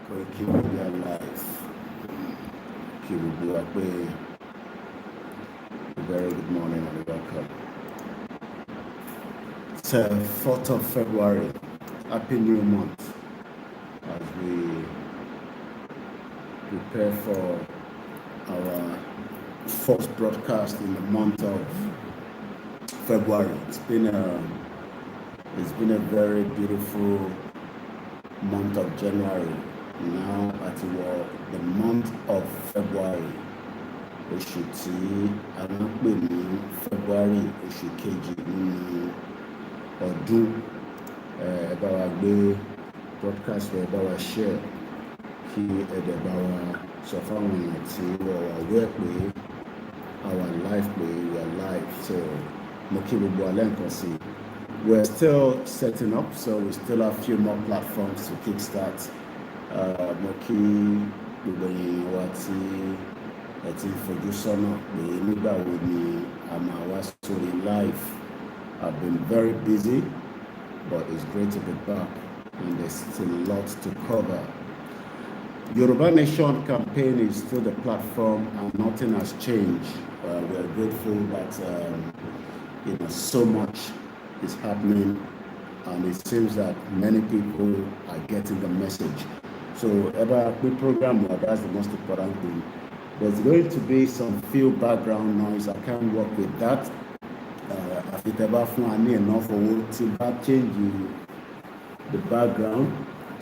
Koikimedia live. A very good morning and welcome. It's 4th of February. Happy New Month as we prepare for our first broadcast in the month of February. It's been a very beautiful month of January. Now at the month of February, oṣù tí a máa ń pè ní February, oṣù kejì nínú ọdún. Ẹ bá wa gbé broadcast rẹ̀, ẹ bá wa share kí ẹ dẹ̀ bá wa sọ fáwọn èèyàn tí wọ́n wà wẹ́ pé our life pé we are live. So mo kí gbogbo alẹ́ nǹkan sí. We're still setting up, so we still have a few more platforms to kickstart. Mo kí gbogbo èèyàn wa tí ẹ ti fojú sọ́nà pé nígbà wo ni a máa wá sórí live. I've been very busy, but it's great to be back and there's still a lot to cover. Yoruba Nation campaign is still the platform and nothing has changed. We are grateful that so much is happening and it seems that many people are getting the message. So ever we program, that's the most important thing. There's going to be some few background noise. I can't work with that. If it ever find enough for to change the background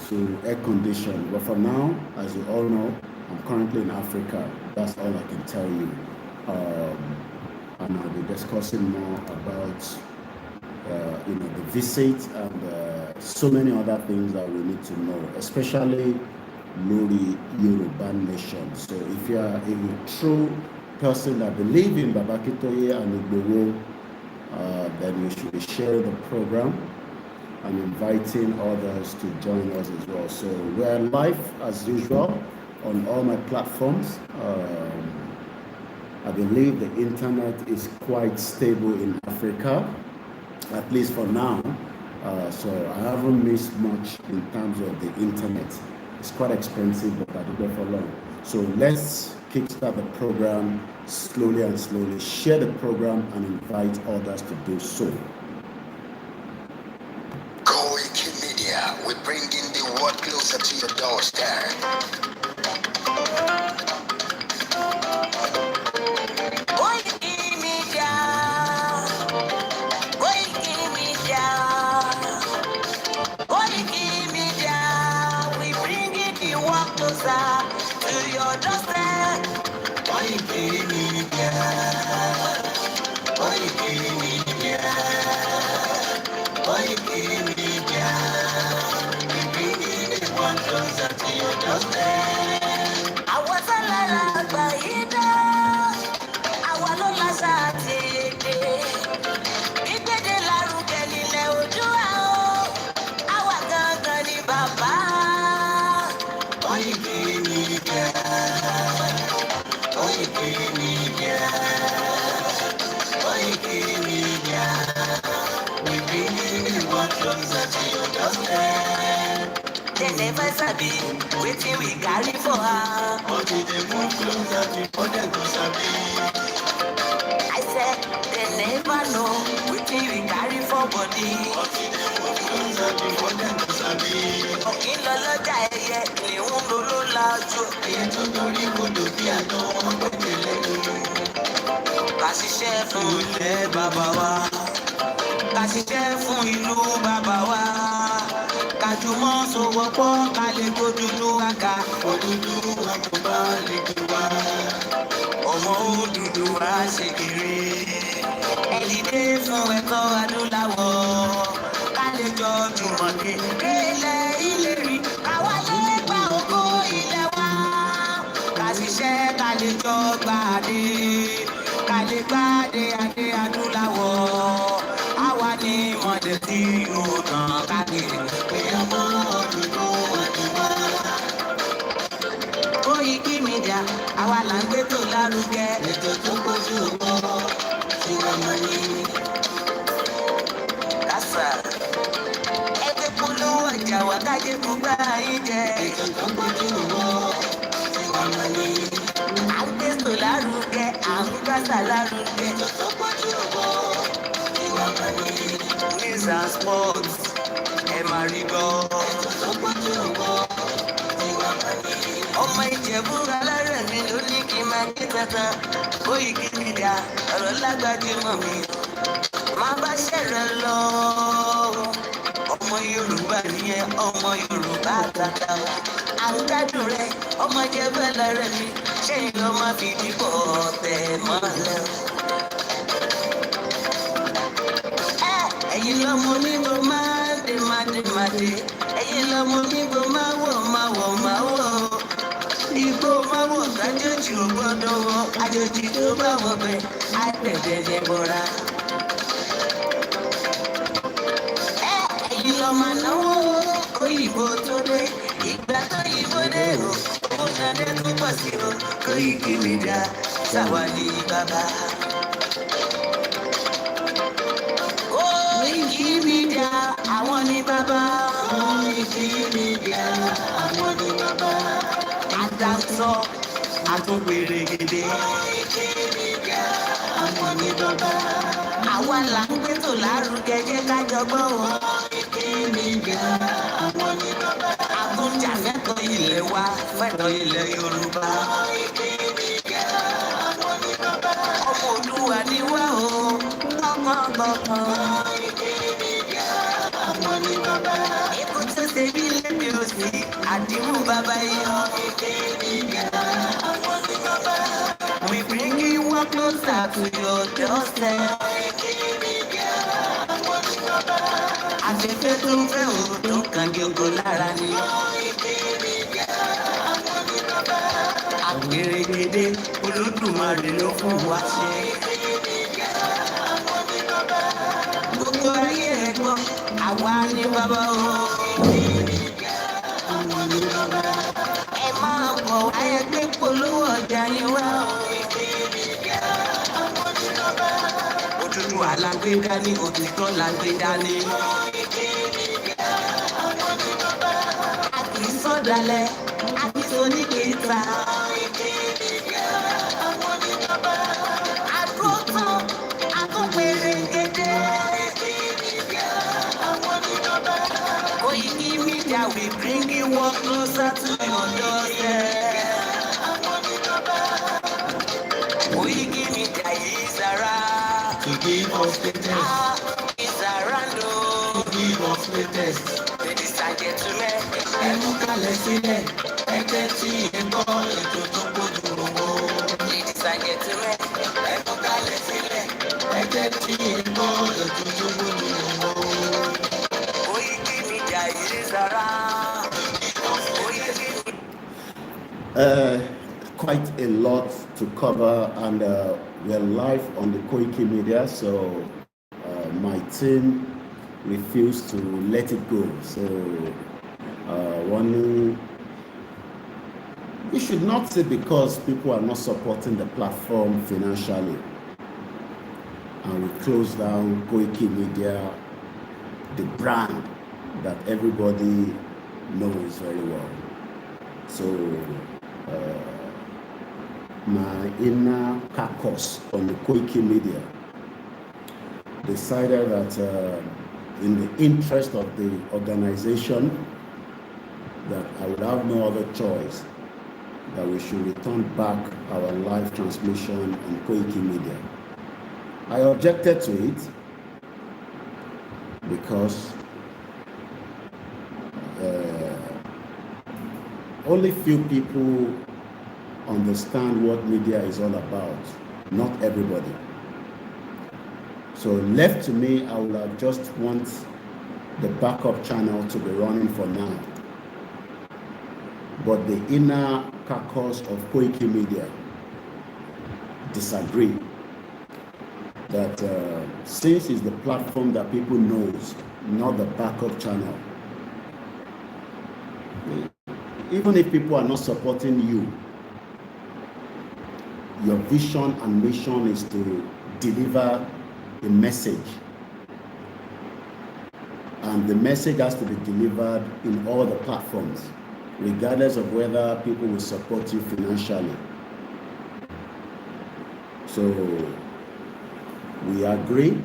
to air condition. But for now, as you all know, I'm currently in Africa. That's all I can tell you. And I'll be discussing more about the visit and so many other things that we need to know, especially Yoruba Nation. So if you are a true person that believes in Akintoye and Igboho, then you should be sharing the program and inviting others to join us as well. So we're live as usual on all my platforms. I believe the internet is quite stable in Africa, at least for now. So I haven't missed much in terms of the internet. It's quite expensive, but I do it for long. So let's kickstart the program slowly and slowly. Share the program and invite others to do so. Koikimedia, we're bringing the world closer to your doorstep. To your doorstep. Koikimedia, Koikimedia, Koikimedia. We bring it one closer to your doorstep. I was a la baida. I was a la satide. Ite de la rugeli le ojua. I was a gani baba. Koikimedia, Koikimedia, Koikimedia. We bring it one closer to your doorstep. They never sabi wetin we carry for her. Until they move closer before they go sabi. I said they never know wetin we carry for body. Until they move closer before they go sabi. Ọ̀kìnlọ́lọ́jà ẹyẹ ìhun ló lájú. Ẹyẹ tó torí kodò bí àná wọn pètè lẹ́nu. Ká ṣiṣẹ́ fún ilẹ̀ bàbá wa. Ká ṣiṣẹ́ fún ìlú bàbá wa. Ká jùmọ̀ sowọ́pọ̀ ká lè gbódúdú wa ká. Òdúdú wa kò bá lè gbé wa. Ọmọ òdúdú wa ṣe kéré. Ẹ dìde fún ẹ̀kọ́ adúláwọ̀. Ká lè jọ jùmọ̀ kékeré ìlérí. Àwa lè gba ògo ilẹ̀ wa. Ká ṣiṣẹ́ ká lè jọ gbàdé. Ká lè gbàdé adé adúláwọ̀. Àwa ni mọ̀dẹ̀ tí ó tàn káàkiri. Pé ọmọ òdúdú wa ni wá. Koikimedia, àwa là ń gbé tó lárugẹ. Ètò tó kójú owó tí wọ́n mọ̀ ní. Kásá. Polówó ọjà wà kájé fún gbá yín jẹ. Ètò tó kójú ṣàlárugẹ. Ètò tó pọ̀jù owó ìwà pẹ̀lú. News and sports ẹ máa rí gbọ́. Ètò tó pọ̀jù owó ìwà pẹ̀lú. Ọmọ Ìjẹ̀bú alárẹ̀ mi ló ní kí n máa ké tantan. Koikimedia ọ̀rọ̀ lágbájúmọ̀ mi. Má bá ṣẹ̀rẹ̀ lọ. Ọmọ Yorùbá nìyẹn, ọmọ Yorùbá àtàtà. Àgbàdo rẹ̀, ọmọ Ìjẹ̀bú alárẹ̀ mi. Ṣé ìlọ máa fi dìbò tẹ̀ mọ́lẹ̀? Ẹ̀yin lọ́mọ onígbò máa dé máa dé máa dé. Ẹ̀yin lọ́mọ onígbò máa wọ̀ máa wọ̀ máa wọ̀. Igbó máa wọ̀ àjòjì ò gbọ́dọ̀ wọ̀. Àjòjì tó bá wọ̀ bẹ́ẹ̀ á tẹ̀tẹ̀ bọ̀ra. Ẹ̀yin lọ́mọ náwó òyìnbó tó dé. Ìgbà tó yìnbó dé o, ó ṣàdé tó pọ̀ sí o. Koikimedia ṣàwà ní bàbá. Koikimedia àwọn ní bàbá. Koikimedia àwọn ní bàbá. Àdàsọ àtúnpèrè gèdè. Koikimedia àwọn ní bàbá. Àwa là ń gbé tò lárugẹ jẹ́ ká jọgbọ́ wọn. Koikimedia àwọn ní bàbá. Àtúnjà fẹ́tọ̀ ilẹ̀ wa fẹ́tọ̀ ilẹ̀ Yorùbá. Koikimedia àwọn ní bàbá. Ọmọ Olúwa ni wá o, ọmọ gbọ̀ngàn. Koikimedia àwọn ní bàbá. Ikú tó ṣe bí lẹ́bi òsì, àdìmú bàbá yọ. Koikimedia àwọn ní bàbá. We bring you one closer to your doorstep. Koikimedia àwọn ní bàbá. Afẹ́fẹ́ tó ń fẹ́ òun tó kàn jòkó lára ni. Koikimedia àwọn ní bàbá. Àgbèrègèdè Olódùmarè ló fún wa ṣe. Koikimedia àwọn ní bàbá. Gbogbo ayé ẹ̀ gbọ́, àwa ní bàbá o. Koikimedia àwọn ní bàbá. Ẹ máa bọ̀ wáyé pé polówó ọjà ni wá o. Koikimedia àwọn ní bàbá. Òtútù alágbé dání, òtítọ́ lágbé dání. Koikimedia àwọn ní bàbá. A kì í sọ̀dálẹ̀, a kì í soníkèéta. Koikimedia àwọn ní bàbá. Àtúntàn, àtúnpèrè gèdè. Koikimedia àwọn ní bàbá. Koikimedia we bring you one closer to your doorstep. Àwọn ní bàbá. Koikimedia is around. To give us the test. Is around o. To give us the test. Ladies and gentlemen, ẹ mú kalẹ̀ sílẹ̀. Ẹ tẹ́tí ẹ gbọ́ ètò tó gbójú owó. Ladies and gentlemen, ẹ mú kalẹ̀ sílẹ̀. Ẹ tẹ́tí ẹ gbọ́ ètò tó gbójú owó. Koikimedia is around. Quite a lot to cover, and we're live on the Koikimedia, so my team refused to let it go. So we should not say because people are not supporting the platform financially and we close down Koikimedia, the brand that everybody knows very well. So my inner caucus on the Koikimedia decided that in the interest of the organization, that I would have no other choice, that we should return back our live transmission on Koikimedia. I objected to it because only few people understand what media is all about, not everybody. So left to me, I would have just want the backup channel to be running for now. But the inner caucus of Koikimedia disagree that since it's the platform that people knows, not the backup channel, even if people are not supporting you, your vision and mission is to deliver a message, and the message has to be delivered in all the platforms, regardless of whether people will support you financially. So we agree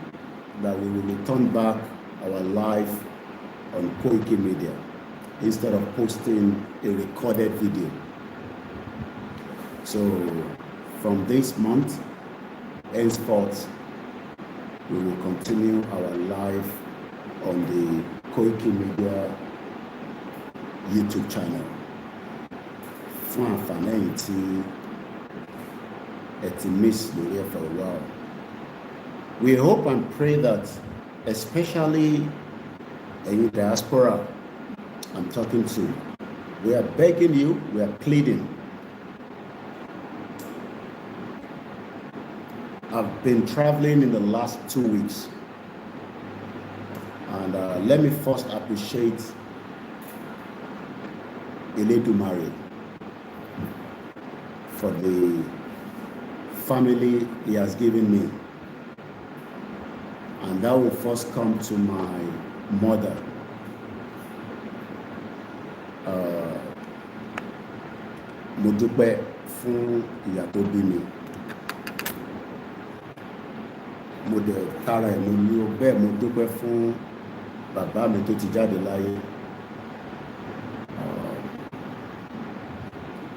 that we will return back our life on Koikimedia instead of posting a recorded video. So from this month, henceforth, we will continue our life on the Koikimedia YouTube channel. Fún àǹfààní ẹ̀yin tí ẹ ti miss lórí ẹ̀ for a while. We hope and pray that, especially in diaspora I'm talking to, we are begging you, we are pleading. I've been traveling in the last 2 weeks, and let me first appreciate Eledumare for the family he has given me. And that will first come to my mother. Mo dúpẹ́ fún ìyá tó bí mi. Mo dẹ̀ tara ẹ̀ mo ní o bẹ́ẹ̀ mo dúpẹ́ fún bàbá mi tó ti jáde láyé.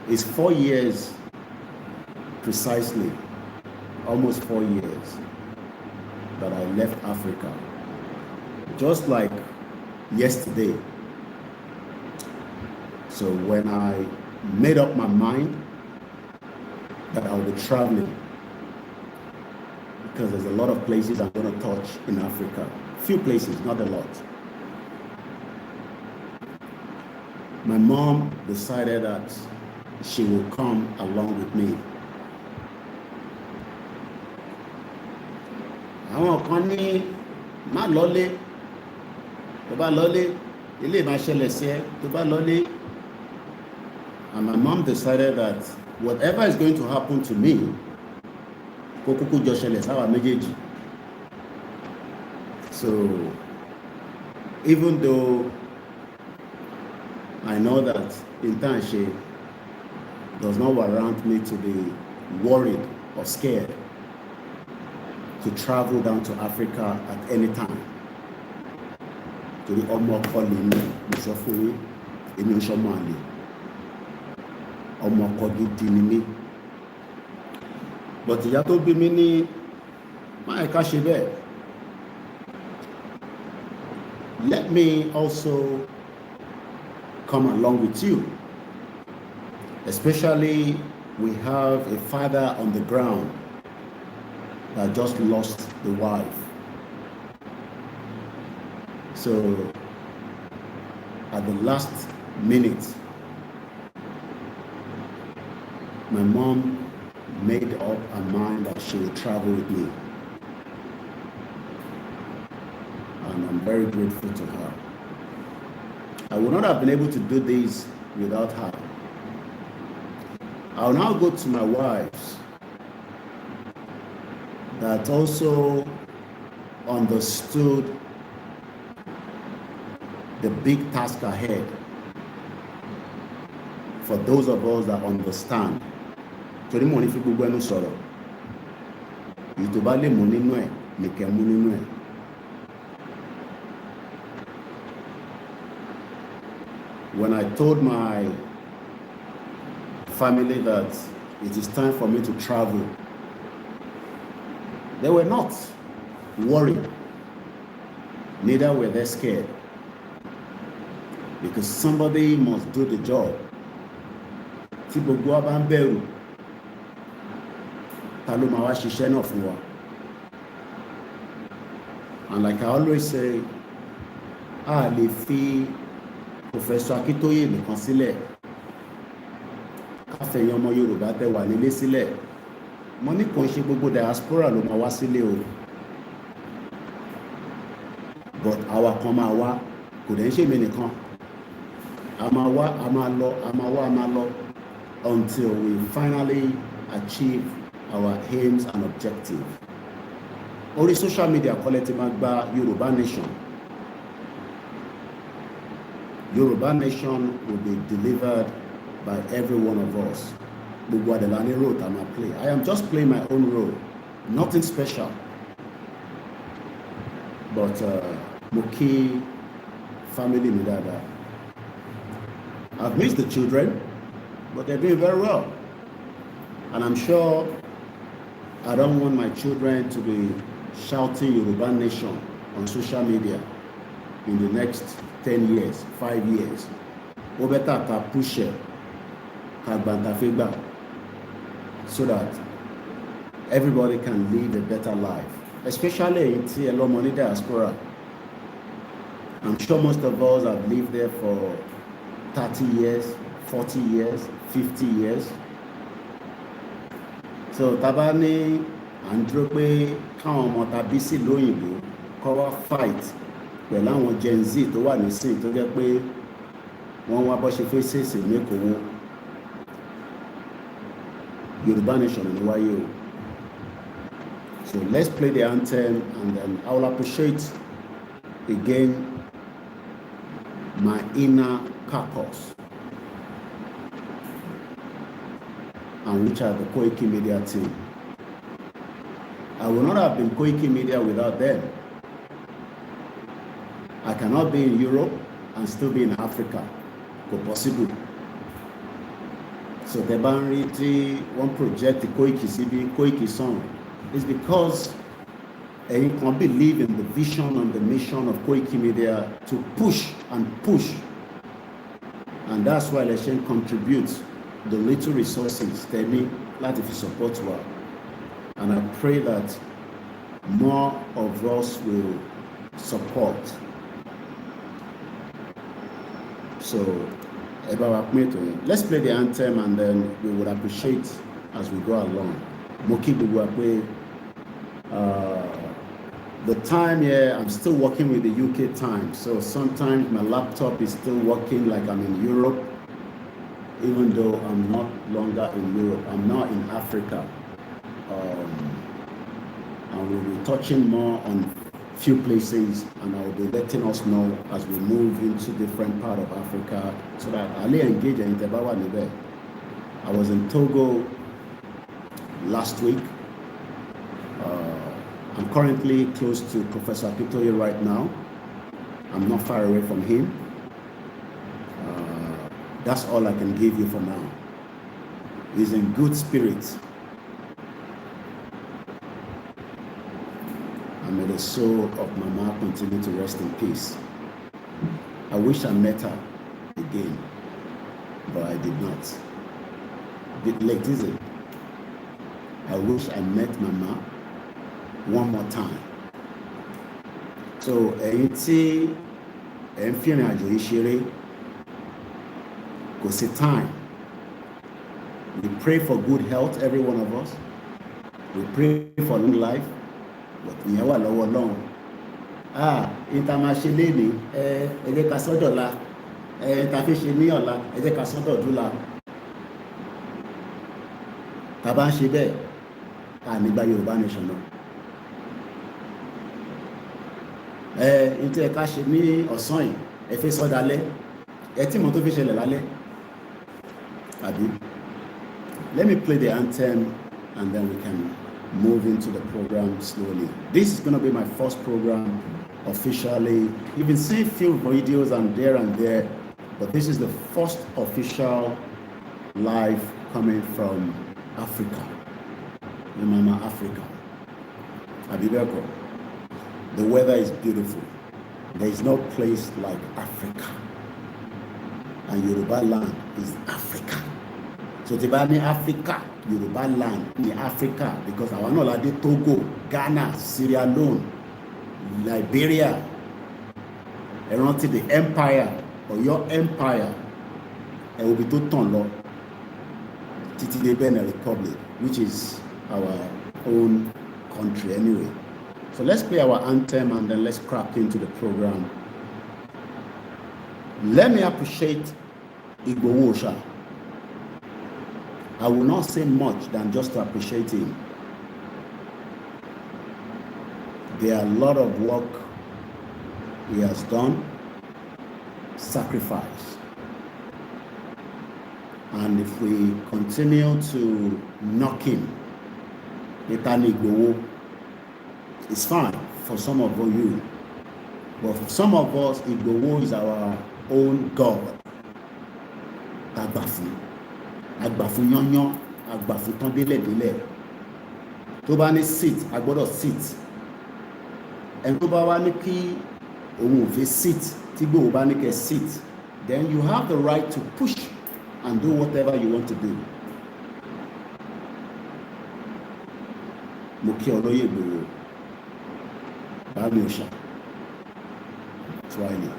It's 4 years precisely, almost 4 years, that I left Africa, just like yesterday. So when I made up my mind that I'll be traveling, because there's a lot of places I'm going to touch in Africa, few places, not a lot. My mom decided that she will come along with me. Àwọn kan ní má lọlé, tó bá lọlé, ilé máa ṣẹlẹ̀ sí ẹ, tó bá lọlé. And my mom decided that whatever is going to happen to me, kó kúkú jọ ṣẹlẹ̀ sáwa méjèèjì. So even though I know that internship does not warrant me to be worried or scared to travel down to Africa at any time. Torí ọmọ ọkọ lè ní mo sọ fún yín, èmi ò ṣọmọ àlè. Ọmọ ọkọ gidi ni mí. But ìyá tó bí mi ní má ẹ̀ka ṣe bẹ́ẹ̀. Let me also come along with you. Especially, we have a father on the ground that just lost the wife. So, at the last minute, my mom made up her mind that she would travel with me. And I'm very grateful to her. I would not have been able to do this without her. I'll now go to my wives that also understood the big task ahead. For those of us that understand, torí mo ní fi gbogbo ẹnu sọ̀rọ̀, èyí tó bá lè mú nínú ẹ̀ ní kẹ́ mú nínú ẹ̀. When I told my family that it is time for me to travel, they were not worried, neither were they scared, because somebody must do the job. Tí gbogbo wa bá ń bẹ̀rù, ta ló máa wá ṣiṣẹ́ náà fún wa? And like I always say, a lè fi Professor Akintoye nìkan sílẹ̀, ká fẹ̀yìn ọmọ Yorùbá tẹ́ wà nílé sílẹ̀. Mo ní kò ń ṣe gbogbo diaspora ló máa wá sílé o, but àwa kan máa wá, kò dẹ̀ ń ṣe mí nìkan. A máa wá, a máa lọ, a máa wá, a máa lọ, until we finally achieve our aims and objectives. Orí social media kọ́lẹ̀ tí máa gba Yorùbá Nation. Yoruba Nation will be delivered by every one of us. gbogbo adelani role that I play. I am just playing my own role, nothing special. But Moki family mi dada. I've missed the children, but they're doing very well. And I'm sure I don't want my children to be shouting Yoruba Nation on social media in the next 10 years, 5 years. We better to push it, so that everybody can live a better life, especially in the Diaspora. I'm sure most of us have lived there for 30 years, 40 years, 50 years. So tabani andrope káwọn ọmọ tàbí sí lóyìnbó kọ́ fight pẹ̀lú àwọn Gen Z tó wà nísìn tó jẹ́ pé wọ́n wá bọ́ ṣe fẹ́ ṣèṣe mẹ́kọ̀ọ́ Yoruba Nation ní wáyé o. So let's play the anthem, and then I will appreciate again my inner caucus, and which are the Koikimedia team. I would not have been Koikimedia without them. I cannot be in Europe and still be in Africa. It's possible. So the Banriti one project the Koiki CB Koiki song is because you can believe in the vision and the mission of Koikimedia to push and push. And that's why Leshen contributes the little resources they need like if you support well. And I pray that more of us will support. So let's play the anthem, and then we would appreciate as we go along. The time here, I'm still working with the UK time, so sometimes my laptop is still working like I'm in Europe, even though I'm not longer in Europe. I'm now in Africa, and we'll be touching more on few places, and I'll be letting us know as we move into different part of Africa, so that I'll engage in Tebawa Nibe. I was in Togo last week. I'm currently close to Professor Akintoye right now. I'm not far away from him. That's all I can give you for now. He's in good spirits. And may the soul of Mama continue to rest in peace. I wish I met her again, but I did not. Bit late, is it? I wish I met Mama one more time. So, time. We pray for good health, every one of us. We pray for long life. But we have a lower long. Internationally, Kasodola, Tafishiola, Kasododula. Taban Shibe, and Niba Yoruba Nation. Into a Kashimi or Soin, a face of Dale, a Timoto Lale. Let me play the anthem, and then we can move into the program slowly. This is going to be my first program officially. You've been seeing few videos and there, but this is the first official live coming from Africa. Remember Africa. Abibeko. The weather is beautiful. There is no place like Africa. And Yorubaland is Africa. So Tibani Africa, Yorubaland in Africa, because I want to like Togo, Ghana, Sierra Leone, Liberia, around the empire or your empire, and will be to Tonlo, Titi de Benin Republic, which is our own country anyway. So let's play our anthem, and then let's crack into the program. Let me appreciate Igbo Osha. I will not say much than just to appreciate him. There are a lot of work he has done, sacrifice. And if we continue to knock him, it's fine for some of you. But for some of us, Igboho is our own God. Agbafu yanyan, agbafu tán délẹ̀. Tó bá ní sit, a gbọ́dọ̀ sit. Ẹni tó bá wá ní kí òun ò fẹ́ sit, tí Igboho bá ní kẹ́ sit, then you have the right to push and do whatever you want to do. Mo kí olóyè Igboho, bá mi ò ṣá, Swahili.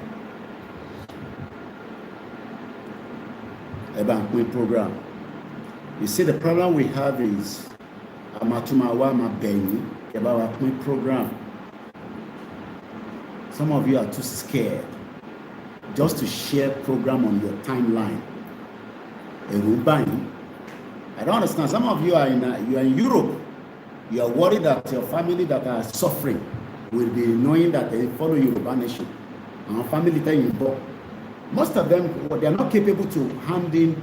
Program. You see, the problem we have is Amatumawa Mabeni about program. Some of you are too scared just to share program on your timeline. I don't understand. Some of you are in Europe. You are worried that your family that are suffering will be knowing that they follow Yoruba nation. Our family tell you, but most of them, they are not capable to hand in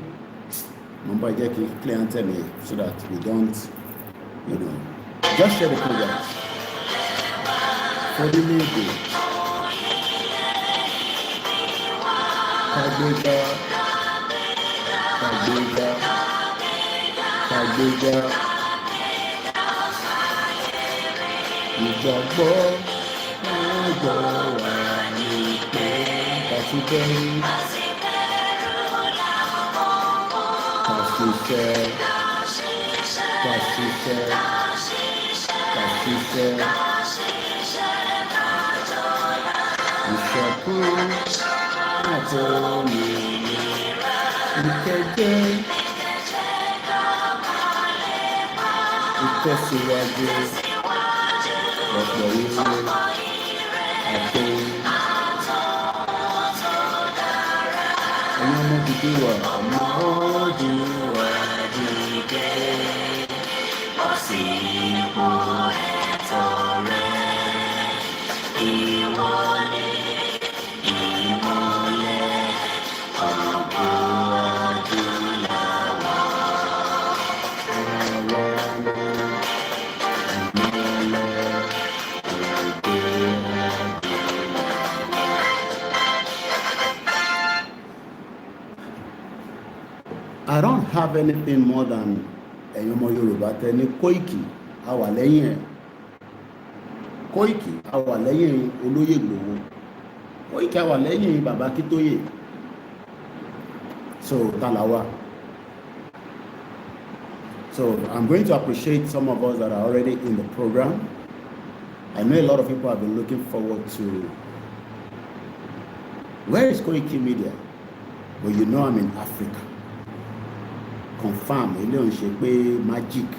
number clientele me so that we don't, just share the program. For the lady, Kagbeja, ìgbàgbọ́ wà ní pé kàṣíbẹ́rù ìṣọ̀kan àti òmìnira ìkẹgbẹ́ ìtẹ̀síwájú ọ̀pọ̀ ire àti ẹ̀yin ọmọ dìde wà ọmọ ọdún wà dìde ó sì ipò ẹ̀tọ́ rẹ̀ ìwọ ni ìmọ́lẹ̀ ògo adúláwọ̀ I don't have anything more than ẹ̀yin ọmọ Yorùbá tẹ ní Koiki a wà lẹ́yìn ẹ̀ Koiki a wà lẹ́yìn olóyè Igboho Koiki a wà lẹ́yìn bàbá Akintoye so talawa. So I'm going to appreciate some of us that are already in the program. I know a lot of people have been looking forward to where is Koikimedia? Well, you know I'm in Africa. Confirm, ilé ò ń ṣe pé magic.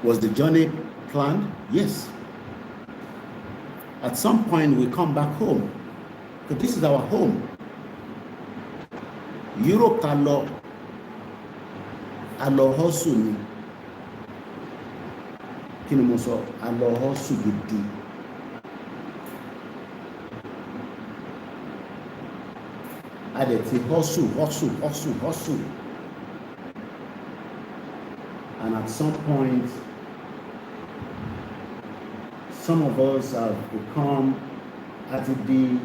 Was the journey planned? Yes. At some point we come back home, because this is our home. Europe ta lọ hustle ni. Kí ni mo sọ? A lọ hustle gidi. A dẹ̀ ti hustle. And at some point, some of us have become attitude.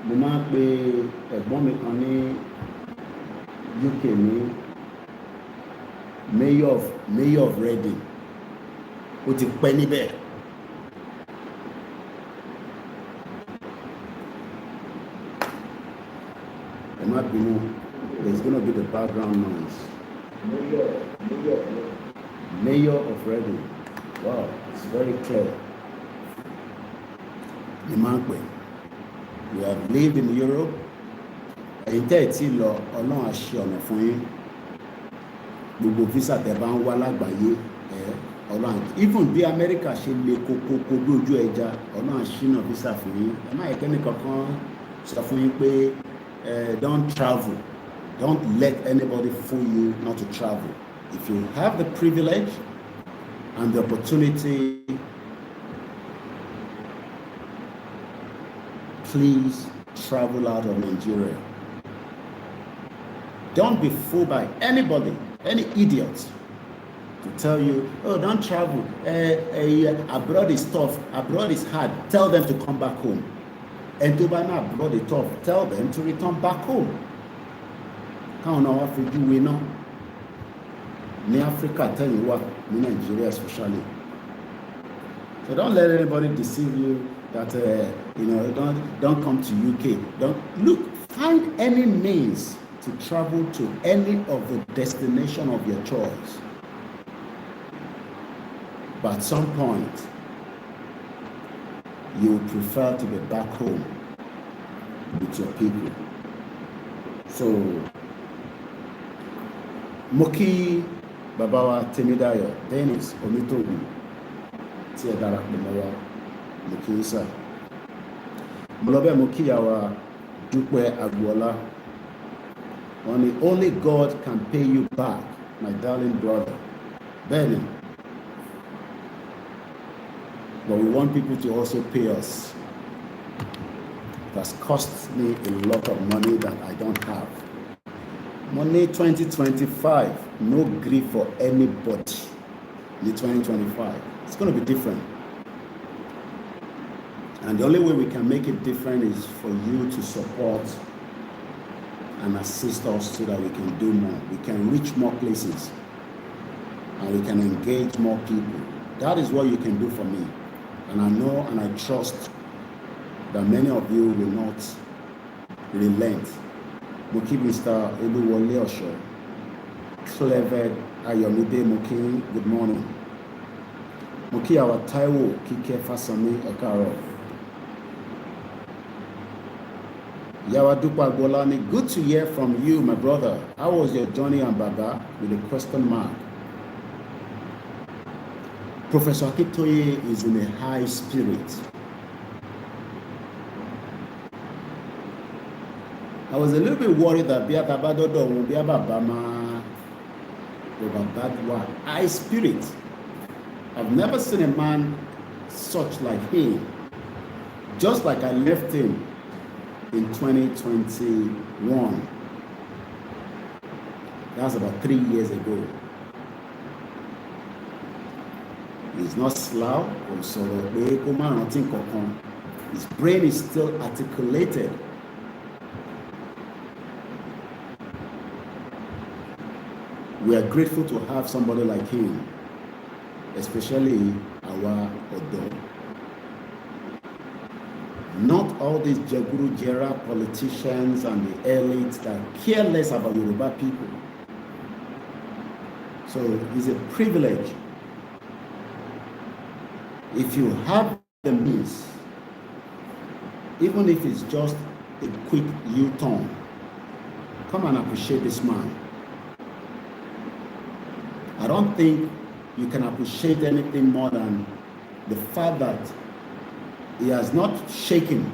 Mo máa ń pe ẹ̀gbọ́n mi kan ní UK ní mayor of Reading. Ó ti pẹ́ níbẹ̀. Ẹ má bínú, there's gonna be the background noise. Mayor of Reading. Wow, it's very clear. Ní máa ń pè. We have lived in Europe. Ẹ̀yin tẹ́ ẹ̀ tí lọ, Ọlọ́run á ṣe ọ̀nà fún yín. Gbogbo visa tẹ́ bá ń wá lágbàáyé, Ọlọ́run. Even bí America ṣe le kókó bí ojú ẹja, Ọlọ́run á ṣínà visa fún yín. Ẹ má yẹ kẹ́ni kankan sọ fún yín pé don't travel. Don't let anybody fool you not to travel. If you have the privilege, and the opportunity, please travel out of Nigeria. Don't be fooled by anybody, any idiot, to tell you, oh, don't travel. Abroad is tough. Abroad is hard. Tell them to come back home. And to ban abroad is tough. Tell them to return back home. Can't know what you we know. In Africa, tell you what, in Nigeria especially. So don't let anybody deceive you that don't come to UK. Don't look. Find any means to travel to any of the destination of your choice. But at some point, you would prefer to be back home with your people. So, Moki Babawa Temidayo, Dennis Omitogu, Tiadarak Moya, Moki Isa. Molobe Moki Yawa Dukwe Agwola. Only God can pay you back, my darling brother. Benny. But we want people to also pay us. It has cost me a lot of money that I don't have. Money 2025, no grief for anybody. In 2025, it's going to be different. And the only way we can make it different is for you to support and assist us so that we can do more. We can reach more places and we can engage more people. That is what you can do for me. And I know and I trust that many of you will not relent. Moki Mr. Oluwole Osho, Clever Ayomide Moki, good morning. Moki our Taiwo Kike Fasami Ekaro. Yawadupa Golani, good to hear from you, my brother. How was your journey on Baba with a question mark? Professor Akintoye is in a high spirit. I was a little bit worried that Biatabadodo will be a Babama, high spirit. I've never seen a man such like him. Just like I left him in 2021. That's about 3 years ago. He's not slow or sorrow. His brain is still articulated. We are grateful to have somebody like him, especially our Odo. Not all these Jaguru Jera politicians and the elites that care less about Yoruba people. So it's a privilege. If you have the means, even if it's just a quick U-turn, come and appreciate this man. I don't think you can appreciate anything more than the fact that he has not shaken.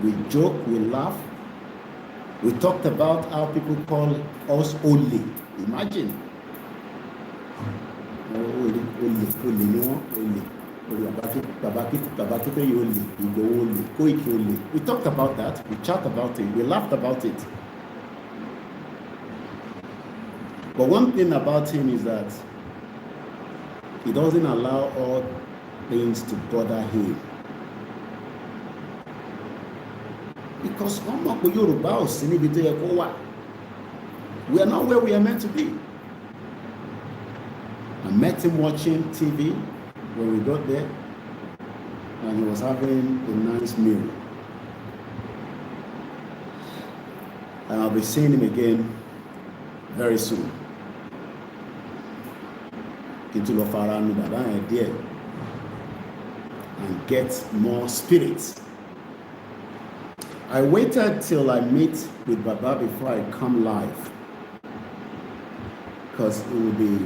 We joke, we laugh. We talked about how people call us only. Imagine. We talked about that. We chat about it. We laughed about it. But one thing about him is that he doesn't allow all things to bother him. Because we are not where we are meant to be. I met him watching TV when we got there, and he was having a nice meal. And I'll be seeing him again very soon. And get more spirits. I waited till I meet with Baba before I come live, because it would be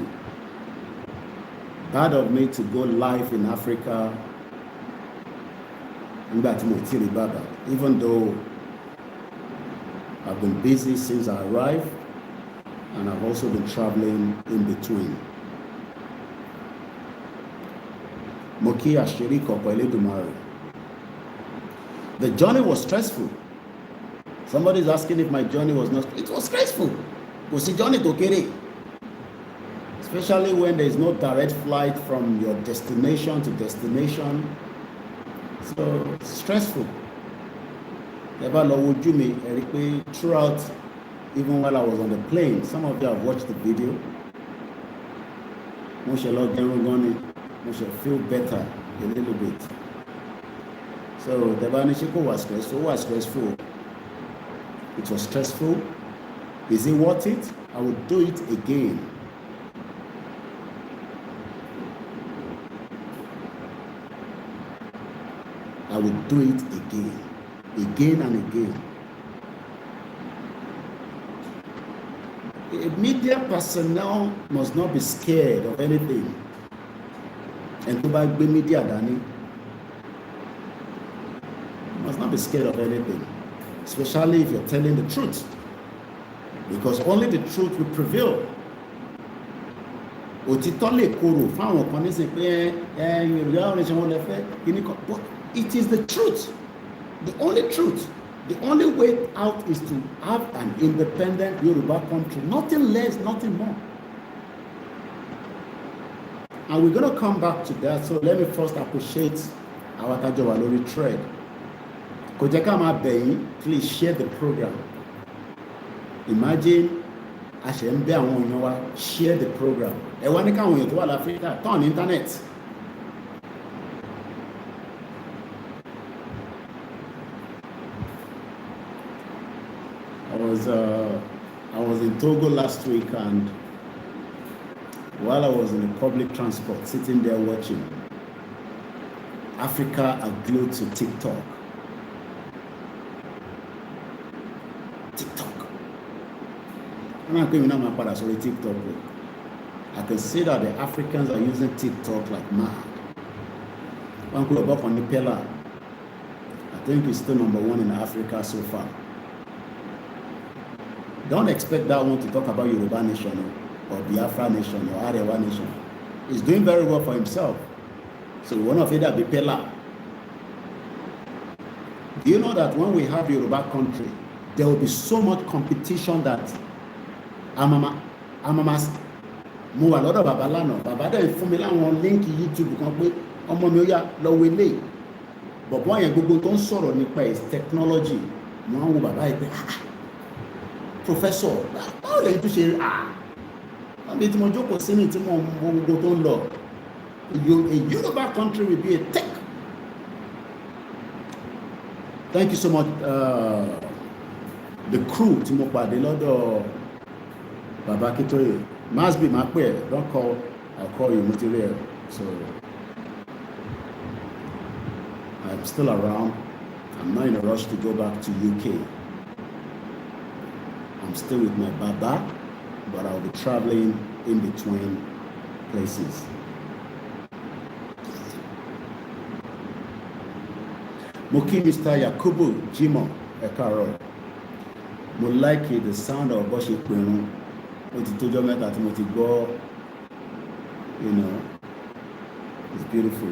bad of me to go live in Africa even though I've been busy since I arrived, and I've also been traveling in between. Moki Ashiri Kokwele Dumari. The journey was stressful. Somebody is asking if my journey was not. It was stressful. Was the journey to Kere? Especially when there is no direct flight from your destination to destination. So it's stressful. Throughout, even while I was on the plane, some of you have watched the video. I should feel better a little bit. So the Banishiko was stressful. It was stressful. Is it worth it? I would do it again. I would do it again and again. A media personnel must not be scared of anything. And to buy media, Danny, must not be scared of anything, especially if you're telling the truth, because only the truth will prevail. It is the truth, the only truth. The only way out is to have an independent Yoruba country, nothing less, nothing more. And we're going to come back to that. So let me first appreciate our Tajawalori thread. Kojakama Beyin, please share the program. Imagine Ashembe and Wonyowa share the program. Ewanika Wonyowa Africa, turn internet. I was in Togo last week, and while I was in the public transport, sitting there watching, Africa are glued to TikTok. I'm not going to TikTok. I can see that the Africans are using TikTok like mad. One could up on the pillar. I think it's still #1 in Africa so far. Don't expect that one to talk about Yoruba nation or Biafra nation or Arewa nation. He's doing very well for himself. So one of it that be Pella. Do you know that when we have Yoruba country, there will be so much competition that Amamas move a lot of Babalano. Babada Formula on link YouTube kan pé ọmọ mi ó yá lọ wo eléyìí. But boy gbogbo tó ń sọ̀rọ̀ nípa is technology. Mo an wo bàbá yìí pé Professor, how lè tún ṣe àbí tí mo jókòó sí ní tí mo gbogbo tó ń lọ. A Yoruba country will be a tech. Thank you so much. The crew tí mo pàdé lọ́dọ̀ Baba Akintoye. Must be my prayer. Don't call, I'll call you material. So I'm still around. I'm not in a rush to go back to UK. I'm still with my Baba, but I'll be traveling in between places. Moki Mr. Yakubu Jimo Ekaro. Mo like the sound of Boshi Kwenu. It's beautiful.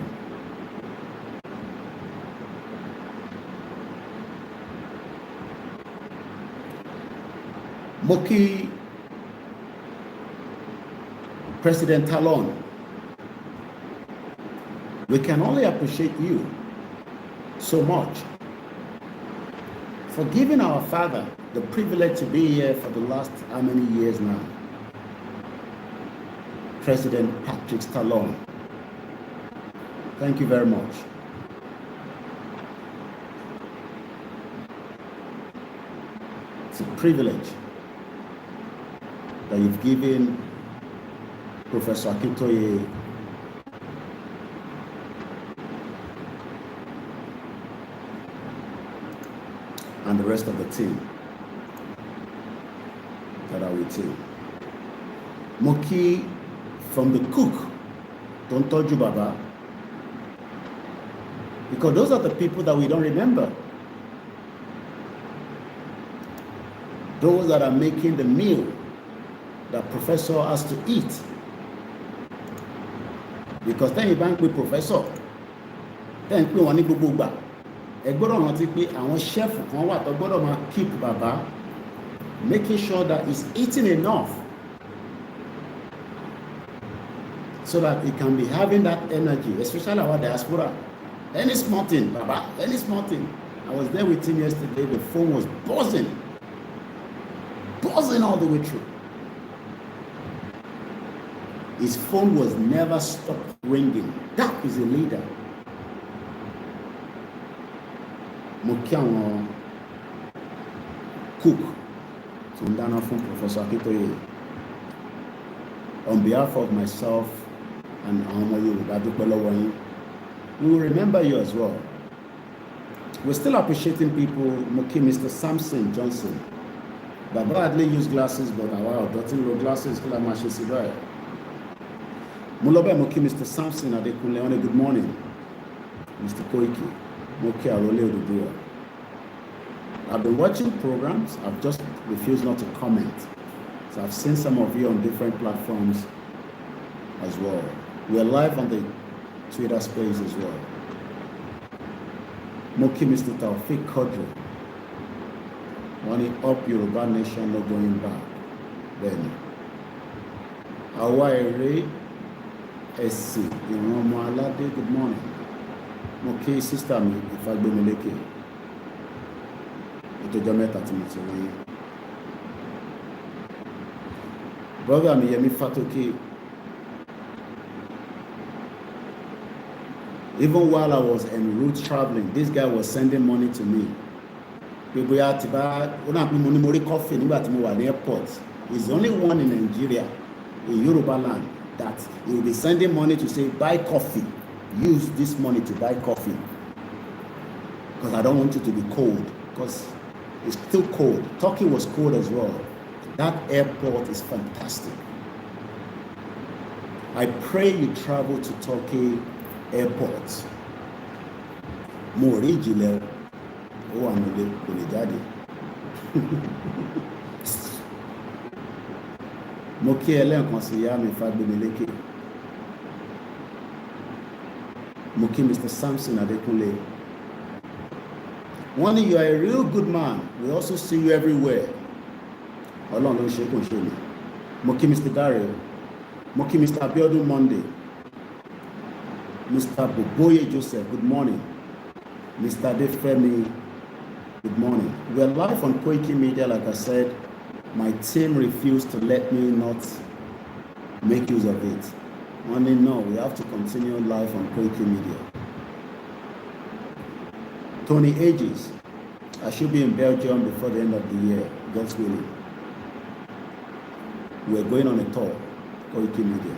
Moki President Talon, we can only appreciate you so much for giving our father the privilege to be here for the last how many years now? President Patrick Talon. Thank you very much. It's a privilege that you've given Professor Akintoye and the rest of the team that are with you. Moki from the cook, don't touch you, Baba. Because those are the people that we don't remember. Those that are making the meal that Professor has to eat. because tẹ́yìn bá ń pe professor tẹ́yìn pé wọ́n ní gbogbo gbà ẹ gbọ́dọ̀ rántí pé àwọn chef kan wà tó gbọ́dọ̀ máa keep bàbá making sure that he's eating enough so that he can be having that energy, especially our diaspora. Any small thing, baba, any small thing. I was there with him yesterday, the phone was buzzing all the way through. His phone was never stopped ringing. That is a leader. Mo kí àwọn cook tó ń dáná fún Professor Akintoye. On behalf of myself and àwọn ọmọ Yorùbá dúpẹ́ lọ́wọ́ yín. We will remember you as well. We're still appreciating people. Mo kí Mr. Samson Johnson. Baba hardly use glasses, but our ọ̀dọ́ lo glasses kí la máa ṣe sí báyìí. Mo lọ bẹ́ẹ̀ mo kí Mr. Samson Adekunle on a good morning. Mr. Koiki. Mo kí Arole Oduduwa. I've been watching programs. I've just refused not to comment. So I've seen some of you on different platforms as well. We're live on the Twitter space as well. Moki Mr. Taufik Kodro. Money up Yoruba nation, no going back. Then Awaire SC Iromo Alade, good morning. Moki sister me if I be Meleke. Itojometa Timothy. Brother Miyemi Fatoki. Even while I was en route traveling, this guy was sending money to me. People had to buy coffee in the airport. He's the only one in Nigeria, in Yorubaland, that he will be sending money to say, buy coffee. Use this money to buy coffee. Because I don't want you to be cold. Because it's still cold. Turkey was cold as well. That airport is fantastic. I pray you travel to Turkey airport. Mo rí ìjìnlẹ̀ ó wà nílé kò lè jáde. Mo kí ẹlẹ́ǹkan sí ìyá mi Fágbémilékè. Mo kí Mr. Samson Adekunle. One, you are a real good man. We also see you everywhere. Ọlọ́run ló ń ṣe kò ń ṣe mi. Mo kí Mr. Dario. Mo kí Mr. Abiodun Monday. Mr. Boboye Joseph, good morning. Mr. Defemi, good morning. We're live on Koikimedia, like I said. My team refused to let me not make use of it. Only no, we have to continue live on Koikimedia. Tony Ages, I should be in Belgium before the end of the year, God's willing. We're going on a tour, Koikimedia.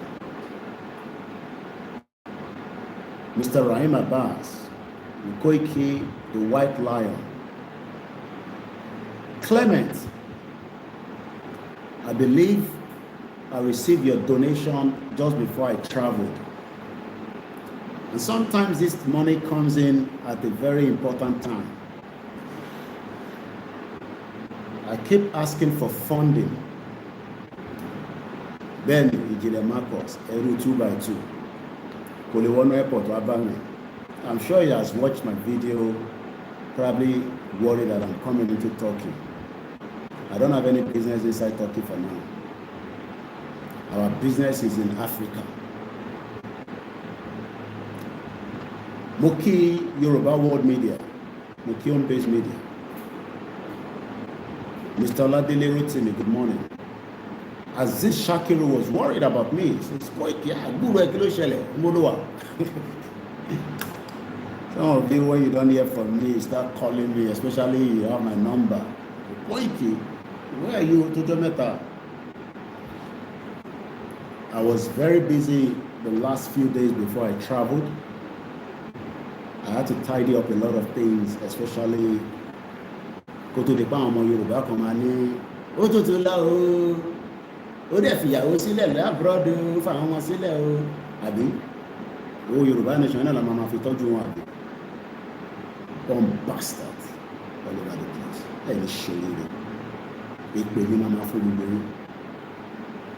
Mr. Rahim Abbas, Koiki, the White Lion. Clement, I believe I received your donation just before I traveled. And sometimes this money comes in at a very important time. I keep asking for funding. Then, Ijile Marcos, Eru 2x2. Airport, I'm sure he has watched my video, probably worried that I'm coming into Turkey. I don't have any business inside Turkey for now. Our business is in Africa. Moki Yoruba World Media, Moki Home-Based Media. Mr. Oladele Rotimi, good morning. Aziz Shakiru was worried about me. He says, some of you, when you don't hear from me, start calling me, especially you have my number. Koiki, where are you? I was very busy the last few days before I traveled. I had to tidy up a lot of things, especially go to the Yoruba Komani. Ó dẹ̀ fìyàwó sílẹ̀ lábúrọ́dù fáwọn ọmọ sílẹ̀ o àbí owó Yorùbá nation náà la máa fi tọ́jú wọn àbí one bastard all over the place ẹni ṣòro ìpè ní máa fún gbogbo yín.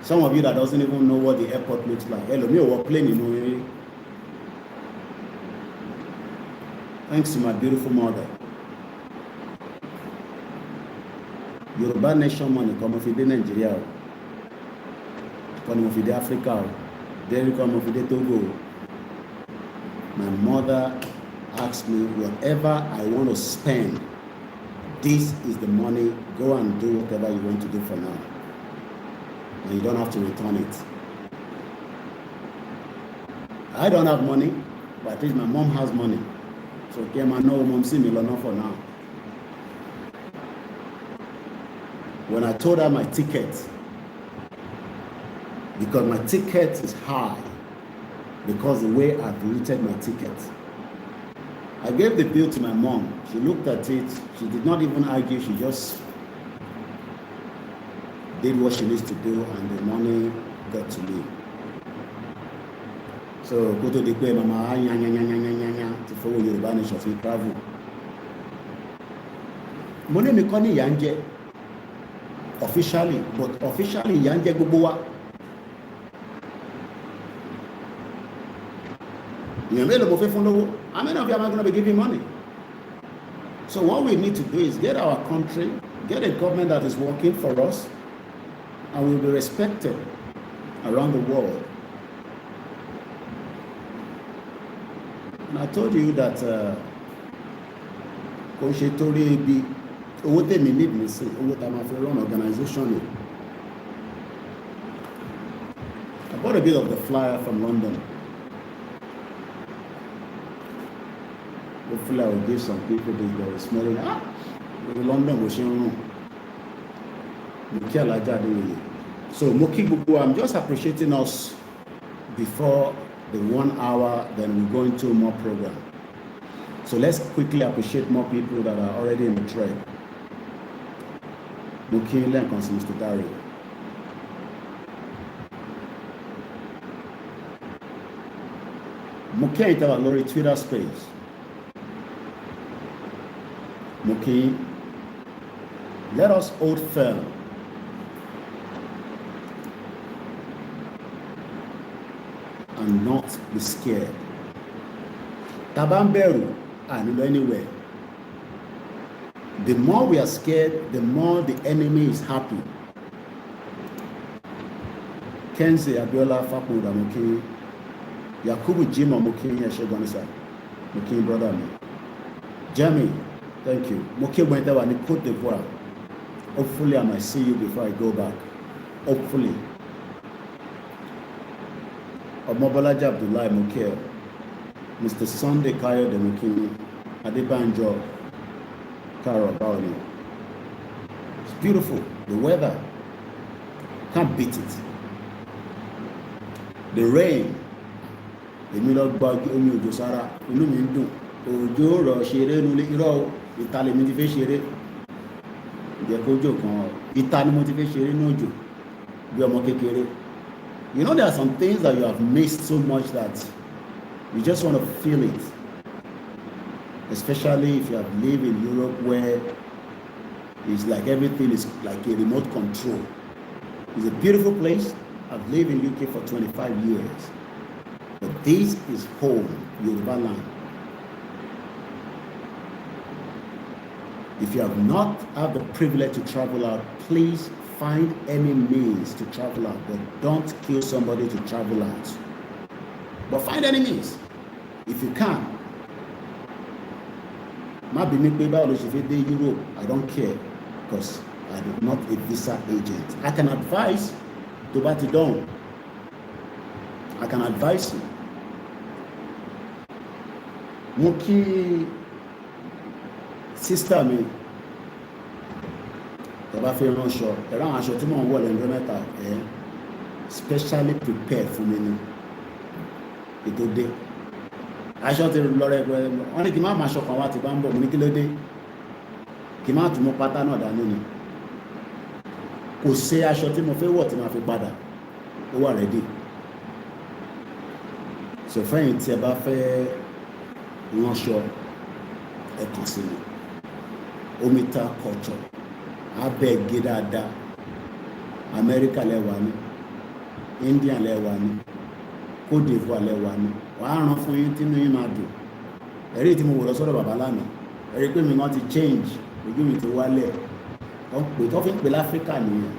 Some of you that doesn't even know what the airport looks like ẹlòmíì ò wọ plane nínú eré Thanks to my beautiful mother. Yoruba nation money come of Nigeria, come of Africa, then come of Togo. My mother asked me, whatever I want to spend, this is the money, go and do whatever you want to do for now. And you don't have to return it. I don't have money, but at least my mom has money. So came and know mom see me enough for now. When I told her my ticket, because my ticket is high, because the way I've routed my ticket. I gave the bill to my mom. She looked at it. She did not even argue. She just did what she needs to do, and the money got to me. So go to the pay, mama, to follow Yoruba nation to travel. Money me koni yanje officially, but officially yanje gubuwa. How many of you am I going to be giving money? So what we need to do is get our country, get a government that is working for us, and we'll be respected around the world. And I told you that organization. I bought a bit of the flyer from London. Hopefully I will give some people this that are smelling. London was so Moki Bubu, I'm just appreciating us before the 1 hour, then we go into more program. So let's quickly appreciate more people that are already in the trade. Moki Lenkons Mr. Dari. Moki Itawa Lori Twitter space. Moki, let us hold firm and not be scared. Tabamberu and anywhere. The more we are scared, the more the enemy is happy. Kenzie Abiola Fakuda Moki, Yakubu Jima Moki Yashegonisa, Moki brother me. Jamie, thank you. Moki Wendawa ni Côte d'Ivoire. Hopefully I might see you before I go back. Hopefully. Omobolaji Abdullahi Moki, Mr. Sunday Kayo de Moki, Adebanji, Karo Baoni. It's beautiful. The weather. Can't beat it. The rain. The middle bug omi ojo sara. Inú mi ń dùn. Òjò rọ̀ ṣeré nulẹ̀ irọ́ ìta lèmi ti fẹ́ ṣeré. Ìjẹ́ kójò kan ìta ni mo ti fẹ́ ṣeré ní òjò bí ọmọ kékeré. You know, there are some things that you have missed so much that you just want to feel it. Especially if you have lived in Europe where it's like everything is like a remote control. It's a beautiful place. I've lived in UK for 25 years. But this is home, Yorubaland. If you have not had the privilege to travel out, please find any means to travel out, but don't kill somebody to travel out. But find any means, if you can. Maybe Europe, I don't care, because I'm not a visa agent. I can advise to bat it down. I can advise you. Muki sister me. Specially prepared for me. Today. Aṣọ ti lọ rẹ pé wọ́n ní kí n má máa ṣọkàn wá ti bá ń bọ̀ mo ní kí ló dé kí n má tún mú pátá náà dání ni kò ṣe aṣọ tí mo fẹ́ wọ̀ tí ma fi padà ó wà rẹ́dí. So fẹ́yìn tí ẹ bá fẹ́ ránṣọ ẹ kàn sí mi Omita culture abẹ́ gé dáadáa Amẹ́ríkà lẹ́wà ní India lẹ́wà ní Côte d'Ivoire lẹ́wà ní wàá rán fún yín tínú yín máa dùn ẹ̀rí tí mo wò lọ sọ́dọ̀ bàbá lánàá ẹ̀rí pé mi wọ́n ti change ojú mi ti wálẹ̀ wọ́n pè tó fi ń pè láfíríkà nìyẹn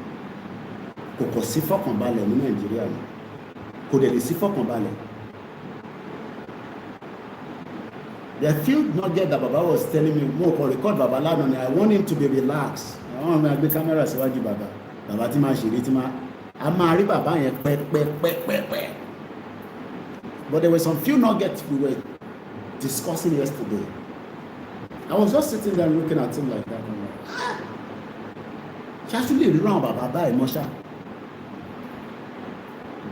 kò kò sí fọkànbalẹ̀ ní nàìjíríà ni kò dẹ̀ lè sí fọkànbalẹ̀. The few nugget that Baba was telling me mo kò record bàbá lánàá ni I want him to be relaxed àwọn ọmọ àgbẹ̀ kámẹ́rà síwájú bàbá tí máa ṣeré tí máa a máa rí bàbá yẹn pẹ́pẹ́pẹ́pẹ́. But there were some few nuggets we were discussing yesterday. I was just sitting there looking at him like that. Actually, around Baba Mosha.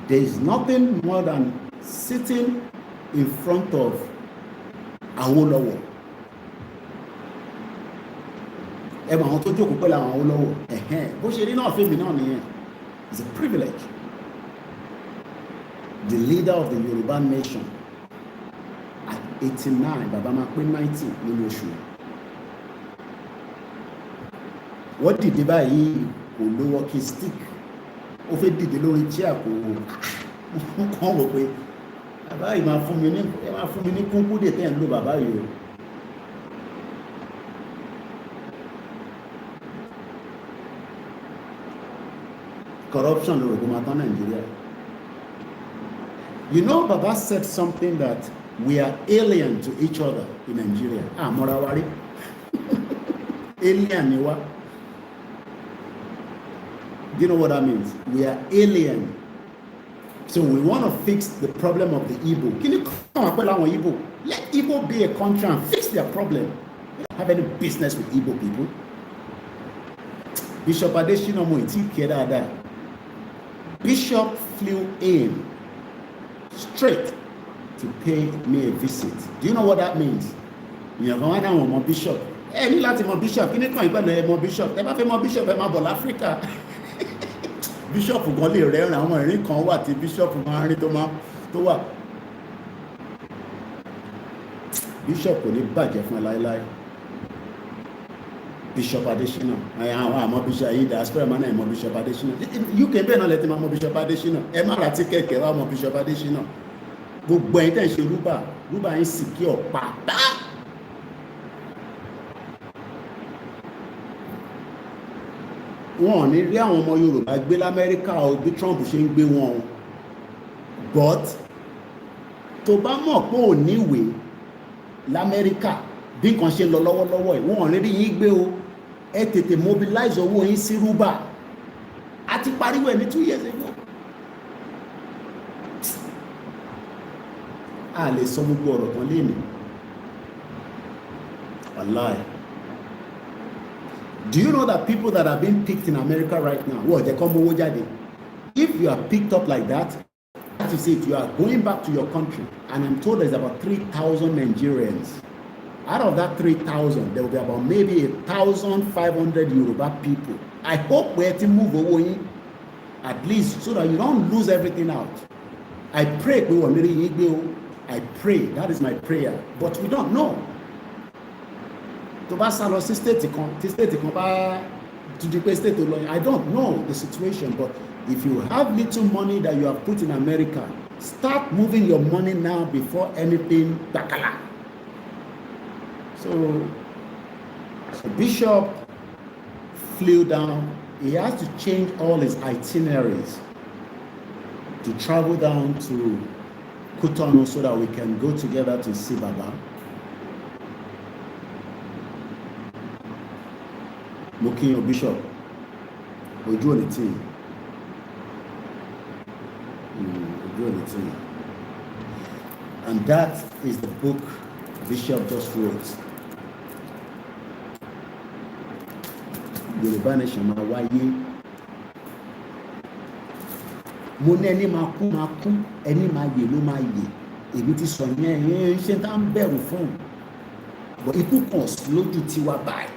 There is nothing more than sitting in front of Awolowo. Ẹ mọ̀ àwọn tó jókòó pẹ̀lú àwọn Awolowo. Bó ṣe rí náà fẹ́mi náà nìyẹn. It's a privilege. The leader of the Yoruba nation at 89, Baba máa pé 90 nínú oṣù. Wọ́n dìde báyìí kò lo walking stick. Ó fẹ́ dìde lórí chair kò kàn wò pé bàbá yìí máa fún mi ní kúnkún dè tẹ́ ń lo bàbá yìí o. Corruption ló rò kó máa tán Nàìjíríà. You know, Baba said something that we are alien to each other in Nigeria. Morawari. Alien ni wa. Do you know what that means? We are alien. So we want to fix the problem of the Igbo. Can you come up with our Igbo? Let Igbo be a country and fix their problem. We don't have any business with Igbo people. Bishop Adesina Moiti Kedada. Bishop flew in straight to pay me a visit. Do you know what that means? You're going to want my bishop. Ní láti mọ bishop. Kí ni kan ìpẹ́lẹ̀ ẹ mọ bishop? Ẹ bá fẹ́ mọ bishop ẹ máa bọ̀ l'Áfíríkà. Bishop gan lè rẹ́rìn àwọn ìrìn kan wà tí bishop máa ń rí tó wà. Bishop kò ní bàjẹ́ fún ẹ láéláé. Bishop Adesina. Àwọn àmọ́ bishop yìí Diaspora máa ń mọ Bishop Adesina. UK bẹ́ẹ̀ náà lẹ́tí máa mọ Bishop Adesina. Ẹ má ra tíkẹ́ẹ̀kẹ́ wá mọ Bishop Adesina. Gbogbo ẹ̀yin tẹ̀ ń ṣe rúbà yín sì kí ọ̀pá. Wọn ò ní rí àwọn ọmọ Yorùbá gbé l'Amẹ́ríkà o bí Trump ṣe ń gbé wọn o. But tó bá mọ̀ pé ò níwèé l'Amẹ́ríkà bí nǹkan ṣe lọ lọ́wọ́lọ́wọ́ ẹ̀ wọ́n ò ní rí yín gbé o. Ẹ tètè mobilize owó yín sí rúbà. A ti pariwo ẹ̀ ní 2 years ago. A lè sọ gbogbo ọ̀rọ̀ kan lé ní. Wallahi. Do you know that people that are being picked in America right now, well, they come over jade. If you are picked up like that, that is it. You are going back to your country, and I'm told there's about 3,000 Nigerians. Out of that 3,000, there will be about maybe 1,500 Yoruba people. I hope we're to move over at least so that you don't lose everything out. I pray we will really. I pray, that is my prayer, but we don't know. To bá sá lọ sí state kan bá to the state lọ, I don't know the situation, but if you have little money that you have put in America, start moving your money now before anything takala. So Bishop flew down. He has to change all his itineraries to travel down to Cotonou so that we can go together to see Baba. Mokinyo Bishop, ojú òní tí ojú òní tí. And that is the book Bishop just wrote. Yoruba Nation máa wáyé. Mo ní ẹni máa kú, ẹni máa yè ló máa yè. Èmi ti sọ yẹn ṣe tá ń bẹ̀rù fún. But ikú kan lójú tiwa báyìí.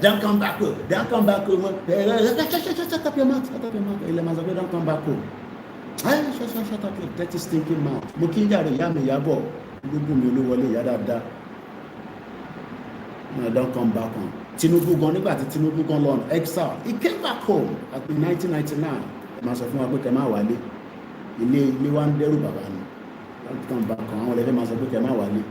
Don't come back home. Don't come back home. Shut up your mouth. Shut up your mouth. Don't come back home. Shut up your dirty stinking mouth. Mo kí n jàre ìyá mi Ìyábọ̀ gbogbo mi olówọlé ìyá dáadáa. Don't come back home. Tinubu gan nígbà tí Tinubu gan lọ on exile. He came back home in 1999. Màá sọ fún wa pé kẹ́ máa wálé. Ilé wa ń dẹ́rù bàbá ni. Don't come back home. Àwọn ọ̀lẹ́fẹ́ máa sọ pé kẹ́ máa wálé.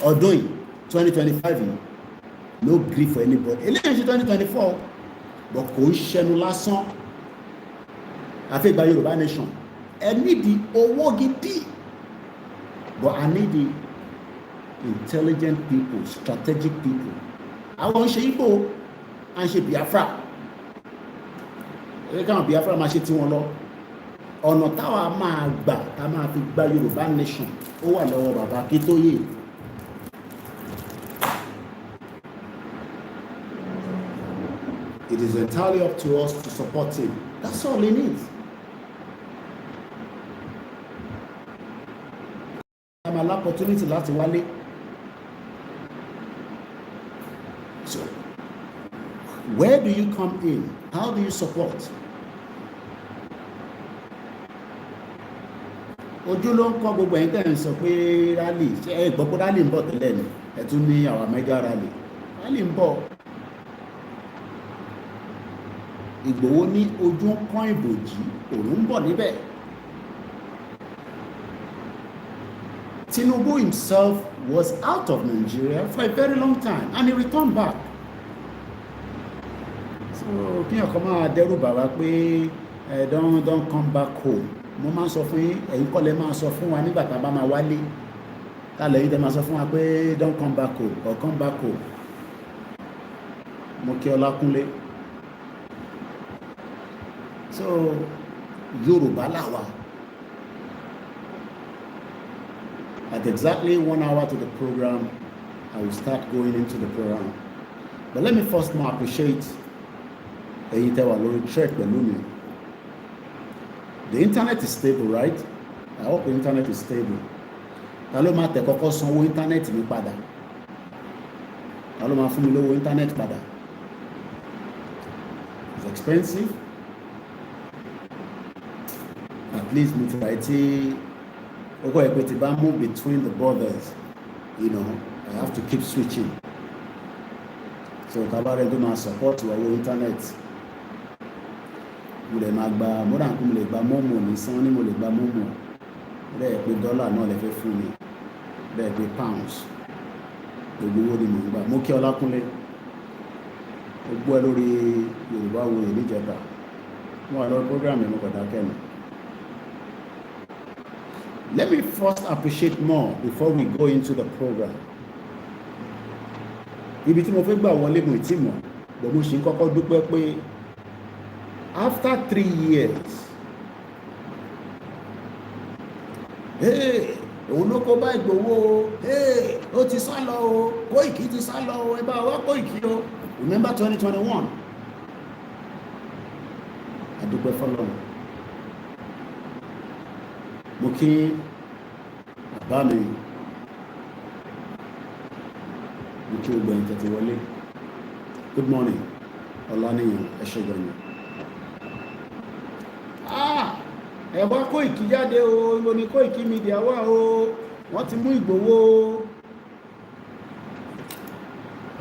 ọdún yìí 2025 yìí no grief for anybody eléyìí ṣe 2024 but kò ń ṣẹnu lásán àfi gba Yorùbá nation ẹ nídìí owó gidi but I need the intelligent people, strategic people. Àwọn ń ṣe Igbo à ń ṣe Biafra ẹ káwọn Biafra máa ṣe tí wọn lọ ọ̀nà táwa máa gbà tá máa fi gba Yorùbá nation ó wà lọ́wọ́ bàbá Akintoye. It is entirely up to us to support him. That's all he needs. I'm an opportunity láti wálé. So, where do you come in? How do you support? Ojú ló ń kọ́ gbogbo ẹ̀yin tẹ́ ń sọ pé rally ṣe ẹ gbọ́ pé rally ń bọ̀ tẹ́lẹ̀ ni ẹ tún ní àwọn mega rally ń bọ̀. Ìgbòho ní ojú ń kọ́ ìbòjì òun ń bọ̀ níbẹ̀. Tinubu himself was out of Nigeria for a very long time and he returned back. So kí ọkọ̀ máa dẹ́rù bàbá pé don't come back home. Mo máa ń sọ fún yín ẹ̀yin kọ́ lẹ máa sọ fún wa nígbà tá a bá máa wálé tálẹ̀ yìí tẹ́ máa sọ fún wa pé don't come back home or come back home. Mo kí Ọlákúnlé. So Yorùbá làwa. At exactly 1 hour to the program, I will start going into the program. But let me first more appreciate ẹ̀yin tẹ́ wà lórí trek pẹ̀lú mi. The internet is stable, right? I hope the internet is stable. Ta ló máa tẹ̀ kọ́kọ́ sanwó internet mi padà? Ta ló máa fún mi lówó internet padà? It's expensive. At least mo ti ra etí oko ẹ̀pẹ̀ tí bá move between the borders, you know, I have to keep switching. So tabarẹ tó máa support owó internet. Mo lè máa gba mo rà kó mo lè gba momo ní san ní mo lè gba momo bẹ́ẹ̀ pé dọ́là náà lè fẹ́ fún mi bẹ́ẹ̀ pé pounds gbogbo owó ni mo ń gbà. Mo kí Ọlákúnlé ó gbọ́ ẹ lórí Yorùbá wo èyí níjẹta mo wà lórí program yẹn mo kọ̀ dákẹ́ nù. Let me first appreciate more before we go into the program. Ibi tí mo fẹ́ gbà wọlé mo ti mọ̀ bọ̀ mo ṣì ń kọ́kọ́ dúpẹ́ pé after 3 years òun ló kó bá Ìgbòho ó ti sá lọ o Koiki ti sá lọ o ẹ bá wá Koiki o remember 2021 adúpẹ́ fọ́lọ́run. Mo kí bàbá mi mo kí gbogbo ẹ̀yin tẹ́tí wọlé good morning Ọláníyàn ẹ ṣé gan ni. Ẹ wá Koiki jáde o ìwọ ni Koikimedia wà o wọ́n ti mú Ìgbòho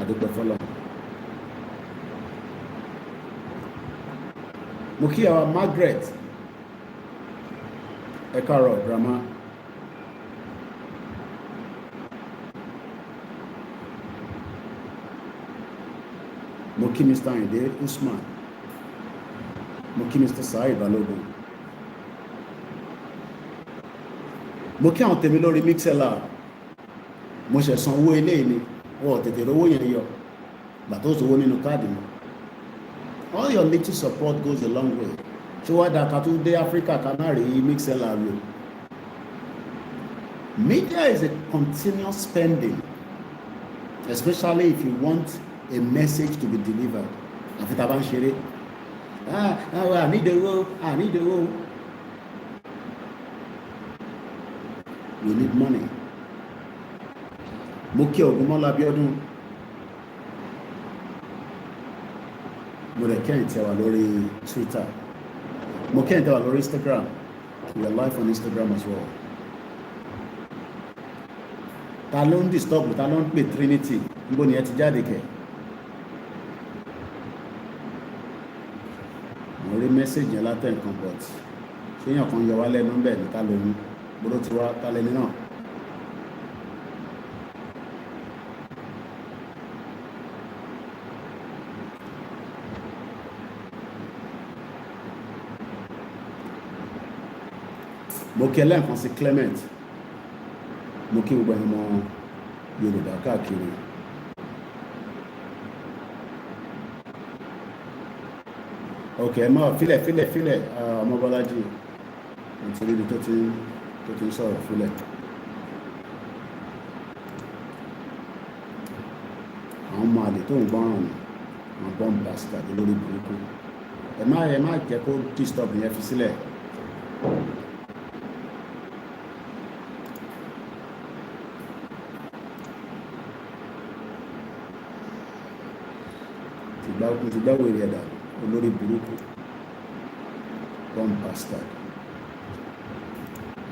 adúpẹ́ fọ́lọ́run. Mo kí àwọn Margaret ẹ káàárọ̀ grandma. Mo kí Mr. Ayinde Usman. Mo kí Mr. Saheed Balogun. Mo kí àwọn tèmi lórí Mixlr. Mo ṣẹ̀ sanwó eléyìí ni wọ́n tètè rówó yẹn yọ gbà tó sówó nínú káàdì mi. All your little support goes a long way. Ṣé wá dáa ká tún dé Africa ká má rí Mixlr lò? Media is a continuous spending, especially if you want a message to be delivered. Àfi tá a bá ń ṣeré. I need the road. We need money. Mo kí Ògúnmọ́lá Abíọ́dún. Mo rẹ̀ kẹ́yìn tí a wà lórí Twitter. Mo kẹ́yìn tí a wà lórí Instagram. We are live on Instagram as well. Ta ló ń disturb, ta ló ń pè Trinity? Níbo ni ẹ ti jáde kẹ̀? Mo rí message yẹn látẹ̀ nǹkan but ṣé èèyàn kan yọ wá lẹ́nu bẹ́ẹ̀ ní ta lóyún? Bọ́dọ̀ ti wá ta lẹ́ni náà. mo kí ẹlẹ́ǹkan sí Clement, mo kí gbogbo ẹ̀mọ Yorùbá káàkiri. Ok, ẹ máa fílẹ̀ ọmọ Bọ́lájì nítorí ibi tó ti ń sọ̀rọ̀ fílẹ̀. Àwọn ọmọ àlè tó ń gbọ́ràn ní àwọn bomb bastard lórí burúkú. Ẹ má jẹ́ kó disturb yẹn fi sílẹ̀. Ti gbá wèrè ẹ̀dà olórí burúkú bomb bastard.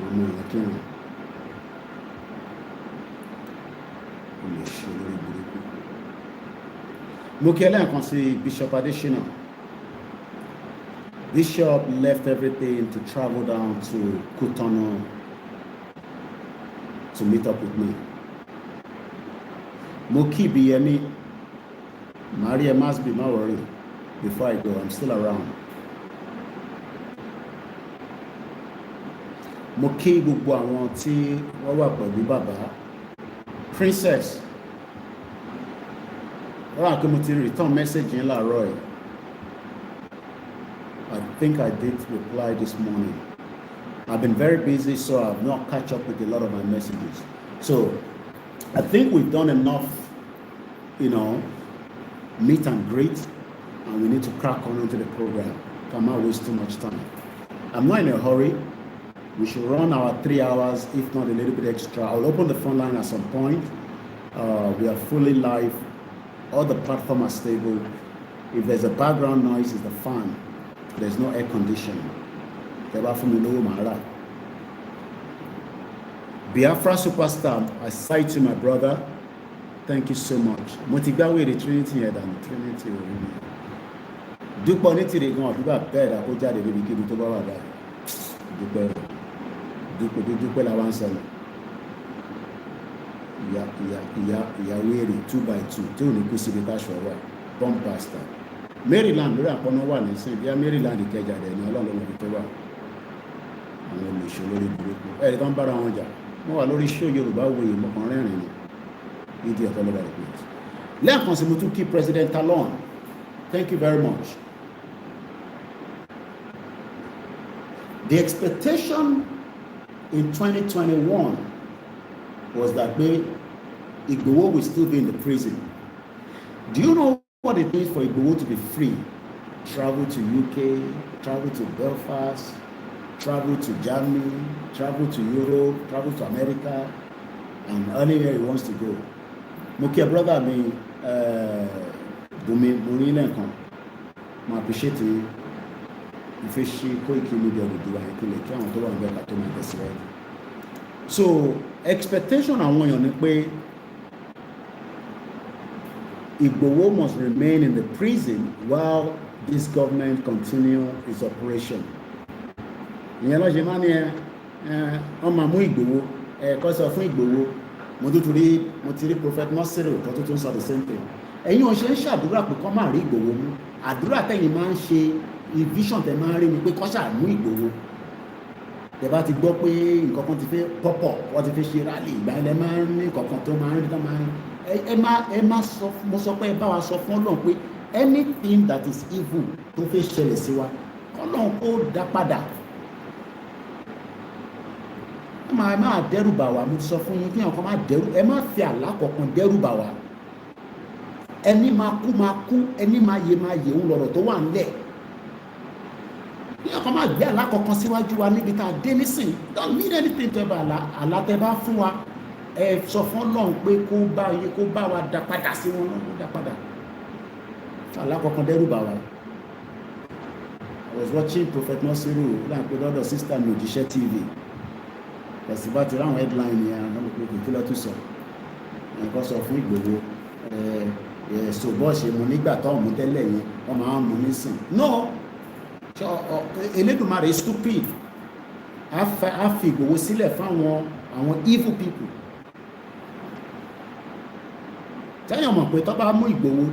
Àwọn èèyàn kí wọn ò lè ṣe olórí burúkú. Mo kí ẹlẹ́ǹkan sí Bishop Adesina. Bishop left everything to travel down to Cotonou to meet up with me. Mo kí Ibiyemi. Maria must be not worried. Before I go, I'm still around. Mo kí gbogbo àwọn tí wọ́n wà pẹ̀lú bàbá Princess. Wọ́n wà pé mo ti return message yẹn láàárọ̀ ẹ̀. I think I did reply this morning. I've been very busy, so I've not catch up with a lot of my messages. So I think we've done enough, meet and greet, and we need to crack on into the program. Come not waste too much time. I'm not in a hurry. We should run our 3 hours, if not a little bit extra. I'll open the phone line at some point. We are fully live. All the platforms are stable. If there's a background noise, it's the fan. There's no air conditioning. Biafra superstar, I say to my brother, thank you so much. Motigawe the Trinity head and Trinity. Dúpọ̀ ní tìrẹ gan àdúgbà bẹ́ẹ̀ dà kó jáde níbi kíbi tó bá wà dáa. Dúpẹ́ làwọn ń sọ̀rọ̀. Ìyàwó èrè 2x2 tí ò ní kú síbi káṣọ wà. Bomb pastor. Maryland lórí àpọ́nà wà ní sìn bí i Maryland Ìkẹjà rẹ̀ ní ọlọ́run ibi tó wà. Àwọn olùṣọ́ lórí burúkú. Ẹ̀rí tó ń bára wọn jà. Wọ́n wà lórí show Yorùbá Wòye mọ̀kàn rẹ́rìn ni. Ìdí ẹ̀tọ́ lọ́wọ́ rẹ̀ pé. Lẹ́ẹ̀kan sí mo tún kí President Talon. Thank you very much. The expectation in 2021 was that Igboho will still be in the prison. Do you know what it means for Igboho to be free? Travel to UK, travel to Belfast, travel to Germany, travel to Europe, travel to America, and anywhere he wants to go. Mokia brother me, Bumi Lenkan, I appreciate it. If she Koikimedia will do it, count over and back to my So expectation I want you to pay. Igboho must remain in the prison while this government continue its operation. Ìyẹn ló ṣe máa ní wọ́n máa mú Igboho kọ́ sọ fún Igboho mo ti rí Prophet Nasiru tó tún sọ the same thing. Ẹ̀yin ò ṣe ń ṣàdúrà pé kọ́ máa rí Igboho mú. Àdúrà tẹ̀yin máa ń ṣe vision tẹ̀ máa ń rí ni pé kọ́ ṣáà mú Igboho. Tẹ̀ bá ti gbọ́ pé nǹkan kan ti fẹ́ pọ́pọ̀ wọ́n ti fẹ́ ṣe rally ìgbà ilẹ̀ máa ń ní nǹkan kan tó máa ń rí tó máa ń ẹ má sọ mo sọ pé ẹ bá wa sọ fún Ọlọ́run pé anything that is evil tó fẹ́ ṣẹlẹ̀ sí wa Ọlọ́run kó dá padà. Ẹ máa dẹ́rù bà wá mo ti sọ fún yín kí àwọn kan máa dẹ́rù ẹ má fi àlá kankan dẹ́rù bà wá. Ẹni máa kú ẹni máa yè ń lọ̀rọ̀ tó wà ńlẹ̀. Ní ọkàn máa gbé àlá kankan síwájú wa níbi tá a dé nísìn don't mean anything to ever àlá tẹ bá fún wa ẹ sọ fún Ọlọ́run pé kó bá wa dá padà sí wọn lọ́wọ́ dá padà. Àlá kankan dẹ́rù bà wá. I was watching Prophet Nasiru láàpẹ lọ́dọ̀ sister mi Òjíṣẹ́ TV. Ẹ̀sìn ti ráwọn headline yẹn àwọn olùkọ́ kí ló tún sọ. Nǹkan sọ fún Ìgbòho ṣòbọ́ọ̀ṣe mu nígbà tó ọ̀mú tẹ́lẹ̀ yẹn wọ́n máa ń mu nísìn. No! Elédùmarè stupid. A fi Ìgbòho sílẹ̀ fáwọn evil people. Tẹ́yàn mọ̀ pé tó bá mú Ìgbòho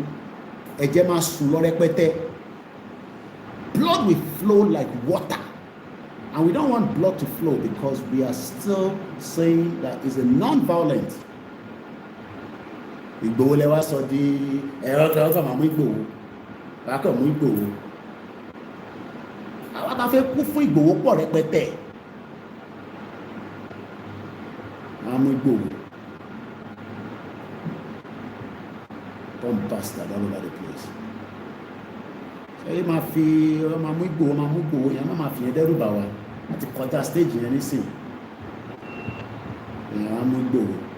ẹ̀jẹ̀ máa sùn lọ rẹpẹtẹ. Blood will flow like water. And we don't want blood to flow because we are still saying that it's a non-violent. Ìgbòho lẹ wá sọ di ọkọ̀ máa mú Ìgbòho, wákọ̀ mú Ìgbòho. Àwọn tá fẹ́ kú fún Ìgbòho pọ̀ rẹpẹtẹ. Máa mú Ìgbòho. Don't bastard all over the place. Ṣé máa fi máa mú Ìgbòho yẹn máa fi yẹn dẹ́rù bà wá láti kọjá stage yẹn nísìn. Èèyàn á mú Ìgbòho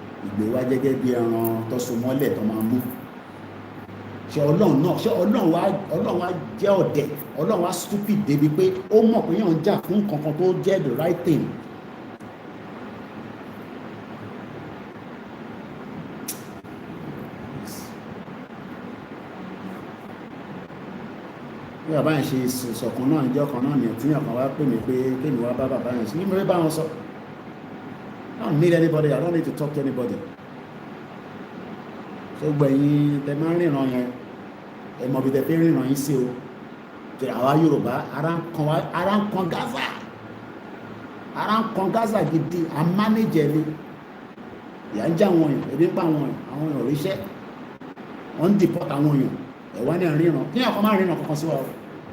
wá gẹ́gẹ́ bí ẹran tó so mọ́lẹ̀ tó máa mú. Ṣé Ọlọ́run wá jẹ́ ọ̀dẹ̀, Ọlọ́run wá stupid débi pé ó mọ̀ pé yàn ń jà fún kankan tó jẹ́ the right thing. Bí bàbá yẹn ṣe sọ̀kan náà ìjọ kan náà nìyẹn tí yàn kan wá pè mí pé kéèmí wá bá bàbá yẹn sí ní mo rí bá wọn sọ. I don't need anybody, I don't need to talk to anybody. So gbẹ̀yìn tẹ máa ń ríran yẹn ẹ mọ̀ bí tẹ fẹ́ ríran yín sí o. Jẹ́ àwa Yorùbá ara ń kan Gaza gidi à ń mánéjẹ ni. Ìyà ń já àwọn èèyàn, ebi ń pa àwọn èèyàn oríṣẹ́. Wọ́n ń deport àwọn èèyàn. Ẹ̀wá ní ríran kí ẹ̀kọ́ máa ríran kankan sí wa o.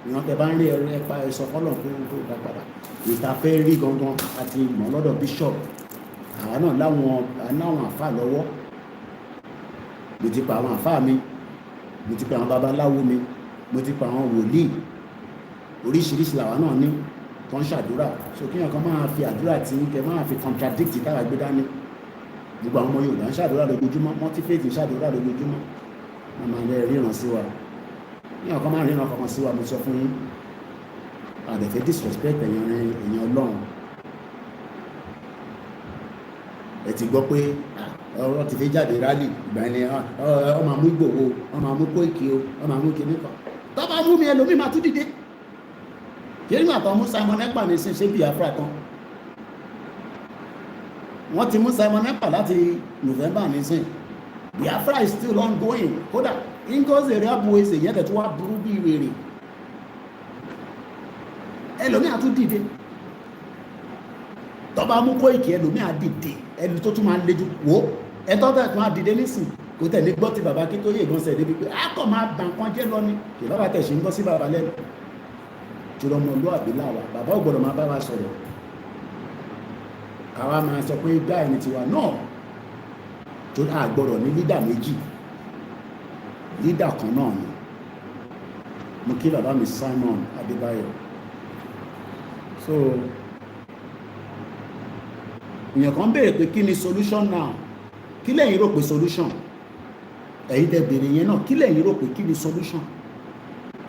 Ìran tẹ bá ń rí ẹpa ẹ̀sọ́ fọ́lọ̀ tó dá padà. Ìta fẹ́ rí gangan àti ìmọ̀ lọ́dọ̀ bishop. Àwa náà láwọn àfà lọ́wọ́. Mo ti pa àwọn àfà mi, mo ti pa àwọn babaláwo mi, mo ti pa àwọn wòlíì. Oríṣiríṣi làwa náà ní tó ń ṣàdúrà. So kí ẹ̀kan máa fi àdúrà tí kẹ máa fi contradict tára gbé dání. Gbogbo àwọn ọmọ Yorùbá ń ṣàdúrà lójoojúmọ́, multi-faith ń ṣàdúrà lójoojúmọ́. Wọ́n máa lè ríran sí wa. Ní ọ̀kan máa ríran kankan sí wa, mo sọ fún yín. Àdẹ̀fẹ́ disrespect èèyàn Ọlọ́run. Ẹ ti gbọ́ pé ọ̀rọ̀ ti fi jáde rálì ìgbà ẹni ọmọ àmú Ìgbòho, ọmọ àmú Kóìkì o, ọmọ àmú kìíní kan. Tó bá mú mi ẹlòmíì máa tún dìde. Kí nígbà tó mú Simon Ekpa ní sí ṣé Biafra kan. Wọ́n ti mú Simon Ekpa láti November ní sí. Biafra is still ongoing. Kódà Ngozi Eriabueze yẹn tẹ̀ tó wá burú bí wèrè. Ẹlòmíì á tún dìde. Tó bá mú Kóìkì ẹlòmíì á dìde. Ẹni tó tún máa lejú wò ẹtọ́ tẹ̀ tún á dìde nísìn kò tẹ̀lé gbọ́ ti bàbá Akintoye ìgbọ̀nsẹ̀ débi pé a kọ̀ máa bà nǹkan jẹ́ lọ ni kì bàbá tẹ̀ ṣe ń gbọ́ sí bàbá lẹ́nu jùlọ ọmọlúwàbí láwa bàbá ò gbọ́dọ̀ máa bá wa sọ̀rọ̀ káwa máa sọ pé gbá ẹni tiwa náà tó a gbọ́dọ̀ ní lídà méjì lídà kan náà ni mo kí bàbá mi Simon Adébáyọ̀ so èèyàn kan béèrè pé kí ni solution now kí lẹ́yìn rò pé solution ẹ̀yin tẹ́ béèrè yẹn náà kí lẹ́yìn rò pé kí ni solution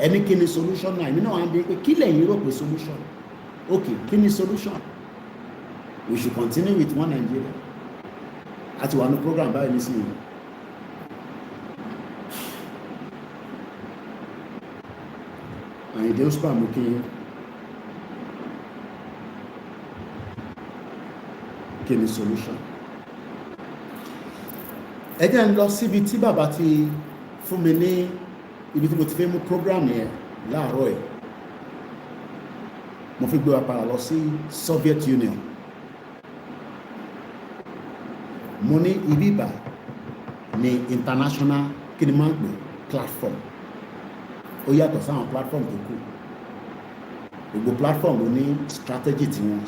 ẹni kí ni solution now èmi náà wà ń béèrè pé kí lẹ́yìn rò pé solution okay kí ni solution we should continue with one Nigeria àti wà ní program báyìí nísìnyí àyìndé ó mú kí ni solution ẹ jẹ́ ń lọ síbi tí bàbá ti fún mi ní ibi tí mo ti fẹ́ mú program yẹn láàárọ̀ ẹ̀ mo fi gbé wa padà lọ sí Soviet Union mo ní ibi ìbà ní international kí ni máa ń pè platform ó yàtọ̀ sáwọn platform tó kù gbogbo platform ló ní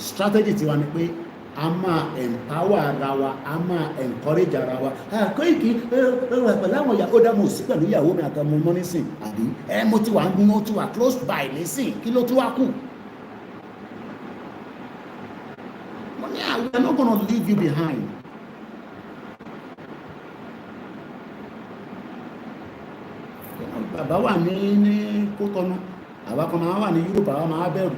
strategy tiwa ni pé a máa empower ara wa a máa encourage ara wa Koiki pẹ̀lú àwọn ìyàwó dámọ̀ sí pẹ̀lú ìyàwó mi àtọmọ mọ́ nísìn àbí mo ti wà close by nísìn kí ló tún wá kù mo ní we are not gonna leave you behind bàbá wà ní Kótọ́nù àwa kan máa wà ní Europe àwa máa bẹ̀rù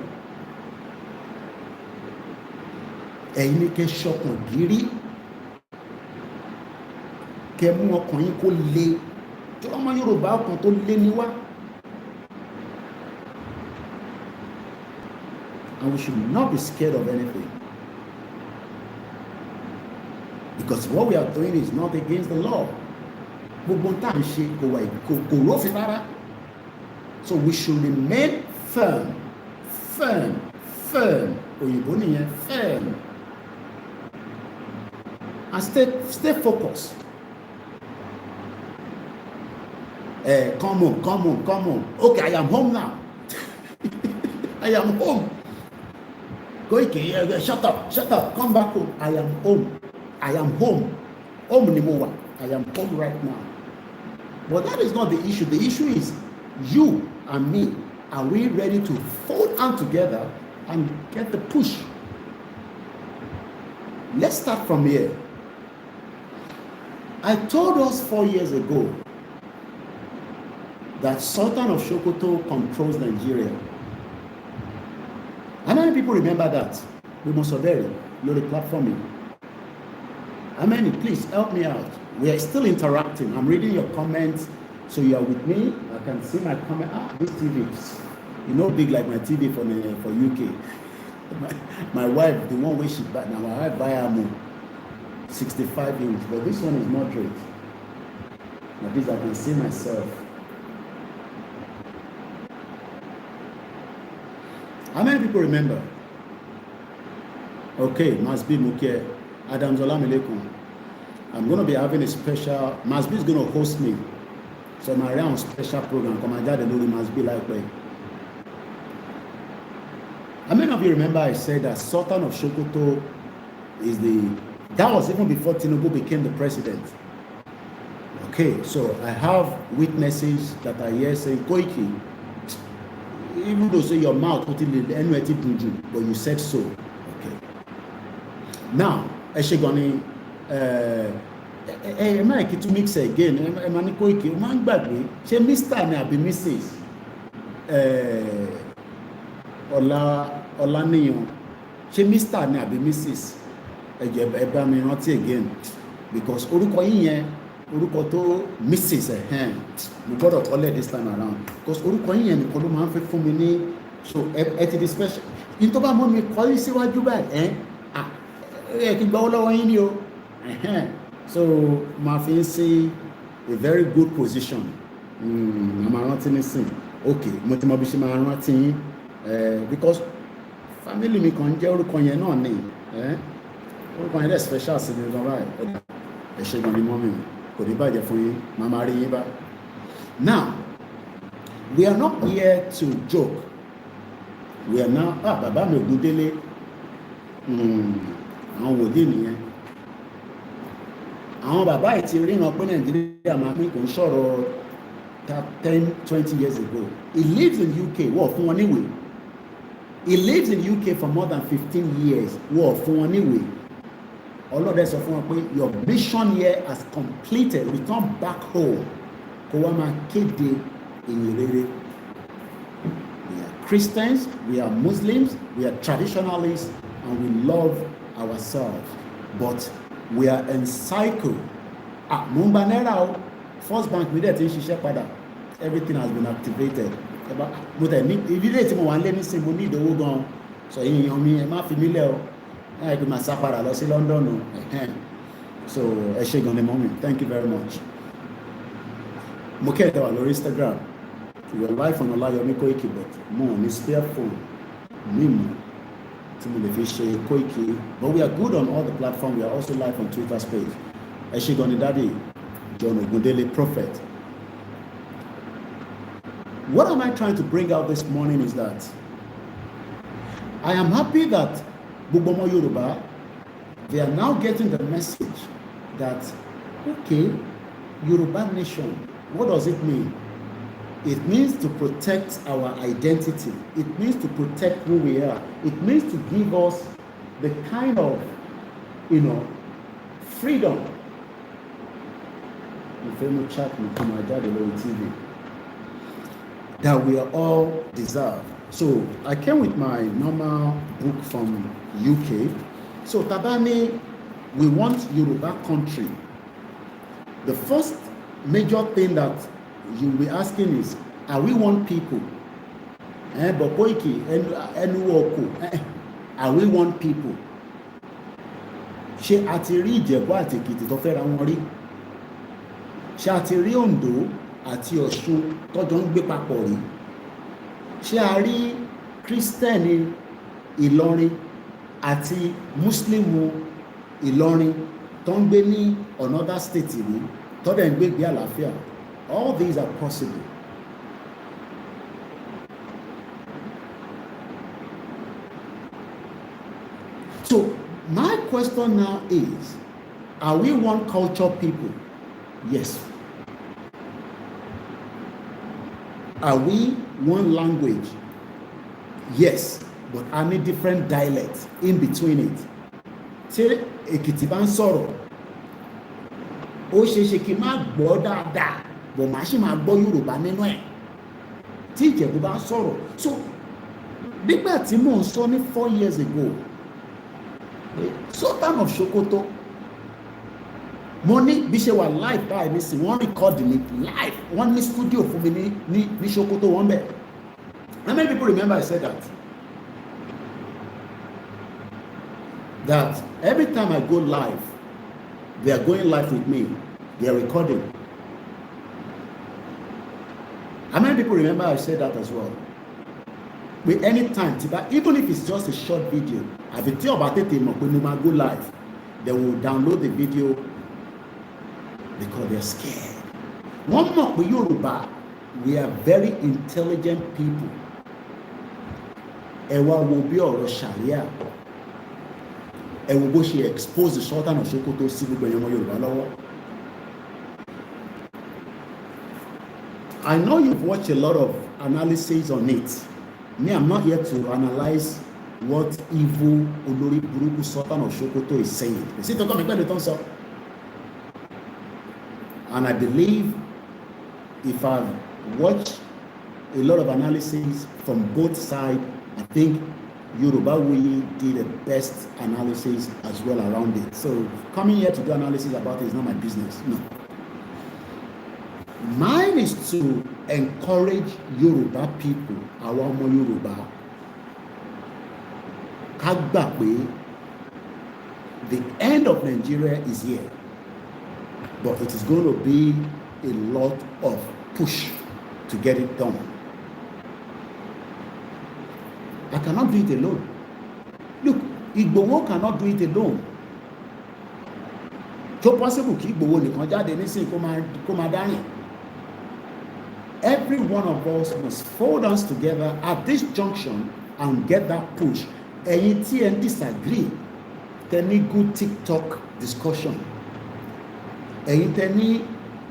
ẹ̀yin ní kẹ́ ṣọkàn gírí kẹ́ mú ọkàn yín kó le tí ọmọ Yorùbá ọkàn tó lé ní wá and we should not be scared of anything because what we are doing is not against the law gbogbo tá à ń ṣe kò rófin rárá so we should remain firm òyìnbó nìyẹn firm and stay focused. Come on. Okay, I am home now. I am home. Koiki, shut up, come back home. I am home. Home ni mo wà. I am home right now. But that is not the issue. The issue is you and me. Are we ready to fold hand together and get the push? Let's start from here. I told us 4 years ago that Sultan of Sokoto controls Nigeria. How many people remember that? We must have heard it. You're the platform. How many? Please help me out. We are still interacting. I'm reading your comments. So you are with me. I can see my comment. This TV, you know, big like my TV for UK. My wife, the one where she buy now, my wife buy her 65 inch, but this one is moderate. At least I can see myself. How many people remember? Okay, must be Muke. Adam Zolam Alaikum. I'm going to be having a special, Must be is going to host me. So my round special program, come and the Lord must be like way. How many of you remember I said that Sultan of Sokoto is that was even before Tinubu became the president. Okay, so I have witnesses that are here saying, Koiki, even though say your mouth, but you said so. Okay. Now, Eshegoni, Mike to mix again, Emani Koiki, man gbagbe, ṣé Mr. ni àbí Mrs. Olaniyan, ṣé Mr. ni àbí Mrs. Ẹ bá mi rántí again, because orúkọ yín yẹn, orúkọ tó Mrs. We got to collect this time around, because orúkọ yín yẹn nìkan ló máa ń fẹ́ fún mi ní, so ẹ ti di special. Yín tó bá mọ́ mi kọ́ yín síwájú báyìí, kí gbọ́ lọ́wọ́ yín ni o. So my fancy a very good position. I'm rántí nísìn. Okay, mo ti mọ bí ṣe máa rántí yín, because family mi kan jẹ́ orúkọ yẹn náà ni. Orúkọ yẹn dẹ̀ special sí mi gan báyìí. Ẹ ṣe gan ni mọ́ mi, kò ní bàjẹ́ fún yín, màá máa rí yín bá. Now, we are not here to joke. We are now, bàbá mi Ògúndélé, àwọn wòlíì nìyẹn. Àwọn bàbá yìí ti ríran pé Nàìjíríà máa pín kò ń sọ̀rọ̀ 10-20 years ago. He lives in UK, wọ́n fún wọn níwèé. He lives in UK for more than 15 years, wọ́n fún wọn níwèé. Ọlọ́dẹ sọ fún wọn pé your mission here has completed, return back home. Kó wá máa kéde ìyìn rere. We are Christians, we are Muslims, we are traditionalists, and we love ourselves. But we are encircled. Mumba Naira, First Bank, we did ṣiṣẹ́ padà. Everything has been activated. Mo tẹ̀ ní ìdílé tí mo wà ń lé nísìn mo ní ìdówó gan-an. So èèyàn mi ẹ má fi mí lẹ̀ o. Ẹ kì í máa sá padà lọ sí London o. So ẹ ṣé gan ni mọ́mí. Thank you very much. Mo kẹ́ ẹ̀dá wà lórí Instagram. We are live on OLAYOMI KOIKI, but mo ní spare phone. Mímu. Koiki, but we are good on all the platforms. We are also live on Twitter space. Eshigoni Daddy, John Ogundele, Prophet. What am I trying to bring out this morning is that I am happy that Bubomo Yoruba, they are now getting the message that, okay, Yoruba nation, what does it mean? It means to protect our identity. It means to protect who we are. It means to give us the kind of, freedom. That we are all deserve. So I came with my normal book from UK. So Tabani, we want Yoruba country. The first major thing that you'll be asking is, are we one people? But Koiki, are we one people? Ṣé a ti rí Ìjẹ̀bú àti Èkìtì tó fẹ́ra wọn rí? Ṣé a ti rí Oǹdó àti Ọ̀ṣun tọ́jọ́ ń gbé papọ̀ rí? Ṣé a rí Kírísítẹ́nì Ìlọrin àti Muslim Ìlọrin tó ń gbé ní another state rí tó dẹ̀ ń gbé ìgbé àlàáfíà. All these are possible. So my question now is, are we one culture people? Yes. Are we one language? Yes, but I need different dialects in between it. Tí Èkìtì bá ń sọ̀rọ̀, ó ṣeéṣe kí n má gbọ́ dáadáa, bọ̀ màá sì máa gbọ́ Yorùbá nínú ẹ̀. Tí Ìjẹ̀bú bá ń sọ̀rọ̀, so nígbà tí mò ń sọ ní 4 years ago, Sultan of Sokoto, mo ní bí ṣe wà live báyìí nísìn, wọ́n record mi live, wọ́n ní studio fún mi ní Sokoto wọ́n bẹ̀. How many people remember I said that? That every time I go live, they are going live with me, they are recording. How many people remember I said that as well? But anytime, even if it's just a short video, àfi tí ọba tètè mọ̀ pé mo máa go live, they will download the video because they are scared. Wọ́n mọ̀ pé Yorùbá, we are very intelligent people. Ẹ wá wo bí ọ̀rọ̀ Sharia, ẹ wo bó ṣe expose the Sultan of Sokoto sí gbogbo ẹ̀yàn ọmọ Yorùbá lọ́wọ́. I know you've watched a lot of analysis on it. Me, I'm not here to analyze what evil Olórí Burúkú Sultan of Sokoto is saying. You see, to come and thumbs up. And I believe if I've watched a lot of analysis from both sides, I think Yorubaland did the best analysis as well around it. So coming here to do analysis about it is not my business. No. Mine is to encourage Yoruba people, àwọn ọmọ Yoruba, ká gbà pé the end of Nigeria is here, but it is going to be a lot of push to get it done. I cannot do it alone. Look, Igboho cannot do it alone. So possible kí Igboho nìkan jáde nísìnyí kó máa dárìn. Every one of us must fold hands together at this junction and get that push. Ẹ̀yin tí ẹ disagree, tẹ́ ní good TikTok discussion. Ẹ̀yin tẹ́ ní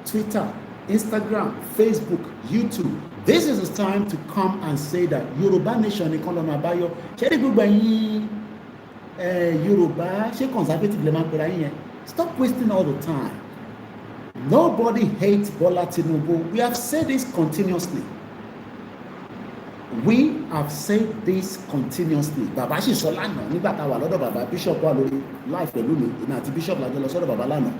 Twitter, Instagram, Facebook, YouTube. This is the time to come and say that Yoruba nation ni kán lọ máa báyọ̀. Ṣé ní gbogbo ẹ̀yin Yoruba, ṣé conservative lè máa pera yín yẹn? Stop wasting all the time. Nobody hates Bola Tinubu. We have said this continuously. We have said this continuously. Bàbá sì sọ lánàá nígbà tá a wà lọ́dọ̀ bàbá Bishop wà lórí live pẹ̀lú mi, ìnà àti Bishop làjọ lọ sọ́dọ̀ bàbá lánàá.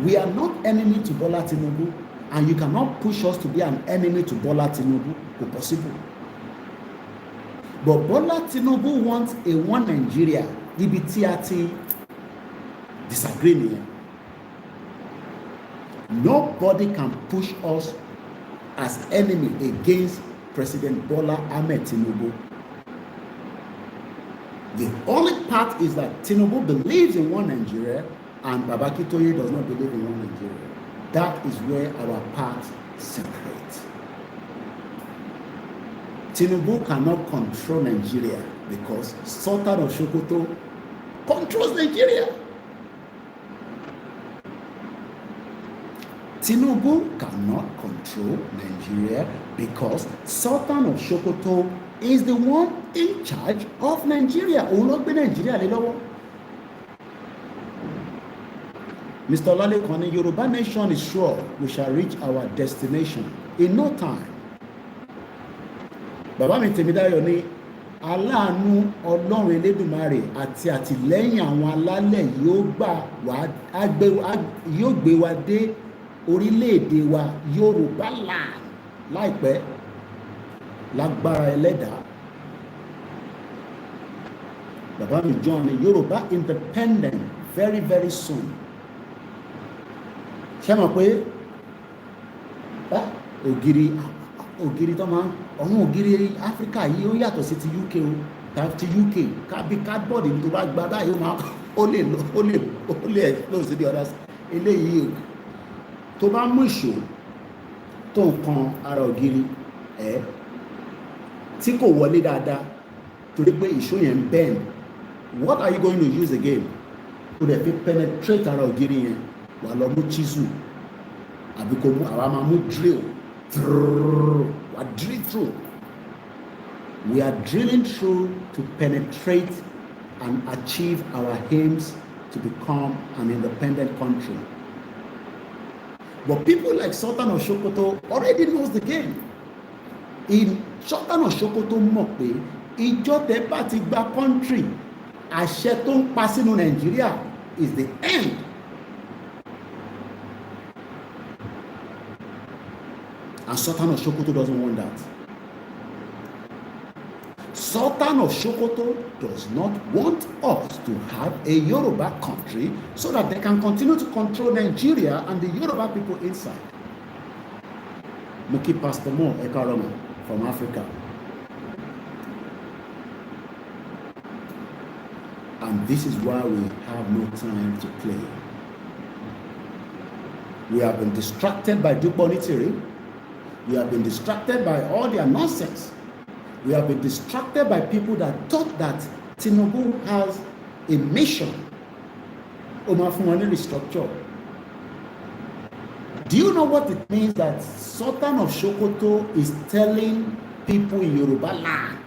We are not enemy to Bola Tinubu, and you cannot push us to be an enemy to Bola Tinubu. It's possible. But Bola Tinubu wants a one Nigeria. Ibi tí a ti disagree nìyẹn. Nobody can push us as enemy against President Bola Ahmed Tinubu. The only part is that Tinubu believes in one Nigeria and Akintoye does not believe in one Nigeria. That is where our paths separate. Tinubu cannot control Nigeria because Sultan of Sokoto controls Nigeria. Tinubu cannot control Nigeria because Sultan of Sokoto is the one in charge of Nigeria. Òun ló gbé Nigeria lé lọ́wọ́. Mr. Olalekan ní Yoruba nation is sure we shall reach our destination in no time. Bàbá mi Tèmídáyọ̀ ní aláàánú Ọlọ́run Elédùmarè àti àtìlẹ́yìn àwọn alálẹ̀ yóò gbé wa dé orílẹ̀-èdè wa Yorubaland láìpẹ́ lágbára Ẹlẹ́dàá. Bàbá mi John ní Yoruba independent very very soon. Ṣé mọ̀ pé ògiri ògiri tó máa ń ọ̀hún ògiri Áfíríkà yìí ó yàtọ̀ sí ti UK o tàbí ti UK kábí cardboard tó bá gba báyìí ó máa ó lè explode sí the other side. Eléyìí tó bá mú ìṣó tó nǹkan ara ògiri tí kò wọlé dáadáa torí pé ìṣó yẹn ń bend, what are you going to use again? To dẹ̀ fi penetrate ara ògiri yẹn wà lọ mú chisel àbí kò mú àwa máa mú drill wà drill through. We are drilling through to penetrate and achieve our aims to become an independent country. But people like Sultan of Sokoto already knows the game. In Sultan of Sokoto mọ̀ pé ìjọ tẹ́ bá ti gba country, àṣẹ tó ń pa sínú Nàìjíríà is the end. And Sultan of Sokoto doesn't want that. Sultan of Sokoto does not want us to have a Yoruba country so that they can continue to control Nigeria and the Yoruba people inside. Muki Pastor Mo Ekaroma from Africa. And this is why we have no time to play. We have been distracted by Dubonitiri. We have been distracted by all their nonsense. We have been distracted by people that thought that Tinubu has a mission. Omafunwani restructure. Do you know what it means that Sultan of Sokoto is telling people in Yorubaland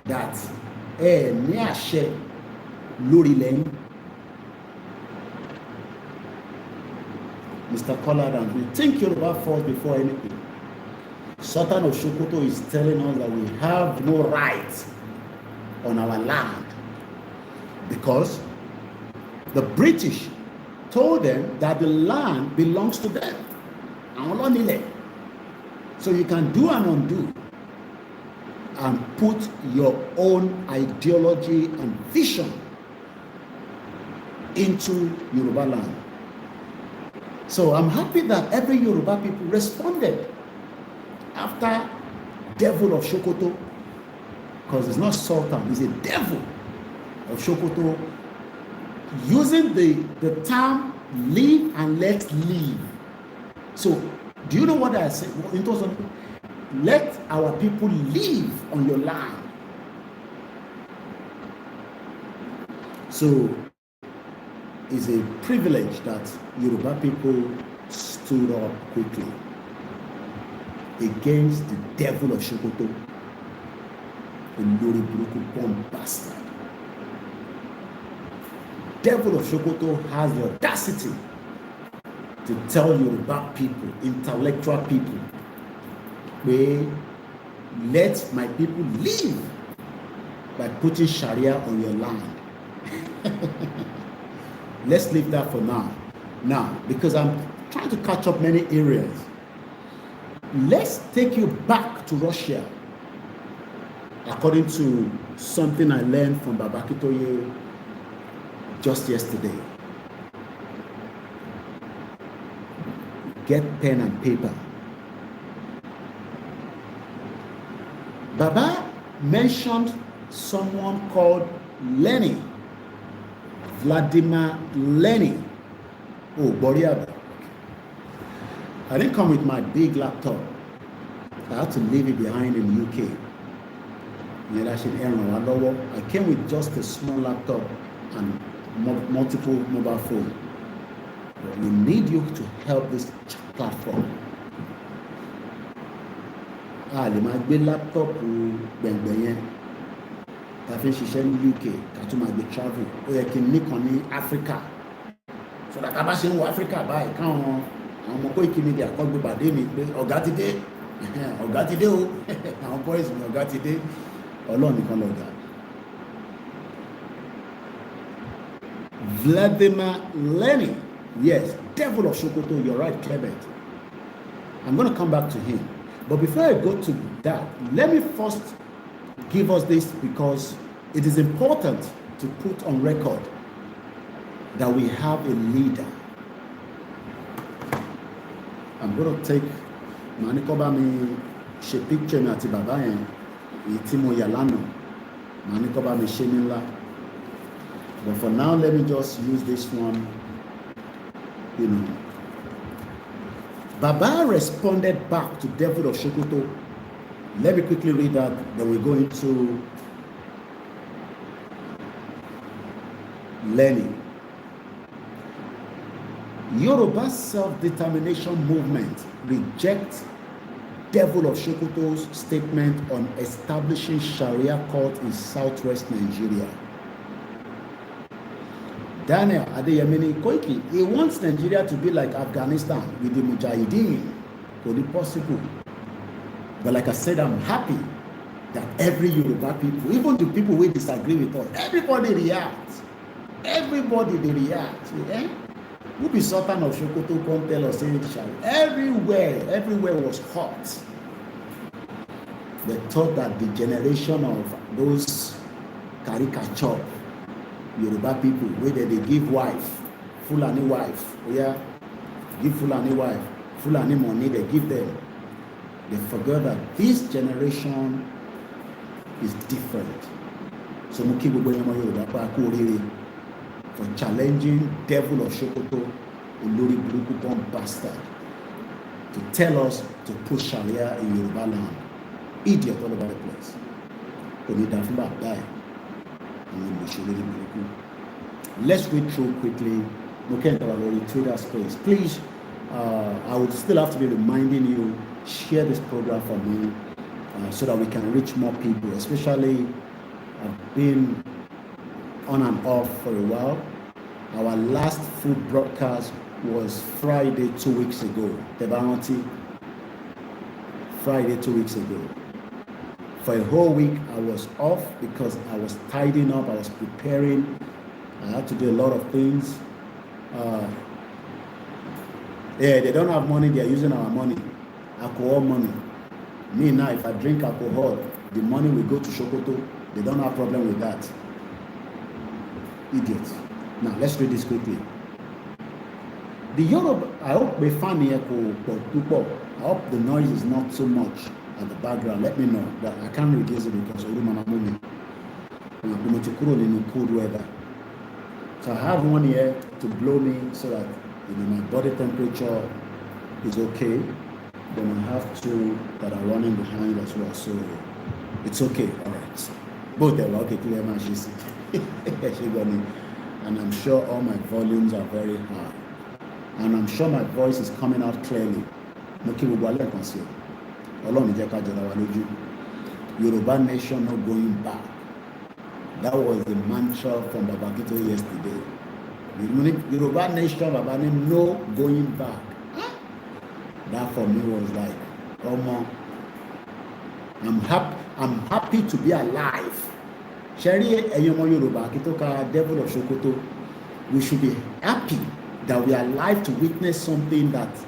that ní àṣẹ lórí lẹ́yìn? Mr. Collard, and we think Yoruba first before anything. Sultan of Sokoto is telling us that we have no right on our land because the British told them that the land belongs to them. So you can do and undo and put your own ideology and vision into Yorubaland. So I'm happy that every Yoruba people responded after devil of Sokoto, because it's not Sultan, it's a devil of Sokoto, using the term live and let live. So do you know what I said? In terms of let our people live on your land. So it's a privilege that Yoruba people stood up quickly against the devil of Sokoto, the Lori Buruku bomb bastard. Devil of Sokoto has the audacity to tell Yoruba people, intellectual people, let my people live by putting Sharia on your land. Let's leave that for now. Now, because I'm trying to catch up many areas, let's take you back to Russia, according to something I learned from Akintoye just yesterday. Get pen and paper. Baba mentioned someone called Lenin, Vladimir Lenin. Oh, Boria. I didn't come with my big laptop. I had to leave it behind in the UK. I came with just a small laptop and multiple mobile phones. But we need you to help this platform. Lè máa gbé laptop gbẹ̀ngbẹ̀ yẹn ta fi ń ṣiṣẹ́ ní UK ká tún máa gbé travel. Ó yẹ kí n nìkan ní Africa. So that a bá ṣe ń wọ Africa báyìí káwọn àwọn ọmọ Koikimedia kọ́ gbé pàdé mi pé ọ̀gá ti dé o àwọn boys mi ọ̀gá ti dé Ọlọ́run nìkan lọ́gà. Vladimir Lenin, yes, devil of Sokoto, you're right, Clement. I'm going to come back to him. But before I go to that, let me first give us this, because it is important to put on record that we have a leader. I'm going to take màá ní kó bá mi ṣe picture mi àti bàbá yẹn èyí tí mo yà lánàá, màá ní kó bá mi ṣe ní ńlá. But for now, let me just use this one, you know. Baba responded back to Devil of Sokoto. Let me quickly read that, then we go into learning. Yoruba self-determination movement rejects Devil of Sokoto's statement on establishing Sharia court in southwest Nigeria. Daniel Adebanji Koiki, he wants Nigeria to be like Afghanistan with the Mujahideen. Could it possible? But like I said, I'm happy that every Yoruba people, even the people who disagree with us, everybody reacts. Everybody they react. Eh? Who be Sultan of Sokoto come tell us everywhere was hot. They thought that the generation of those caricature Yoruba people, where they give wife, Fulani wife, yeah, give Fulani wife, Fulani money, they give them. They forgot that this generation is different. So for challenging Devil of Sokoto, Olori Buruku bomb bastard, to tell us to put Sharia in Yorubaland. Idiot all over the place. Let's read through quickly. Twitter space. Please, I would still have to be reminding you, share this program for me so that we can reach more people. Especially, I've been on and off for a while. Our last full broadcast was Friday 2 weeks ago. Tebanoti. Friday 2 weeks ago. For a whole week, I was off because I was tidying up, I was preparing. I had to do a lot of things. Yeah, they don't have money, they're using our money. Alcohol money. Me now, if I drink alcohol, the money will go to Sokoto. They don't have problem with that. Idiots. Now, let's read this quickly. The Yoruba, I hope we find here, I hope the noise is not so much at the background. Let me know, but I can't reduce it because in cold weather. So I have one here to blow me so that my body temperature is okay. Then I have two that are running behind as well. So it's okay. All right. Both they were okay. Clear man, she's and I'm sure all my volumes are very high. And I'm sure my voice is coming out clearly. Yoruba nation not going back. That was the mantra from Baba Akintoye yesterday. Yoruba nation, Baba no going back. That for me was like, oh man, I'm happy to be alive. Sharia Eyomo Yoruba, Akitoka, Devil of Sokoto, we should be happy that we are alive to witness something that's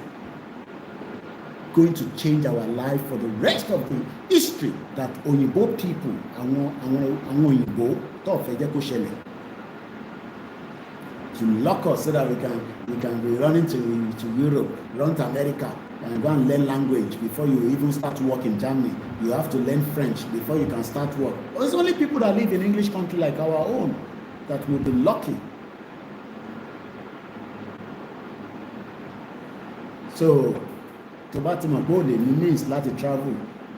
going to change our life for the rest of the history that Oyibo people, Oyibo, to lock us so that we can be running to Europe, run to America, and go and learn language before you even start work in Germany. You have to learn French before you can start work. It's only people that live in English country like our own that will be lucky. So, Tobatimo Bode means let it travel.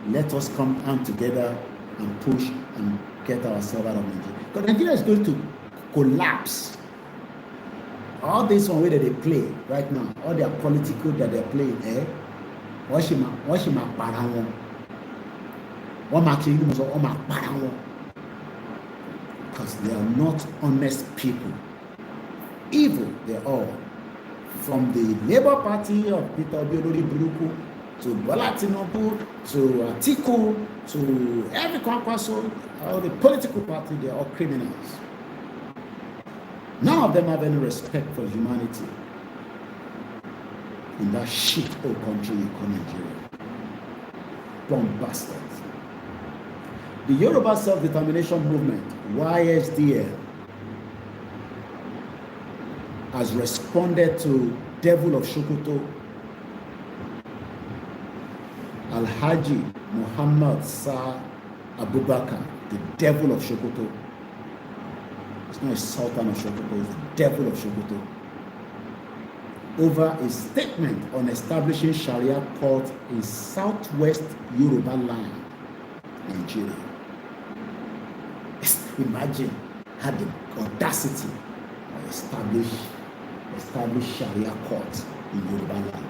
Let us come out together and push and get ourselves out of Nigeria. Because Nigeria is going to collapse. All this one way that they play right now, all their political that they're playing, because they are not honest people. Evil, they're all. From the Labour Party of Peter Obiodori Buruku to Bola Tinubu to Atiku to every Kwankwaso, all the political party, they're all criminals. None of them have any respect for humanity in that shit old country you call Nigeria. Bomb bastards. The Yoruba Self-Determination Movement, YSDL, has responded to Devil of Sokoto Alhaji Muhammad Sa Abubakar, the devil of Sokoto. It's not a sultan of Sokoto, it's the devil of Sokoto. Over a statement on establishing Sharia court in southwest Yorubaland, Nigeria. Imagine, had the audacity of establish Sharia court in Yorubaland.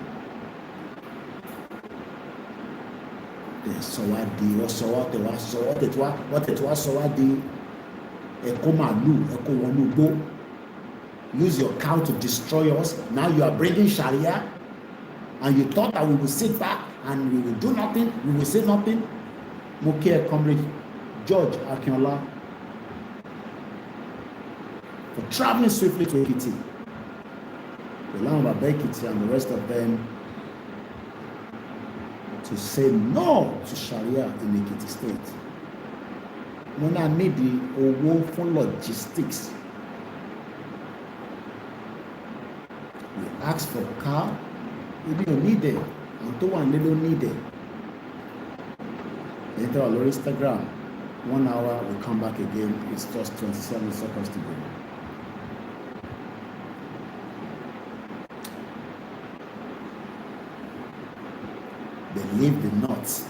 Use your cow to destroy us. Now you are bringing Sharia, and you thought that we will sit back and we will do nothing, we will say nothing. Mokia Comrade George Akinola for traveling swiftly to Ekiti, the land of Ekiti and the rest of them, to say no to Sharia in Ekiti State. When I need the owó for logistics, we ask for car, we don't need it, and to one they don't need it. Enter our Instagram, 1 hour, we come back again, it's just 27 seconds to go. They leave the nuts.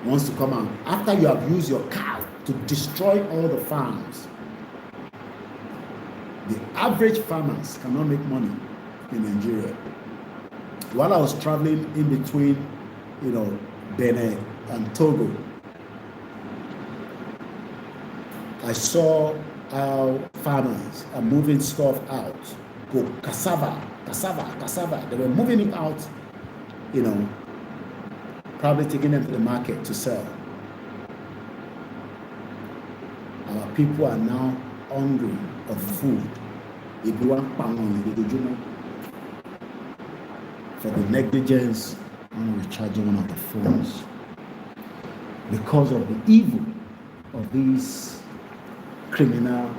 Wants to come out after you have used your cow to destroy all the farms. The average farmers cannot make money in Nigeria. While I was traveling in between, Benin and Togo, I saw how farmers are moving stuff out. Go cassava. They were moving it out, probably taking them to the market to sell. Our people are now hungry of food. For the negligence on recharging one of the phones. Because of the evil of these criminal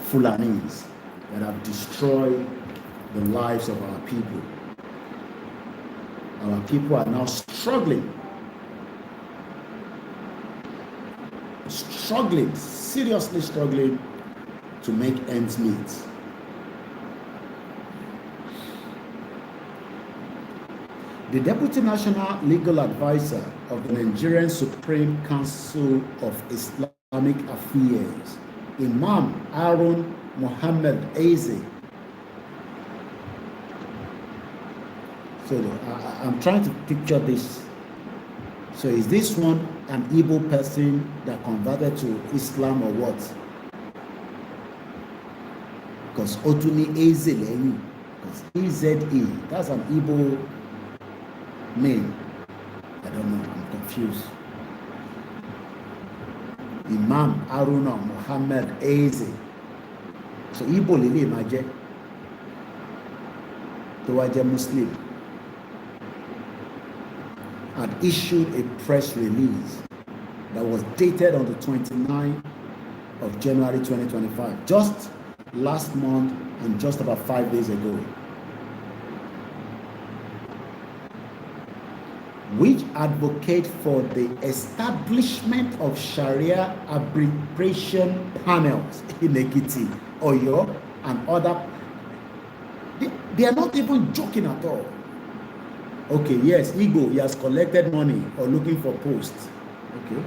Fulanis that have destroyed the lives of our people. Our people are now struggling, seriously struggling to make ends meet. The Deputy National Legal Advisor of the Nigerian Supreme Council of Islamic Affairs, Imam Harun Muhammad Eze. So I'm trying to picture this. So is this one an Igbo person that converted to Islam or what? Because Otuni Eze Leyu, because EZE, that's an Igbo name. I don't know, I'm confused. Imam Haruna Muhammad Eze. So Igbo Lili Maje. Towaje Muslim. Had issued a press release that was dated on the 29th of January 2025, just last month and just about 5 days ago, which advocate for the establishment of Sharia arbitration panels in Ekiti, Oyo, and other. They are not even joking at all. Okay, yes, Igbo, he has collected money or looking for posts. Okay.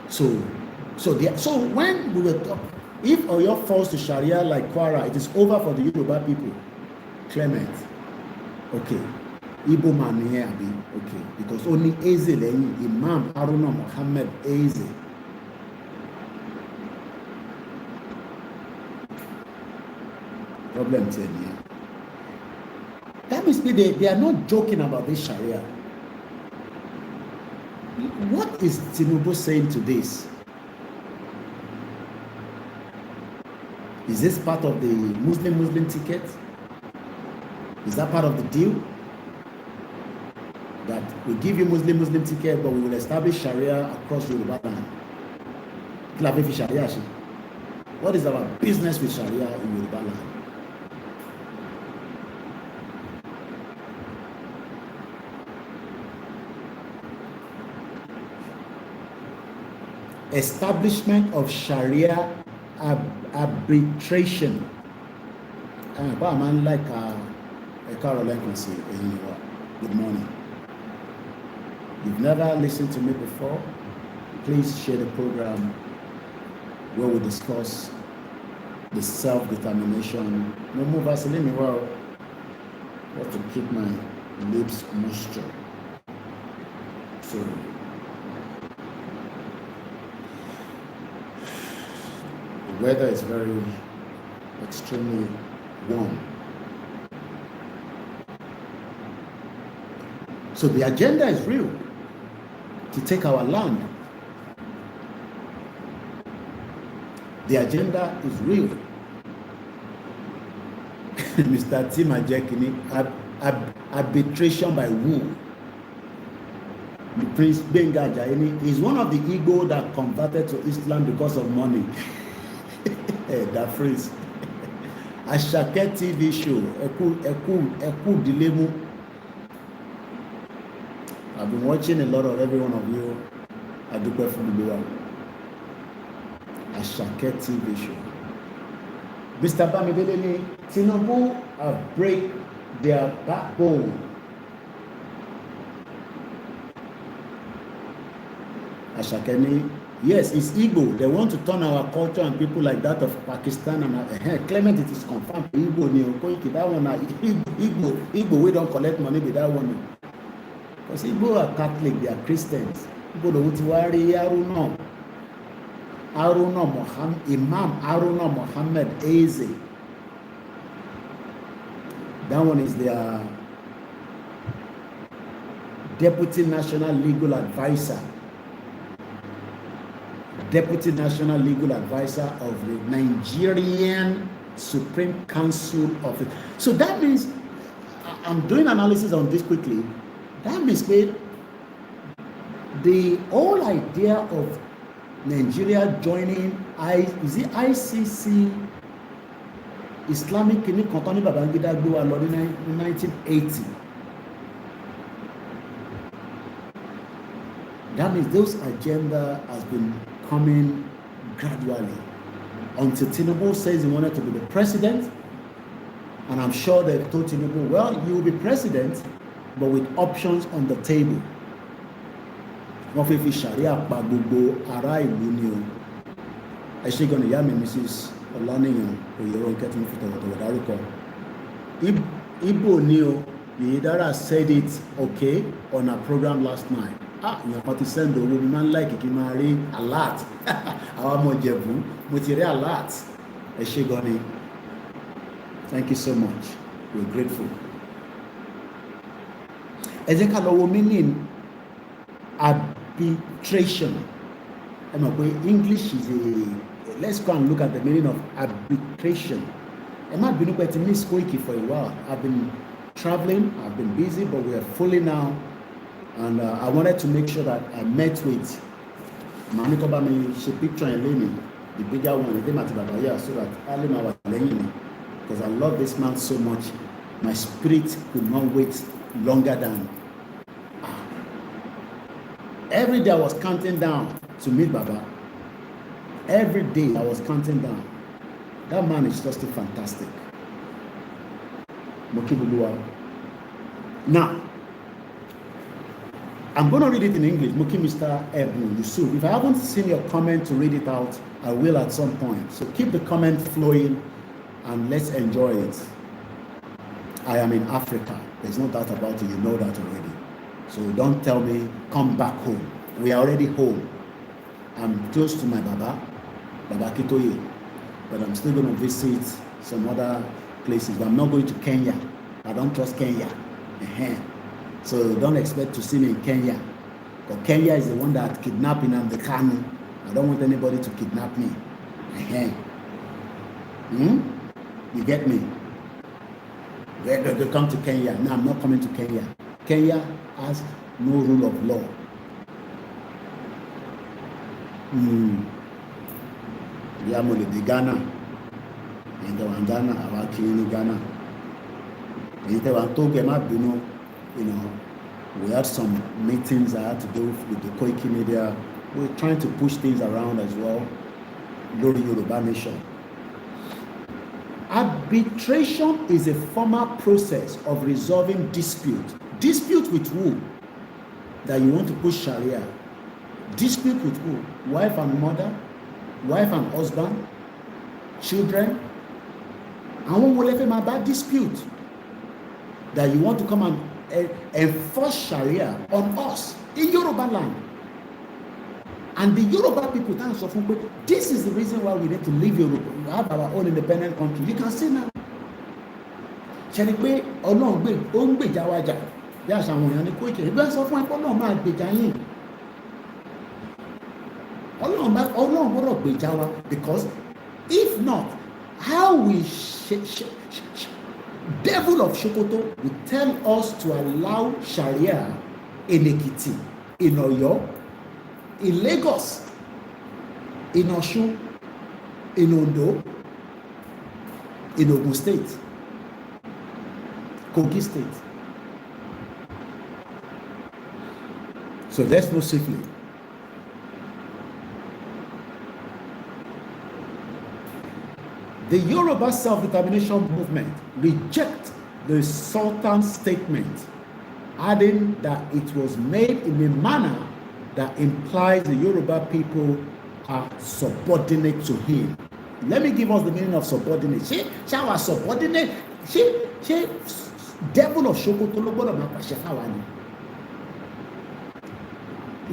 So when we were talking, if Oyo falls to Sharia like Kwara, it is over for the Yoruba people. Clement. Okay. Igbo man here, okay. Because only Eze, Imam Haruna Muhammad Eze. Problem 10 here. That means they are not joking about this Sharia. What is Tinubu saying to this? Is this part of the Muslim ticket? Is that part of the deal? That we give you Muslim ticket, but we will establish Sharia across Yorubaland. What is our business with Sharia in Yorubaland? establishment of Sharia arbitration. But a man like a Caroline can say, good morning. You've never listened to me before, please share the program where we discuss the self-determination. No more Vaseline, well, what to keep my lips moisture. So, the weather is very extremely warm. So the agenda is real, to take our land. The agenda is real. Mr. Timajekini, arbitration by who? Prince Benga Jaini is one of the Igbo that converted to Islam because of money. That phrase. Ashake TV show, Eku Dilemu. I've been watching a lot of every one of you at the Prof. Ashake TV show. Mr. Bamidele, Tinubu have break their backbone. Ashakeni, yes, it's Igbo. They want to turn our culture and people like that of Pakistan and Clement, it is confirmed. Igbo, Koiki, that one, Igbo, we don't collect money with that one. Because Igbo are Catholic, they are Christians. Igbo don't worry, Imam Aruna Muhammad Eze. That one is their Deputy National Legal Advisor. Deputy National Legal Advisor of the Nigerian Supreme Council of it. So that means, I'm doing analysis on this quickly. That means the whole idea of Nigeria joining ICC Islamic Clinic Company Babangida Gbo in 1980. That means those agenda has been coming gradually until Tinubu says he wanted to be the president, and I'm sure they've told Tinubu, well, you will be president, but with options on the table. Wọ́n fẹ́ fi Sharia pa gbogbo ará ìlú ni o. Ẹ ṣé gan-an ìyá mi Mrs. Ọláníyàn Oyèrónkẹ́ tí mo fi tọ̀wọ̀tọ̀wọ̀ dárúkọ. Igbo ni o, Yèyédára said it okay on our program last night. Ìyàn kan ti send owó mi máa ń like kí n máa rí alert. Àwọn ọmọ Ìjẹ̀bú mo ti rí alert. Ẹ ṣé gan-an ni. Thank you so much. We're grateful. Ẹ jẹ́ ká lọ wo meaning arbitration. English is let's go and look at the meaning of arbitration. I might be looking at Miss Koiki for a while. I've been traveling, I've been busy, but we are fully now. And I wanted to make sure that I met with Mami Kobami, she picture and Lenny, the bigger one, so that Alima was Lenny. Because I love this man so much. My spirit could not wait longer than. Every day I was counting down to meet Baba. Every day I was counting down. That man is just fantastic. Now, I'm going to read it in English. Muki Mr. Ebnu Yusuf. If I haven't seen your comment to read it out, I will at some point. So keep the comment flowing and let's enjoy it. I am in Africa. There's no doubt about it. You know that already. So don't tell me, come back home. We are already home. I'm close to my Baba Akintoye, but I'm still going to visit some other places. But I'm not going to Kenya. I don't trust Kenya. So don't expect to see me in Kenya. Because Kenya is the one that kidnapped Nnamdi Kanu. I don't want anybody to kidnap me. You get me? They come to Kenya. No, I'm not coming to Kenya. Kenya has no rule of law. We are only the Ghana. And the Ghana, our king in Ghana. We had some meetings I had to do with the Koikimedia we're trying to push things around as well. Lórí Yoruba nation. Arbitration is a formal process of resolving dispute. Dispute with who? That you want to push Sharia. Dispute with who? Wife and mother, wife and husband, children. Àwọn wo lè fẹ́ máa bá dispute that you want to come and enforce Sharia on us in Yorubaland. And the Yoruba people tell us, this is the reason why we need to leave Yoruba. We have our own independent country. You can see now. Ṣẹ̀rí pé Ọlọ́run gbé ó ń gbèjà wa jà bí àṣà àwọn èèyàn ní Koiki. Ìgbà sọ fún ẹ pé Ọlọ́run máa gbèjà yín. Ọlọ́run gbọ́dọ̀ gbèjà wa, because if not, how will devil of Sokoto will tell us to allow Sharia in Ekiti, in Oyo, in Lagos, in Osun, in Ondo, in Ogun State, Kogi State. So let's move swiftly. The Yoruba self-determination movement reject the Sultan's statement, adding that it was made in a manner that implies the Yoruba people are subordinate to him. Let me give us the meaning of subordinate. Shall our subordinate? She devil of Sokoto ló gbọ́dọ̀ máa pàṣẹ fáwa ni.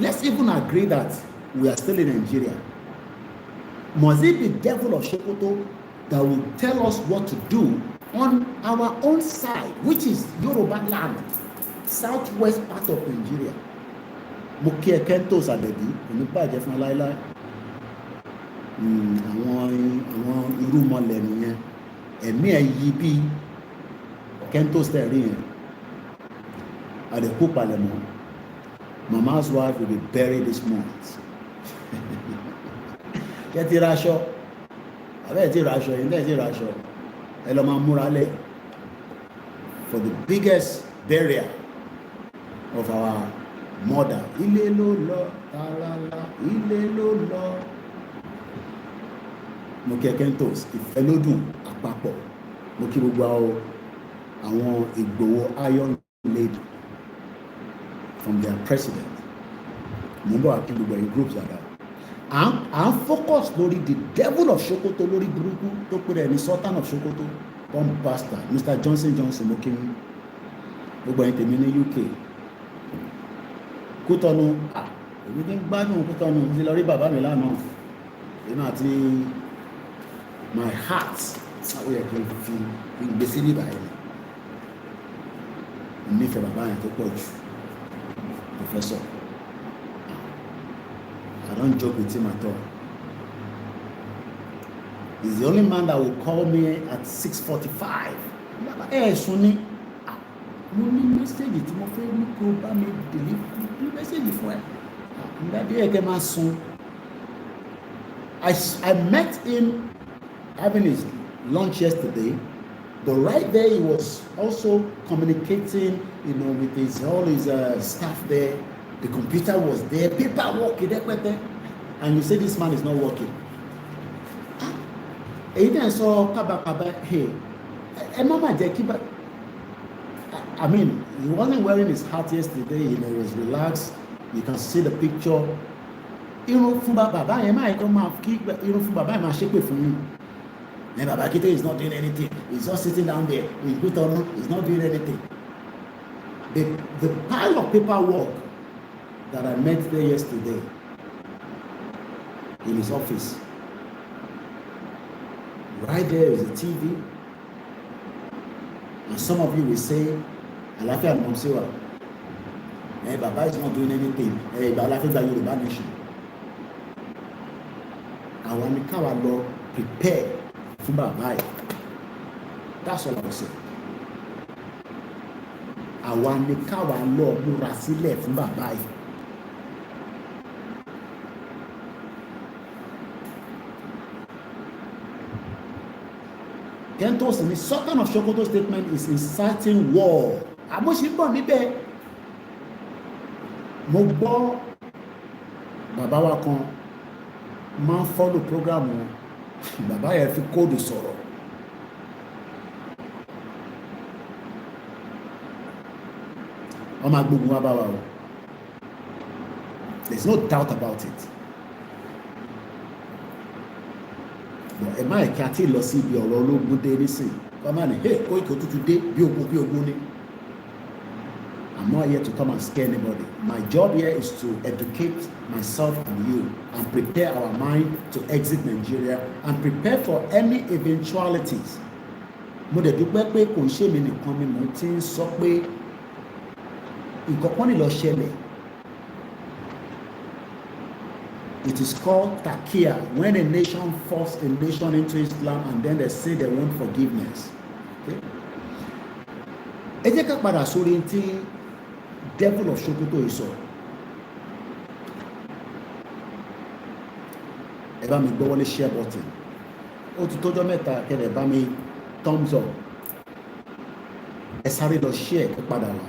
Let's even agree that we are still in Nigeria. Must it be devil of Sokoto that will tell us what to do on our own side, which is Yorubaland, southwest part of Nigeria? Mo kí Akintoye Àdẹ̀bí, òní bàjẹ́ fún aláìláì. Àwọn irúmọlẹ̀ nìyẹn. Ẹ̀mí ẹ̀ yí bí Akintoye tẹ̀rí yẹn. Àdẹ̀kú palẹ̀mọ́. Mama's wife will be buried this month. Kẹ́ ti ra aṣọ. Abẹ́ ti ra aṣọ yìí, ǹdẹ́ ti ra aṣọ. Ẹ lọ máa múra lẹ̀ for the biggest burial of our mother. Ilé ló lọ, tààràlà, ilé ló lọ. Mo kí Akintoye, ìfẹ́ ló dùn àpapọ̀. Mo kí gbogbo àwọn Ìgbòho Iron Lady from their president. Mo ń bọ̀ àti gbogbo ẹ̀yìn groups like that. I'm focused lórí the devil of Sokoto, lórí burúkú tó pè rẹ̀ ní Sultan of Sokoto, bomb bastard, Mr. Johnson mo kí mi. Gbogbo ẹ̀yìn tèmi ní UK. Kútọ́nù, èmi ní gbádùn Kútọ́nù, ti lọ rí bàbá mi lánàá. Èmi àti my heart, ó yẹ kí n fi gbèsè ní báyìí. Mo nífẹ̀ẹ́ bàbá yẹn tó pọ̀ jù. Professor, I don't joke with him at all. He's the only man that will call me at 6:45. Sunni, mo ní mẹ́sẹ̀gì tí mo fẹ́ ní kó bá mi deliver mẹ́sẹ̀gì fún ẹ. Ìgbàdí ẹ̀kẹ́ máa sun. I met him having his lunch yesterday, but right there he was also communicating, with all his staff there. The computer was there, paperwork, and you say this man is not working. Hey, I mean, he wasn't wearing his hat yesterday, he was relaxed. You can see the picture. And Baba Akintoye is not doing anything. He's just sitting down there. He's not doing anything. The pile of paperwork that I met there yesterday in his office. Right there is a TV. And some of you will say, Alafia Momsewa. Hey, Baba is not doing anything. Hey, Alafia is a Yoruba nation. I want to come and prepare for Baba. That's all I will say. Àwa ni káwa lọ múra sílẹ̀ fún bàbá yìí. Akintoye ní Sultan of Sokoto statement is inciting war. Àmọ́ ṣe ń bọ̀ níbẹ̀. Mo gbọ́ bàbá wa kan máa ń follow program wọn bàbá yẹn fi kóòdù sọ̀rọ̀ wọ́n máa gbógun wá bá wa o there is no doubt about it but ẹ má ẹ̀ka tí lọ sí ibi ọ̀rọ̀ ológun dé nísìn wọ́n máa ní hey Koiki òtútù dé bí ogun ni. I'm not here to come and scare anybody. My job here is to educate myself and you and prepare our mind to exit Nigeria and prepare for any eventualities. Mo dẹ̀ dúpẹ́ pé kò ṣe mi nìkan ni mo ti ń sọ pé nǹkan kan ní lọ ṣẹlẹ̀. It is called takia, when a nation forces a nation into Islam and then they say they want forgiveness. Ẹ jẹ́ ká padà sórí tí devil of Sokoto yìí sọ. Ẹ bá mi gbọ́ wọlé share button. Ó ti tọ́jọ́ mẹ́ta kẹ́lẹ̀ bá mi thumbs up. Ẹ sáré lọ share kó padà wá.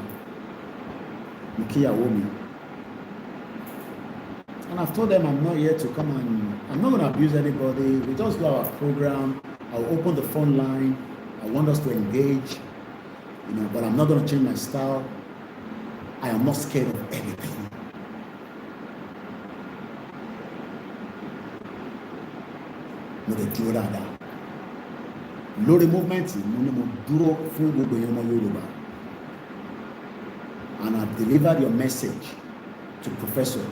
Mo kíyàwó mi. And I've told them I'm not here to come and I'm not going to abuse anybody. We just do our program. I'll open the phone line. I want us to engage, you know, but I'm not going to change my style. I am not scared of anything. Mo lè dúró dáadáa. Lórí movement mo ní mo dúró fún gbogbo èèyàn ọmọ Yorùbá. And I delivered your message to Professor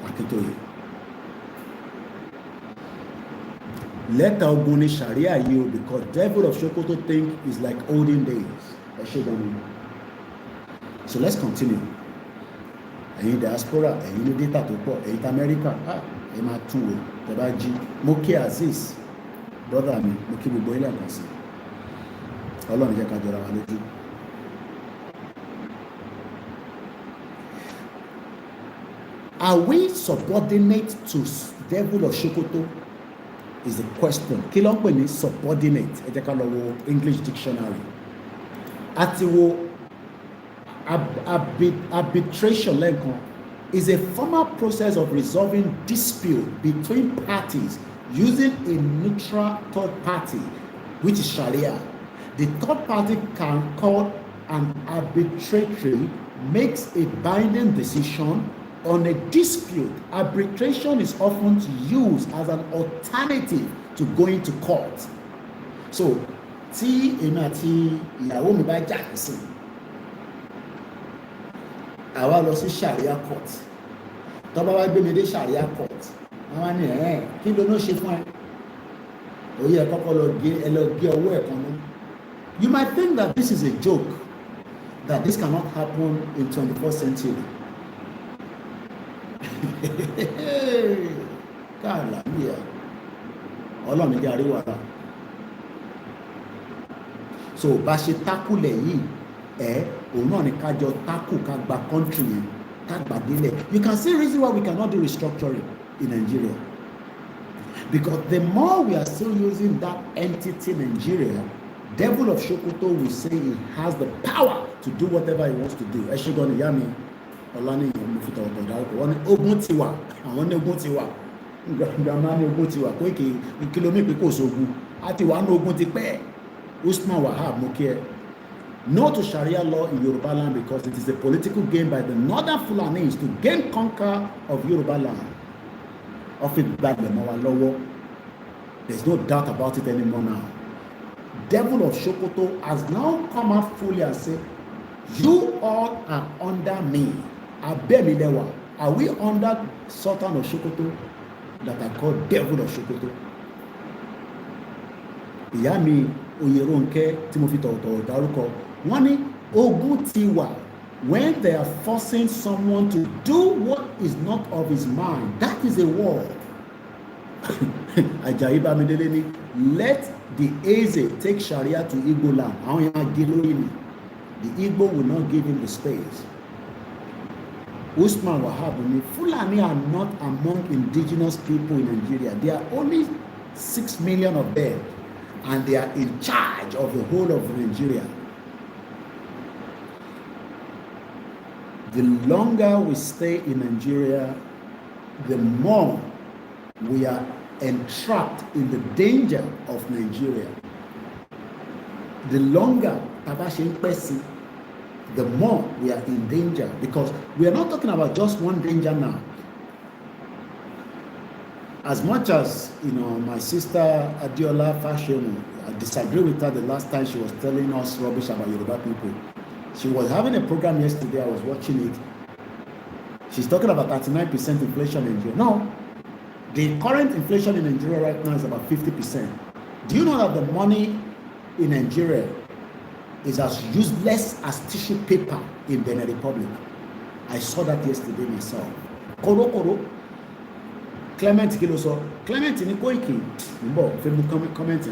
Akintoye. Lẹ́tà ogun ni Sharia yìí o because devil of Sokoto think is like olden days. Ẹ ṣe gan-an. So let's continue. Ẹ̀yin diaspora, ẹ̀yin ní data tó pọ̀, ẹ̀yin tí Amẹ́ríkà, ẹ máa tún wò, ẹ bá jí. Mo kí Aziz, brother mi, mo kí gbogbo ilé ẹ̀kan sí. Ọlọ́run jẹ́ ká jọra wa lójú. Are we subordinate to devil of Sokoto? Is the question. Kí ló ń pè ní subordinate? Ẹ jẹ́ ká lọ wo English dictionary. Àti wo arbitration lẹ́ẹ̀kan is a formal process of resolving dispute between parties using a neutral third party, which is Sharia. The third party can call an arbitrator makes a binding decision on a dispute. Arbitration is often used as an alternative to going to court. So, tí èmi àti ìyàwó mi bá jà sí àwa lọ sí Sharia court. Tó bá wá gbé mi dé Sharia court, wọ́n wá ní kí ló ló ṣe fún ẹ? Oyè ẹ kọ́kọ́ lọ gé ọwọ́ ẹ̀ kan náà. You might think that this is a joke, that this cannot happen in 21st century. Káàlà bíyà Ọlọ́run jẹ́ àríwá. So bá ṣe tákùlẹ̀ yìí òun náà ni kájọ tákù ká gba country yẹn ká gbà délẹ̀. You can see reason why we cannot do restructuring in Nigeria, because the more we are still using that entity Nigeria, devil of Sokoto will say he has the power to do whatever he wants to do. Ẹ ṣe gan ni ìyá mi Ọláníyàn mo fi tọ̀wọ̀ tọ̀dá ọkọ̀ wọn ní ogun ti wà, àwọn ní ogun ti wà, grandma ní ogun ti wà, Koiki kìlómítì kò sógun àti wà ní ogun ti pẹ́. Usman Wahab mo kí ẹ. No to Sharia law in Yorubaland because it is a political game by the northern Fulanis to gain conquer of Yorubaland. Of it back the Mawa Lowo. There's no doubt about it anymore now. Devil of Sokoto has now come out fully and said, you all are under me. Abemilewa. Are we under Sultan of Sokoto that are called Devil of Sokoto? Ìyá mi Oyeronke tí mo fi tọ̀wọ̀tọ̀wọ̀ dárúkọ wọ́n ní ogun ti wà when they are forcing someone to do what is not of his mind. That is a war. Ajayi Bamidele ni let the Eze take Sharia to Igbo land. Àwọn yẹn gé lórí ni. The Igbo will not give him the space. Usman Wahab ni Fulani are not among indigenous people in Nigeria. There are only 6 million of them, and they are in charge of the whole of Nigeria. The longer we stay in Nigeria, the more we are entrapped in the danger of Nigeria. The longer the more we are in danger, because we are not talking about just one danger now. As much as, my sister Adiola Fashion, I disagree with her the last time she was telling us rubbish about Yoruba people. She was having a program yesterday, I was watching it. She's talking about 39% inflation in Nigeria. No, the current inflation in Nigeria right now is about 50%. Do you know that the money in Nigeria is as useless as tissue paper in Benin Republic? I saw that yesterday myself. Koro. Clement Kiloso. Clement in Koiki. Comment.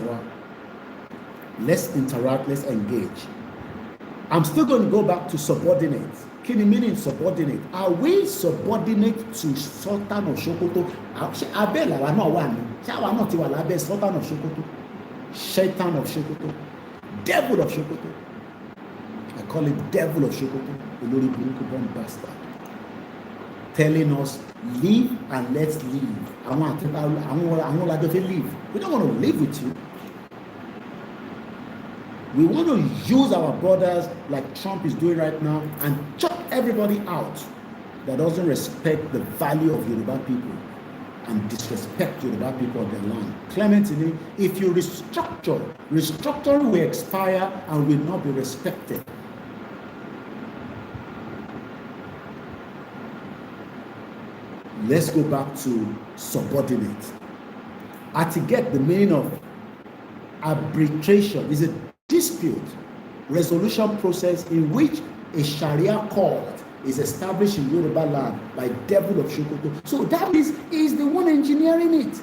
Let's interact, let's engage. I'm still going to go back to subordinate. Can you mean subordinate? Are we subordinate to Sultan of Sokoto? Abel, I know one. Sultan of Sokoto. Shaitan of Sokoto. Devil of Sokoto. I call it devil of Sokoto. The Lord Burúkú bastard. Telling us, live and let's live. I want to live. We don't want to live with you. We want to use our borders like Trump is doing right now and chop everybody out that doesn't respect the value of Yoruba people and disrespect Yoruba people of their land. Clementine, if you restructuring will expire and will not be respected. Let's go back to subordinate. To get the meaning of arbitration is a dispute resolution process in which a Sharia court is established in Yorubaland by devil of Sokoto. So that means he is the one engineering it.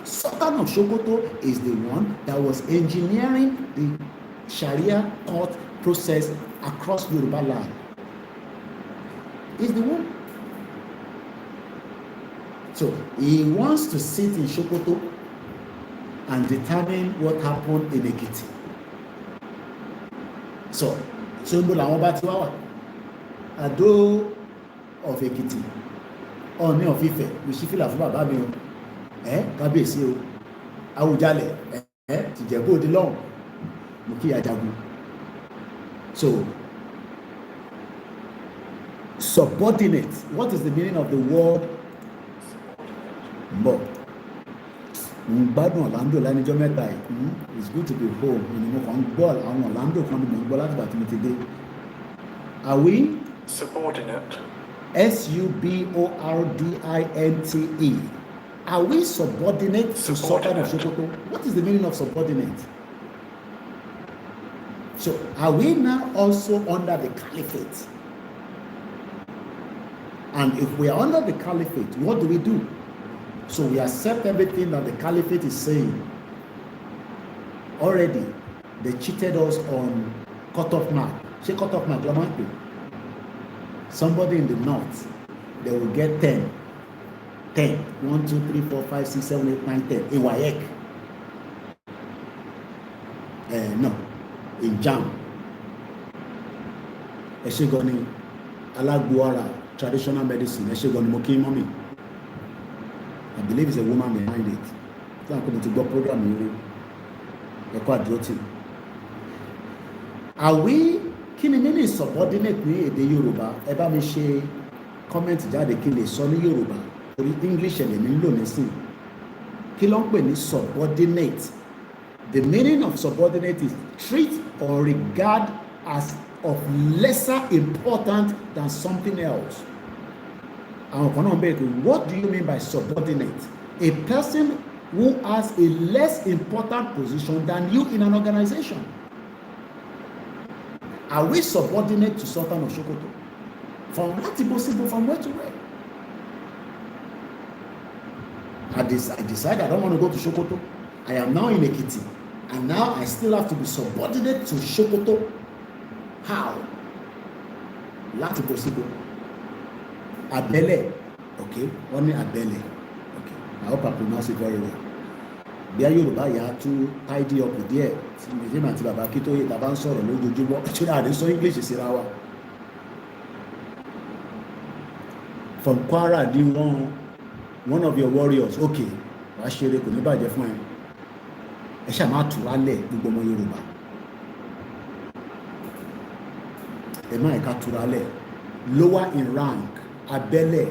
Sultan of Sokoto is the one that was engineering the Sharia court process across Yorubaland. He's the one. So he wants to sit in Sokoto and determine what happened in Ekiti. So làwọn bá ti wá wà. Ado of Ekiti, Ọọ̀ni of Ifẹ̀, mo ṣí fìlà fún bàbá mi o, kábíyèsí o, Awùjalẹ̀, tìjẹ̀bú òde lọ́hùn, mo kí Ajagun. So subordinate, what is the meaning of the word more? Gbádùn Orlando lánìjọ́ mẹ́ta yìí. It's good to be home. Mo kàn ń gbọ́ àwọn Orlando kan ní mo ń gbọ́ láti bàtí mi ti dé. Are we subordinate? S-U-B-O-R-D-I-N-T-E. Are we subordinate to Sultan of Sokoto? What is the meaning of subordinate? So are we now also under the caliphate? And if we are under the caliphate, what do? So we accept everything that the caliphate is saying. Already, they cheated us on cut-off mark. Say cut-off mark, somebody in the north, they will get 10. 1, 2, 3, 4, 5, 6, 7, 8, 9, 10. In WAEC. No, in JAM. Eshegoni, Alagbuara, traditional medicine. Eshegoni Moki Mommy. I believe it's a woman behind it. So I'm going to go program. Are we? Kí ni meaning subordinate ní èdè Yorùbá? Ẹ bá mi ṣe comment jáde kí lè sọ ní Yorùbá. Torí English ẹ̀lẹ̀ mi ń lò nísìn. Kí ló ń pè ní subordinate? The meaning of subordinate is treat or regard as of lesser importance than something else. What do you mean by subordinate? A person who has a less important position than you in an organization. Are we subordinate to Sultan of Sokoto? From what possible, from where to where? I decide I don't want to go to Sokoto. I am now in Ekiti. And now I still have to be subordinate to Sokoto. How? Láti possible. Abele. Okay. Only Abele. Okay. I hope I pronounce it very well. bí a Yorùbá yà á tún tidy up díẹ̀ tí méjì àti bàbá Akintoye tá a bá ń sọ̀rọ̀ lójoojúmọ́ tí a lè sọ English síra wa. From Kwara di one of your warriors, okay, wàá ṣeré kò ní bàjẹ́ fún ẹ. Ẹ ṣáà máa tù wálẹ̀ gbogbo ọmọ Yorùbá. Ẹ má ẹ̀ka tù wálẹ̀. Lower in rank, abẹ́lẹ̀.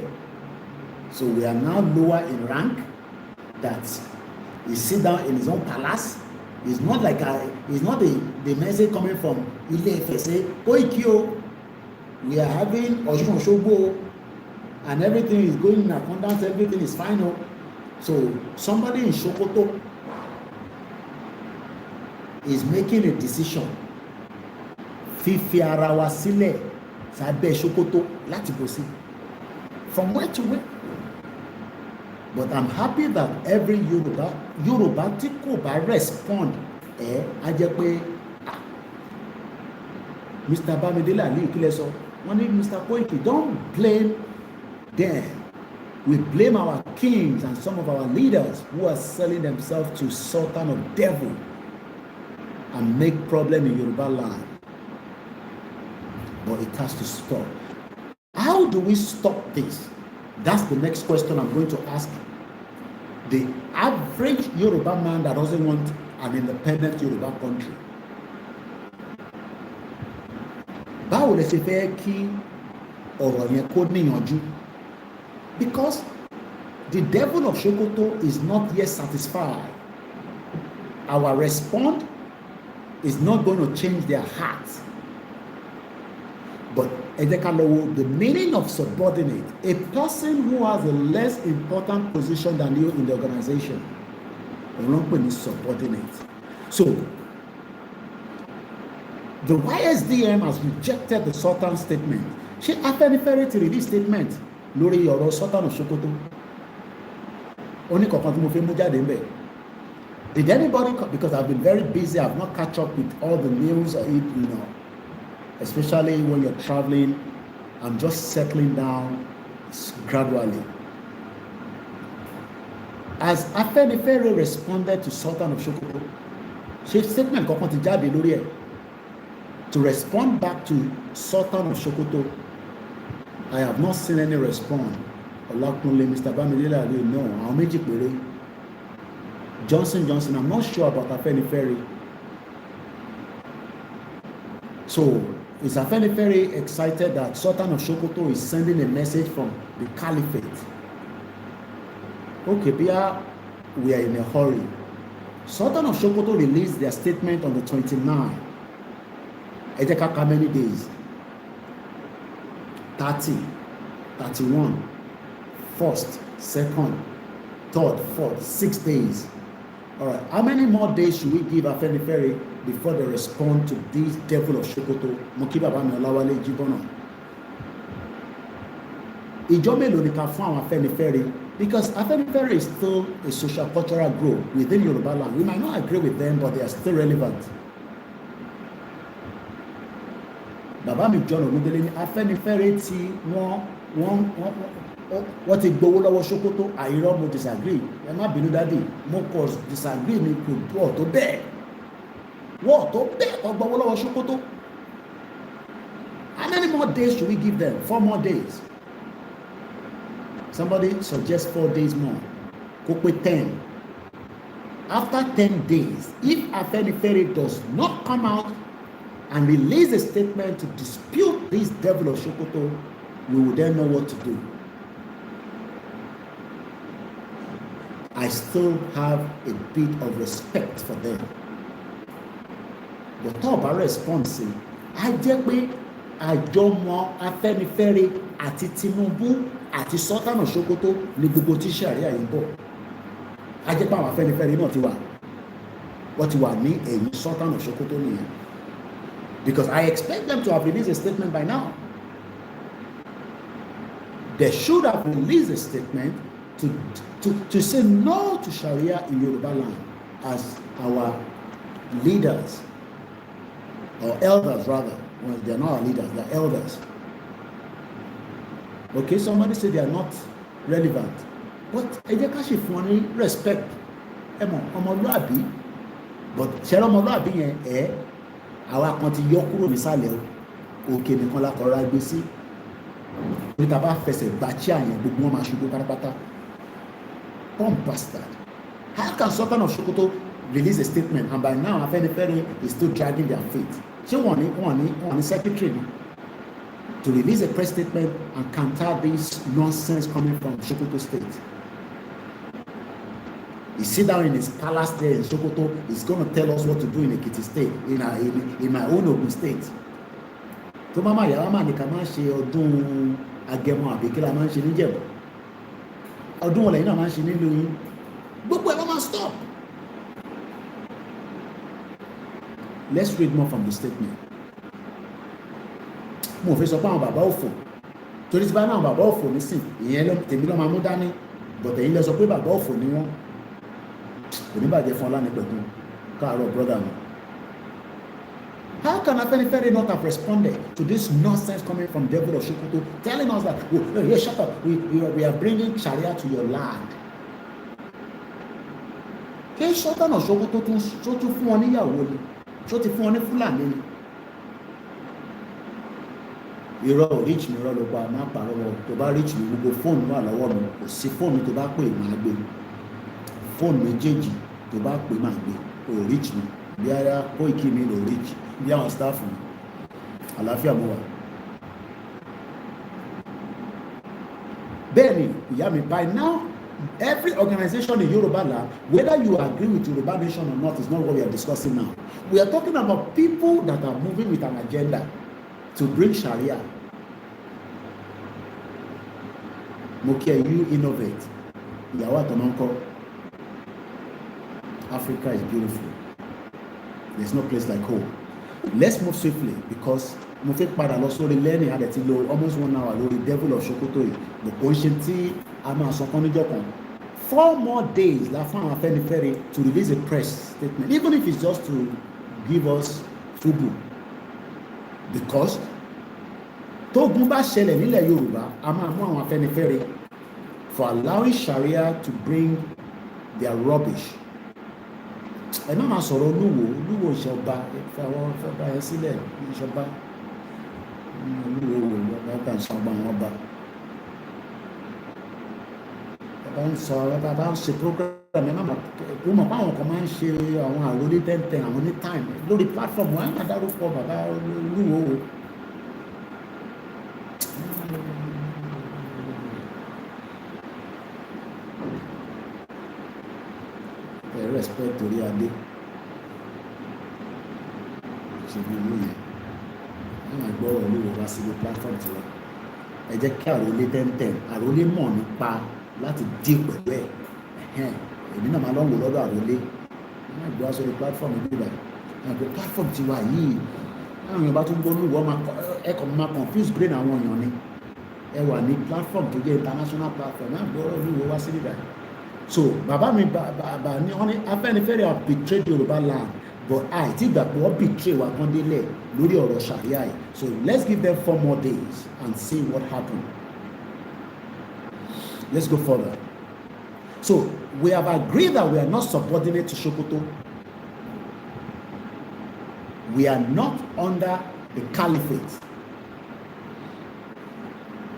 So we are now lower in rank. That he sit down in his own palace. It's not like it's not the message coming from Ile-Ife say, Koiki o, we are having Osun Osogbo and everything is going in accordance, everything is fine o. So somebody in Sokoto is making a decision. Fífi ara wa sílẹ̀ sábẹ́ Sokoto láti bọ̀ sí. From where to where? But I'm happy that every Yoruba tí kò bá respond á jẹ́ pé Mr. Bamidele Ali ìkílẹ̀ sọ wọ́n ní Mr. Koiki, don't blame them. We blame our kings and some of our leaders who are selling themselves to sultan of devil and make problem in Yorubaland. But it has to stop. How do we stop this? That's the next question I'm going to ask. The average Yoruba man that doesn't want an independent Yoruba country. Báwo lẹ ṣe fẹ́ kí ọ̀rọ̀ yẹn kó níyànjú? Because the devil of Sokoto is not yet satisfied. Our response is not going to change their hearts. But the meaning of subordinate, a person who has a less important position than you in the organization, is subordinate. So, the YSDM has rejected the Sultan statement. She Afenifere to release statement lórí ọ̀rọ̀ Sultan of Sokoto. Only kankan tí mo fẹ́ mú jáde ńbẹ̀. Did anybody, because I've been very busy, I've not catch up with all the news, especially when you're traveling, I'm just settling down gradually. As Afenifere responded to Sultan of Sokoto, she statement kankan ti jáde lórí ẹ̀. To respond back to Sultan of Sokoto, I have not seen any response. OLAKUNLE, Mr. Bamidele Ali, no. Àwọn méjì péré. Johnson, I'm not sure about Afenifere. So, is Afenifere excited that Sultan of Sokoto is sending a message from the Caliphate? Okay, we are in a hurry. Sultan of Sokoto released their statement on the 29th. How many days? 30, 31, 1st, 2nd, 3rd, 4th, 6 days. All right, how many more days should we give Afenifere before they respond to this devil of Sokoto? Mokiba Bami Olawale Jibono. Ìjọ mélòó ni ká fún àwọn Afenifere? Because Afenifere is still a social cultural group within Yorubaland. We might not agree with them, but they are still relevant. Bàbá mi John Omudele ní Afenifere tí wọ́n ti gbowó lọ́wọ́ Sokoto. Àìrọ́ mo disagree. Ẹ má bínú dádì. Mo kò disagree ní kò wọ́n tó bẹ́ẹ̀. Wọ́n tó bẹ́ẹ̀ kò gbowó lọ́wọ́ Sokoto. How many more days should we give them? 4 more days. Somebody suggests 4 days more. Kó pé 10. After 10 days, if Afenifere does not come out and release a statement to dispute this devil of Sokoto, we will then know what to do. I still have a bit of respect for them. But tó bá response, á jẹ́ pé àjọmọ̀ Afenifere àti Tinubu àti Sultan of Sokoto ní gbogbo tí Sharia yìí bọ̀. Á jẹ́ pé àwọn Afenifere náà ti wà. Wọ́n ti wà ní ẹ̀yìn Sultan of Sokoto nìyẹn. Because I expect them to have released a statement by now. They should have released a statement to say no to Sharia in Yorubaland as our leaders, or elders rather. Well, they're not our leaders, they're elders. Okay, somebody said they are not relevant. But ẹ jẹ́ ká ṣe fún wọn ní respect. ẹ mọ̀ ọmọlúàbí but ṣẹlẹ̀ ọmọlúàbí yẹn àwa kan ti yọ kúrò nísàlẹ̀ òkè nìkan la kọ̀ọ̀rọ̀ gbé sí níta bá fẹsẹ̀ gba chair yẹn gbogbo wọn máa ṣubú pátápátá. Bomb bastard. How can Sultan of Sokoto release a statement and by now Afenifere is still dragging their feet? Ṣé wọ́n ní secretary ni to release a press statement and counter this nonsense coming from Sokoto State? He sit down in his palace there in Sokoto. He's going to tell us what to do in Ekiti State, in my own Ogun State. Tó máa yàrá máa ní ká máa ṣe ọdún Agẹmọ àbí kí la máa ń ṣe níjẹ̀bú. Ọdún wọlé yìí náà máa ń ṣe nílùú yín. Gbogbo ẹ̀ ló máa stop. Let's read more from the statement. Mo fẹ́ sọ pé àwọn bàbá òfò. Torí ti bá náà bàbá òfò nísìn, ìyẹn tèmi ló máa mú dání. Bọ̀dẹ̀ yìí lọ sọ pé bàbá òfò ni wọ́n. Kò ní bàjẹ́ fún ọlá ní pẹ̀lú káàárọ̀ brother mi. How can Afenifere not have responded to this nonsense coming from Devil of Sokoto, telling us that, oh, yeah, shut up, we are bringing Sharia to your land? Kí Sultan of Sokoto tó tún fún wọn níyàwó ni, tó ti fún wọn ní Fúlàní ni. Irọ́ reach mi irọ́ ló pa máa pàrọ̀ wọn, tó bá reach mi gbogbo fóònù wà lọ́wọ́ mi, kò sí fóònù tó bá pè máa gbé. Fóònù méjèèjì tó bá pè máa gbé, kò reach mi, bí ara Koiki mi lò reach. Bí àwọn staff mi àlàáfíà mú wa. Bẹ́ẹ̀ni ìyá mi, by now every organization in Yorubaland, whether you agree with Yoruba nation or not, is not what we are discussing now. We are talking about people that are moving with an agenda to bring Sharia. Mo kí ẹ, you innovate. Ìyàwó àtọmọ́ńkọ́. Africa is beautiful. There's no place like home. Let's move swiftly because mo fẹ́ padà lọ sórí learning adẹ̀ ti lo almost 1 hour lórí Devil of Sokoto yìí. Gbogbo ṣe tí a máa sọ kán níjọ́ kan. 4 more days la fún àwọn Afenifere to release a press statement, even if it's just to give us fubu. Because tógun bá ṣẹlẹ̀ nílẹ̀ Yorùbá, a máa mú àwọn Afenifere for allowing Sharia to bring their rubbish. Ẹ má máa sọ̀rọ̀ olúwo ìṣọba ìfọwọ́ fọba ẹ sílẹ̀ ìṣọba olúwo ọba bá ń sọba àwọn ọba bàbá ń sọ bàbá ń ṣe program ẹ má máa tó mọ̀ báwọn kan máa ń ṣe àwọn àròlé 10-10 àwọn ní time lórí platform wọn á máa dárúkọ bàbá olúwo o. Respect torí adé ṣe bí olú yẹn wọn máa gbọ́ olúwo wá sí platform tiwọn. Ẹ jẹ́ kí àròlé 10-10 àròlé mọ̀ nípa láti dé pẹ̀lú ẹ̀ èmi náà máa lọ́wọ́ lọ́dọ̀ àròlé wọn máa gbọ́ sórí platform nígbà àgbẹ̀ platform tiwa yìí àwọn èèyàn bá tún gbọ́ olúwo ẹ̀kọ́ máa confuse brain àwọn èèyàn ni ẹ wà ní platform tó jẹ́ international platform náà gbọ́ olúwo wá sí nígbà. So bàbá mi bàbá ní wọ́n ní Afenifere have betrayed Yorubaland but I ti gbà pé wọ́n betray wa kan délẹ̀ lórí ọ̀rọ̀ Sharia yìí. So let's give them 4 more days and see what happen. Let's go further. So we have agreed that we are not subordinate to Sokoto. We are not under the caliphate.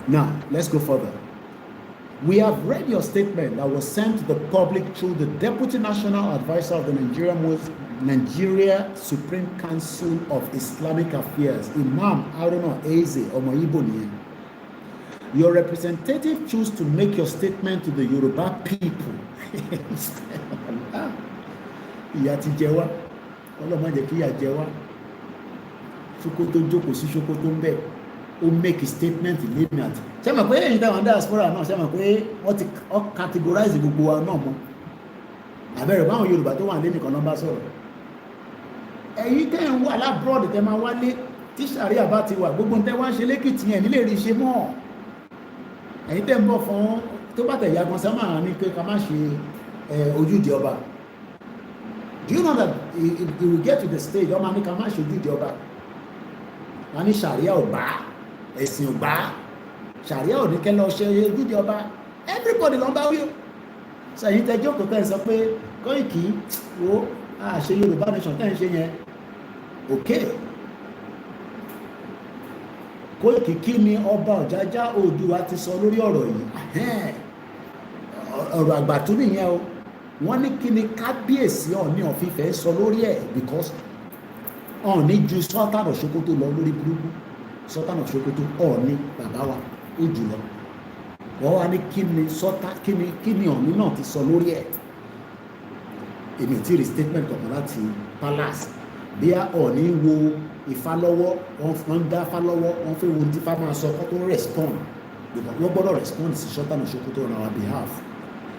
Now let's go further. We have read your statement that was sent to the public through the Deputy National Advisor of the Nigeria Supreme Council of Islamic Affairs, Imam Haruna Eze Omoyiboniye. Your representative chose to make your statement to the Yoruba people. Ìyà ti jẹ wá, Ọlọ́run má jẹ́ kí ìyà jẹ wá. Sokoto jókòó sí Sokoto ń bẹ̀. Ó make a statement lẹ́nu àti ṣé mọ̀ pé èyí táwọn diaspora náà ṣé mọ̀ pé wọ́n ti categorize gbogbo wa náà mọ́ àbẹ̀rẹ̀ báwọn Yorùbá tó wà lé nìkan náà bá sọ̀rọ̀ ẹ̀yin tẹ́ ń wà lábúrọ̀dì tẹ́ máa wálé tí Sharia bá ti wà gbogbo tẹ́ wá ń ṣe lẹ́kìtì yẹn nílé rí ṣe mọ́ ẹ̀yin tẹ́ ń bọ̀ fún tó bá tẹ̀ yagan sámà ní pé ká má ṣe ojúde ọba. Do you know that it will get to the stage ọmọ ní ká má ṣe ojúde ọba wọn ní Sharia ò bá ẹ̀sìn ò bá Sharia ò ní kẹ́ lọ ṣe ojúde ọba everybody ló ń bá wí o sẹ́yìn tẹ́ jókòó tẹ́ sọ pé Koiki, wo, ṣe Yorùbá nation tẹ́ ń ṣe yẹn. Okay. Koiki kí ni ọba Ọ̀jájá Oòduà ti sọ lórí ọ̀rọ̀ yìí? Ọ̀rọ̀ àgbà tún nìyẹn o. Wọ́n ní kí ni kábíyèsí Ọọ̀ni of Ifẹ̀ sọ lórí ẹ̀, because Ọọ̀ni ju Sultan of Sokoto lọ lórí burúkú. Sultan of Sokoto Ọọ̀ni bàbá wa ó jù lọ. Wọ́n wá ní kí ni Ọọ̀ni náà ti sọ lórí ẹ̀. Èmi ò tí ì rí statement kankan láti palace. Bí Ọọ̀ni wo Ifá lọ́wọ́, wọ́n ń dá Ifá lọ́wọ́, wọ́n fẹ́ wo tí Ifá máa sọ kó tó respond. Wọ́n gbọ́dọ̀ respond sí Sultan of Sokoto on our behalf.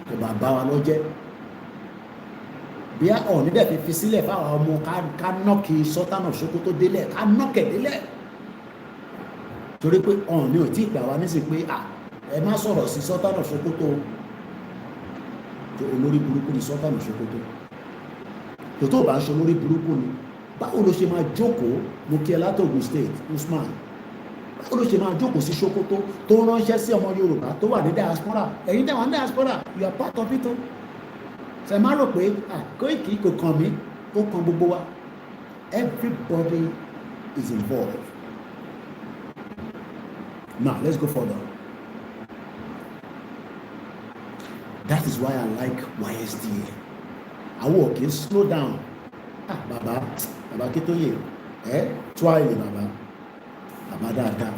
Kò bá bá wa lọ́jẹ́. Bí Ọọ̀ni dẹ̀ fi sílẹ̀ fáwọn ọmọ ká nọ́ọ̀kì Sultan of Sokoto délẹ̀, ká nọ́ọ̀kẹ̀ délẹ̀. Torí pé Ọọ̀ni ò tí ì gbà wá nísìnyí pé ẹ má sọ̀rọ̀ sí Sultan of Sokoto. Olórí burúkú ni Sultan of Sokoto. Tó bá ń ṣe olórí burúkú ni, báwo ló ṣe máa jókòó, mo kí ẹ látògùn state Usman, báwo ló ṣe máa jókòó sí Sokoto tó ránṣẹ́ sí ọmọ Yorùbá tó wà ní diaspora? Ẹ̀yin tẹ́ wà ní diaspora, you are part of it o. Ṣé máa rò pé Koiki kò kàn mí, ó kàn gbogbo wa. Everybody is involved. Now let's go further. That is why I like YSDA. Àwọn òkè slow down. Bàbá Akintoye, twile bàbá dáadáa.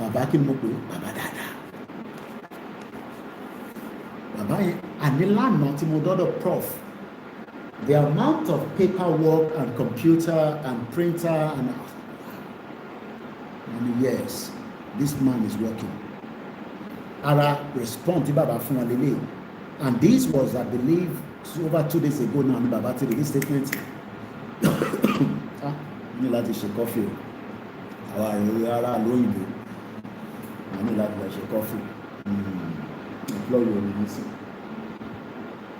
Bàbá kí ni mo pè? Bàbá dáadáa. Bàbá yẹn, àní lánàá tí mo dọ́dọ̀ Prof, the amount of paperwork and computer and printer and yes, this man is working. Ara respond tí bàbá fún wọn lélẹ̀. And this was, I believe, over 2 days ago now, ní bàbá ti release statement. Ní láti ṣe kọfí o. Àwa ìròyìn ara lóyìnbó. Ní láti ṣe kọfí. Employ your release.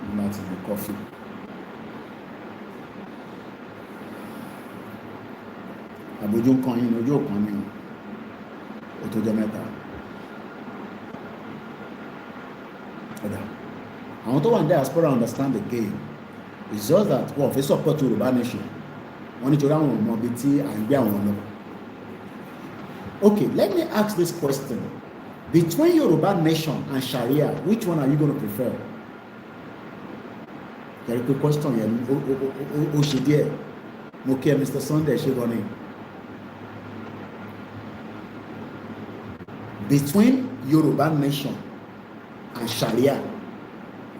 Ní láti ṣe kọfí. Àbójú kan yín ojú òkan ní o tó jẹ́ mẹ́ta. Àwọn tó wà ní diaspora understand the game. It's just that wọ́n fẹ́ support Yorùbá nation. Wọ́n nítorí àwọn ọmọ bíi tí à ń gbé àwọn lọ. Okay, let me ask this question. Between Yoruba nation and Sharia, which one are you going to prefer? Very quick question yẹn ó ṣe díẹ̀. Mo kí ẹ Mr. Sunday ṣe gan ni. Between Yoruba nation and Sharia,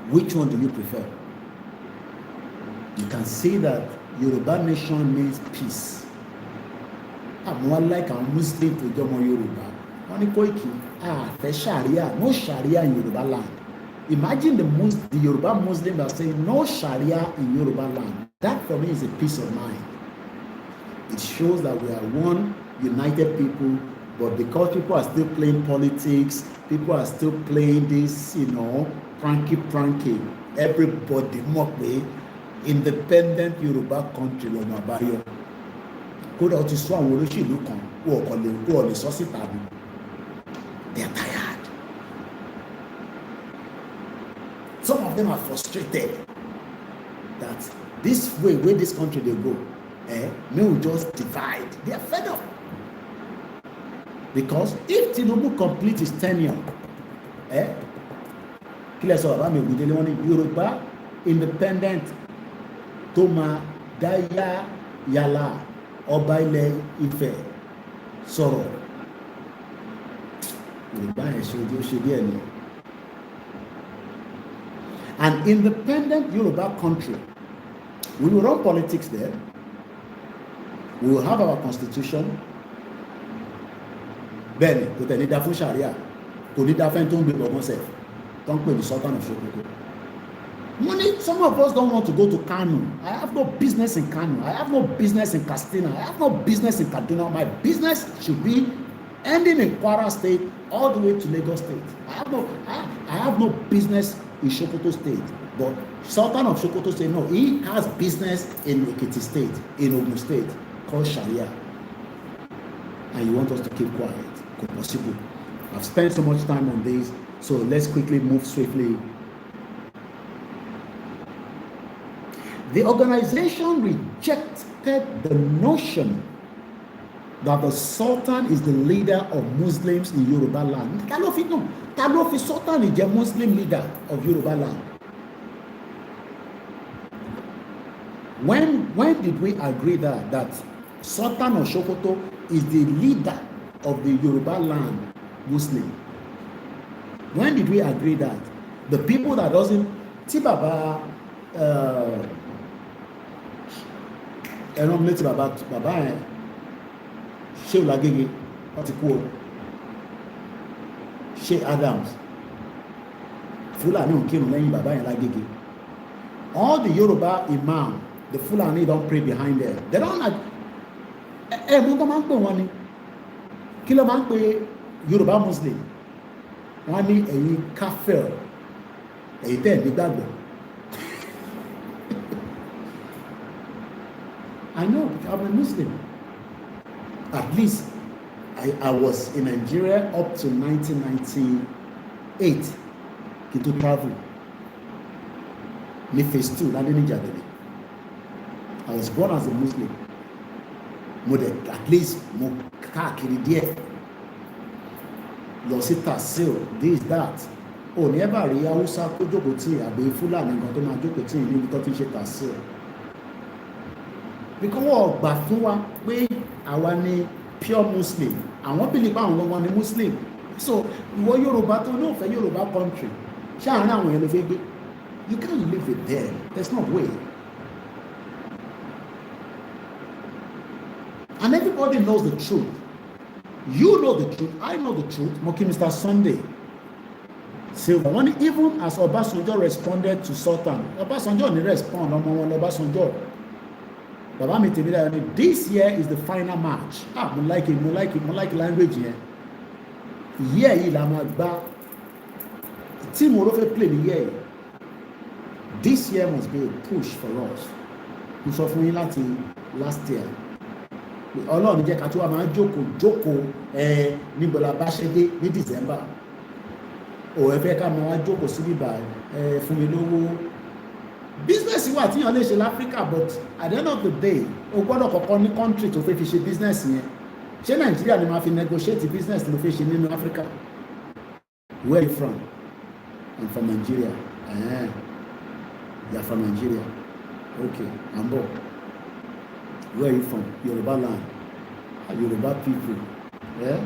which one do you prefer? You can see that Yoruba nation means peace. More like a Muslim to Jomo Yoruba. Wọ́n ní Koiki, fẹ́ Sharia, no Sharia in Yoruba land. Imagine the Yoruba Muslim that say no Sharia in Yoruba land. That for me is a peace of mind. It shows that we are one united people, but because people are still playing politics, people are still playing this, pranky, everybody mock me, independent Yoruba country lọ́nà àbáyọ. Kódà ó ti sọ àwọn olóṣèlú kan wọ́n lè sọ síta bí. They are tired. Some of them are frustrated that this way where this country they go, may we just divide. They are fed up. Because if Tinubu complete his tenure, Yoruba independent Toma Daya Yala Ọba Ilẹ̀ Ifẹ̀ sọ̀rọ̀. Yorùbá yẹn ṣe díẹ̀ ni. An independent Yoruba country, we will run politics there. We will have our constitution. Bẹ́ẹ̀ni, kò tẹ̀ ní dá fún Sharia, kò ní dá fẹ́ tó ń gbé ọgbọ́n sẹ̀, tó ń pè ní Sultan of Sokoto. Money, some of us don't want to go to Kano. I have no business in Kano. I have no business in Katsina. I have no business in Kaduna. My business should be ending in Kwara State all the way to Lagos State. I have no business in Sokoto State. But Sultan of Sokoto State, no, he has business in Ekiti State, in Ogun State, called Sharia. And you want us to keep quiet? It's possible. I've spent so much time on this, so let's quickly move swiftly The organization rejected the notion that the Sultan is the leader of Muslims in Yorubaland. Talofi Sultan is the Muslim leader of Yorubaland. When did we agree that Sultan of Sokoto is the leader of the Yorubaland Muslim? When did we agree that? The people that doesn't Baba Sheikh Lagege, Sheikh Adams, Fulani came lẹ́yìn bàbá yẹn Lagege. All the Yoruba imam, the Fulani don't pray behind them. They don't like. Mo kàn máa ń pè wọ́n ni. Kí ló máa ń pè Yoruba Muslim? Wọ́n ní ẹ̀yin kafir, ẹ̀yin tẹ́ ẹ̀ ní gbàgbọ́. I know, I'm a Muslim. At least I was in Nigeria up to 1998 kí tó travel ní phase 2 ládé ní Jàdẹ̀lẹ̀. I was born as a Muslim. At least mo káàkiri díẹ̀ lọ sí Tasil, this that. Ní ẹ̀bà rí Haúsá kó jókòó tí àbí Fúlàní nǹkan tó máa jókòó tí níbi tó ti ń ṣe Tasil. Because wọ́n gbà fún wa pé àwa ni pure Muslim, àwọn believe àwọn gbọ́n ni Muslim. So ìwọ Yorùbá tó ní òfẹ́ Yorùbá country ṣáàrin àwọn èèyàn ló fẹ́ gbé. You can't live with them. There's no way. And everybody knows the truth. You know the truth. I know the truth. Moki Mr. Sunday. Silver. When even as Obasanjo responded to Sultan, Obasanjo didn't respond. Obasanjo. Baba mi tell me that this year is the final match. Mo like language here. Yeah, yìí la máa gbá. Team wo ló fẹ́ play ní year. This year must be a push for us. Mo sọ fún yín láti last year. Ọlọ́run jẹ́ ká tó wá máa jókòó níbo la bá ṣe dé ní December. Ẹ fẹ́ ká máa wá jókòó sí bíbá fún mi lówó. Business wà tí yàn lè ṣe l'Africa, but at the end of the day o gbọ́dọ̀ kọ́kọ́ ní country tó fẹ́ fi ṣe business yẹn. Ṣé Nàìjíríà ni máa fi negotiate business tó fẹ́ ṣe nínú Africa? Where are you from? I'm from Nigeria. You're from Nigeria. Okay, I'm bored. Where are you from? Yorubaland. Yoruba people. Yeah?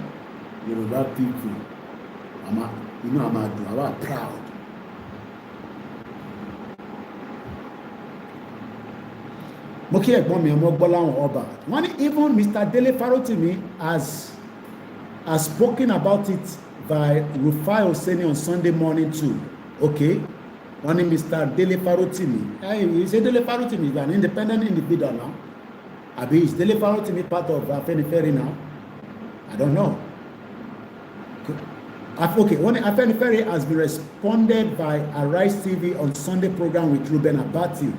Yoruba people. I'm proud. Moki ẹ̀gbọ́n mi ọmọ Gbọ́láhàn Ọba. One even Mr. Dele Farotimi has spoken about it by Rufai Oseni on Sunday morning too. Okay? One Mr. Dele Farotimi. He said Dele Farotimi is an independent individual now. Abi is Dele Farotimi part of Afenifere now? I don't know. Okay, when Afenifere has been responded by Arise TV on Sunday program with Ruben Abati,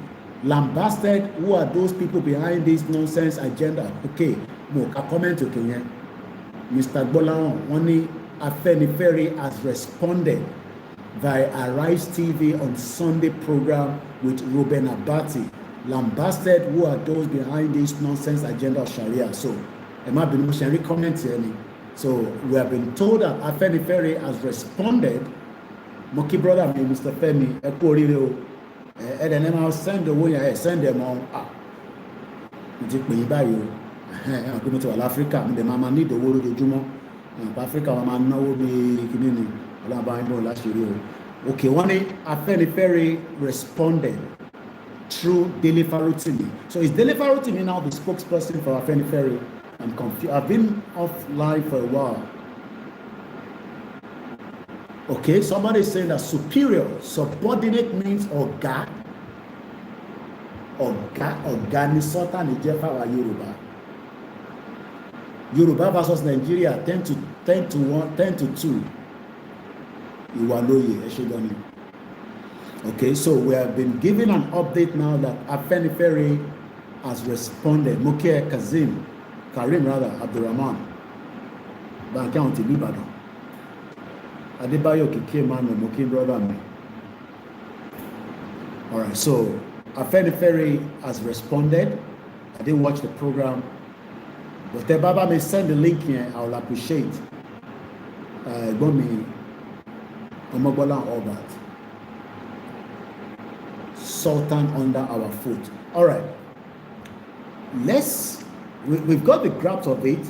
lambasted who are those people behind this nonsense agenda. Okay, mo ka comment okay, Mr. Gbọ́láhàn, wọ́n ní Afenifere has responded by Arise TV on Sunday program with Ruben Abati, lambasted who are those behind this nonsense agenda of Sharia. So, Emma bin Mushari comment here. So we have been told that Afenifere has responded. Moki brother, me, Mr. Femi, and then I'll send the way send them on. I'm going to Africa. The mama need the world of Jumo. Africa, mama know me. Okay, one day Afenifere responded through Dele Farotimi. So is Dele Farotimi now the spokesperson for Afenifere? I'm confused. I've been offline for a while. Okay, somebody is saying that superior, subordinate means Oga ni Sultan ni Jefa wa Yoruba. Yoruba versus Nigeria 10 to 2. Iwaloye, Eshegoni. Okay, so we have been given an update now that Afenifere has responded. Moke Karim Abdurrahman, Bank County, Ibadan. Adebayo Kike man, Moki brother me. All right, so Ferry has responded. I didn't watch the program. But the Baba may send the link here. I will appreciate. Gomi Omobola Obat. Sultan under our foot. All right. We've got the grasp of it.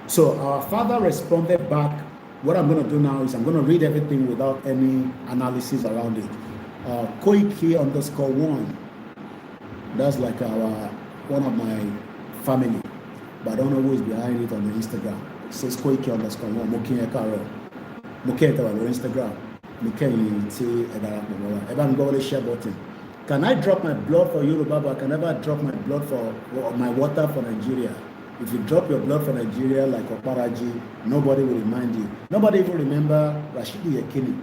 So our father responded back. What I'm going to do now is I'm going to read everything without any analysis around it. Koiki_1. That's like one of my family, but I don't know who is behind it on the Instagram. It says Koiki_1. Mokinye Karo. Mokinye on Instagram. Mokinye share button. Can I drop my blood for Yoruba, but I can never drop my blood for my water for Nigeria? If you drop your blood for Nigeria like Oparaji, nobody will remind you. Nobody even remember Rashidi Yekini.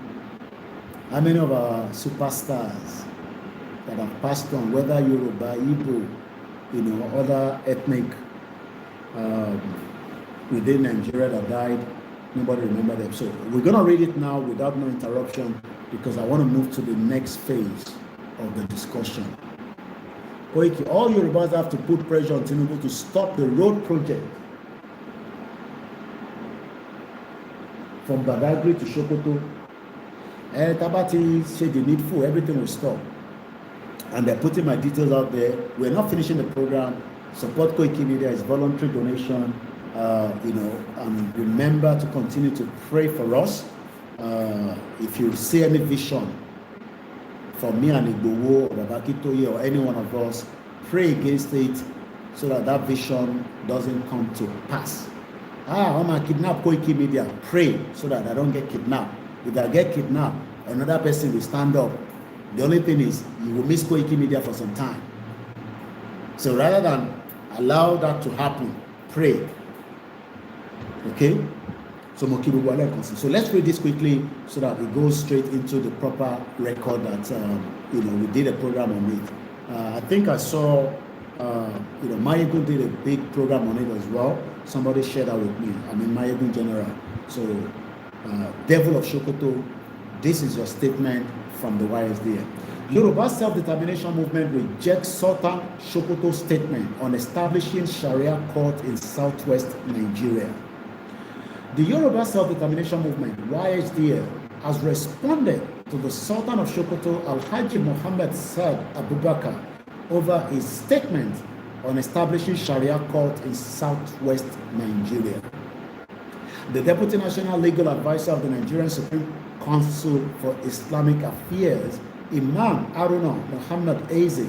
How many of our superstars that have passed on, whether Yoruba, Igbo, other ethnic within Nigeria that died, nobody remember them. So we're going to read it now without no interruption because I want to move to the next phase of the discussion. Koiki, all Yorubas have to put pressure on Tinubu to stop the road project from Badagry to Sokoto. Tabati said the needful, everything will stop. And they're putting my details out there. We're not finishing the program. Support Koikimedia is voluntary donation. And remember to continue to pray for us. If you see any vision for me and Igbowo or Akintoye or any one of us, pray against it so that vision doesn't come to pass. I'm going to kidnap Koikimedia. Pray so that I don't get kidnapped. If I get kidnapped, another person will stand up. The only thing is, you will miss Koikimedia for some time. So rather than allow that to happen, pray. Okay? So let's read this quickly so that we go straight into the proper record that we did a program on it. I think I saw Mayegun did a big program on it as well. Somebody shared that with me. I mean Mayegun General. So Devil of Sokoto, this is your statement from the YSDM. Yoruba self-determination movement rejects Sultan Sokoto's statement on establishing Sharia court in southwest Nigeria. The Yoruba self-determination movement, YSDM, has responded to the Sultan of Sokoto, Alhaji Muhammad Saad Abubakar, over his statement on establishing Sharia court in southwest Nigeria. The Deputy National Legal Advisor of the Nigerian Supreme Council for Islamic Affairs, Imam Haruna Muhammad Eze,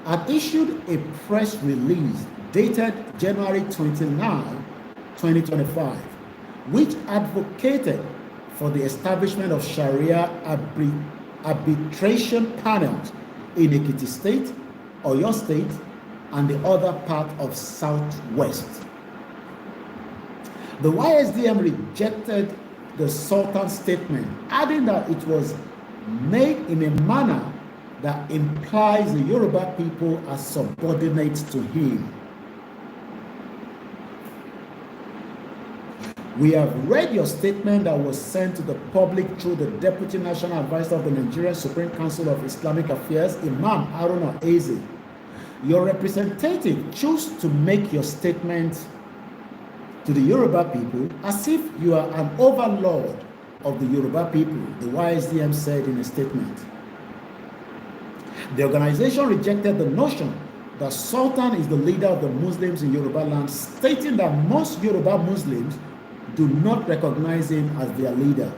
had issued a press release dated January 29, 2025, which advocated for the establishment of Sharia arbitration panels in Ekiti State, Oyo State, and the other part of Southwest. The YSDM rejected the Sultan's statement, adding that it was made in a manner that implies the Yoruba people are subordinate to him. We have read your statement that was sent to the public through the Deputy National Advisor of the Nigerian Supreme Council of Islamic Affairs, Imam Haruna Eze. Your representative chose to make your statement to the Yoruba people as if you are an overlord of the Yoruba people, the YSDM said in a statement. The organization rejected the notion that Sultan is the leader of the Muslims in Yorubaland, stating that most Yoruba Muslims do not recognize him as their leader.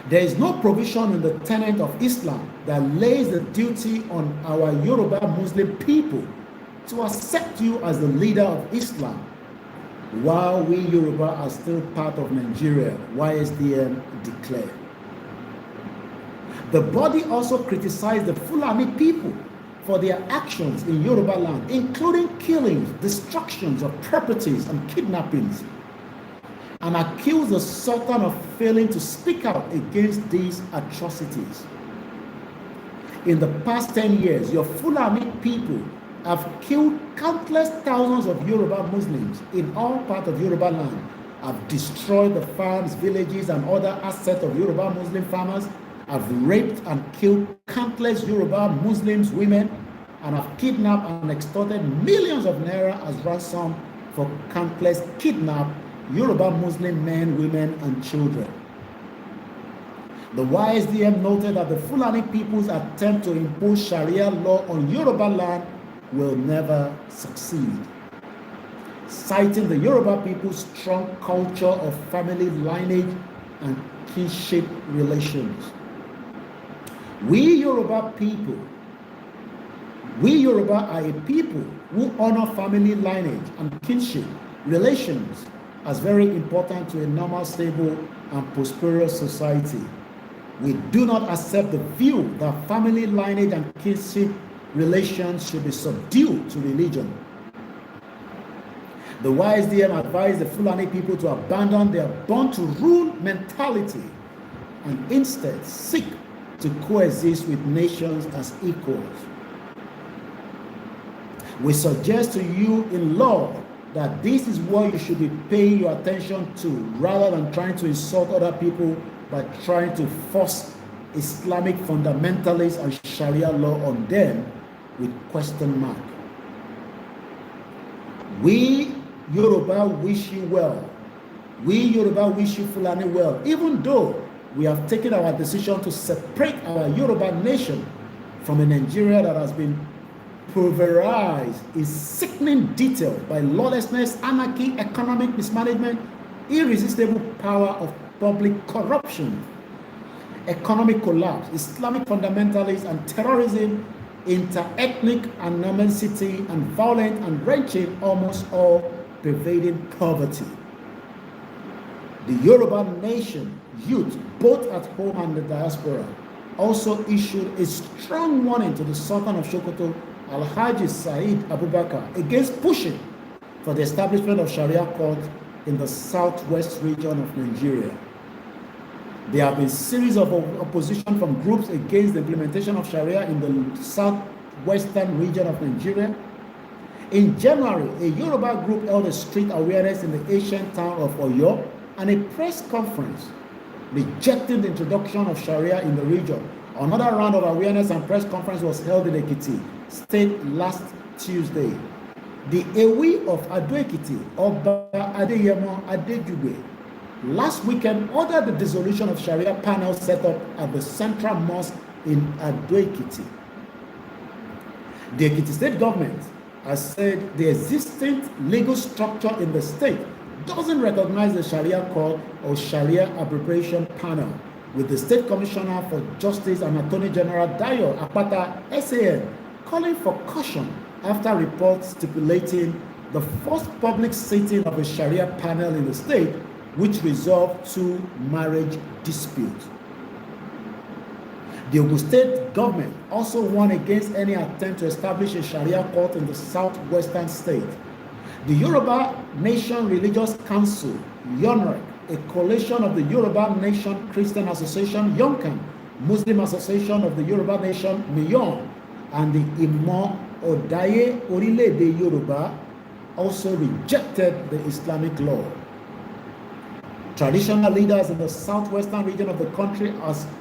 There is no provision in the tenet of Islam that lays the duty on our Yoruba Muslim people to accept you as the leader of Islam, while we Yoruba are still part of Nigeria, YSDM declared. The body also criticized the Fulani people for their actions in Yorubaland, including killings, destructions of properties, and kidnappings, and accused the Sultan of failing to speak out against these atrocities. In the past 10 years, your Fulani people have killed countless thousands of Yoruba Muslims in all parts of Yorubaland, have destroyed the farms, villages, and other assets of Yoruba Muslim farmers, have raped and killed countless Yoruba Muslims, women, and have kidnapped and extorted millions of naira as ransom for countless kidnapped Yoruba Muslim men, women, and children. The YSDM noted that the Fulani people's attempt to impose Sharia law on Yoruba land will never succeed, citing the Yoruba people's strong culture of family lineage and kinship relations. We Yoruba are a people who honor family lineage and kinship relations as very important to a normal, stable, and prosperous society. We do not accept the view that family lineage and kinship relations should be subdued to religion. The YSDM advised the Fulani people to abandon their born-to-rule mentality and instead seek to coexist with nations as equals. We suggest to you in law that this is what you should be paying your attention to, rather than trying to insult other people by trying to force Islamic fundamentalists and Sharia law on them with question mark. We Yoruba wish you well. We Yoruba wish you Fulani well, even though we have taken our decision to separate our Yoruba nation from a Nigeria that has been pulverized in sickening detail by lawlessness, anarchy, economic mismanagement, irresistible power of public corruption, economic collapse, Islamic fundamentalism and terrorism, inter-ethnic animosity, and violent and wrenching, almost all pervading poverty. The Yoruba nation youth, both at home and the diaspora, also issued a strong warning to the Sultan of Sokoto, Alhaji Said Abubakar, against pushing for the establishment of Sharia court in the southwest region of Nigeria. There have been a series of opposition from groups against the implementation of Sharia in the southwestern region of Nigeria. In January, a Yoruba group held a street awareness in the ancient town of Oyo and a press conference rejecting the introduction of Sharia in the region. Another round of awareness and press conference was held in Ekiti State last Tuesday. The Ewi of Ado-Ekiti, Oba Adeyemo Adejugbe, last weekend ordered the dissolution of Sharia panel set up at the Central Mosque in Ado-Ekiti. The Ekiti State government has said the existing legal structure in the state doesn't recognize the Sharia court or Sharia arbitration panel, with the State Commissioner for Justice and Attorney General Dayo Akpata SAN calling for caution after reports stipulating the first public sitting of a Sharia panel in the state, which resolved two marriage disputes. The Ogun State government also warned against any attempt to establish a Sharia court in the southwestern state. The Yoruba Nation Religious Council, YONREC, a coalition of the Yoruba Nation Christian Association, YONCAN, Muslim Association of the Yoruba Nation, MIYON, and the Imo Odaye Orile-ede Yoruba, also rejected the Islamic law. Traditional leaders in the southwestern region of the country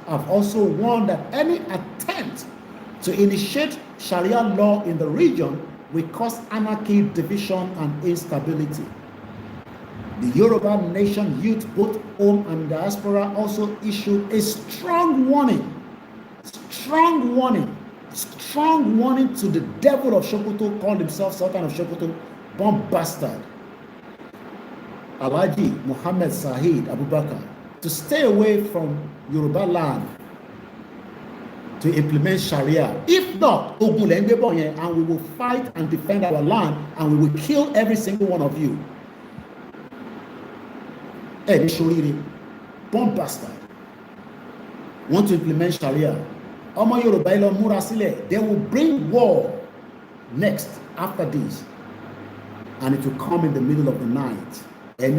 have also warned that any attempt to initiate Sharia law in the region will cause anarchy, division, and instability. The Yoruba Nation youth, both home and diaspora, also issued a strong warning to the devil of Sokoto, called himself Sultan of Sokoto, bomb bastard, Alhaji Muhammad Said Abubakar, to stay away from Yoruba land to implement Sharia. If not, and we will fight and defend our land, and we will kill every single one of you. Bomb bastard want to implement Sharia. They will bring war next after this, and it will come in the middle of the night. It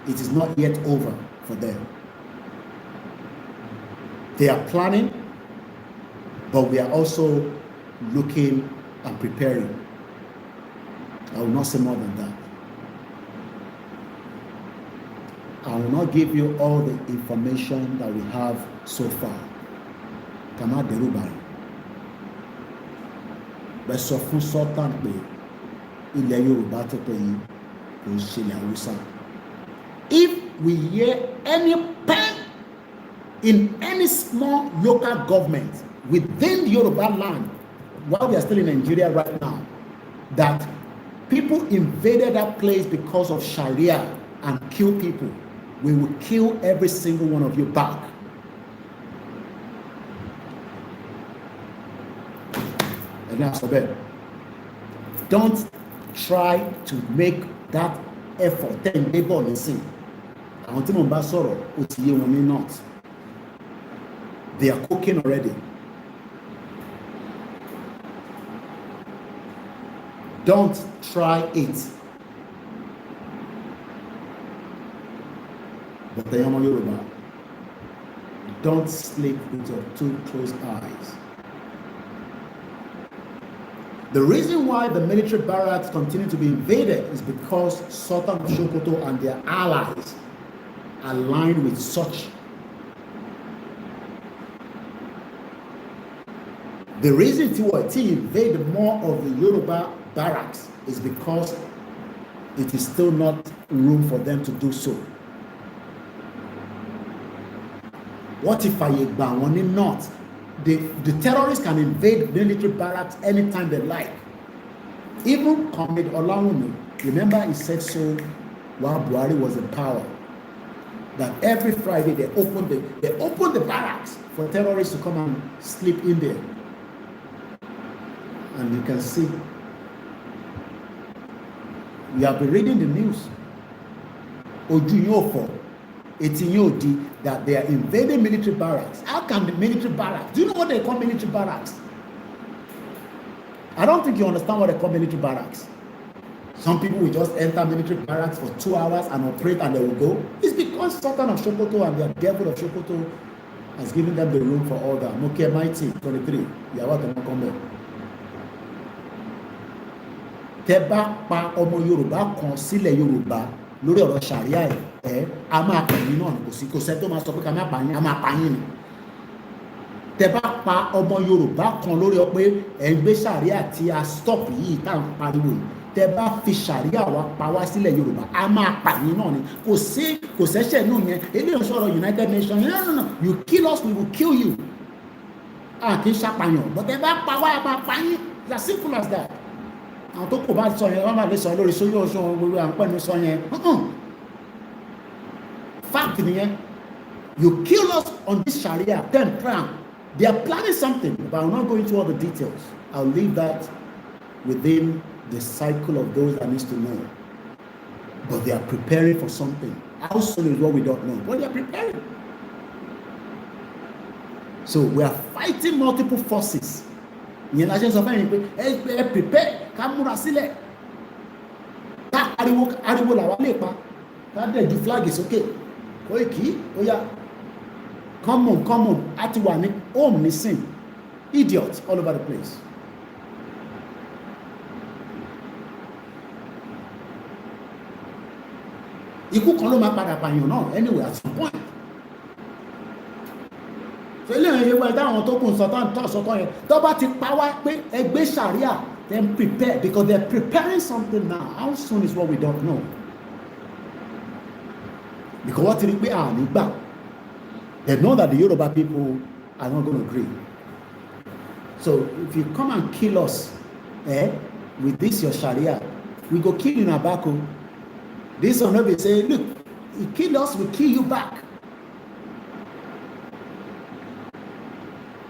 is not yet over for them. They are planning, but we are also looking and preparing. I will not say more than that. I will not give you all the information that we have so far. Kama derubai. Bẹ́ sọ fún Sultan pé ilẹ̀ Yorùbá tó tó yìí kò ṣe ilẹ̀ Hausa. If we hear any pen in any small local government within the Yoruba land, while we are still in Nigeria right now, that people invaded that place because of Sharia and kill people, we will kill every single one of you back. And that's the Don't try to make that effort. Then they go listen. Àwọn tí mo bá sọ̀rọ̀ ó ti yé wọn ní north. They are cooking already. Don't try it. But the Yoruba, don't sleep with your two closed eyes. The reason why the military barracks continue to be invaded is because Sultan of Sokoto and their allies aligned with such. The reason to invade more of the Yoruba barracks is because it is still not room for them to do so. What if I want not? The terrorists can invade military barracks anytime they like. Even Comrade OLAYOMI, remember he said so while Buhari was in power, that every Friday they open the barracks for terrorists to come and sleep in there. And you can see, we have been reading the news. That they are invading military barracks. How can the military barracks? Do you know what they call military barracks? I don't think you understand what they call military barracks. Some people will just enter military barracks for 2 hours and operate and they will go. It's because Sultan of Sokoto and the devil of Sokoto has given them the room for all that. Moke Mighty 23. Tẹ́ bá pa ọmọ Yorùbá kan sílẹ̀ Yorùbá lórí ọ̀rọ̀ Sharia a máa pè yín náà kò sẹ́ tó máa sọ pé ká má pa yín, a máa pa yín ni. Tẹ́ bá pa ọmọ Yorùbá kan lórí ọ pé ẹ̀ ń gbé Sharia tí a stop yìí tá à ń pariwo yìí, tẹ́ bá fi Sharia wa pa wá sílẹ̀ Yorùbá a máa pa yín náà ni. Kò sẹ́ṣẹ̀ nù yẹn eléyìí sọ̀rọ̀ United Nations no, you kill us we will kill you. A kì í ṣàpàyàn but tẹ́ bá pa wá a máa pa yín. It's as simple as that. Àwọn tó kò bá sọ yẹn wọ́n máa lè sọ lórí sóyún ọ̀ṣun gbogbo à ń pẹ́ ní sọ yẹn. Fact nìyẹn. You kill us on this Sharia, then plan. They are planning something, but I will not go into all the details. I'll leave that within the cycle of those that needs to know. But they are preparing for something. How soon is what we don't know, but they are preparing. So we are fighting multiple forces. Ìyẹn la ṣe sọ fún yín pé ẹ prepare ká múra sílẹ̀ ká ariwo làwa lè pa ká dẹ̀ ju flag sókè Koiki ó yá come on a ti wà ní home nísìn idiots all over the place. Ikú kan ló máa padà pààyàn náà anyway at some point. Eléyìí ṣe wọ́n táwọn tó kùn sọ́tọ̀ yẹn tó bá ti pa wá pé ẹgbẹ́ Sharia then prepare because they are preparing something now. How soon is what we don't know. Because wọ́n ti rí pé nígbà they know that the Yoruba people are not going to agree. So if you come and kill us with this your Sharia, we go kill you in Abako. This one will be saying, look, you kill us, we kill you back.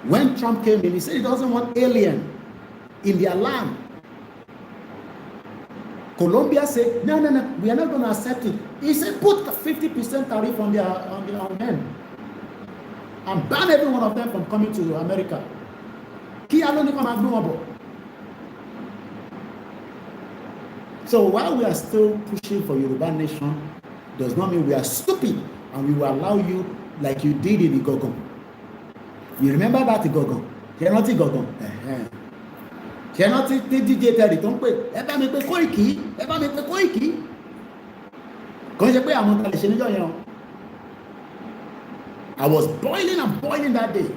When Trump came in, he said he doesn't want alien in their land. Colombia said, no, we are not going to accept it. He said, put 50% tariff on their men and ban every one of them from coming to America. So while we are still pushing for Yoruba nation, does not mean we are stupid and we will allow you like you did in Igogon. You remember that Igogon? Cannot Igogon? Cannot DJ Terry? Don't pay. Koiki. I was boiling and boiling that day.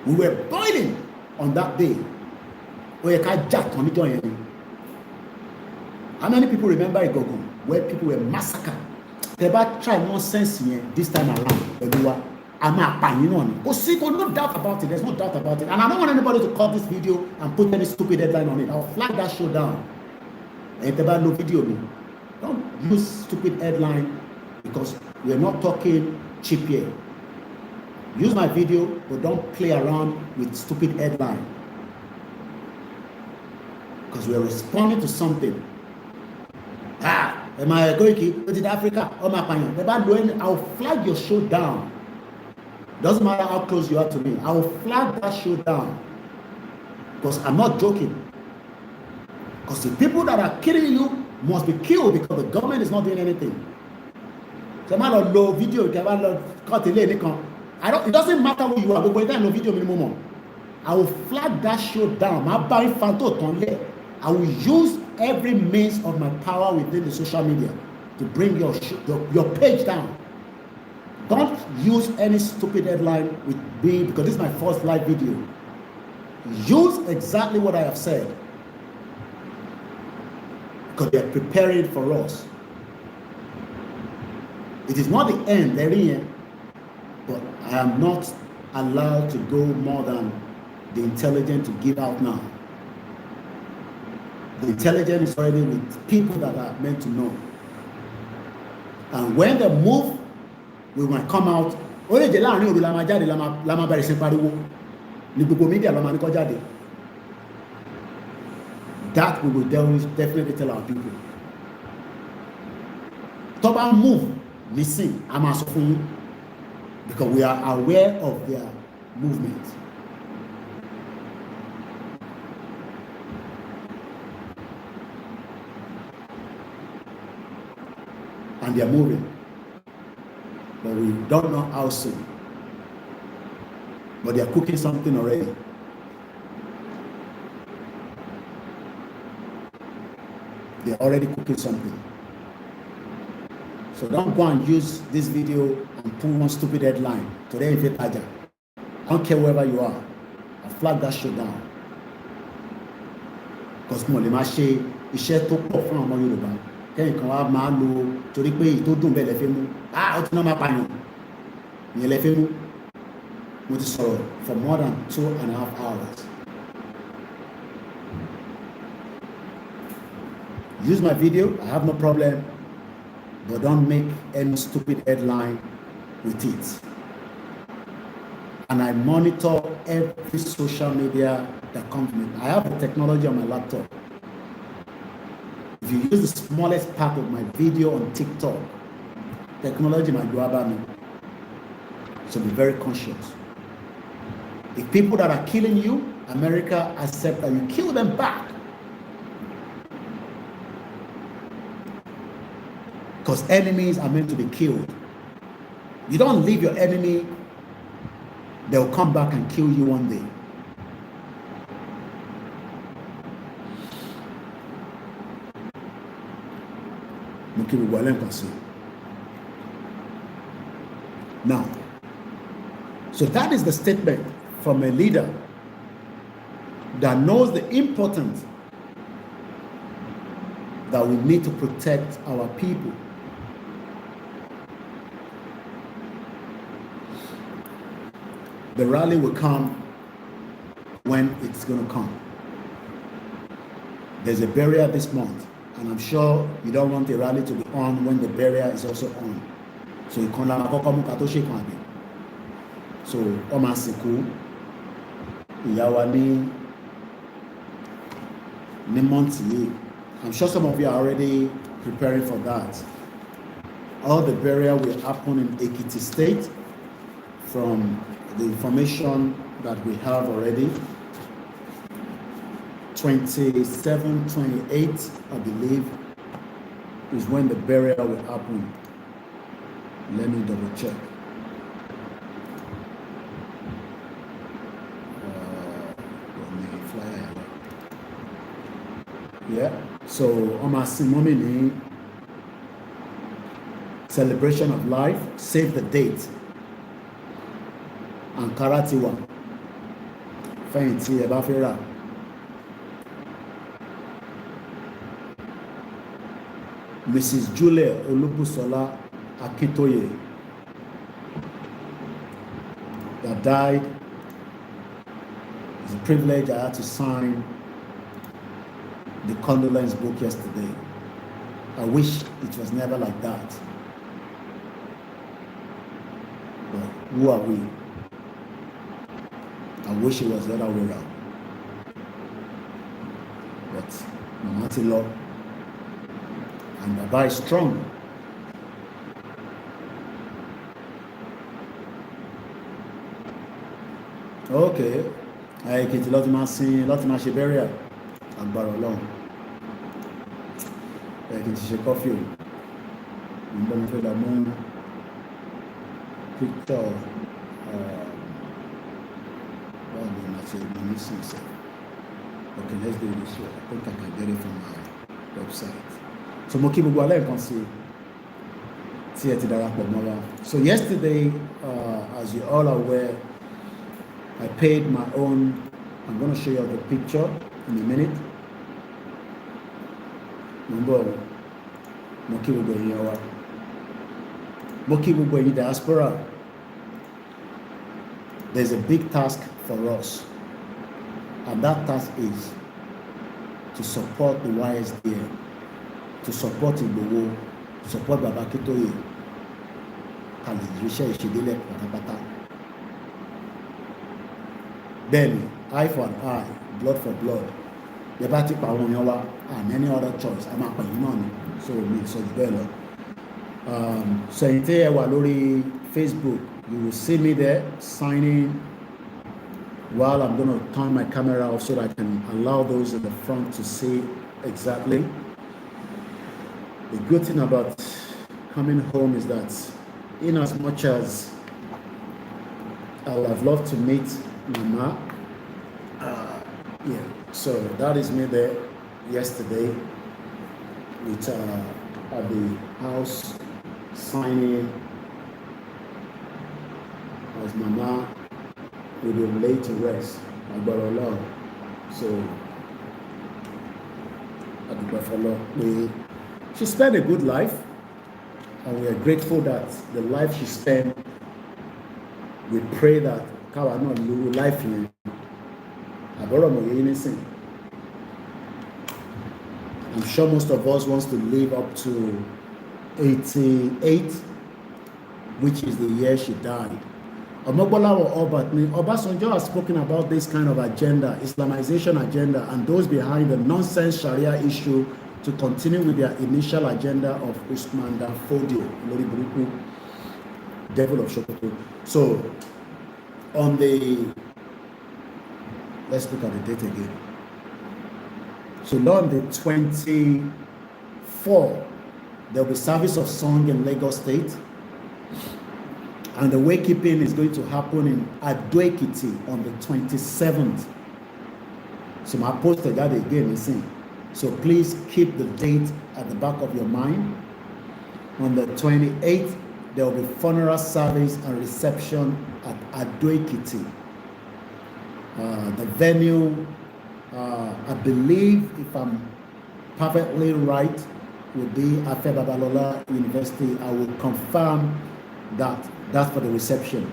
We were boiling on that day. How many people remember Igogo where people were massacred? They about try nonsense here this time around. I'm no doubt about it. There's no doubt about it. And I don't want anybody to cut this video and put any stupid headline on it. I'll flag that show down. And no video. Don't use stupid headline because we're not talking cheap here. Use my video, but don't play around with stupid headline. Because we're responding to something. Am I Koiki? Is it Africa? I'll flag your show down. Doesn't matter how close you are to me. I will flag that show down. Because I'm not joking. Because the people that are killing you must be killed because the government is not doing anything. So I don't low video. It doesn't matter who you are. But no video minimum. I will flag that show down. I will use every means of my power within the social media to bring your page down. Don't use any stupid headline with me because this is my first live video. Use exactly what I have said because they are preparing for us. It is not the end, but I am not allowed to go more than the intelligence to give out now. The intelligence is already with people that are meant to know. And when they move, we might come out. That we will definitely tell our people. Toba move, listen, I'm asking you because we are aware of their movement. And they are moving. But we don't know how soon. But they are cooking something already. They are already cooking something. So don't go and use this video and put one stupid headline. Today in Vitaja. I don't care wherever you are. I'll flag that shit down. Because mo le ma ṣe iṣẹ́ tó pọ̀ fún àwọn Yorùbá. Kẹ́yìn kan wá máa lo torí pé èyí tó dùn bẹ́ẹ̀ lẹ́fẹ́ mú. Ó ti náà máa pààyàn. Ìyẹn lẹ́fẹ́ mú. Mo ti sọ̀rọ̀ for more than 2.5 hours. Use my video, I have no problem. But don't make any stupid headline with it. And I monitor every social media that comes to me. I have the technology on my laptop. If you use the smallest part of my video on TikTok, technology might go about me. So be very conscious. If people that are killing you, America accept that you kill them back. Because enemies are meant to be killed. You don't leave your enemy, they'll come back and kill you one day. Now, so that is the statement from a leader that knows the importance that we need to protect our people. The rally will come when it's going to come. There's a barrier this month, and I'm sure you don't want the rally to be on when the barrier is also on. So you can so Omasiku, Yawani, Nimonti. I'm sure some of you are already preparing for that. All the burial will happen in Ekiti State from the information that we have already. 27, 28, I believe, is when the burial will happen. Let me double check. Yeah. So on my simomini celebration of life, save the date. Ankara Tiwa. Fẹ̀yìntì ẹ bá fẹ́ rà. Mrs. Julia Olubusola Akintoye that died. It's a privilege I had to sign the condolence book yesterday. I wish it was never like that. But who are we? I wish it was the other way around. But Mama Tilo and Baba is strong. Okay. Èkìtì lọ́tí máa sin lọ́tí máa ṣe burial agbára Ọlọ́run. Èkìtì ṣe kọ́fì o. Ǹbọ́n mo fẹ́ lọ mú picture báwo ni màá ṣe mú ní sìn sẹ́. Okay, let's do this way. I think I can get it from my website. So mo kí gbogbo alẹ́ nǹkan sí tí ẹ ti darapọ̀ mọ́ wa. So yesterday, as you all are aware, I paid my own. I'm going to show you the picture in a minute. Number Moki Diaspora. There's a big task for us, and that task is to support the YSDM, to support Igboho, to support Baba Akintoye, and the Ishedele Patapata. Then, eye for an eye, blood for blood. The party power and any other choice. I'm not paying money, so it makes us better. So in lórí Facebook, you will see me there signing while I'm going to turn my camera off so that I can allow those in the front to see exactly. The good thing about coming home is that in as much as I would have loved to meet Mama, yeah, so that is me there yesterday with at the house signing as Mama will be laid to rest. Agbára So she spent a good life, and we are grateful that the life she spent, we pray that Kawa not lose life in I'm sure most of us wants to live up to 88, which is the year she died. Obasanjo has spoken about this kind of agenda, Islamization agenda, and those behind the nonsense Sharia issue to continue with their initial agenda of Usman Dan Fodio, devil of Sokoto. So, on the, let's look at the date again. So on the 24th, there will be service of song in Lagos State. And the waykeeping is going to happen in Ado-Ekiti on the 27th. So my poster that again is in. So please keep the date at the back of your mind. On the 28th, there will be funeral service and reception at Ado-Ekiti. The venue, I believe, if I'm perfectly right, will be Afe Babalola University. I will confirm that that's for the reception.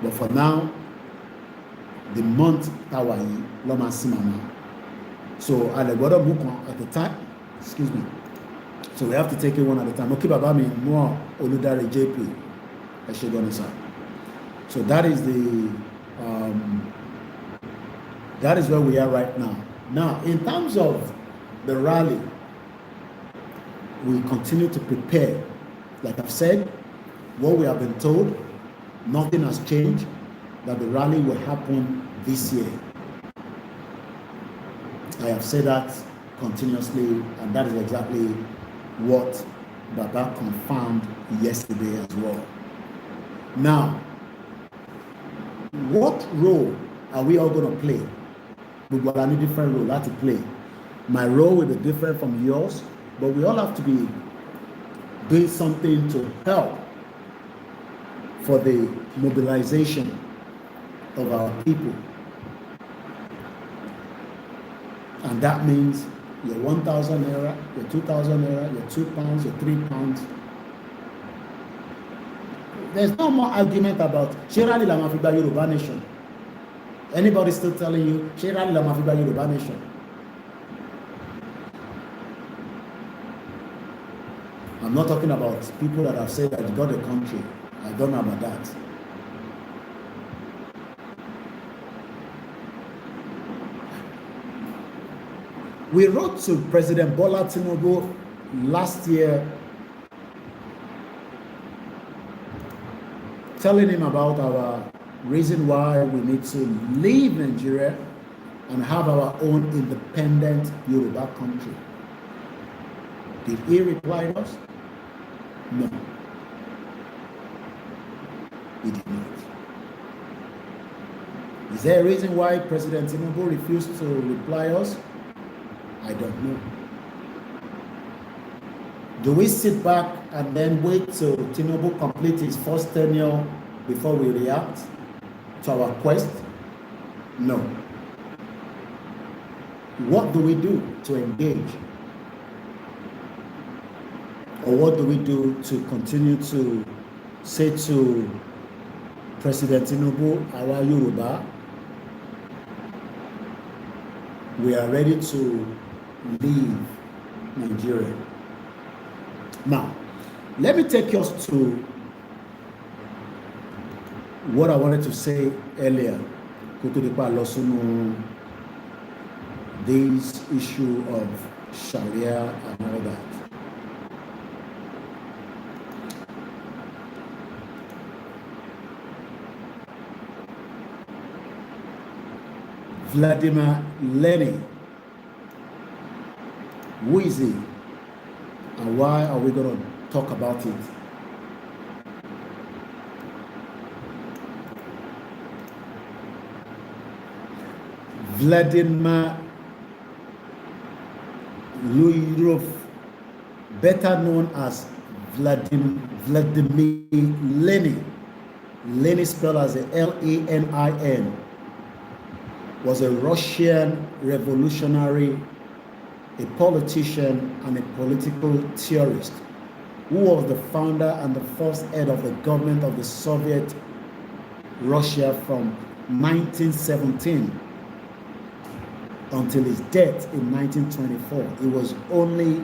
But for now, the month Tawayi Loma Simama. So at the time, excuse me. So we have to take it one at a time. Okay, Baba mi more Oludare JP. So that is the that is where we are right now. Now, in terms of the rally, we continue to prepare. Like I've said, what we have been told, nothing has changed, that the rally will happen this year. I have said that continuously, and that is exactly what Baba confirmed yesterday as well. Now, what role are we all going to play? We got a different role to play. My role will be different from yours, but we all have to be doing something to help for the mobilization of our people. And that means your 1,000 naira, your 2,000 naira, your £2, your £3. There's no more argument about Shirali Lama Fiba Yoruba Nation. Anybody still telling you Shirali Lama Fiba Yoruba Nation? I'm not talking about people that have said that they got a country. I don't know about that. We wrote to President Bola Tinubu last year telling him about our reason why we need to leave Nigeria and have our own independent Yoruba country. Did he reply to us? No. He did not. Is there a reason why President Tinubu refused to reply us? I don't know. Do we sit back and then wait till Tinubu complete his first tenure before we react to our quest? No. What do we do to engage? Or what do we do to continue to say to President Tinubu, our Yoruba, we are ready to leave Nigeria? Now, let me take us to what I wanted to say earlier. This issue of Sharia and all that. Vladimir Lenin. Who is he? And why are we going to talk about it? Vladimir Lurov, better known as Vladimir Lenin. Lenin spelled as a Lenin, was a Russian revolutionary, a politician, and a political theorist who was the founder and the first head of the government of the Soviet Russia from 1917 until his death in 1924. He was only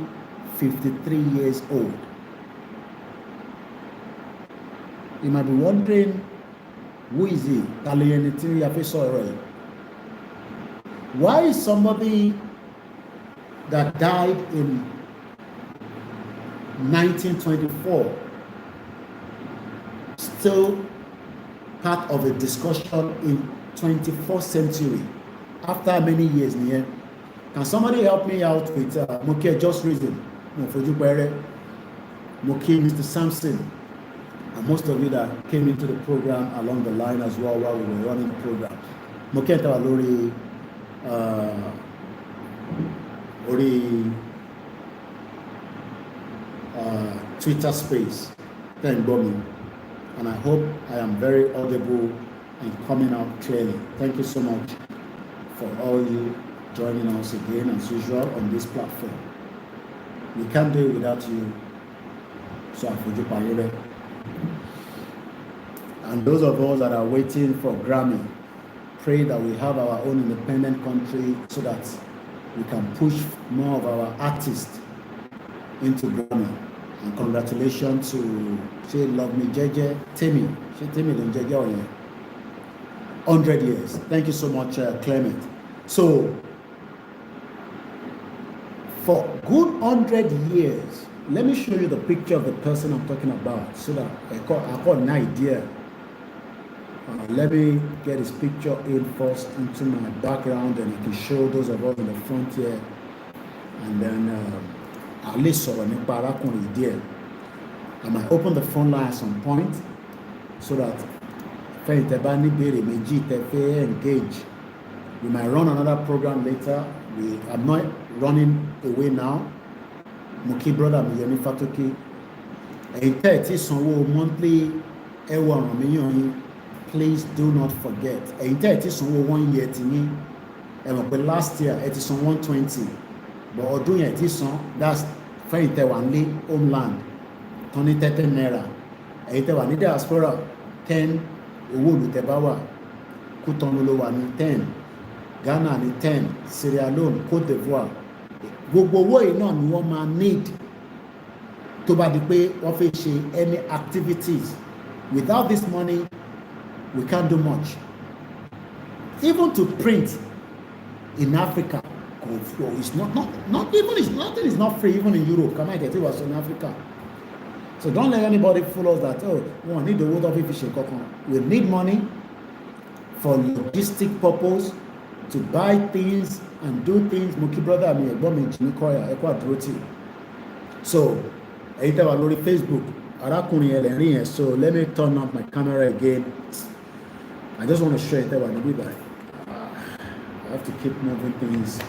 53 years old. You might be wondering, who is he? Why is somebody that died in 1924 still part of a discussion in 21st century after many years here? Can somebody help me out with Moki Just Reason? Moki, Mr. Sampson, and most of you that came into the program along the line as well while we were running the program. Moki Tawalori Twitter space, thank God, and I hope I am very audible and coming out clearly. Thank you so much for all you joining us again as usual on this platform. We can't do it without you, so I forgive you. And those of us that are waiting for Grammy, pray that we have our own independent country so that we can push more of our artists into Grammy. And congratulations to She Love Me Jeje, Timmy. She Timmy don't Jeje on 100 years. Thank you so much, Clement. So, for good 100 years, let me show you the picture of the person I'm talking about so that I got an idea. Let me get his picture in first into my background, and I can show those of us in the front here, and then at least I might open the phone line at some point so that engage We might run another program later. I'm not running away now. Muki brother mi Yemi Fatoki. Monthly please do not forget. One year last year it is on 120. But that's homeland. 30 naira. Diaspora 10 Kutonu 10. Ghana ni 10, Sierra Leone, Côte d'Ivoire. Gbogbo owó yìí náà ni wọ́n máa need tó bá di pé wọ́n fẹ́ ṣe any activities. Without this money, we can't do much. Even to print in Africa, it's nothing is not free even in Europe. Come on, get it was in Africa. So don't let anybody fool us that we need the water fishing. We need money for logistic purpose, to buy things and do things. Muki brother mi ẹ̀gbọ́n mi Jimmy Koya ẹkọ àdúrótì. So èyí tẹ́ wà lórí Facebook arákùnrin ẹlẹ́rìn yẹn. So let me turn up my camera again. I just want to show you tẹ́ wà níbí báyìí. I have to keep moving things.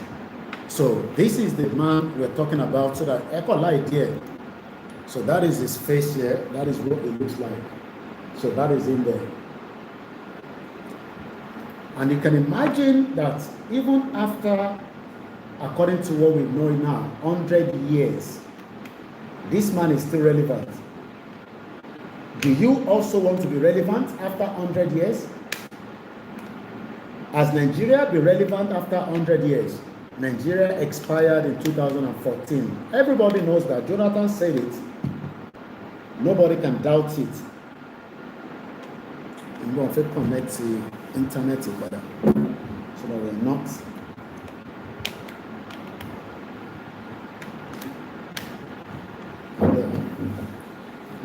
So this is the man we're talking about. So that ẹkọ light here. So that is his face here. That is what it looks like. So that is in there. And you can imagine that even after, according to what we know now, 100 years, this man is still relevant. Do you also want to be relevant after 100 years? Has Nigeria be relevant after 100 years? Nigeria expired in 2014. Everybody knows that. Jonathan said it. Nobody can doubt it. I'm going to connect to internet together so that we're not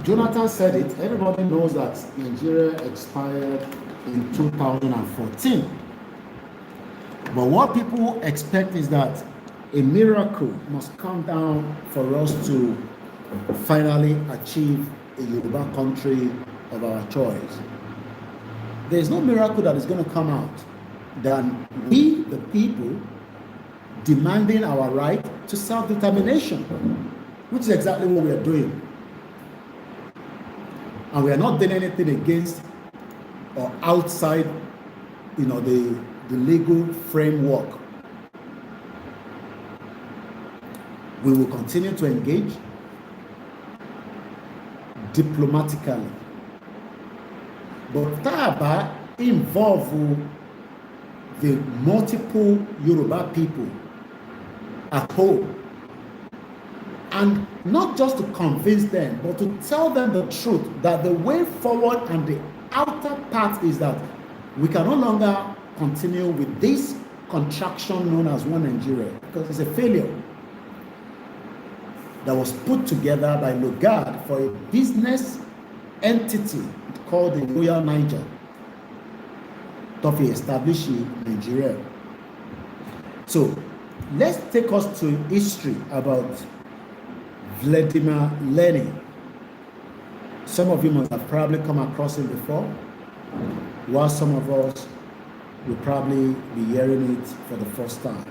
Jonathan said it. Everybody knows that Nigeria expired in 2014. But what people expect is that a miracle must come down for us to finally achieve a Yoruba country of our choice. There is no miracle that is going to come out than we, the people, demanding our right to self-determination, which is exactly what we are doing. And we are not doing anything against or outside, the legal framework. We will continue to engage diplomatically. But Taba involve the multiple Yoruba people at home, and not just to convince them, but to tell them the truth that the way forward and the outer part is that we can no longer continue with this contraction known as One Nigeria, because it's a failure that was put together by Lugard for a business entity called the Royal Niger to establish Nigeria. So let's take us to history about Vladimir Lenin. Some of you must have probably come across him before, while some of us will probably be hearing it for the first time.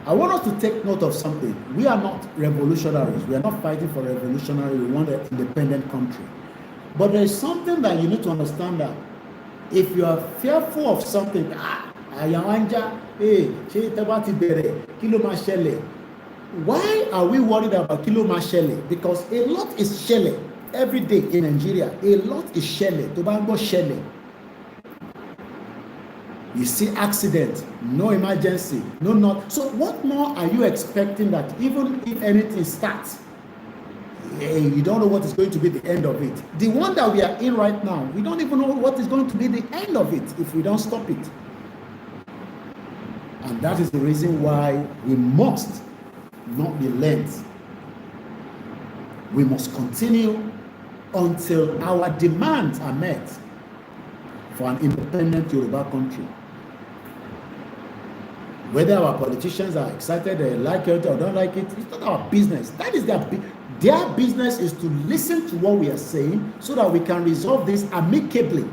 I want us to take note of something. We are not revolutionaries. We are not fighting for revolutionary. We want an independent country. But there is something that you need to understand, that if you are fearful of something, why are we worried about kilo mashele? Because a lot is shele every day in Nigeria. A lot is shele. Tobango shele. You see accident, no emergency, no not. So what more are you expecting, that even if anything starts, you don't know what is going to be the end of it? The one that we are in right now, we don't even know what is going to be the end of it if we don't stop it. And that is the reason why we must not relent. We must continue until our demands are met for an independent Yoruba country. Whether our politicians are excited, they like it or don't like it, it's not our business. That is their Their business is to listen to what we are saying so that we can resolve this amicably.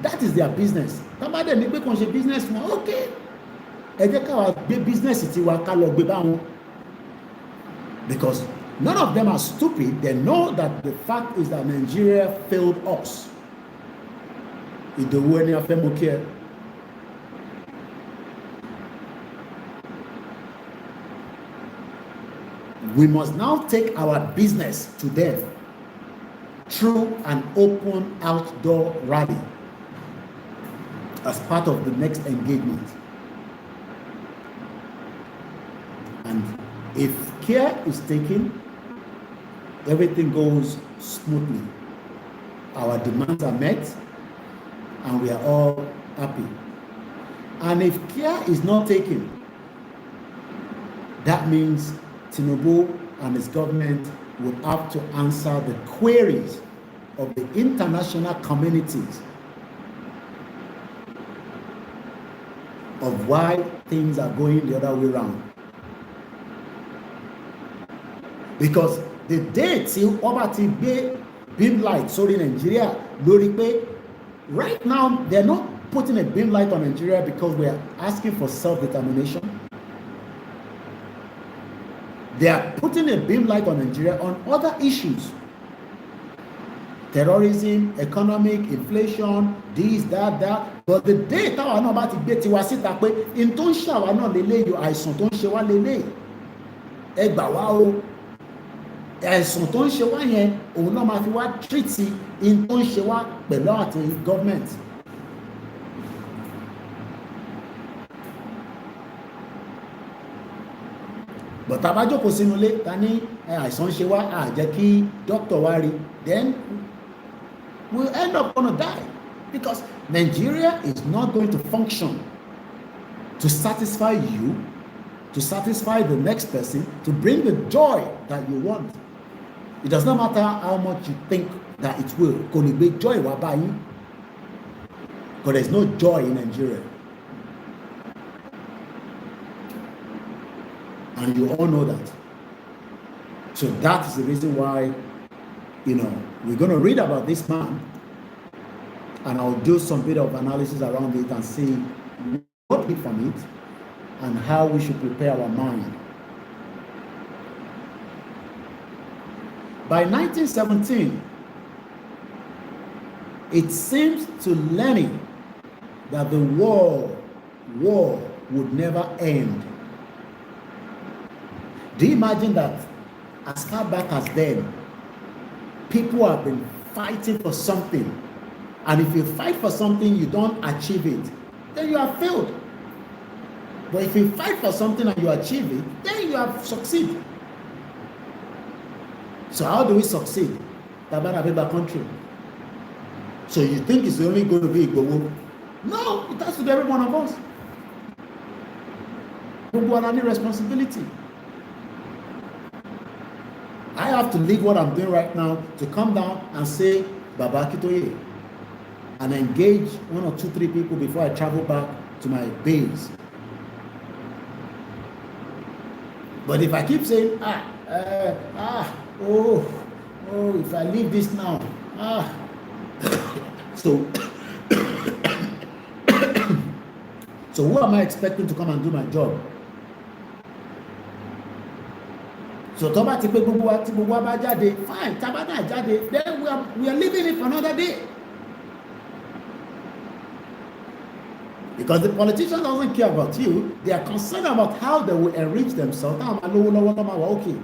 That is their business. Tamade ní pé kàn ṣe business wọn, okay. Ẹ jẹ́ ká wá gbé business tiwa ká lọ gbé bá wọn. Because none of them are stupid. They know that the fact is that Nigeria failed us. Ìdòwú ẹni afẹ́ mú kí ẹ. We must now take our business to them through an open outdoor rally as part of the next engagement. And if care is taken, everything goes smoothly. Our demands are met and we are all happy. And if care is not taken, that means Tinubu and his government would have to answer the queries of the international communities of why things are going the other way around. Because the day till Obati Bay beam light sorry Nigeria lórí pé right now they're not putting a beam light on Nigeria because we are asking for self-determination. They are putting a beam light on Nigeria on other issues. Terrorism, economic, inflation, this, that. But the day táwa náà bá ti gbé tiwa síta pé in tó ń ṣàwa náà lélẹ́yìí àìsàn tó ń ṣe wá lélẹ́yìí. Ẹ gbà wá o. Àìsàn tó ń ṣe wá yẹn òun náà máa fi wá tírìtì in tó ń ṣe wá pẹ̀lú àti gọ́ọ̀mẹ̀ntì. But tá bá jókòó sínú ilé ta ní àìsàn ṣe wá á jẹ́ kí dókítà wá rí, then we'll end up gonna die because Nigeria is not going to function to satisfy you, to satisfy the next person, to bring the joy that you want. It does not matter how much you think that it will. Kò ní gbé joy wá bá yín, because there's no joy in Nigeria. And you all know that. So that is the reason why, we're going to read about this man and I'll do some bit of analysis around it and see what we from it and how we should prepare our mind. By 1917, it seems to Lenin that the war would never end. Do you imagine that as far back as then, people have been fighting for something, and if you fight for something, you don't achieve it, then you have failed. But if you fight for something and you achieve it, then you have succeeded. So how do we succeed? Tabana country. So you think it's only going to be Igbowo? No, it has to be every one of us. Gbogbo wa ní responsibility. I have to leave what I'm doing right now to come down and say Baba Akintoye and engage 1 or 2, 3 people before I travel back to my base. But if I keep saying, if I leave this now, so who am I expecting to come and do my job? So tó bá ti pé gbogbo wa bá jáde, fine, tá bá náà jáde, then we are leaving it for another day. Because the politician doesn't care about you, they are concerned about how they will enrich themselves. Okay.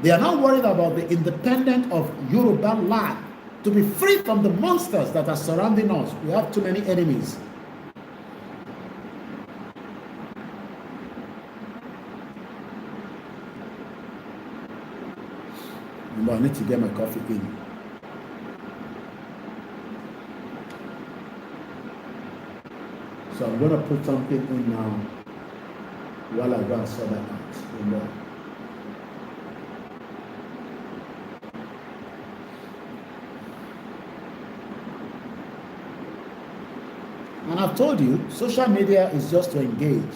They are not worried about the independence of Yorubaland, to be free from the monsters that are surrounding us. We have too many enemies. I need to get my coffee in. So I'm going to put something in now while I go and sort that out. And I've told you, social media is just to engage.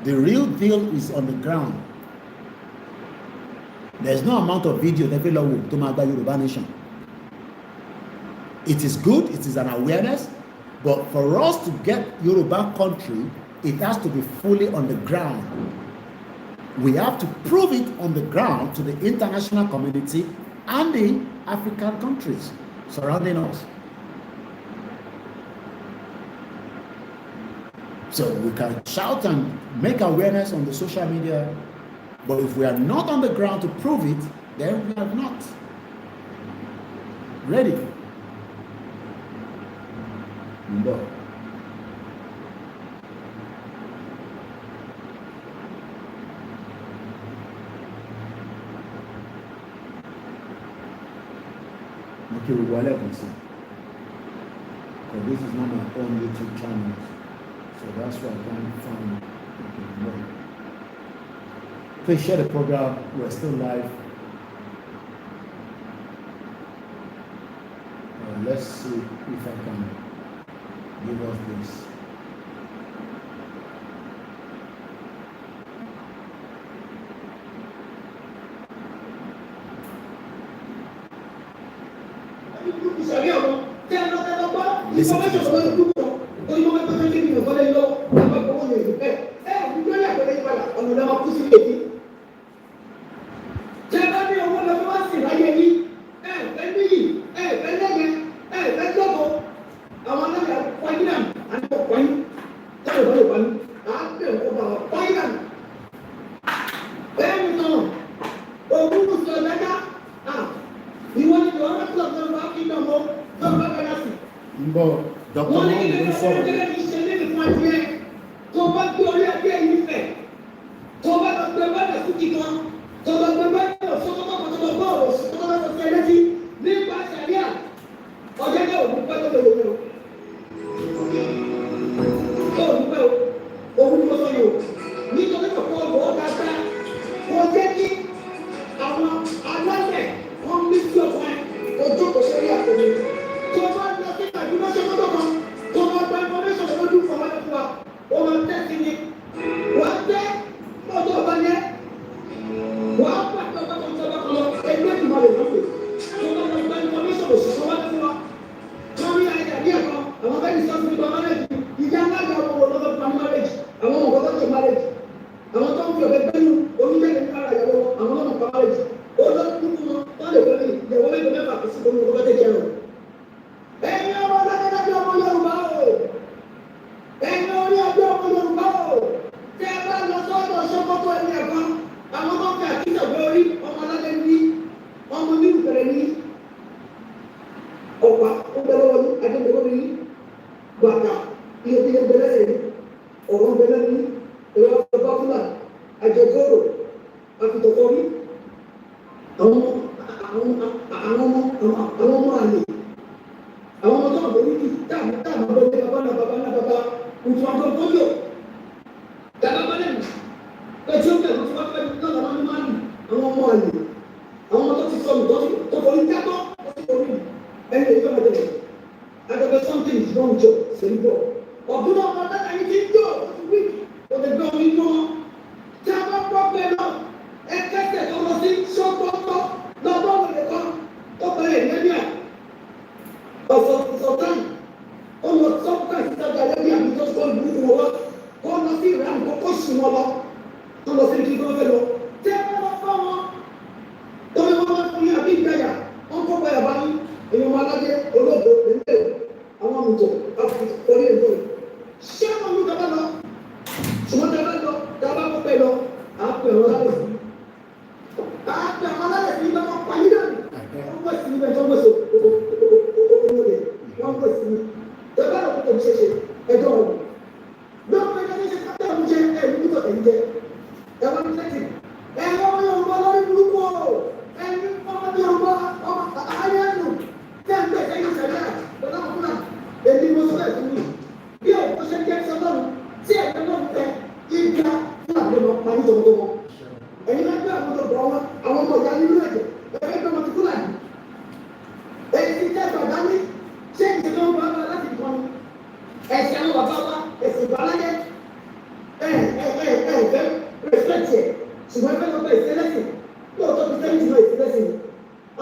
The real deal is on the ground. There's no amount of video every law will to Magba Yoruba Nation. It is good, it is an awareness, but for us to get Yoruba country, it has to be fully on the ground. We have to prove it on the ground to the international community and the African countries surrounding us. So we can shout and make awareness on the social media, but if we are not on the ground to prove it, then we are not ready. No. Okay, we will let them see. Because this is not my own YouTube channel. So that's why I can't find it. Please share the program. We're still live. Let's see if I can give us this. Listen to this.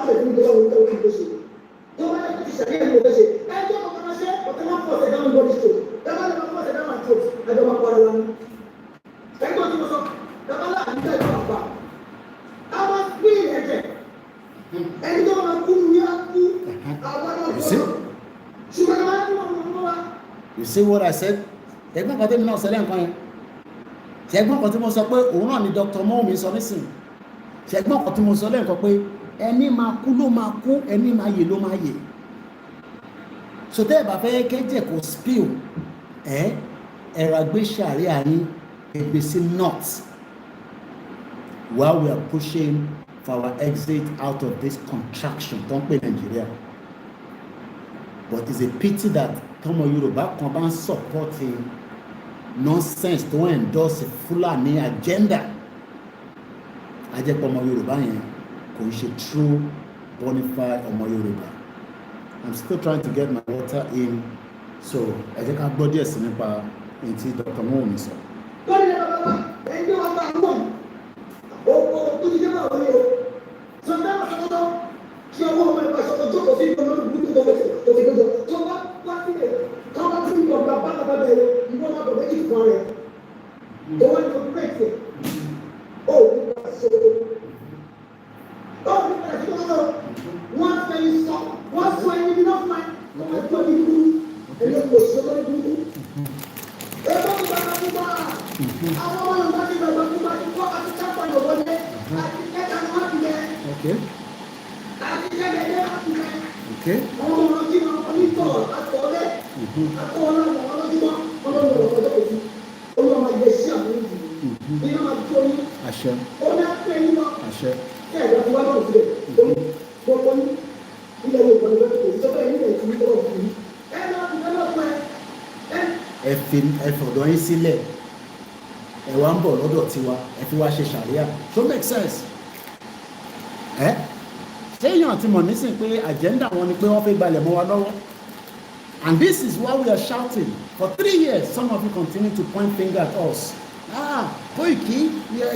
lè fún ìjọba òun tó kí n tó ṣe tó bá yẹ kó ti ṣàlẹ́ ìlú tó ṣe ẹjọ́ ọ̀kan máa ṣe ọ̀kan máa pọ̀ ṣẹ̀dá ń bọ́dí ṣò dábàá lè máa pọ̀ ṣẹ̀dá máa tó ẹjọ́ máa pọ̀ ara wa ní. ẹgbẹ́ tí mo sọ dábàá láàbí tẹ̀ ìjọba àgbà a máa gbé ẹ̀jẹ̀ ẹni tó máa kú ní á kú àwọn ọmọ ṣùgbọ́n máa kú ọmọ wa. You see what I said? Ẹgbọ́n kan tí mi náà sọ lẹ́ǹkan yẹn. Ṣẹ̀gbọ́n kan tí mo sọ pé òun náà ni Dr. Momi sọ nísìn. Ṣẹ̀gbọ́n kan tí mo sọ lẹ́ǹkan pé ẹni máa kú ló máa kú, ẹni máa yè ló máa yè. So tẹ́ ẹ bá fẹ́ kẹ́jẹ̀ kó spill ẹ̀rọ àgbé Sharia ní ẹgbẹ́sí north while we are pushing for our exit out of this contraction tó ń pè Nigeria. But it's a pity that tọmọ Yorùbá kan bá ń support nonsense tó ń endorse Fulani agenda ajẹ́pọ̀ ọmọ Yorùbá yẹn kò ń ṣe true bona fide ọmọ Yorùbá. I'm still trying to get my water in, so ẹ jẹ́ ká gbọ́ díẹ̀ sí nípa ẹni tí Dr. Momi sọ. lórí ẹ̀rọ bàbá ẹni wọn bá ń bọ̀ ọkọ̀ tó ti dé bá wọlé o sọ̀tẹ́ àtọ́tọ́ tí ọwọ́ ọmọ ẹ̀ka sọ̀tọ̀ jókòó sí ìgbọ̀n lórí burúkú tó fi gbọ́dọ̀ tó bá wá sílẹ̀ tó bá tún ìgbọ̀n bá bá bàbá bẹ̀rẹ̀ ìwọ́n máa bọ̀ méjì fún rẹ̀ tó wá ní ọdún mẹ́tì ó ní bá sọ̀rọ̀ ó ní bá sọ̀rọ̀ wọ́n fẹ́ yín sọ wọ́n sọ ẹni bí náà máa wọ́n máa tó ní burú ẹni kò sọ lórí burú ẹgbẹ́ mi bá tó bá àwọn ọmọ Yorùbá ti bẹ̀rẹ̀ tó bá ti kọ́ àti kápá Yorùbá yẹ àti kẹta ni wọ́n ti yẹ àti kẹta yẹ àti yẹ àwọn ọmọ tí wọn kọ́ ní tọ̀ àtọ̀ọ́lẹ̀ àtọ̀ọ́lẹ̀ àwọn ọlọ́dúnmọ́ ọlọ́dún ọ̀dọ́ òbí olùwàmọ̀ yẹ sí àwọn ìlú nínú máa tó ní ó ní apẹ́ yín lọ kí ẹ̀dá tí wọ́n lọ́wọ́ sílẹ̀ gbogbo ní ilẹ̀ Yorùbá ló fẹ́ kó sọ́kẹ́ yín lẹ̀ sí ọ̀rọ̀ fún mi ẹ̀ lọ́ọ́ ti fẹ́ lọ́ọ́ pẹ́ ẹ fọ̀dọ̀ yín sílẹ̀ ẹ wá ń bọ̀ lọ́dọ̀ tiwa ẹ fi wá ṣe Sharia so make sense ẹ ṣé èèyàn ti mọ̀ nísìn pé agenda wọn ni pé wọ́n fẹ́ gbalẹ̀ mọ́ wa lọ́wọ́ and this is why we are shouting for 3 years some of you continue to point finger at us Koiki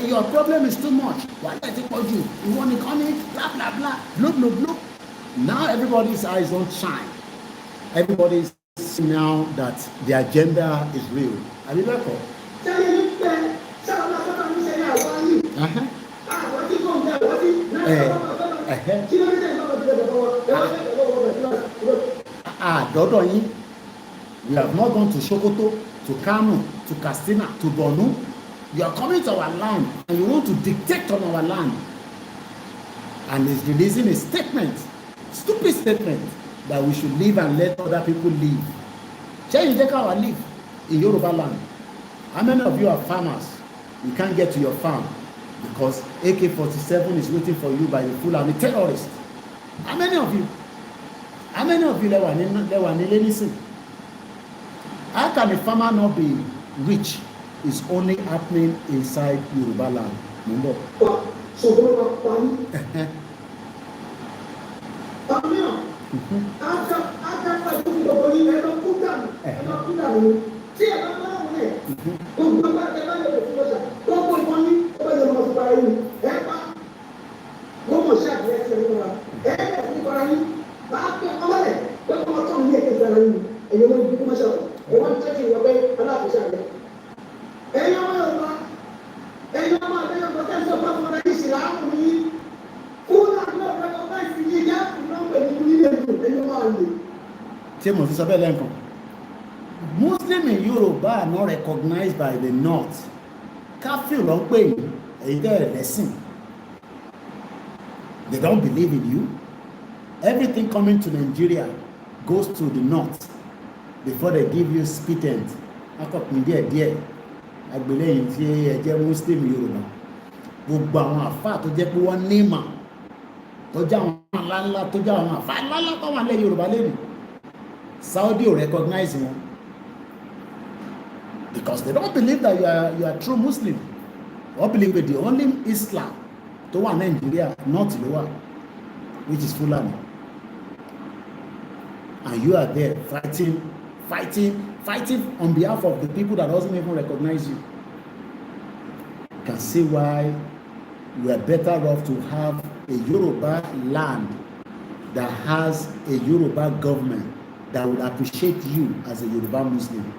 your problem is too much wàhálà ti pọ̀ jù ìwọ nìkan ní bla bla bla blow blow blow now everybody's eyes don't shine everybody's now that the agenda is real. Are you ready? Dodo yin, we have not gone to Sokoto, to Kano, to Katsina, to Borno. You are coming to our land and you want to dictate on our land. And he's releasing a statement, stupid statement, that we should live and let other people live. Change the car and live in Yorubaland. How many of you are farmers? You can't get to your farm because AK-47 is waiting for you by the Fulani terrorists. How many of you? How many of you listen? How can a farmer not be rich? It's only happening inside Yorubaland. Remember? Muslims in Yoruba are not recognized by the North. Curfew long pay. They don't believe in you. Everything coming to Nigeria goes to the North before they give you spitent. Agbeleyin tí ẹ jẹ́ Muslim Yorùbá gbogbo àwọn àfáà tó jẹ́ pé wọ́n ní ìmọ̀ tó jẹ́ àwọn ńláńlá tó jẹ́ àwọn àfáà ńláńlá tó wà ní Yorùbá lẹ́nu Saudi ò recognize wọn because they don't believe that you are true Muslim. They believe that the only Islam tó wà Nigeria not ló wà which is Fulani, and you are there fighting on behalf of the people that doesn't even recognize you. You can see why we are better off to have a Yoruba land that has a Yoruba government that would appreciate you as a Yoruba Muslim?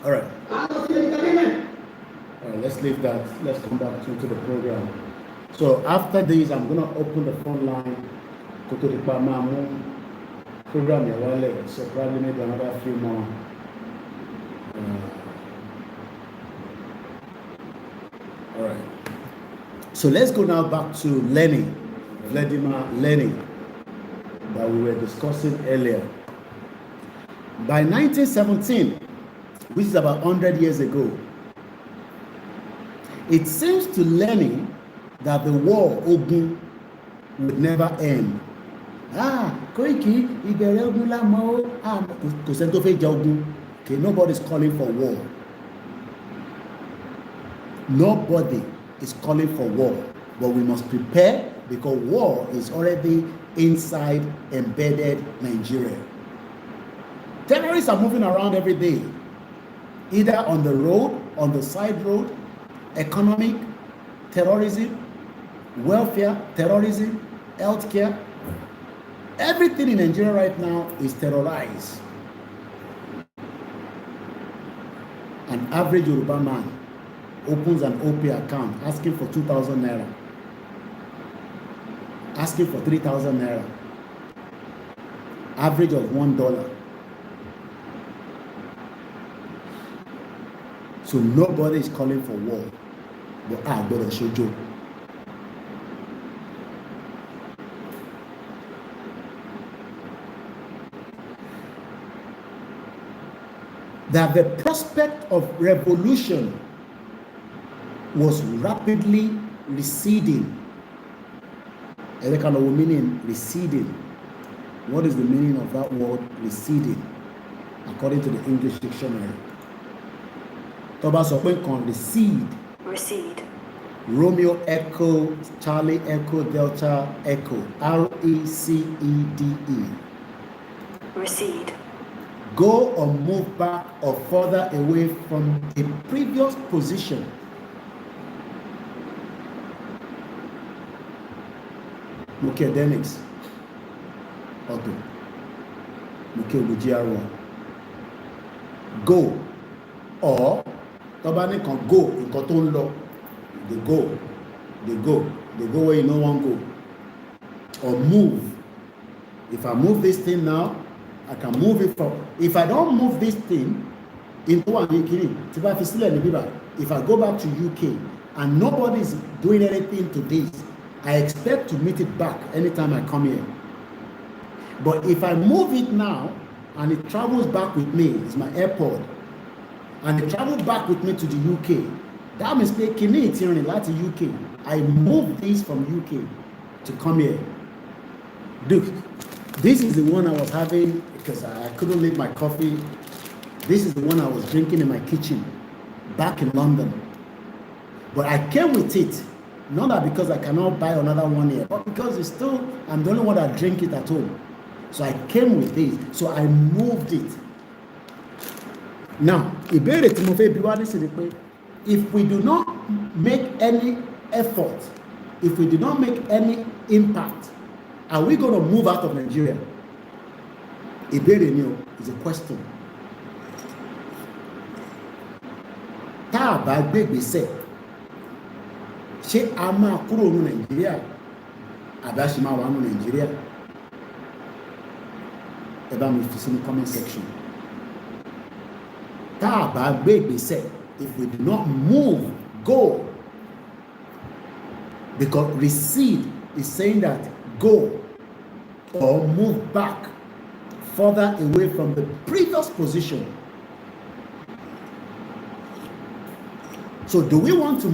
All right. Let's leave that. Let's come back to the program. So after this, I'm going to open the phone line. Go to the program. So probably maybe another few more. All right. So let's go now back to learning, Vladimir learning that we were discussing earlier. By 1917, which is about 100 years ago, it seems to Lenin that the war Ogun would never end. Koiki, okay, nobody's calling for war. Nobody is calling for war, but we must prepare because war is already inside embedded Nigeria. Terrorists are moving around every day, either on the road, on the side road, economic terrorism, welfare terrorism, healthcare. Everything in Nigeria right now is terrorized. An average Yoruba man opens an OP account asking for 2,000 naira, asking for 3,000 naira, average of $1. So nobody is calling for war, but I'm going to show you. That the prospect of revolution was rapidly receding. Any kind of meaning receding. What is the meaning of that word receding? According to the English dictionary. Toba sọ pé kan recede. Romeo Echo, Charlie Echo, Delta Echo. R-E-C-E-D-E. Recede. Go or move back or further away from a previous position. Academics. Auto. Go or Tobani can go in Cotton Law. They go where you no one go. Or move. If I move this thing now, I can move it from. If I don't move this thing into one if I go back to UK and nobody is doing anything to this, I expect to meet it back anytime I come here. But if I move it now and it travels back with me, it's my airport, and it travels back with me to the UK, that mistake in it here in Latin UK. I moved this from UK to come here. Dude, this is the one I was having because I couldn't leave my coffee. This is the one I was drinking in my kitchen back in London. But I came with it, not that because I cannot buy another one here, but because it's still, I'm the only one that drink it at home. So I came with this. So I moved it. Now, ìbéèrè tí mo fẹ́ bi wá nísìnyí pé if we do not make any effort, if we do not make any impact, are we going to move out of Nigeria? Ìbéèrè ni o, is a question. Tá a bá gbé ìgbésẹ̀, ṣé a máa kúrò ní Nàìjíríà àbí a ṣì máa wà ní Nàìjíríà? Ẹ bá mi fi sínú comment section. Tá a bá gbé ìgbésẹ̀, if we do not move, go. Because recede is saying that go or move back further away from the previous position. So do we want to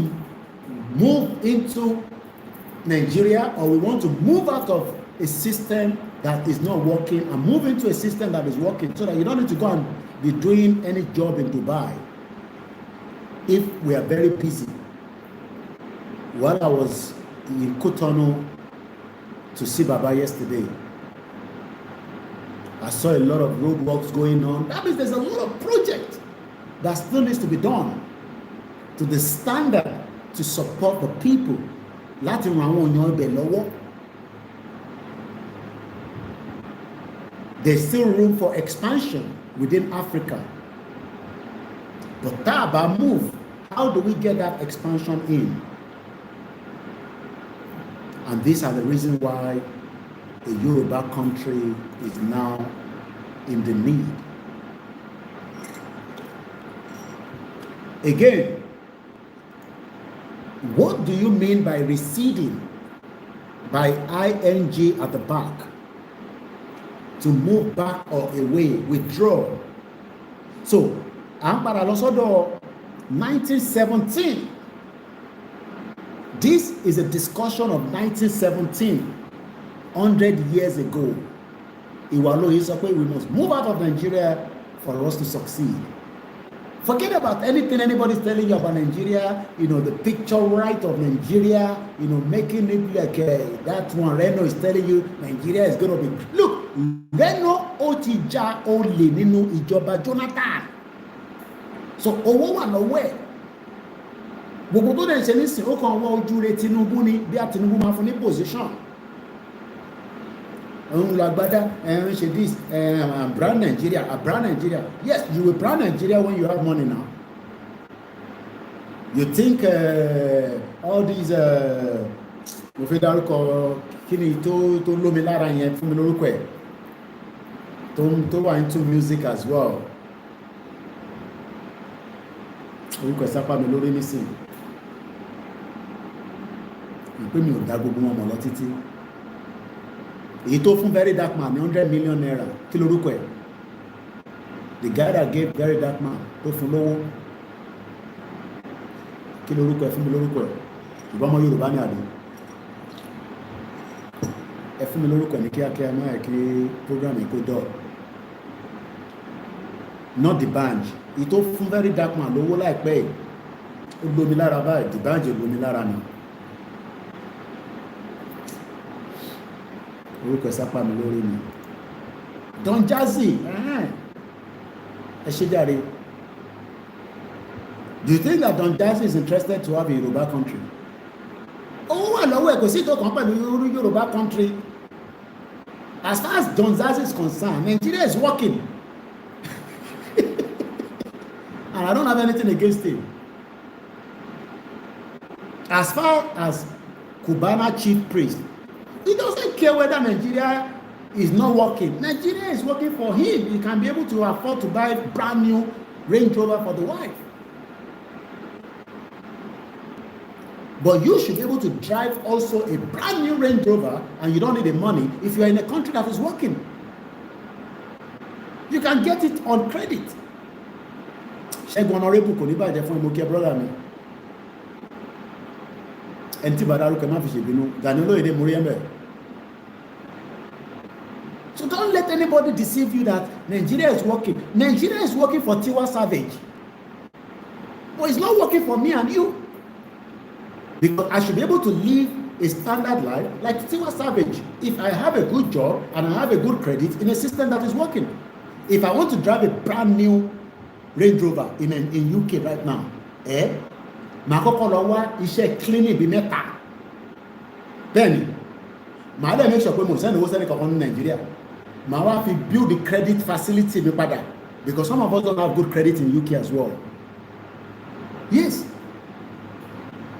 move into Nigeria, or we want to move out of a system that is not working and move into a system that is working, so that you don't need to go and be doing any job in Dubai if we are very busy? While I was in Cotonou to see Baba yesterday, I saw a lot of roadworks going on. That means there's a lot of projects that still needs to be done to the standard to support the people. Láti ran àwọn èèyàn ibẹ̀ lọ́wọ́. There's still room for expansion within Africa. But tá a bá move, how do we get that expansion in? And these are the reasons why the Yoruba country is now in the need. Again, what do you mean by receding? By ing at the back. To move back or away, withdraw. So, à ń padà lọ sọ́dọ̀ 1917. This is a discussion of 1917, 100 years ago. Iwaloye sọ pé we must move out of Nigeria for us to succeed. Forget about anything anybody's telling you about Nigeria, the picture right of Nigeria, making it like that one Reno is telling you Nigeria is going to be. Look, Reno Otija Ole nínú ìjọba Jonathan. So, owó wà lọ́wọ́ ẹ̀. Gbogbo tó dẹ̀ ń ṣe nísìn, ó kàn wọ́n ojú rẹ̀ Tinubu ni, bí a Tinubu máa fún ní position. This, brand Nigeria, brand Nigeria. Yes, you will brand Nigeria when you have money now. You think all these mo fẹ́ dárúkọ kíni tó lómi lára yẹn fún mi lórúkọ ẹ̀ tó wà into music as well. Orúkọ ẹ̀ sápá mi lórí nísìn. Ìpé mi ò dá gbogbo wọn mọ̀ lọ títí. Èyí tó fún Very Dark Man ní 100 million naira, kí lorúkọ ẹ̀? The guy that gave Very Dark Man tó fún lówó, kí lorúkọ ẹ̀? Fún mi lórúkọ ẹ̀. Ìbọn ọmọ Yorùbá ní àdé. Ẹ fún mi lórúkọ ẹ̀ ní kíákíá máa ẹ̀ kí program yìí kó dọ̀. Not Adebanji. Èyí tó fún Very Dark Man lówó láìpẹ́ yìí, ó gbomi lára báyìí, Adebanji gbomi lára ni. Orúkọ sápá mi lórí ni. Don Jazzy, ẹ ṣé jàre. Do you think that Don Jazzy is interested to have a Yoruba country? Owó wà lọ́wọ́ ẹ̀, kò sí ìtọ́kàn pẹ̀lú Yoruba country. As far as Don Jazzy is concerned, Nigeria is working. And I don't have anything against him. As far as Cubana chief priest, he doesn't care whether Nigeria is not working. Nigeria is working for him. He can be able to afford to buy brand new Range Rover for the wife. But you should be able to drive also a brand new Range Rover, and you don't need the money if you are in a country that is working. You can get it on credit. Ṣẹ́gun honorable kò ní bàjẹ́ fún ìmọ̀kẹ́ brother mi. Ẹni tí bàdá rúkẹ má fi ṣèbínú, Gani Olóyèdè mórí ẹ̀mẹ̀. So don't let anybody deceive you that Nigeria is working. Nigeria is working for Tiwa Savage. But it's not working for me and you. Because I should be able to live a standard life like Tiwa Savage. If I have a good job and I have a good credit in a system that is working, if I want to drive a brand new Range Rover in UK right now, màá kọ́kọ́ lọ wá iṣẹ́ cleaning bí mẹ́ta. Bẹ́ẹ̀ni, màá dẹ̀ make sure pé mo sẹ́ni owó sẹ́ni kankan ní Nàìjíríà. Màá wá fi build the credit facility mi padà, because some of us don't have good credit in UK as well. Yes,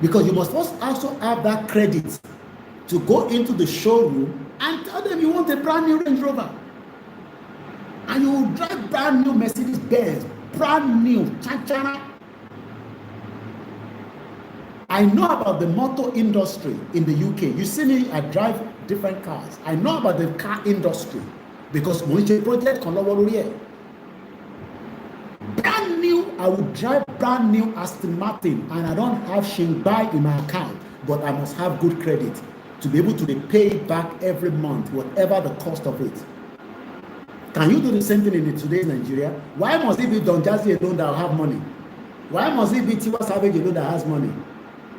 because you must also have that credit to go into the showroom and tell them you want a brand new Range Rover, and you will drive brand new Mercedes Benz, brand new Chachara. I know about the motor industry in the UK. You see me, I drive different cars. I know about the car industry because Moniche project brand new, I would drive brand new Aston Martin, and I don't have Shingbai in my account, but I must have good credit to be able to pay it back every month, whatever the cost of it. Can you do the same thing in today's Nigeria? Why must it be Don Jazzy alone that will have money? Why must it be Tiwa Savage alone that has money?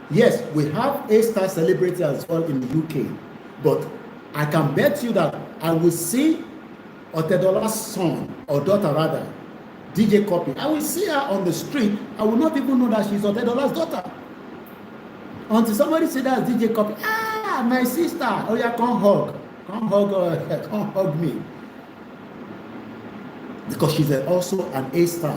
Yes, we have A-star celebrities as well in the UK, but I can bet you that I will see Otedola's son, or daughter rather, DJ Copy. I will see her on the street. I will not even know that she's Otedola's daughter until somebody say that's DJ Copy. Ah, my sister. Oh yeah, come hug me, because she's also an A-star,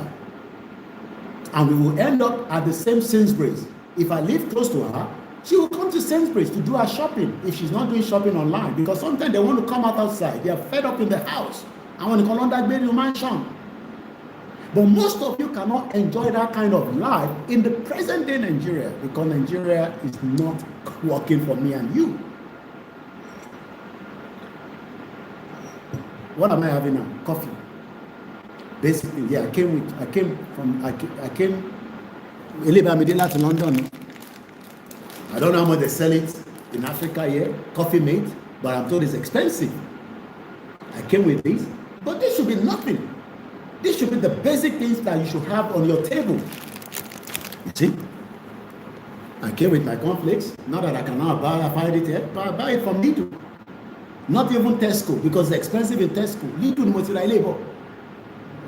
and we will end up at the same Sainsbury's. If I live close to her, she will come to Sainsbury's to do her shopping if she's not doing shopping online, because sometimes they want to come out outside. They are fed up in the house. I want to come on that baby mansion. But most of you cannot enjoy that kind of life in the present day Nigeria, because Nigeria is not working for me and you. What am I having now? Coffee. Basically, yeah, I came to London. I don't know how much they sell it in Africa here, Coffee Mate, but I'm told it's expensive. I came with this, but this should be nothing. This should be the basic things that you should have on your table. You see? I came with my cornflakes. Not that I can now find it here, but I buy it from Lidl. Not even Tesco, because it's expensive in Tesco. Lidl Motila Labor.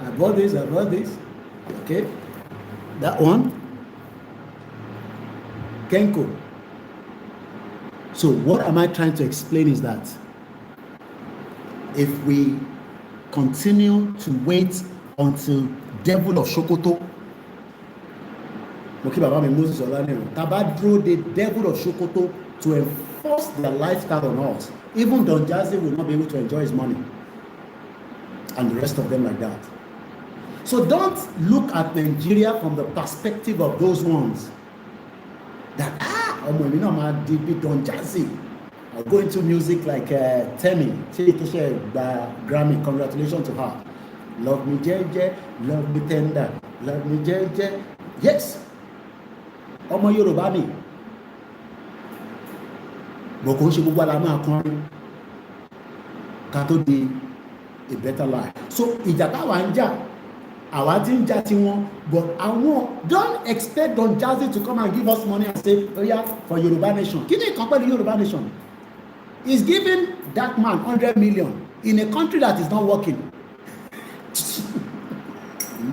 I bought this. Okay. That one. Kenko. So what am I trying to explain is that if we continue to wait until devil of Sokoto, Tabadro, the devil of Sokoto, to enforce their lifestyle on us, even Don Jazzy will not be able to enjoy his money, and the rest of them like that. So don't look at Nigeria from the perspective of those ones that Don Jazzy. I'll go into music like Temi, Grammy, congratulations to her. Love me JJ, love me tender, love me JJ. Yes, Omo Yoruba ni. But kò ṣe gbogbo ala máa kọrin ká tó di a better life. So ìjà táwa ń jà, àwa tí ń jà tiwọn, but àwọn don't expect Don Jazzy to come and give us money and say, oh yeah, for Yoruba Nation. Kí ni nǹkan pẹ̀lú Yoruba Nation? He's giving that man 100 million in a country that is not working.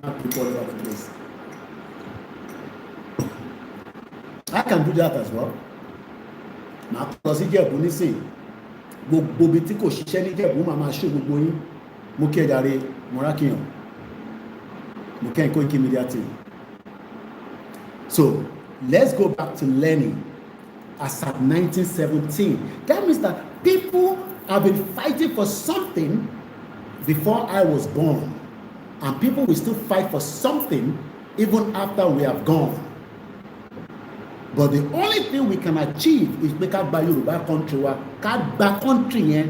Not people all over the place. I can do that as well. Màá lọ sí Ìjẹ̀bú nísìn, gbogbo ibi tí kò ṣiṣẹ́ ní Ìjẹ̀bú máa ṣe gbogbo yín. Mo kí ẹ jàre, mo rákìyàn. Mo kí ẹ Koikimedia team. So let's go back to learning. As at 1917, that means that people have been fighting for something before I was born, and people will still fight for something even after we have gone. But the only thing we can achieve is make our Yoruba country, country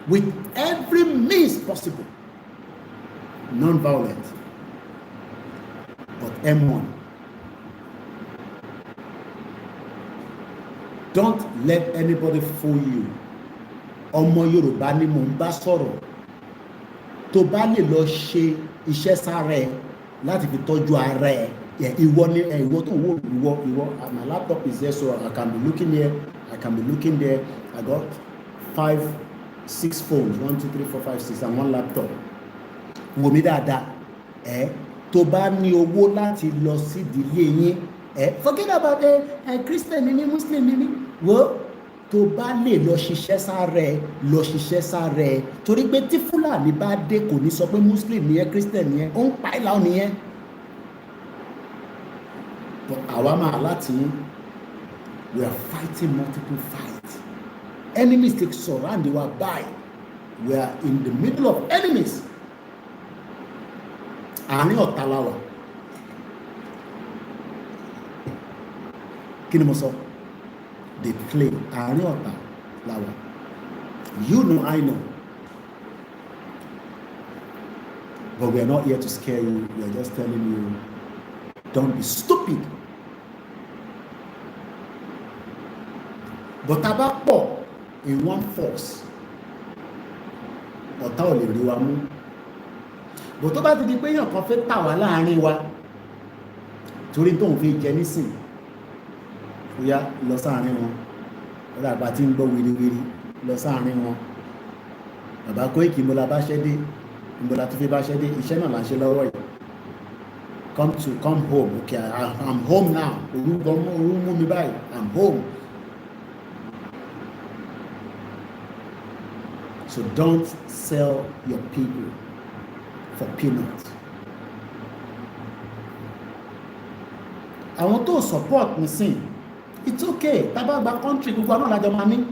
with every means possible, non-violent. But M1. Don't let anybody fool you. Ọmọ Yorùbá ni mò ń bá sọ̀rọ̀. Tó bá lè lọ ṣe iṣẹ́ sára ẹ láti fi tọ́jú ara ẹ. Ìwọ ni ìwọ tó wò ìwọ. My laptop is there, so I can be looking here I can be looking there. I got 5, 6 phones, 1, 2, 3, 4, 5, 6, and 1 laptop. Wò mí dáadáa, tó bá ní owó láti lọ sí ìdílé yín, forget about Christian ni Muslim ni, wo tó bá lè lọ ṣiṣẹ́ sára ẹ̀, torí pé tí Fúlàní bá dé kò ní sọ pé Muslim ni ẹ́, Christian ni ẹ́, ó ń pa ìlà ọ̀ nìyẹn. But àwa máa láti yín, we are fighting multiple fights. Enemies take surround our by. We are in the middle of enemies. Àárín ọ̀tá la wà. Kí ni mo sọ? They play. Àárín ọ̀tá la wà. You know, I know. But we are not here to scare you. We are just telling you, don't be stupid. But tá bá pọ̀ in one force, ọ̀tá ò lè rí wa mú. But tó bá ti di pé èèyàn kan fẹ́ tà wá láàrin wa torí tóun fi jẹ nísìn, ó yá lọ sáàrin wọn. Ọ̀rọ̀ àgbà tí ń gbọ́ wiriwiri lọ sáàrin wọn. Bàbá Koiki mo la bá ṣẹ́ dé, mo la tún fi bá ṣẹ́ dé, iṣẹ́ náà là ń ṣe lọ́wọ́ yìí. Come home. Okay, I'm home now. Orú mú mi báyìí, I'm home. So don't sell your people for peanuts. Àwọn tó support mi sìn, it's okay. Tábà gba country gbogbo àwọn alájọ máa ní.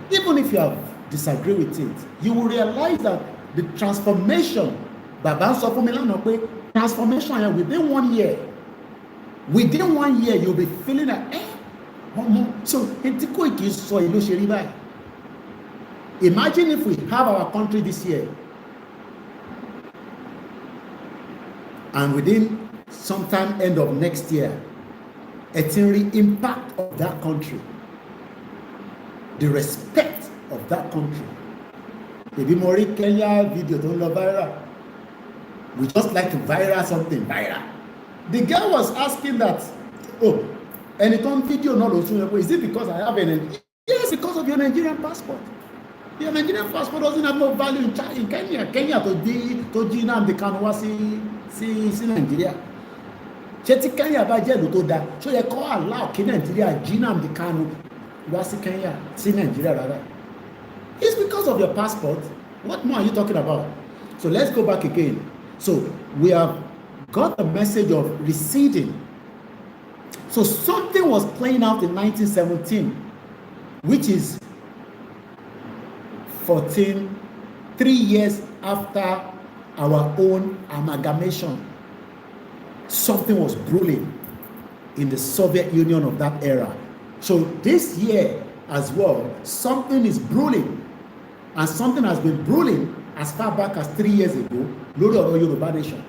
Even if you have disagree with it, you will realize that the transformation, bàbá ń sọ fún mi lánàá pé transformation yẹn within 1 year, you'll be feeling that so etí Koiki sọ yìí ló ṣe rí báyìí. Imagine if we have our country this year and within sometime end of next year, the impact of that country, the respect of that country. Maybe more Kenya video tó ń lọ viral. We just like to viral something, viral. The girl was asking that, and it on video not also, is it because I have yes, because of your Nigerian passport. Your Nigerian passport doesn't have no value in Kenya. Kenya to Gina and the Kanu see Nigeria. Cheti Kenya ba je lo to da. So ye ko allow Nigeria Gina and the Kanu was Kenya see Nigeria rather. It's because of your passport. What more are you talking about? So let's go back again. So we have got the message of receding. So something was playing out in 1917, which is 3 years after our own amalgamation. Something was brewing in the Soviet Union of that era. So this year as well, something is brewing, and something has been brewing as far back as 3 years ago, lórí ọ̀rọ̀ Yorùbá nation.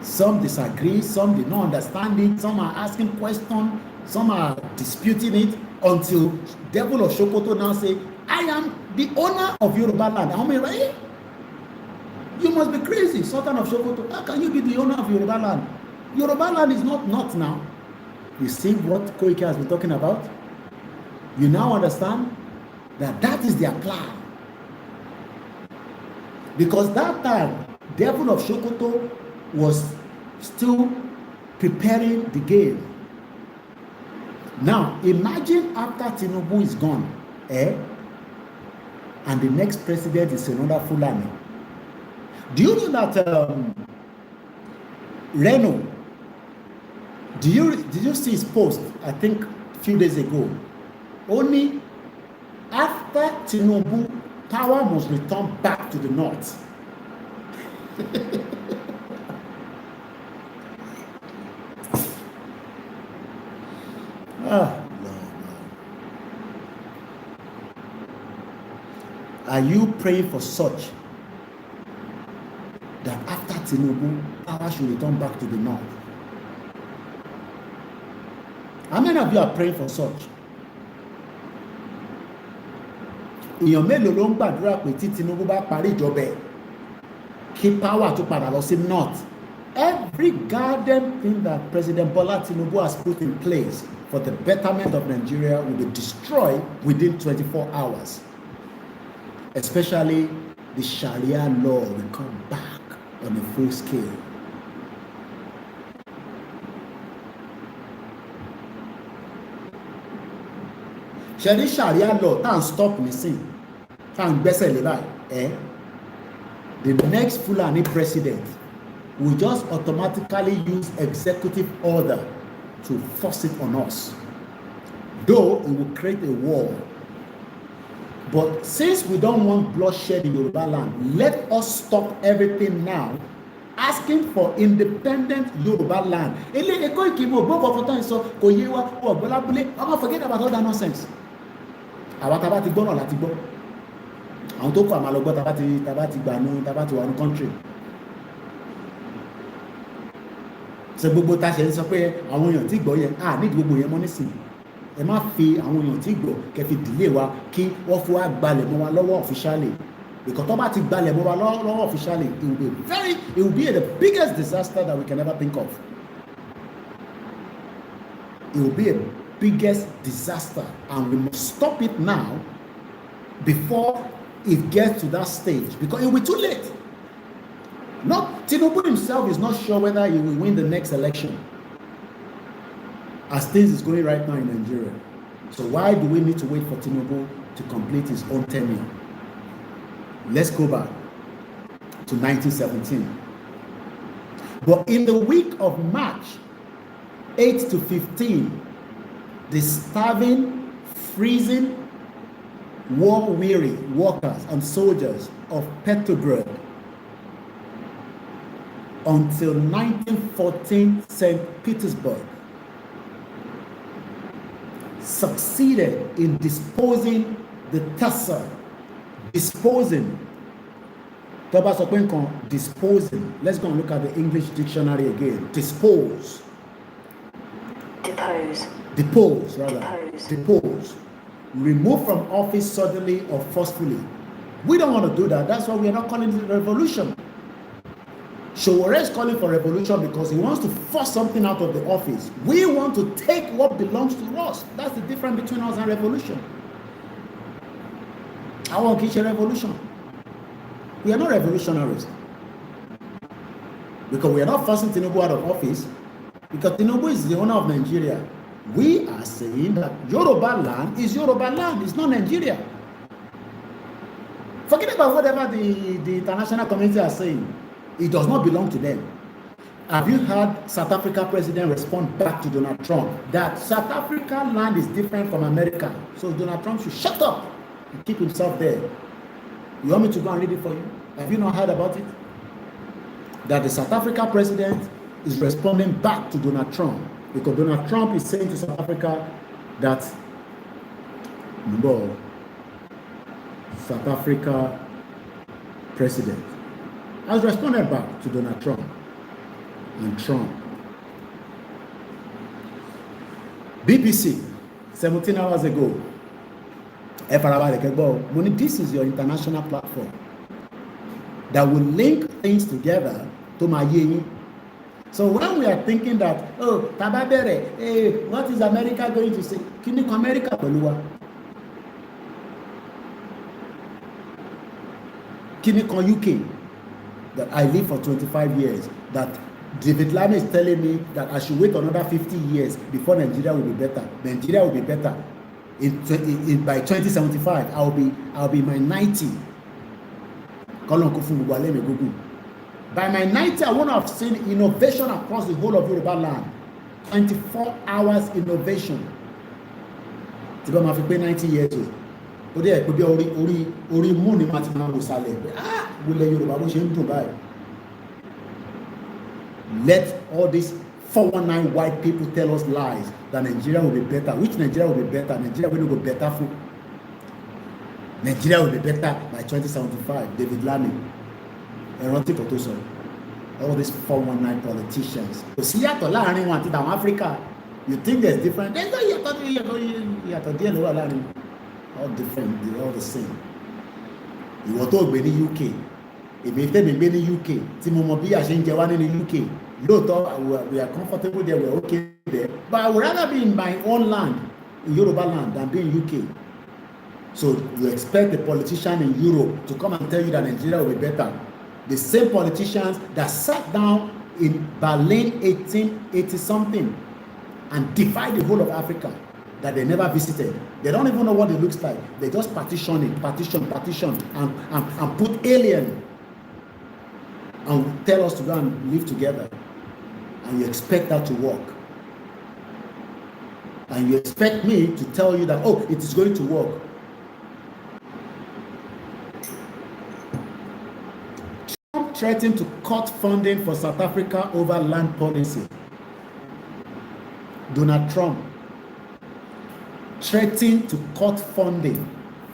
Some disagree, some did not understand it, some are asking questions, some are disputing it, until Devil of Sokoto now say, I am the owner of Yorubaland. How many right? You must be crazy, Sultan of Sokoto. How can you be the owner of Yorubaland? Yorubaland is not now. You see what Koiki has been talking about? You now understand that is their plan. Because that time, Devil of Sokoto was still preparing the game. Now, imagine after Tinubu is gone, and the next president is another Fulani. Do you know that Reno, did you see his post, I think a few days ago? Only after Tinubu, power must return back to the north. Are you praying for such that after Tinubu, power should return back to the north? How many of you are praying for such? Èèyàn mélòó ló ń gbàdúrà pé tí Tinubu bá parí ìjọba ẹ̀ kí power tó padà lọ sí north? every goddamn thing that President Bola Tinubu has put in place for the betterment of Nigeria will be destroyed within 24 hours. Especially the Sharia law will come back on a full scale. Sharia law can't stop missing. Can't the next Fulani president will just automatically use executive order to force it on us. Though it will create a war. But since we don't want bloodshed in Yorubaland, let us stop everything now, asking for independent Yorubaland. Forget about all that nonsense. Àwọn tó kọ àmà lọ gbọ́ tàbá ti gbà ní tàbá ti wà ní country. Ṣé gbogbo ta ṣe ń sọ pé àwọn èèyàn tí gbọ́ yẹn nídìí gbogbo yẹn mọ́ nísìnyí. Ẹ má fi àwọn èèyàn tí gbọ́ kẹfì dìlé wa kí wọ́n fi wá gbalẹ̀ mọ́ wa lọ́wọ́ officially. Because tó bá ti gbalẹ̀ mọ́ wa lọ́wọ́ officially, it will be the biggest disaster that we can ever think of. It will be a biggest disaster, and we must stop it now before it gets to that stage, because it will be too late. Tinubu himself is not sure whether he will win the next election as things is going right now in Nigeria. So why do we need to wait for Tinubu to complete his own tenure? Let's go back to 1917. But in the week of March 8 to 15, the starving, freezing, war-weary workers and soldiers of Petrograd until 1914 St. Petersburg succeeded in disposing the Tassa. Disposing. Disposing. Let's go and look at the English dictionary again. Dispose. Depose. Depose, rather. Depose. Remove from office suddenly or forcefully. We don't want to do that. That's why we are not calling it revolution. Showore is calling for revolution because he wants to force something out of the office. We want to take what belongs to us. That's the difference between us and revolution. I want to teach a revolution. We are not revolutionaries. Because we are not forcing Tinubu out of office. Because Tinubu is the owner of Nigeria. We are saying that Yorubaland is Yorubaland. It's not Nigeria. Forget about whatever the international community are saying. It does not belong to them. Have you heard South Africa president respond back to Donald Trump that South Africa land is different from America? So Donald Trump should shut up and keep himself there. You want me to go and read it for you? Have you not heard about it? That the South Africa president is responding back to Donald Trump because Donald Trump is saying to South Africa that no, South Africa president has responded back to Donald Trump and Trump. BBC 17 hours ago. This is your international platform that will link things together to my yin. So when we are thinking that, oh, Tababere, hey, what is America going to say? Kini ko America pẹ̀lú Kini ko UK that I lived for 25 years, that David Lamy is telling me that I should wait another 50 years before Nigeria will be better. Nigeria will be better. By 2075, I'll be my 90. By my 90, I want to have seen innovation across the whole of Yorubaland. 24 hours innovation. Tí bá máa fi pé 90 years old. Ó dé pé bí orí mú ni máa ti máa wò sálẹ̀. Wọlé Yorùbá bó ṣe ń dùn báyìí. Let all these 419 white people tell us lies that Nigeria will be better. Which Nigeria will be better? Nigeria will go better for. Nigeria will be better by 2075. David Lamy. All these 419 politicians. So see yàtọ̀ láàrin wọn àti àwọn Africa. You think there's different? There's no yàtọ̀ díẹ̀ ló wà láàrin. All different, they're all the same. Ìwọ tó gbé ní UK, èmi tẹ́mi gbé ní UK tí mo mọ bí a ṣe ń jẹ wá nínú UK lóòótọ́ we are comfortable there, we are okay there, but I would rather be in my own land, in Yorubaland, than be in UK. So you expect a politician in Europe to come and tell you that Nigeria will be better. The same politicians that sat down in Berlin 1880 something and divide the whole of Africa that they never visited. They don't even know what it looks like. They just partition it, partition, and put alien and tell us to go and live together. And you expect that to work. And you expect me to tell you that, oh, it is going to work. Trump threatened to cut funding for South Africa over land policy. Donald Trump threatened to cut funding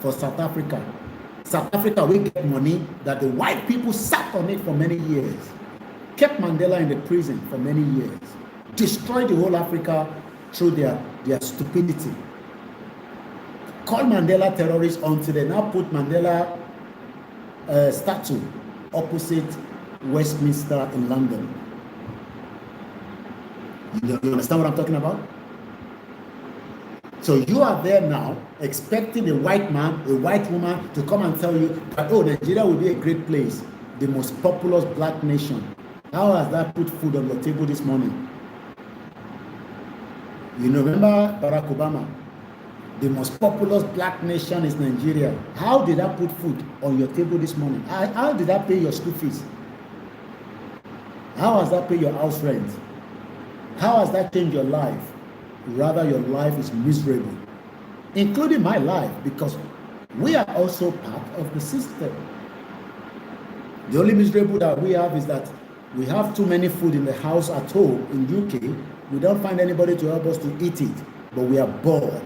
for South Africa. South Africa will get money that the white people sat on it for many years, kept Mandela in the prison for many years, destroyed the whole Africa through their stupidity. Called Mandela terrorists until they now put Mandela statue opposite Westminster in London. You understand what I'm talking about? So you are there now expecting a white man, a white woman to come and tell you that, oh, Nigeria will be a great place, the most populous black nation. How has that put food on your table this morning? You remember Barack Obama? The most populous black nation is Nigeria. How did that put food on your table this morning? How did that pay your school fees? How has that paid your house rent? How has that changed your life? Rather, your life is miserable, including my life, because we are also part of the system. The only miserable that we have is that we have too many food in the house at home in UK. We don't find anybody to help us to eat it, but we are bored.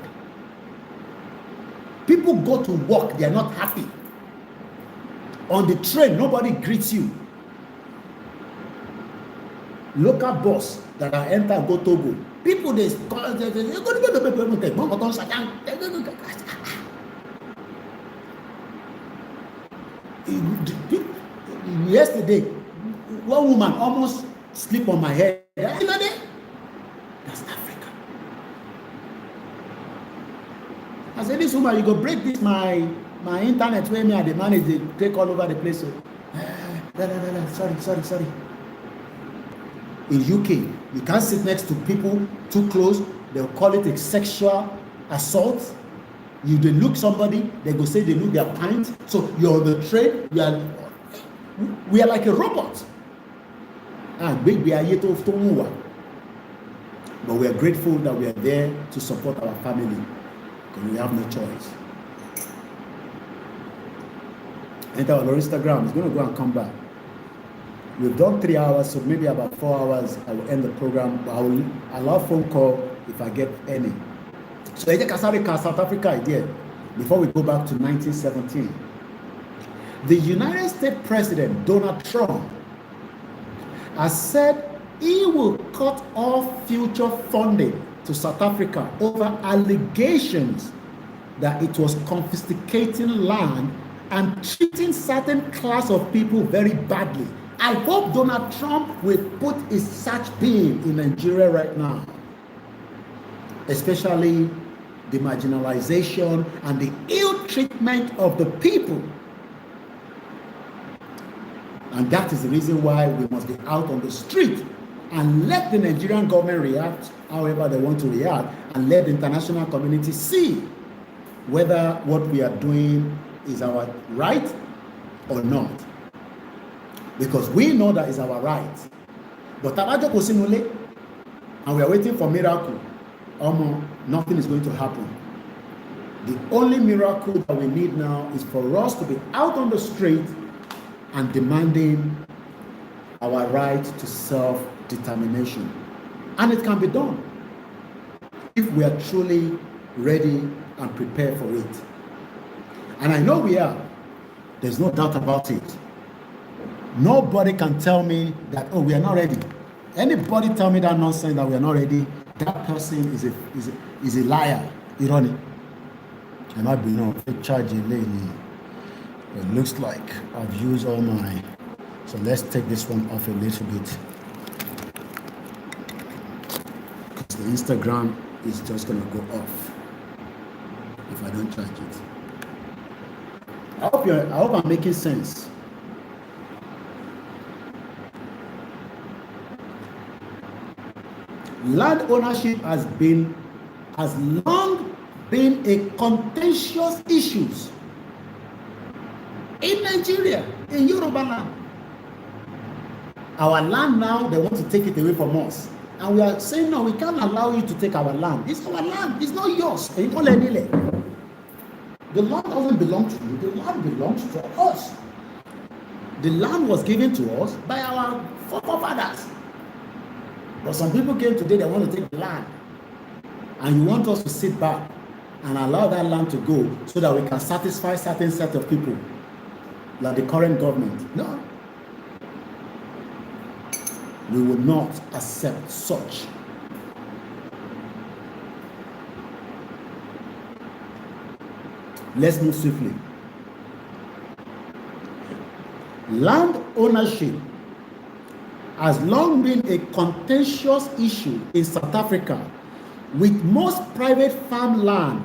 People go to work, they are not happy. On the train, nobody greets you. Local bus that I enter go Togo. People they call yesterday, one woman almost sleep on my head. That's Africa. I said, this woman, you go break this my internet where me and the manage they take all over the place. So, sorry. In UK, you can't sit next to people too close. They'll call it a sexual assault. You they look somebody, they go say they look their pint. So you're on the train, we are like a robot. But we are grateful that we are there to support our family because we have no choice. Enter our Instagram, it's going to go and come back. We've done 3 hours, so maybe about 4 hours I will end the program, but I will allow phone call if I get any. So South Africa idea before we go back to 1917. The United States President Donald Trump has said he will cut off future funding to South Africa over allegations that it was confiscating land and treating certain class of people very badly. I hope Donald Trump will put his search beam in Nigeria right now, especially the marginalization and the ill treatment of the people. And that is the reason why we must be out on the street and let the Nigerian government react however they want to react, and let the international community see whether what we are doing is our right or not. Because we know that is our right. But and we are waiting for miracle. Nothing is going to happen. The only miracle that we need now is for us to be out on the street and demanding our right to self-determination. And it can be done if we are truly ready and prepared for it. And I know we are. There's no doubt about it. Nobody can tell me that, oh, we are not ready. Anybody tell me that nonsense that we are not ready, that person is a liar. Ironic. I might be charging lately. It looks like I've used all my So let's take this one off a little bit. Because the Instagram is just going to go off if I don't charge it. I hope I'm making sense. Land ownership has long been a contentious issue in Nigeria, in Yorubaland. Our land now, they want to take it away from us. And we are saying, no, we can't allow you to take our land. It's our land. It's not yours. The land doesn't belong to you. The land belongs to us. The land was given to us by our forefathers. But some people came today, they want to take the land. And you want us to sit back and allow that land to go so that we can satisfy certain set of people, like the current government. No. We will not accept such. Let's move swiftly. Land ownership has long been a contentious issue in South Africa, with most private farmland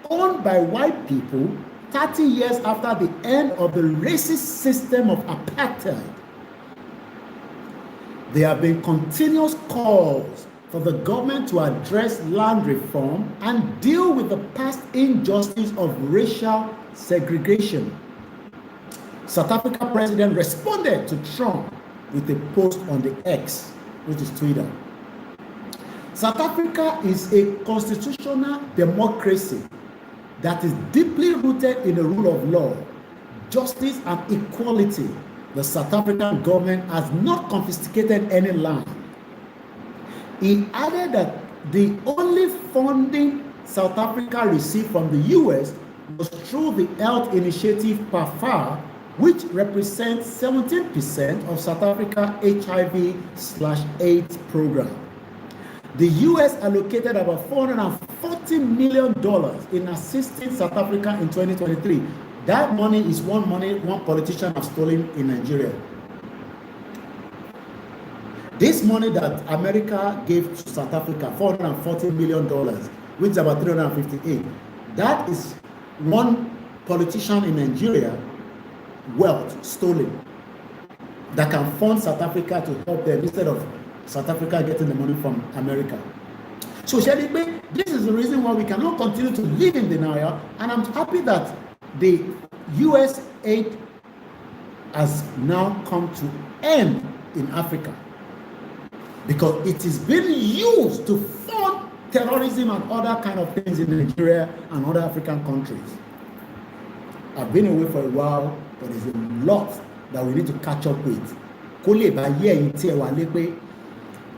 owned by white people 30 years after the end of the racist system of apartheid. There have been continuous calls for the government to address land reform and deal with the past injustice of racial segregation. South Africa president responded to Trump with a post on the X, which is Twitter. South Africa is a constitutional democracy that is deeply rooted in the rule of law, justice, and equality. The South African government has not confiscated any land. He added that the only funding South Africa received from the US was through the Health Initiative PAFA, which represents 17% of South Africa HIV/AIDS program. The US allocated about $440 million in assisting South Africa in 2023. That money is one politician has stolen in Nigeria. This money that America gave to South Africa, $440 million, which is about 358, that is one politician in Nigeria wealth stolen that can fund South Africa to help them instead of South Africa getting the money from America. So Shadibe, this is the reason why we cannot continue to live in denial, and I'm happy that the US aid has now come to end in Africa, because it is being used to fund terrorism and other kind of things in Nigeria and other African countries. I've been away for a while, but there's a lot that we need to catch up with.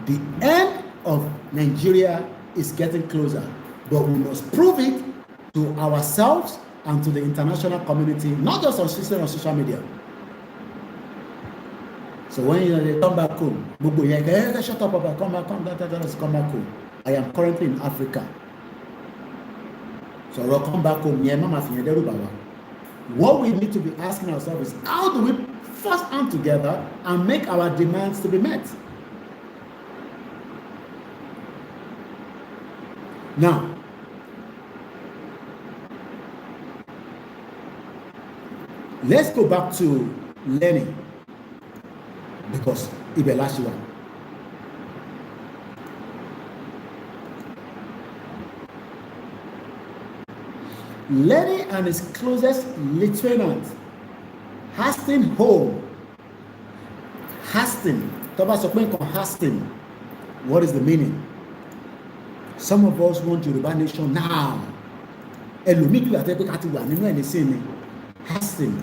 The end of Nigeria is getting closer, but we must prove it to ourselves and to the international community, not just on social media. So when they come back home, shut up, come back home. I am currently in Africa. So I'll come back home. What we need to be asking ourselves is, how do we first hand together and make our demands to be met? Now, let's go back to learning, because Ibelashiwa. Lenny and his closest lieutenant, Hastings Home. Hastings. Hastings. What is the meaning? Some of us want Yoruba nation now. Hastings.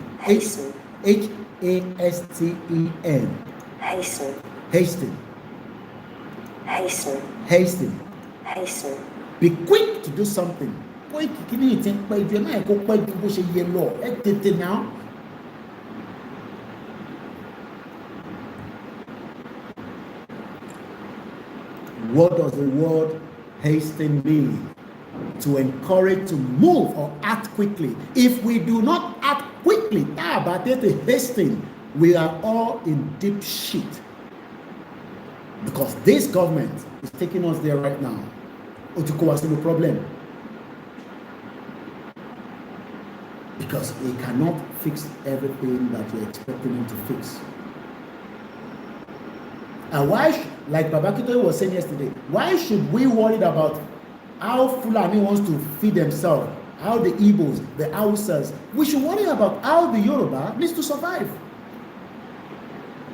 H-A-S-T-E-N. Hasten. Hastings. Hasten. Hastings. Hasten. Be quick to do something. What does the word hasten mean? To encourage to move or act quickly. If we do not act quickly, hasten, we are all in deep shit because this government is taking us there right now. Otuko was no problem because he cannot fix everything that you're expecting him to fix. And why, like Baba Akintoye was saying yesterday, why should we worry about how Fulani wants to feed themselves, how the Igbos, the Hausas? We should worry about how the Yoruba needs to survive.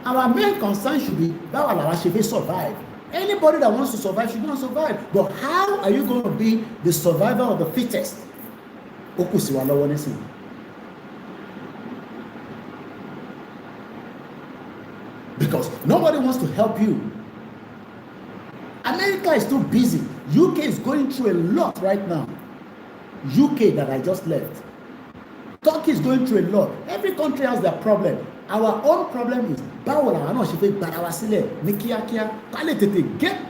Our main concern should be how should we survive. Anybody that wants to survive should not survive. But how are you going to be the survivor of the fittest? Because nobody wants to help you. America is too busy. UK is going through a lot right now. UK that I just left. Turkey is going through a lot. Every country has their problem. Our own problem is get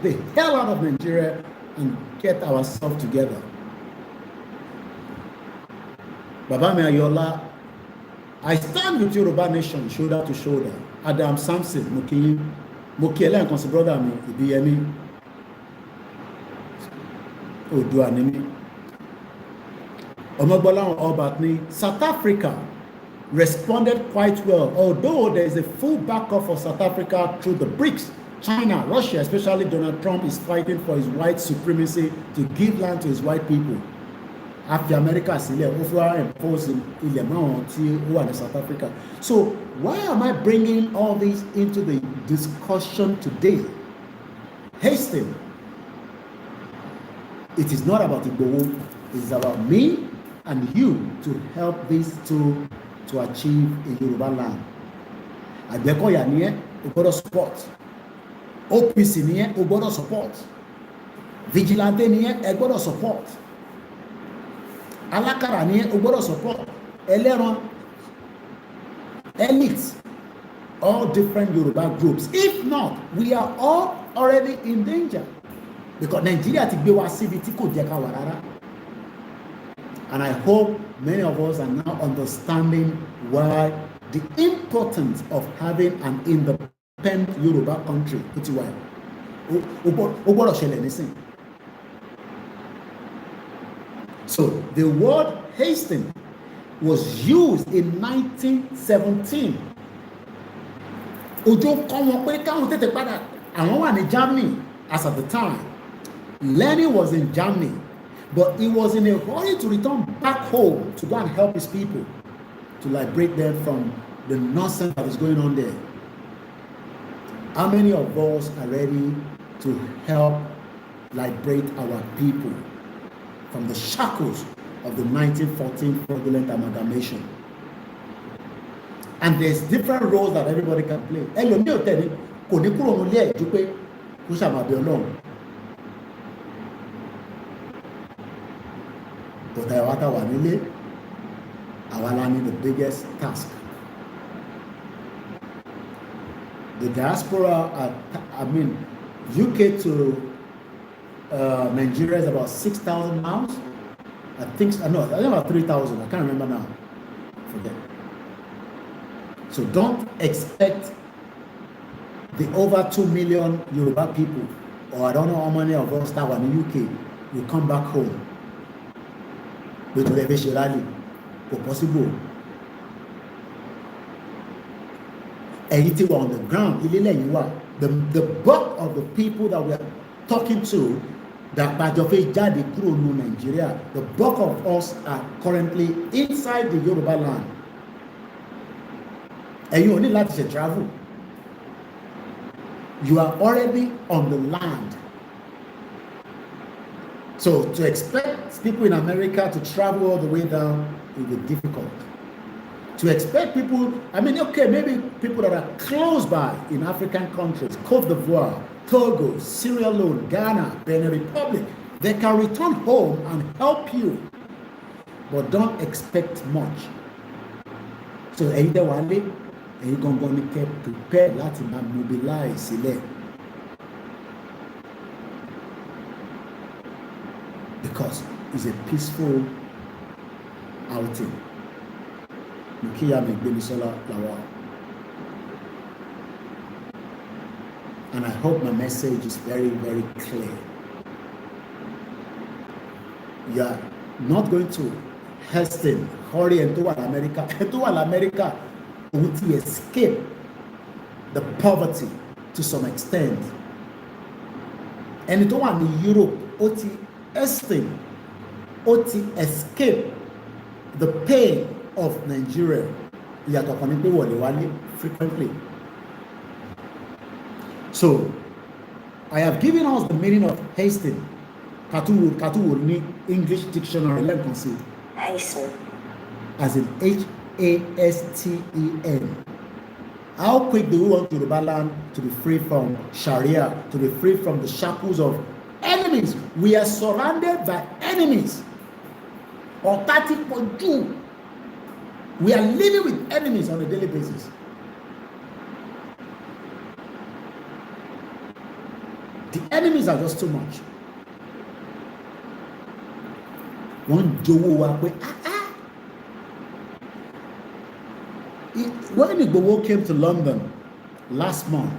the hell out of Nigeria and get ourselves together. Baba Ayola, I stand with Yoruba nation shoulder to shoulder. Adam Samson, Mokiela and consider brother me, Ibiyemi, Oduanimi, Omogbola Obatni. South Africa responded quite well, although there is a full backup for South Africa through the BRICS. China, Russia, especially Donald Trump, is fighting for his white supremacy to give land to his white people. After America imposing in South Africa. So why am I bringing all this into the discussion today? Hasten. It is not about Igbo. It is about me and you to help these two to achieve a Yorubaland. Adekoya niye, ogbọ́dọ̀ support. OPC niye, ogbọ́dọ̀ support. Vigilante niye, ogbọ́dọ̀ support. Alakara niye, ogbọ́dọ̀ support. Eleron, elites, all different Yoruba groups. If not, we are all already in danger because Nigeria ti gbé wa síbi tí kò jẹ́ ká wà rárá. And I hope many of us are now understanding why the importance of having an independent Yoruba country. So the word hasten was used in 1917. Ojo kọ́ wọn pé káwọn tètè padà. Àwọn wà ní Germany as at the time. Lenin was in Germany. But he was in a hurry to return back home to go and help his people, to liberate them from the nonsense that is going on there. How many of us are ready to help liberate our people from the shackles of the 1914 fraudulent amalgamation? And there's different roles that everybody can play. But I need the biggest task. The diaspora, UK to Nigeria is about 6,000 miles. I think about 3,000. I can't remember now. Forget. So don't expect the over 2 million Yoruba people, or I don't know how many of us that were in the UK, will come back home. But eventually, possible. Anything on the ground, the bulk of the people that we are talking to, that Nigeria, the bulk of us are currently inside the Yorubaland. And you only like to travel. You are already on the land. So to expect people in America to travel all the way down will be difficult. To expect people, maybe people that are close by in African countries, Côte d'Ivoire, Togo, Sierra Leone, Ghana, Benin Republic, they can return home and help you. But don't expect much. So either one day, you're going to get prepared to mobilize it. Because it's a peaceful outing. And I hope my message is very, very clear. You are not going to hasten, hurry into America. Into America, would escape the poverty to some extent. And it one in Europe, oti hasten, oti escape the pain of Nigeria. You are talking about frequently. So, I have given us the meaning of hasten. Katu will need English dictionary. Let me see. Hasten. As in Hasten. How quick do we want Yorubaland to be free from Sharia, to be free from the shackles of enemies? We are surrounded by enemies. Automatic for Jew. We are living with enemies on a daily basis. The enemies are just too much. One Jowo when Igboho came to London last month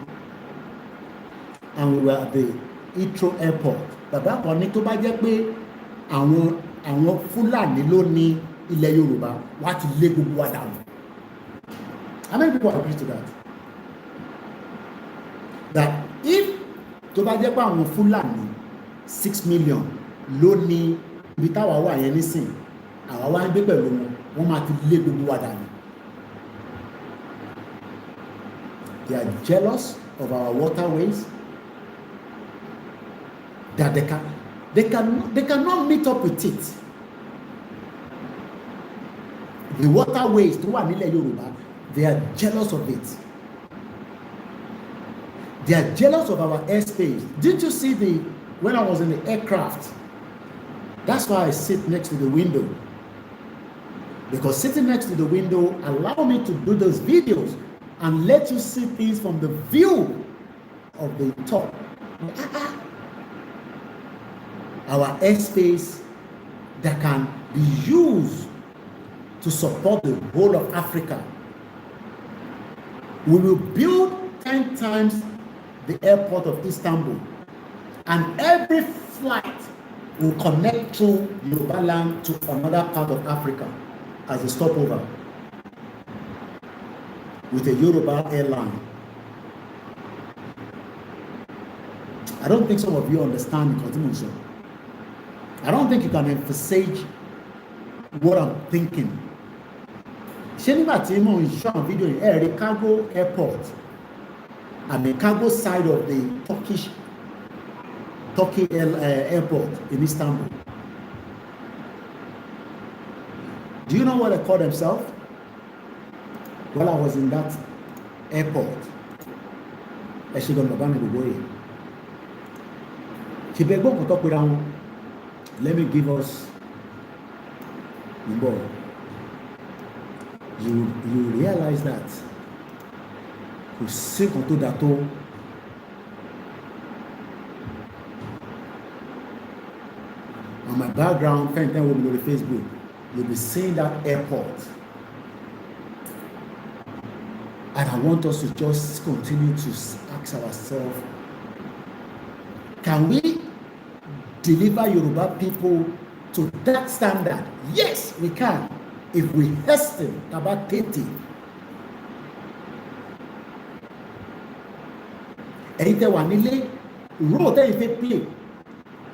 and we were at the Heathrow airport, bàbá kan ní tó bá jẹ́ pé àwọn Fúlàní ló ní ilẹ̀ Yorùbá wá ti lé gbogbo wa dànù. How many people agree to that? That if tó bá jẹ́ pé àwọn Fúlàní 6 million ló ní ibi táwa wà yẹn nísìn, àwa wá ń gbé pẹ̀lú wọn máa ti lé gbogbo wa dànù. They are jealous of our waterways, that they cannot meet up with it. The waterways tó wà nílẹ̀ Yorùbá, they are jealous of it. They are jealous of our airspace. Didn't you see when I was in the aircraft? That's why I sit next to the window. Because sitting next to the window allow me to do those videos and let you see things from the view of the top. Our airspace that can be used to support the whole of Africa. We will build 10 times the airport of Istanbul, and every flight will connect through Yorubaland to another part of Africa as a stopover with a Yoruba airline. I don't think some of you understand the continuation. I don't think you can emphasize what I'm thinking. Ṣé nígbà tí mo ń ṣọ́ àwọn fídíò yìí, ẹ̀rí cargo airport and the cargo side of the Turkey airport in Istanbul. Do you know what they call themselves? While I was in that airport, let me give us more. You realize that kò sí kan tó dà tó on my background, fẹ́ntẹ́ wo mi lórí Facebook, you'll be seeing that airport. And I want us to just continue to ask ourselves, can we deliver Yoruba people to that standard? Yes, we can. If we hasten about 30. Ẹ̀yin tẹ́ wà nílé, role tẹ́yin fẹ́ play,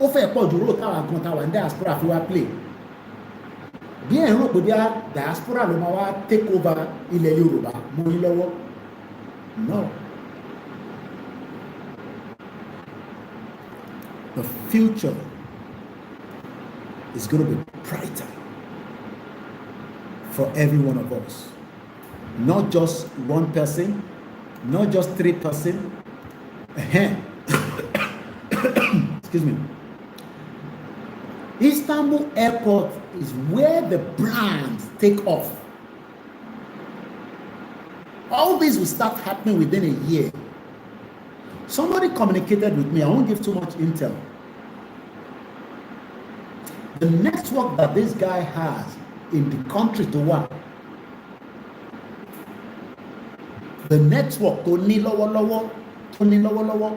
ó fẹ́ pọ̀ ju role táwa gan táwa ní diaspora fi wá play. Bí ẹ̀ ń rò pé bí a diaspora ló máa wá take over ilẹ̀ Yorùbá mọ́ yín lọ́wọ́. No. The future is going to be brighter for every one of us. Not just one person, not just 3 persons. Excuse me. Istanbul airport is where the brands take off. All this will start happening within a year. Somebody communicated with me. I won't give too much intel. The network that this guy has in the country to work, the network to ní lọ́wọ́lọ́wọ́ tó ní lọ́wọ́lọ́wọ́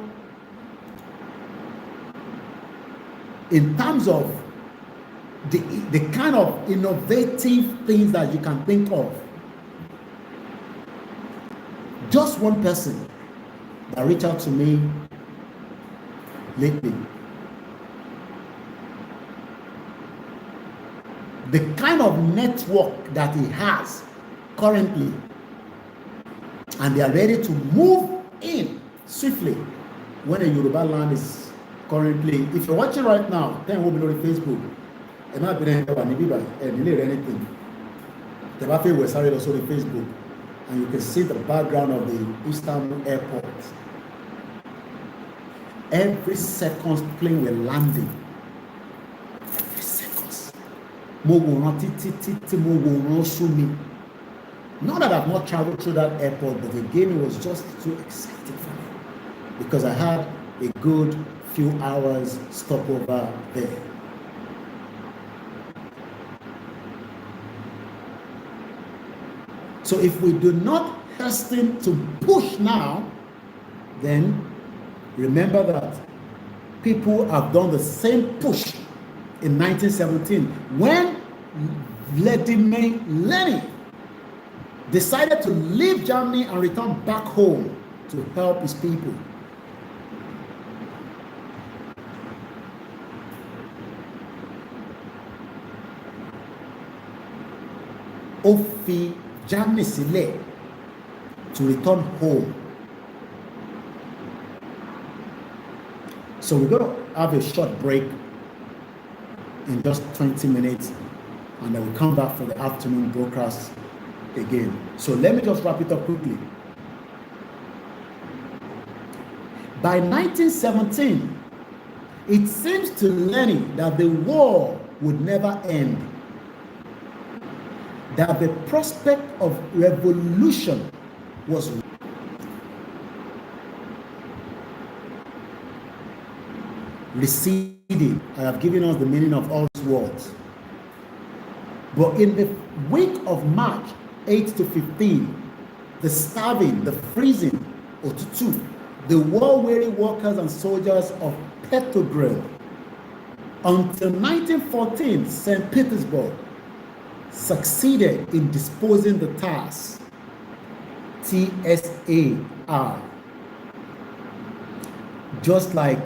in terms of the kind of innovative things that you can think of. Just one person that reached out to me lately. The kind of network that he has currently, and they are ready to move in swiftly when a Yorubaland is currently. If you're watching right now, then we'll be on Facebook. And not be anything. The Bafe was sorry also on Facebook, and you can see the background of the Istanbul airport. Every second plane we're landing. Every second. Not that I've not traveled through that airport, but again, it was just too exciting for me because I had a good few hours stopover there. So if we do not hasten to push now, then remember that people have done the same push in 1917 when Vladimir Lenin decided to leave Germany and return back home to help his people. Ó fi Germany sílẹ̀ to return home. So we're going to have a short break in just 20 minutes, and then we'll come back for the afternoon broadcast again. So let me just wrap it up quickly. By 1917, it seems to Lenin that the war would never end, that the prospect of revolution was receding. I have given us the meaning of all these words. But in the week of March 8 to 15, the starving, the freezing, Otutu, the war-weary workers and soldiers of Petrograd, until 1914, St. Petersburg succeeded in disposing the TASS, TSAR. Just like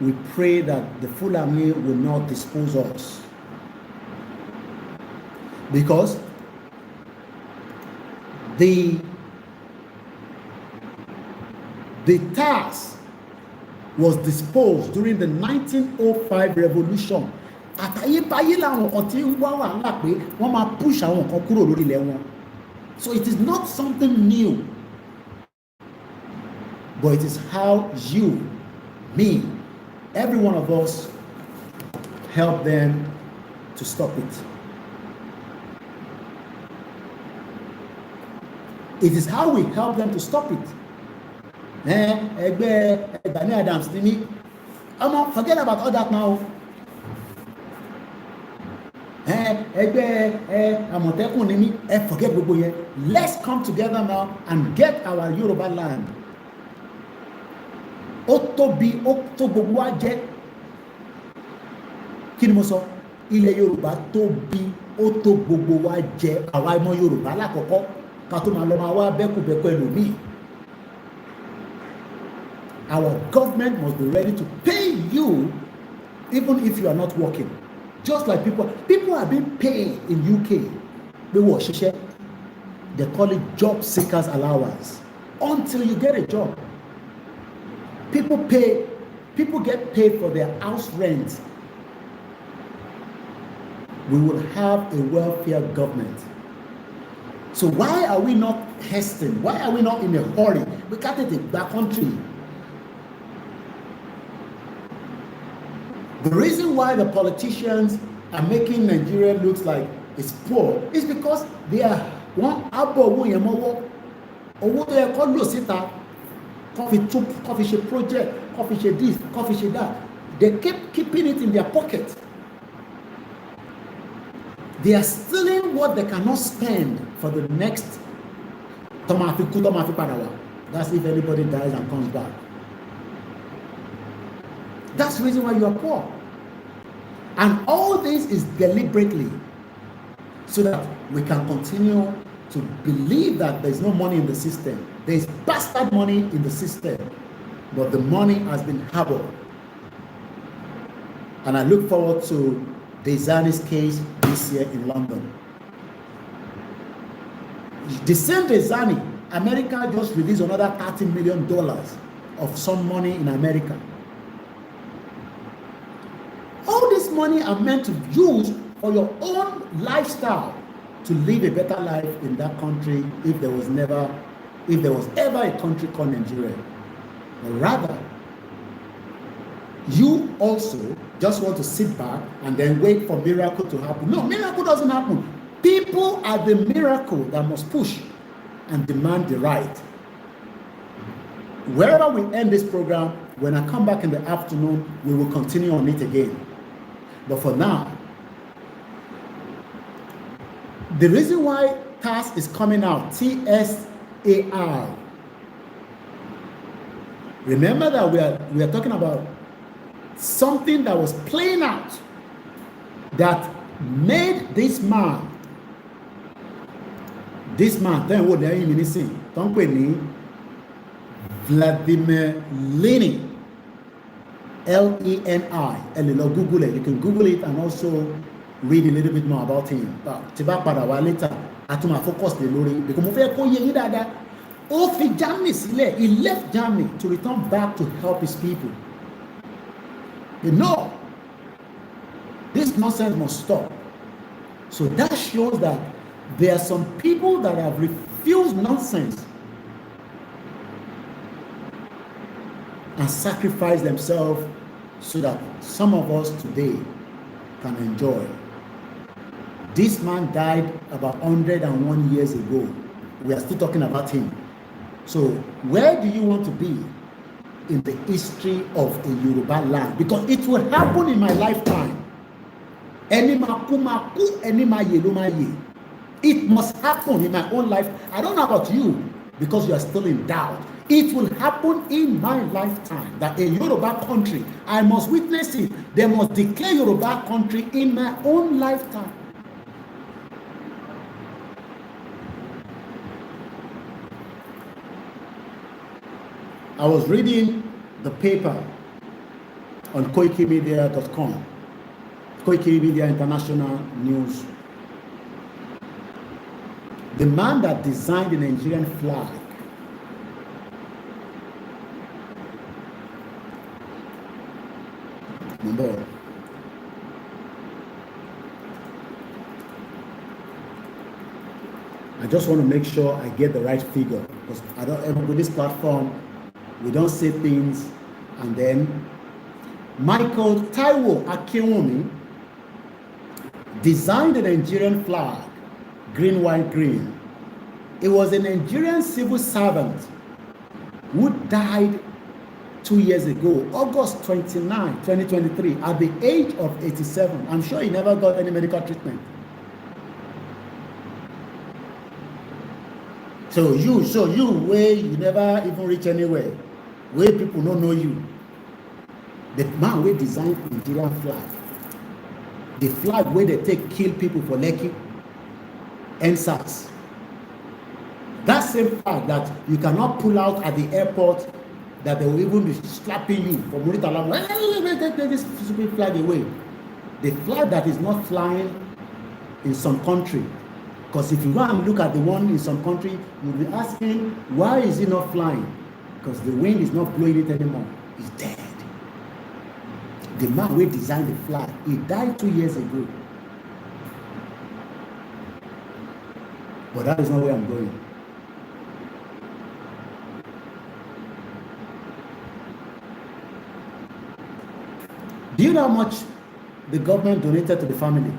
we pray that the Fulani will not dispose us. Because the TASS was disposed during the 1905 revolution. So it is not something new, but it is how you, me, every one of us help them to stop it. It is how we help them to stop it. Adams, forget about all that now. Forget gbogbo yẹn. Let's come together now and get our Yorubaland. Ó tóbi, ó tó gbogbo wa jẹ́. Kí ni mo sọ? Ilẹ̀ Yorùbá tóbi, ó tó gbogbo wa jẹ́. Àwa ọmọ Yorùbá lákọ̀ọ́kọ́ ká tó máa lọ máa wá bẹ́kùbẹ́kù ẹlòmíì. Our government must be ready to pay you even if you are not working. Just like people are being paid in UK. They call it job seekers allowance. Until you get a job. People get paid for their house rent. We will have a welfare government. So why are we not hastening? Why are we not in a hurry? We can't take that country. The reason why the politicians are making Nigeria look like it's poor is because they are one abo owó tó yẹ kó lò síta, coffee share project, coffee share this, coffee share that. They keep keeping it in their pocket. They are stealing what they cannot spend for the next. That's if anybody dies and comes back. That's the reason why you are poor. And all this is deliberately so that we can continue to believe that there's no money in the system. There's bastard money in the system, but the money has been harbored. And I look forward to Dezani's case this year in London. The same Dezani, America just released another $30 million of some money in America. All this money are meant to use for your own lifestyle to live a better life in that country if there was ever a country called Nigeria. But rather, you also just want to sit back and then wait for miracle to happen. No, miracle doesn't happen. People are the miracle that must push and demand the right. Wherever we end this program, when I come back in the afternoon, we will continue on it again. But for now, the reason why TAS is coming out, TSAR, remember that we are talking about something that was playing out that made this man, then what they mean is Vladimir Lenin, Leni. Google it. You can Google it and also read a little bit more about him. But later, I to my focus the lori because he left Germany to return back to help his people. You know, this nonsense must stop. So that shows that there are some people that have refused nonsense and sacrificed themselves so that some of us today can enjoy. This man died about 101 years ago. We are still talking about him. So where do you want to be in the history of the Yoruba land? Because it will happen in my lifetime. It must happen in my own life. I don't know about you because you are still in doubt. It will happen in my lifetime that a Yoruba country, I must witness it. They must declare Yoruba country in my own lifetime. I was reading the paper on Koikimedia.com, Koikimedia International News. The man that designed the Nigerian flag I just want to make sure I get the right figure because I don't ever with this platform we don't say things and then Michael Taiwo Akintoye designed the Nigerian flag, green, white, green. It was a Nigerian civil servant who died 2 years ago, August 29, 2023, at the age of 87. I'm sure he never got any medical treatment. So you where you never even reach anywhere, where people don't know you. The man who designed the Nigerian flag, the flag where they take kill people for Lekki, NSAS. That same flag that you cannot pull out at the airport, that they will even be slapping you for Muritala. Take this stupid flag away. The flag that is not flying in some country. Because if you go and look at the one in some country, you'll be asking, why is it not flying? Because the wind is not blowing it anymore. It's dead. The man who designed the flag, he died 2 years ago. But that is not where I'm going. Do you know how much the government donated to the family?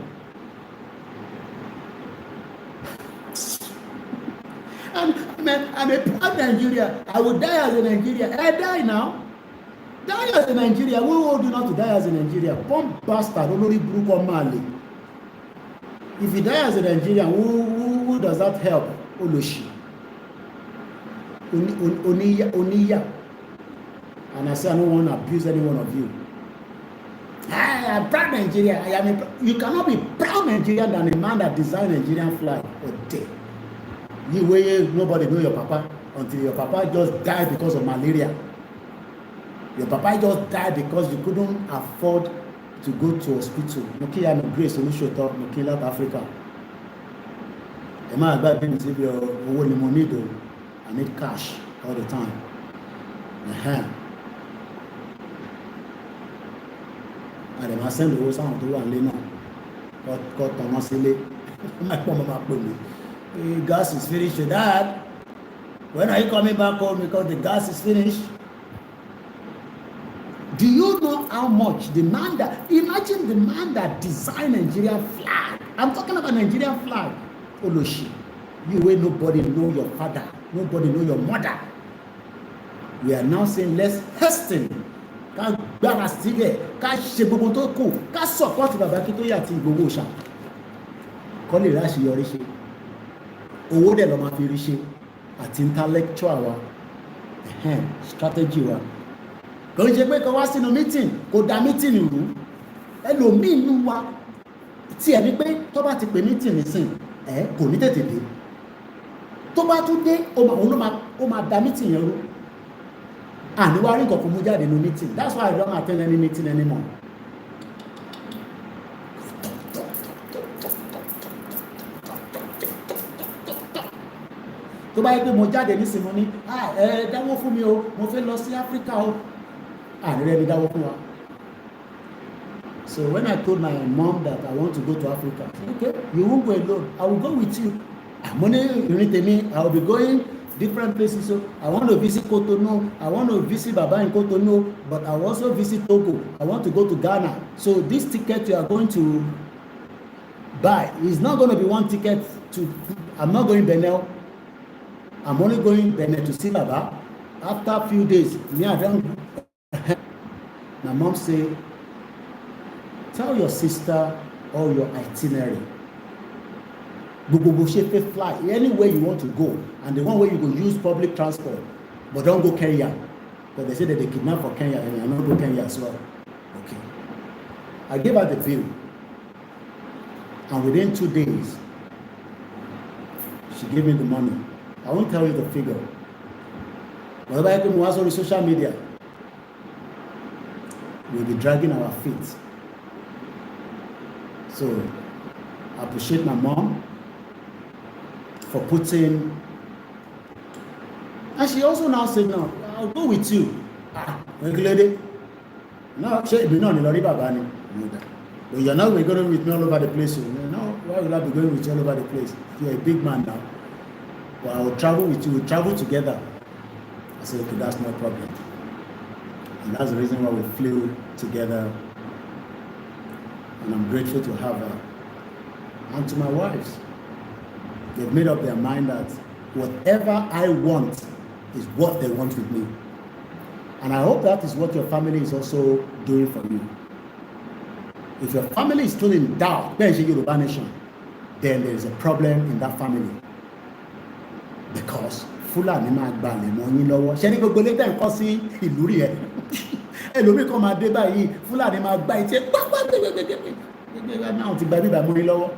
I'm a proud Nigerian. I will die as a Nigerian. I die now. Die as a Nigerian. Who will do not to die as a Nigerian? Bomb bastard. If you die as a Nigerian, who does that help? Oloshi. Oniya. And I say I don't want to abuse any one of you. I'm proud Nigeria. You cannot be proud Nigerian than a man that designed Nigerian flag. Oh, day. You way nobody know your papa until your papa just died because of malaria. Your papa just died because you couldn't afford to go to hospital. Okay, I'm a great solution to okay, South Africa. A man about being to your money though. I need cash all the time. And then I send the whole sound to one lane. Got Thomas Ile. My mama put me. Gas is finished. Dad, when are you coming back home because the gas is finished? Do you know how much the man that, imagine the man that designed Nigerian flag. I'm talking about Nigerian flag. Oloshi. You way nobody know your father. Nobody know your mother. We are now saying let's hasten. Ká gbára sílẹ̀, ká ṣe gbogbo tó kù, ká support bàbá Akintoye àti Ìgbòho Òòṣà. Kọ́ lè ráṣeyọrí ṣe. Owó dẹ̀ lọ́ máa fi rí ṣe àti intellectual wa, strategy wa. Kò ń ṣe pé kó wá sínú meeting, kó da meeting rú. Ẹlòmíì nínú wa tí ẹni pé tó bá ti pè meeting nísìn, kò ní tètè dé. Tó bá tún dé, ó máa da meeting yẹn rú. And we are going to move out in the meeting. That's why I don't attend any meeting anymore. Tó bá yẹ pé mo jáde nísìnyí mo ní dáwọ́ fún mi o, mo fẹ́ lọ sí Africa o. Àrẹ mi dáwọ́ fún wa. So when I told my mom that I want to go to Africa, okay, you won't go alone. I will go with you. I will be going different places. So I want to visit Cotonou, I want to visit Baba in Cotonou, but I will also visit Togo. I want to go to Ghana. So this ticket you are going to buy is not going to be one ticket to, I'm not going Benin. I'm only going Benin to see Baba. After a few days, my mom say, tell your sister all your itinerary. Fly anywhere you want to go, and the one way you go use public transport, but don't go Kenya, because they say that they kidnap for Kenya and I don't go Kenya as well. Okay, I gave her the bill, and within 2 days she gave me the money. I won't tell you the figure, whatever I can watch on social media, we'll be dragging our feet. So I appreciate my mom for putting, and she also now said, no, I'll go with you. Lady, no, she be not in Lori Babani. But you're not going to with me all over the place. No, why will I be going with you all over the place? You're a big man now. But I will travel with you, we'll travel together. I said, okay, that's no problem. And that's the reason why we flew together. And I'm grateful to have her. And to my wives. They've made up their mind that whatever I want is what they want with me. And I hope that is what your family is also doing for you. If your family is still in doubt, then Yoruba nation, then there is a problem in that family. Because Fulani máa gbalẹ̀ mọ́ yín lọ́wọ́. Ṣé ní gbogbo ilé tẹ̀ ń kọ́ sí ìlú rí ẹ̀? Ẹlòmíì kan máa dé báyìí, Fulani máa gba ìtẹ́ pápá gbẹgbẹgbẹgbẹ náà ti gba bíbá mọ́ yín lọ́wọ́.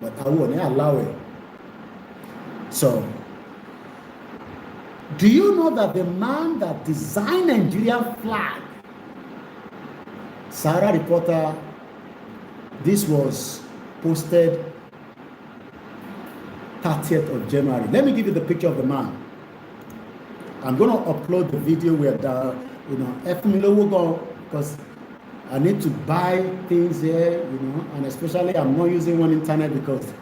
But I won't allow it. So, do you know that the man that designed Nigerian flag, Sarah reporter, this was posted 30th of January. Let me give you the picture of the man. I'm going to upload the video where because I need to buy things here, and especially I'm not using one internet because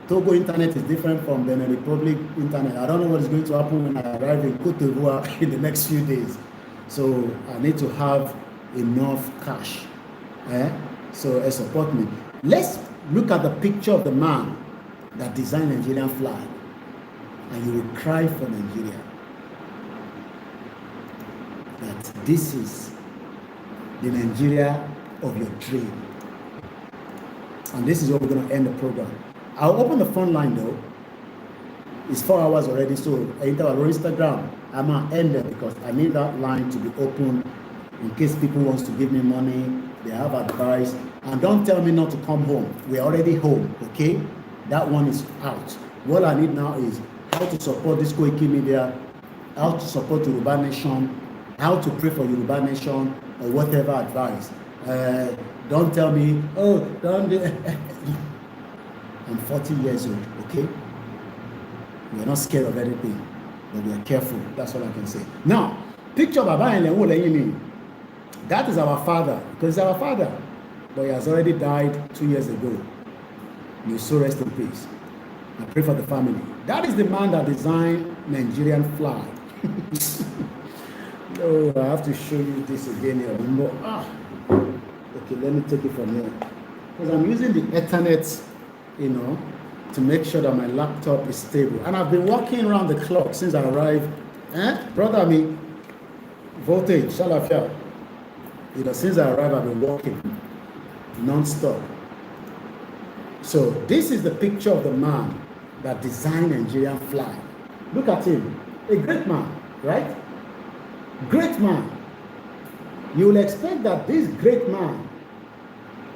Togo internet is different from the Republic internet. I don't know what is going to happen when I arrive in Côte d'Ivoire in the next few days. So I need to have enough cash. So support me. Let's look at the picture of the man that designed the Nigerian flag, and you will cry for Nigeria. That this is the Nigeria of your dream. And this is where we're going to end the program. I'll open the phone line though. It's 4 hours already, so enter our Instagram. I'm gonna end it because I need that line to be open in case people wants to give me money they have advice. And don't tell me not to come home. We're already home, okay? That one is out. What I need now is how to support this Koikimedia, how to support Yoruba Nation, how to pray for Yoruba Nation, or whatever advice. Don't tell me, oh, don't do I'm 40 years old, okay? We're not scared of anything, but we're careful. That's all I can say. Now, picture Baba and Lewo. That is our father, because he's our father, but he has already died 2 years ago. May so rest in peace. I pray for the family. That is the man that designed Nigerian flag. No, I have to show you this again here. Okay, let me take it from here. Because I'm using the Ethernet, you know, to make sure that my laptop is stable. And I've been walking around the clock since I arrived. Brother, me, voltage, Shalafia. You know, since I arrived, I've been walking non-stop. So this is the picture of the man that designed Nigerian flag. Look at him, a great man, right? Great man. You will expect that this great man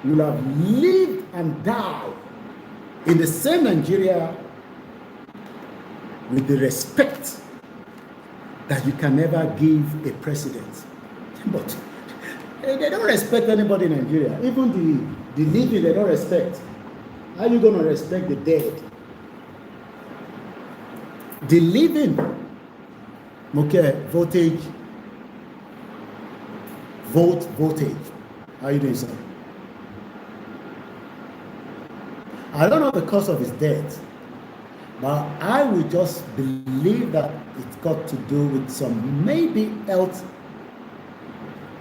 will have lived and died in the same Nigeria with the respect that you can never give a president. But they don't respect anybody in Nigeria. Even the living, they don't respect. How are you going to respect the dead? The living, okay, voltage, voltage. How are you doing, sir? I don't know the cause of his death, but I would just believe that it's got to do with some maybe health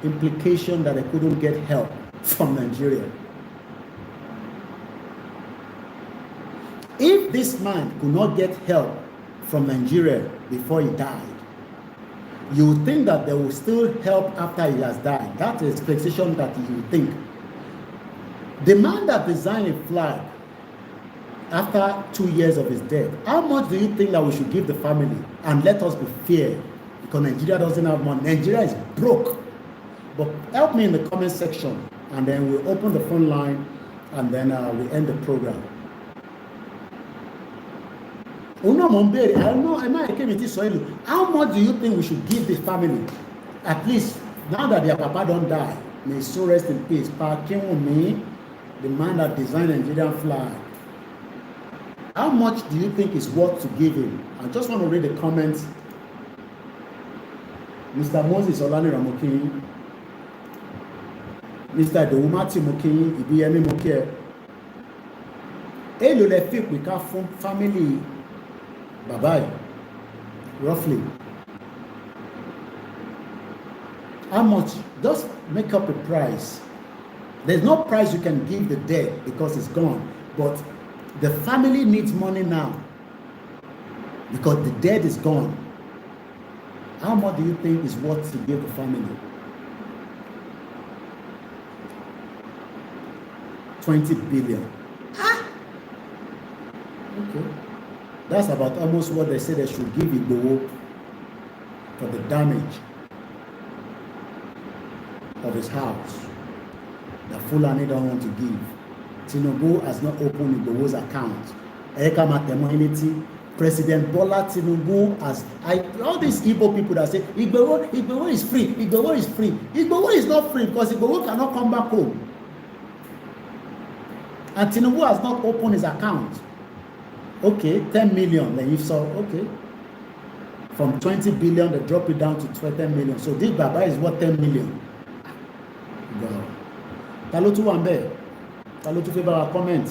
implication that they couldn't get help from Nigeria. If this man could not get help from Nigeria before he died, you would think that they will still help after he has died. That's the expectation that you would think. The man that designed a flag after 2 years of his death, how much do you think that we should give the family? And let us be fair, because Nigeria doesn't have money. Nigeria is broke. But help me in the comment section, and then we'll open the phone line, and then we'll end the program. Oh no, Momberi, I know, how much do you think we should give the family? At least, now that their papa don't die, may so rest in peace. Me, the man that designed Nigerian flag. How much do you think is worth to give him? I just want to read the comments. Mr. Moses Olani Ramokin, Mr. Dewumati Mokin, Ibiyemi Mokin. Elo le fi we can form family. Bye-bye. Roughly. How much? Just make up a price. There's no price you can give the dead because it's gone. But the family needs money now because the dead is gone. How much do you think is worth to give the family? 20 billion. Okay. That's about almost what they say they should give Igboho for the damage of his house that Fulani don't want to give. Tinubu has not opened Igboho's account. President Bola Tinubu has, all these Igbo people that say Igboho is free, Igboho is free. Igboho is not free because Igboho cannot come back home. And Tinubu has not opened his account. Okay, 10 million. Then you saw, okay. From 20 billion, they drop it down to 10 million. So this Baba is worth 10 million. Wow. Talotu Wambe. Talotu Feba comment.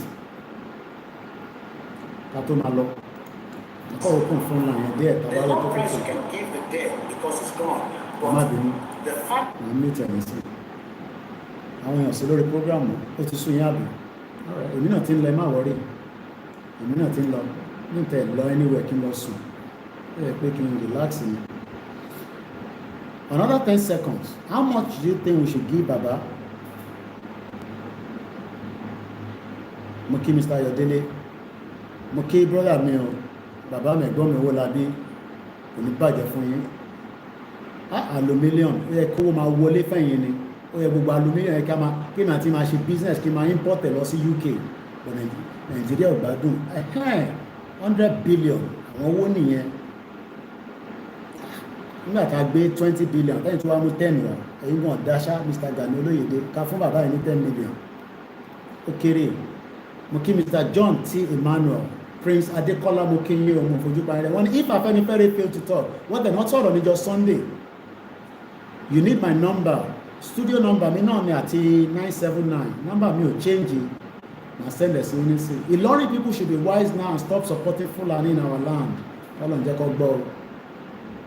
Tato Malo. There's no price you can give the dead because it's gone. But the fact. I want to see the program. What is so happy? All right, èmi náà ti ń lọ, ẹ má worry. Èmi náà ti ń lọ, ní tẹ̀ lọ anywhere kí n lọ sùn. Ẹ pé kí n relax ni. Another 10 seconds. How much do you think we should give Baba? Mo kí Mr. Ayọ̀délé. Mo kí brother mi o. Bàbá mi ẹ̀gbọ́n mi Owólabí. Kò ní bàjẹ́ fún yín. Àlò mílíọ̀nù. Ẹ kó máa wọlé fẹ̀yìn ni. ó yẹ gbogbo aluminium yẹn kí n àti máa ṣe business kí n máa import ẹ̀ lọ sí UK Nàìjíríà ò gbádùn 100 billion àwọn owó nìyẹn nígbà tá a gbé 20 billion lẹ́yìn tí wàá mú 10 wá ẹ̀yin gan dáṣá Mr. Gani Olóyèdè ká fún bàbá yìí ní 10 million ó kéré mo kí Mr. John T. Emmanuel Prince Adekola mo kí yín o mo fojú pa rẹ wọ́n ní if Afẹ́nifẹ́re fail to talk wọ́n tẹ̀ wọ́n sọ̀rọ̀ níjọ́ Sunday you need my number studio number mi náà ni àti 979 number mi ò change na send ẹ̀ sí ní sí Ìlọrin people should be wise now and stop supporting Fulani in our land ọlọ́run jẹ́ kó gbọ́ o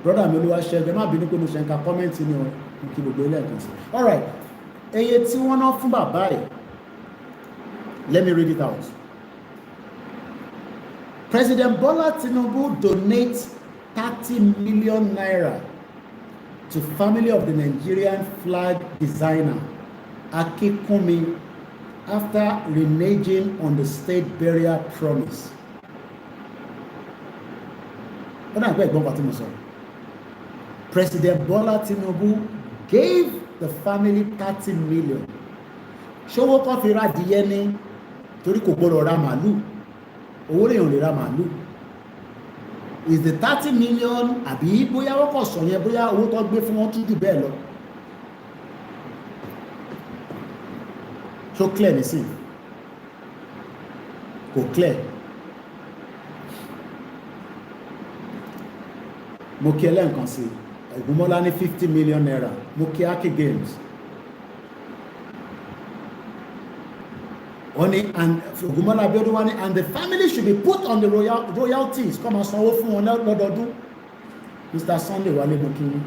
brother mi olúwa ṣẹ́gun má bínú pé mo ṣe ń ka kọ́mẹ́ǹtì ni o mo kí gbogbo ilé ẹ̀kan sí alright eye tí wọ́n ná fún bàbá ẹ̀ let me read it out. President Bola Tinubu donates 30 million naira to family of the Nigerian flag designer Akintoye after reneging on the state burial promise. President Bola Tinubu gave the family 30 million. Ṣówó kan fi ra adìyẹ ní torí kò gbọdọ̀ ra màálù. Owó lèèyàn lè ra màálù. Is the 30 million àbí bóyá wọ́n kọ̀ sọ yẹn bóyá owó tó gbé fún wọn tún jù bẹ́ẹ̀ lọ. So clear nísìn. Kò clear. Mo kí ẹlẹ́ǹkan sí Ògúnmọ́lá ní 50 million naira. Mo kí Aki Games. And Ògúnmọ́lá Abíọ́dún wá ní and the family should be put on the royalties kọ́ máa sanwó fún wọn lọ́dọọdún. Mr. Sunday Wálé mo kí yín.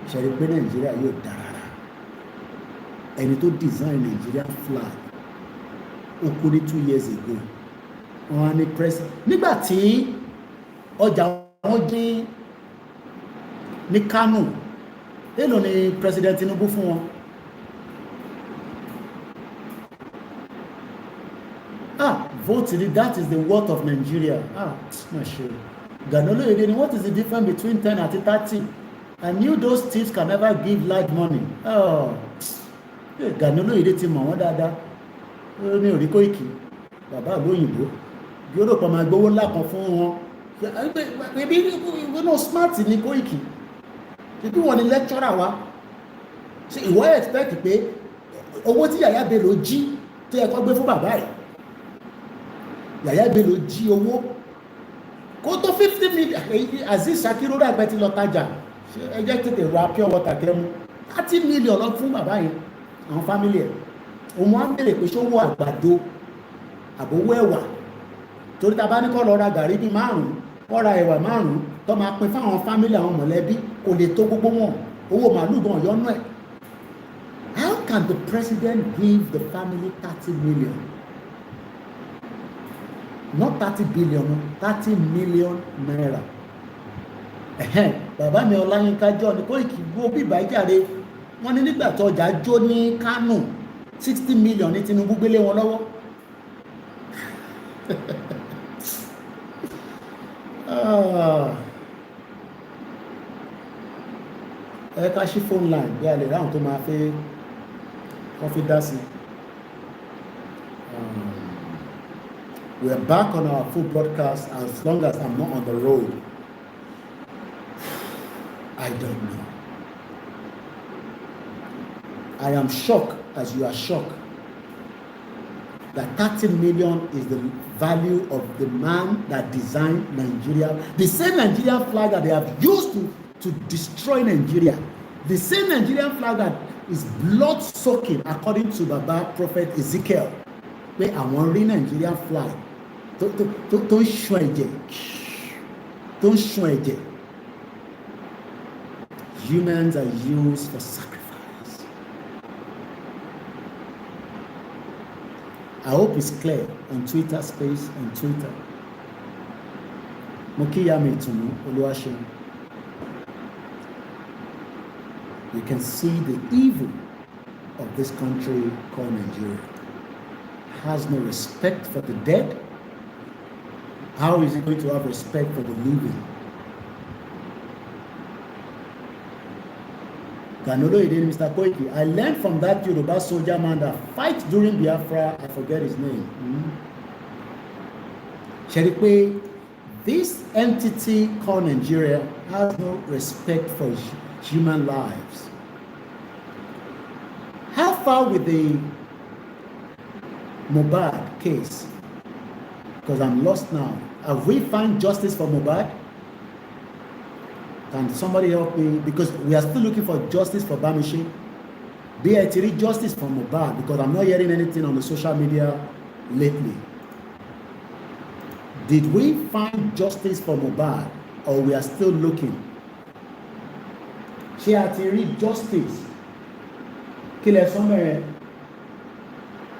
Ṣẹ̀rí pé Nàìjíríà yóò dára. Ẹni tó design Nigerian flag ó kú ní 2 years ago. Wọ́n á ní president. Nígbà tí ọjà wọn dín ní Kano, èló ni President Tinubu fún wọn? Vote, that is the worth of Nigeria. Not sure. Gani Olóyèdè, what is the difference between 10 and 30? I knew those thieves can never give large money. Gani Olóyèdè ti mọ̀ wọ́n dáadáa. Ó ní orí Koiki, bàbá lóyìnbó. Yóò pọ̀ máa gbówó ńlá kan fún wọn. Ebi ìwé náà smart ní Koiki. Ibi wọn ni lecturer wa. Ṣé ìwọ expect pé owó tí Yàyà Bello jí tó yẹ kó gbé fún bàbá rẹ̀? Yàyà Bello jí owó kó tó 50 million. Azeez Shakiro dàgbẹ́ ti lọ tajà ẹ jẹ́ tètè ra pure water kẹ́mu 30 million lọ fún bàbá yẹn àwọn family ẹ̀. Òun á bèrè pé ṣówó àgbàdo àbówó ẹ̀wà torí ta bá ní kọ́ lọ ra gàrí bí 5 kọ́ ra ẹ̀wà 5 tó máa pín fáwọn family àwọn mọ̀lẹ́bí kò lè tó gbogbo wọn owó màálù gan yọnú ẹ̀. How can the president give the family 30 million? Not 30 billion, 30 million naira. Bàbá mi Ọláyínká jọ ní Koiki gbó bíbá ìjàre wọ́n ní nígbà tó ọjà jó ní Kánò 60 million ní Tinubu gbélé wọn lọ́wọ́. Ẹ ká ṣí phone line bí a lè ráhùn tó máa fẹ́ kọ́ fi dá sí. We are back on our full broadcast as long as I'm not on the road. I don't know. I am shocked as you are shocked that 30 million is the value of the man that designed Nigeria. The same Nigerian flag that they have used to destroy Nigeria. The same Nigerian flag that is blood-soaking according to Baba Prophet Ezekiel. Pé àwọn rí Nigerian flag tó ń ṣun ẹ̀jẹ̀ tó ń ṣun ẹ̀jẹ̀. Humans are used for sacrifice. I hope it's clear on Twitter space on Twitter. Mo kí ìyá mi Ìtùnú Olúwaṣeun. You can see the evil of this country called Nigeria. Has no respect for the dead. How is it going to have respect for the living? Mr. Koiki. I learned from that Yoruba soldier man that fight during Biafra. I forget his name. Sherikwe, this entity called Nigeria has no respect for human lives. How far with the Mohbad case? Because I'm lost now. Have we found justice for Mohbad? Can somebody help me? Because we are still looking for justice for Bamishi. BITD justice for Mohbad, because I'm not hearing anything on the social media lately. Did we find justice for Mohbad, or we are still looking? BITD justice. Kill somewhere.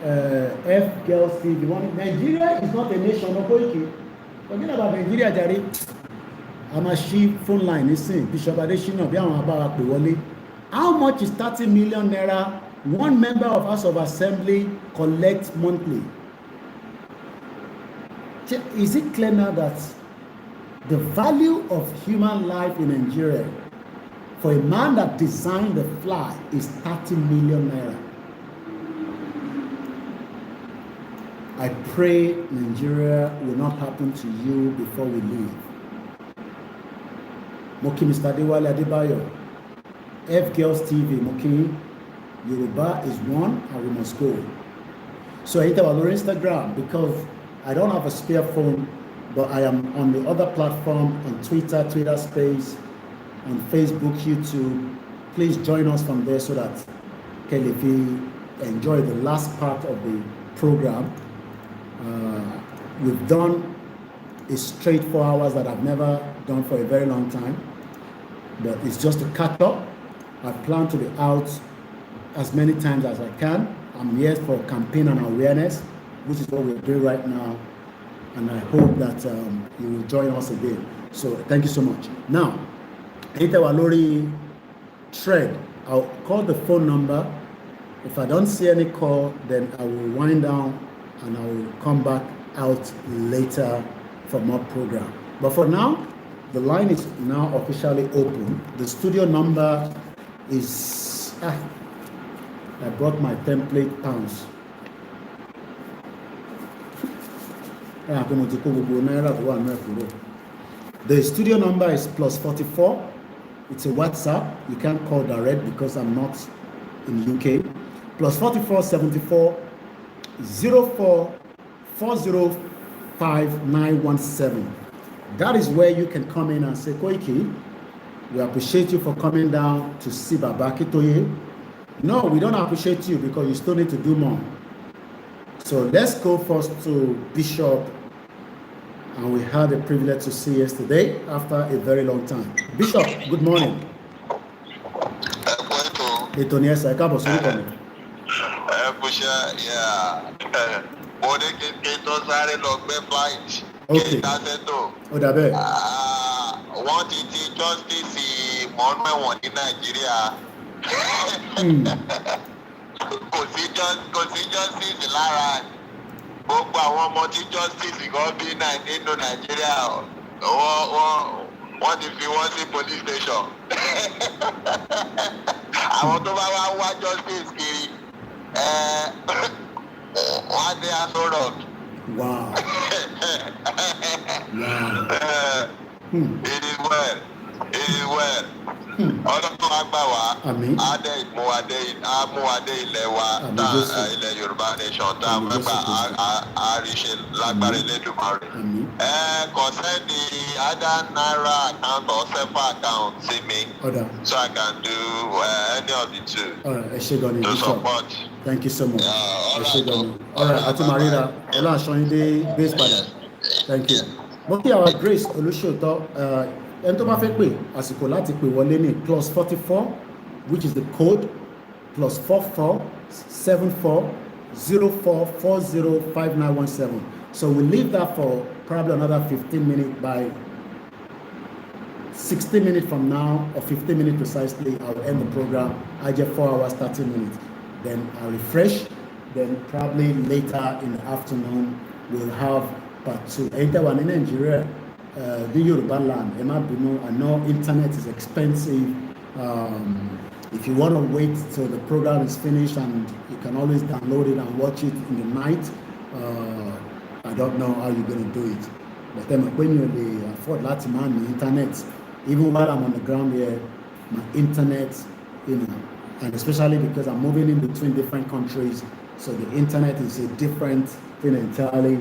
F girls TV. Nigeria is not a nation. Forget about Nigeria, Jari. I'm a sheep phone line. Listen, Bishop Adesina, how much is 30 million naira one member of House of Assembly collects monthly? Is it clear now that the value of human life in Nigeria for a man that designed the flag is 30 million naira? I pray Nigeria will not happen to you before we leave. Moki Mr. Adewale Adebayo, F Girls TV, Moki, Yoruba is one and we must go. So I hit our Instagram because I don't have a spare phone, but I am on the other platform, on Twitter, Twitter Space, on Facebook, YouTube. Please join us from there so that if you enjoy the last part of the program. We've done a straight 4 hours that I've never done for a very long time, but it's just to catch up. I plan to be out as many times as I can. I'm here for campaign and awareness, which is what we're doing right now, and I hope that you will join us again. So thank you so much. Now, Ita Walori thread, I'll call the phone number. If I don't see any call, then I will wind down and I will come back out later for more program. But for now, the line is now officially open. The studio number is, I brought my template pounds. The studio number is +44. It's a WhatsApp. You can't call direct because I'm not in UK. +44 74 04 405 That is where you can come in and say, Koiki, we appreciate you for coming down to see Baba Akintoye. No, we don't appreciate you because you still need to do more. So let's go first to Bishop, and we had the privilege to see yesterday after a very long time. Bishop, good morning. Okay. Wọ́n ti justice mọ́nú ẹ̀wọ̀n ní Nàìjíríà. Kò sí justice lára gbogbo àwọn ọmọ tí justice kan bí nínú Nàìjíríà. Wọ́n ti fi wọ́n sí police station. Àwọn tó bá wá justice kiri wọ́n á dé aṣọ rock. Wow. It is well. Ọlọ́run á gbà wá. Adé ìmúwadé ilẹ̀ wa ilẹ̀ Yorùbá nation tá a mẹ́gbà àríṣe lágbára Elédùmarè. Kọ̀sẹ́ni Ada Naira account or SEPA account sí mi. So I can do any of the two. To support. Thank you so much. All right, Atumarira, Ola Shoyinde base padà. Thank you. Mo kí our Grace Olúṣòótọ́ ẹni tó bá fẹ́ pè àsìkò láti pè wọlé ní +44, which is the code, +44 74 04 40 So we leave that for probably another 15 minutes. By 60 minutes from now, or 15 minutes precisely, I will end the program. I get 4 hours 30 minutes. Then I'll refresh. Then probably later in the afternoon we'll have part 2. Anyone in Nigeria, the Yorubaland, I know internet is expensive. If you want to wait till the program is finished, and you can always download it and watch it in the night, I don't know how you're going to do it. But then when you afford lots of money, internet, even while I'm on the ground here, my internet, you know, and especially because I'm moving in between different countries, so the internet is a different thing entirely.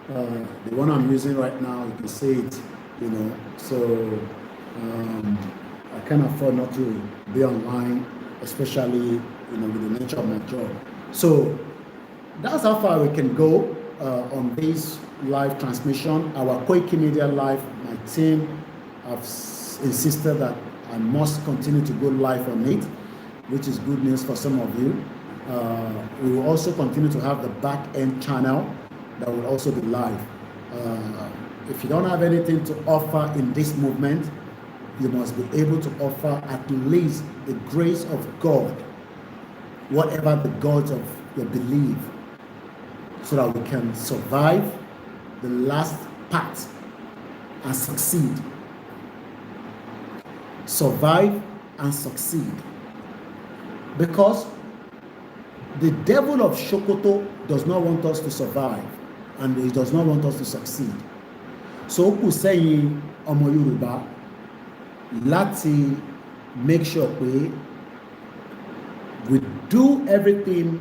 The one I'm using right now, you can see it, you know, so I can't afford not to be online, especially, you know, with the nature of my job. So that's how far we can go on this live transmission. Our Koikimedia live, my team have insisted that I must continue to go live on it, which is good news for some of you. We will also continue to have the back end channel that will also be live. If you don't have anything to offer in this movement, you must be able to offer at least the grace of God, whatever the gods of your belief, so that we can survive the last part and succeed. Survive and succeed. Because the devil of Sokoto does not want us to survive, and he does not want us to succeed. So kù sẹ́yìn ọmọ Yorùbá láti make sure pé we do everything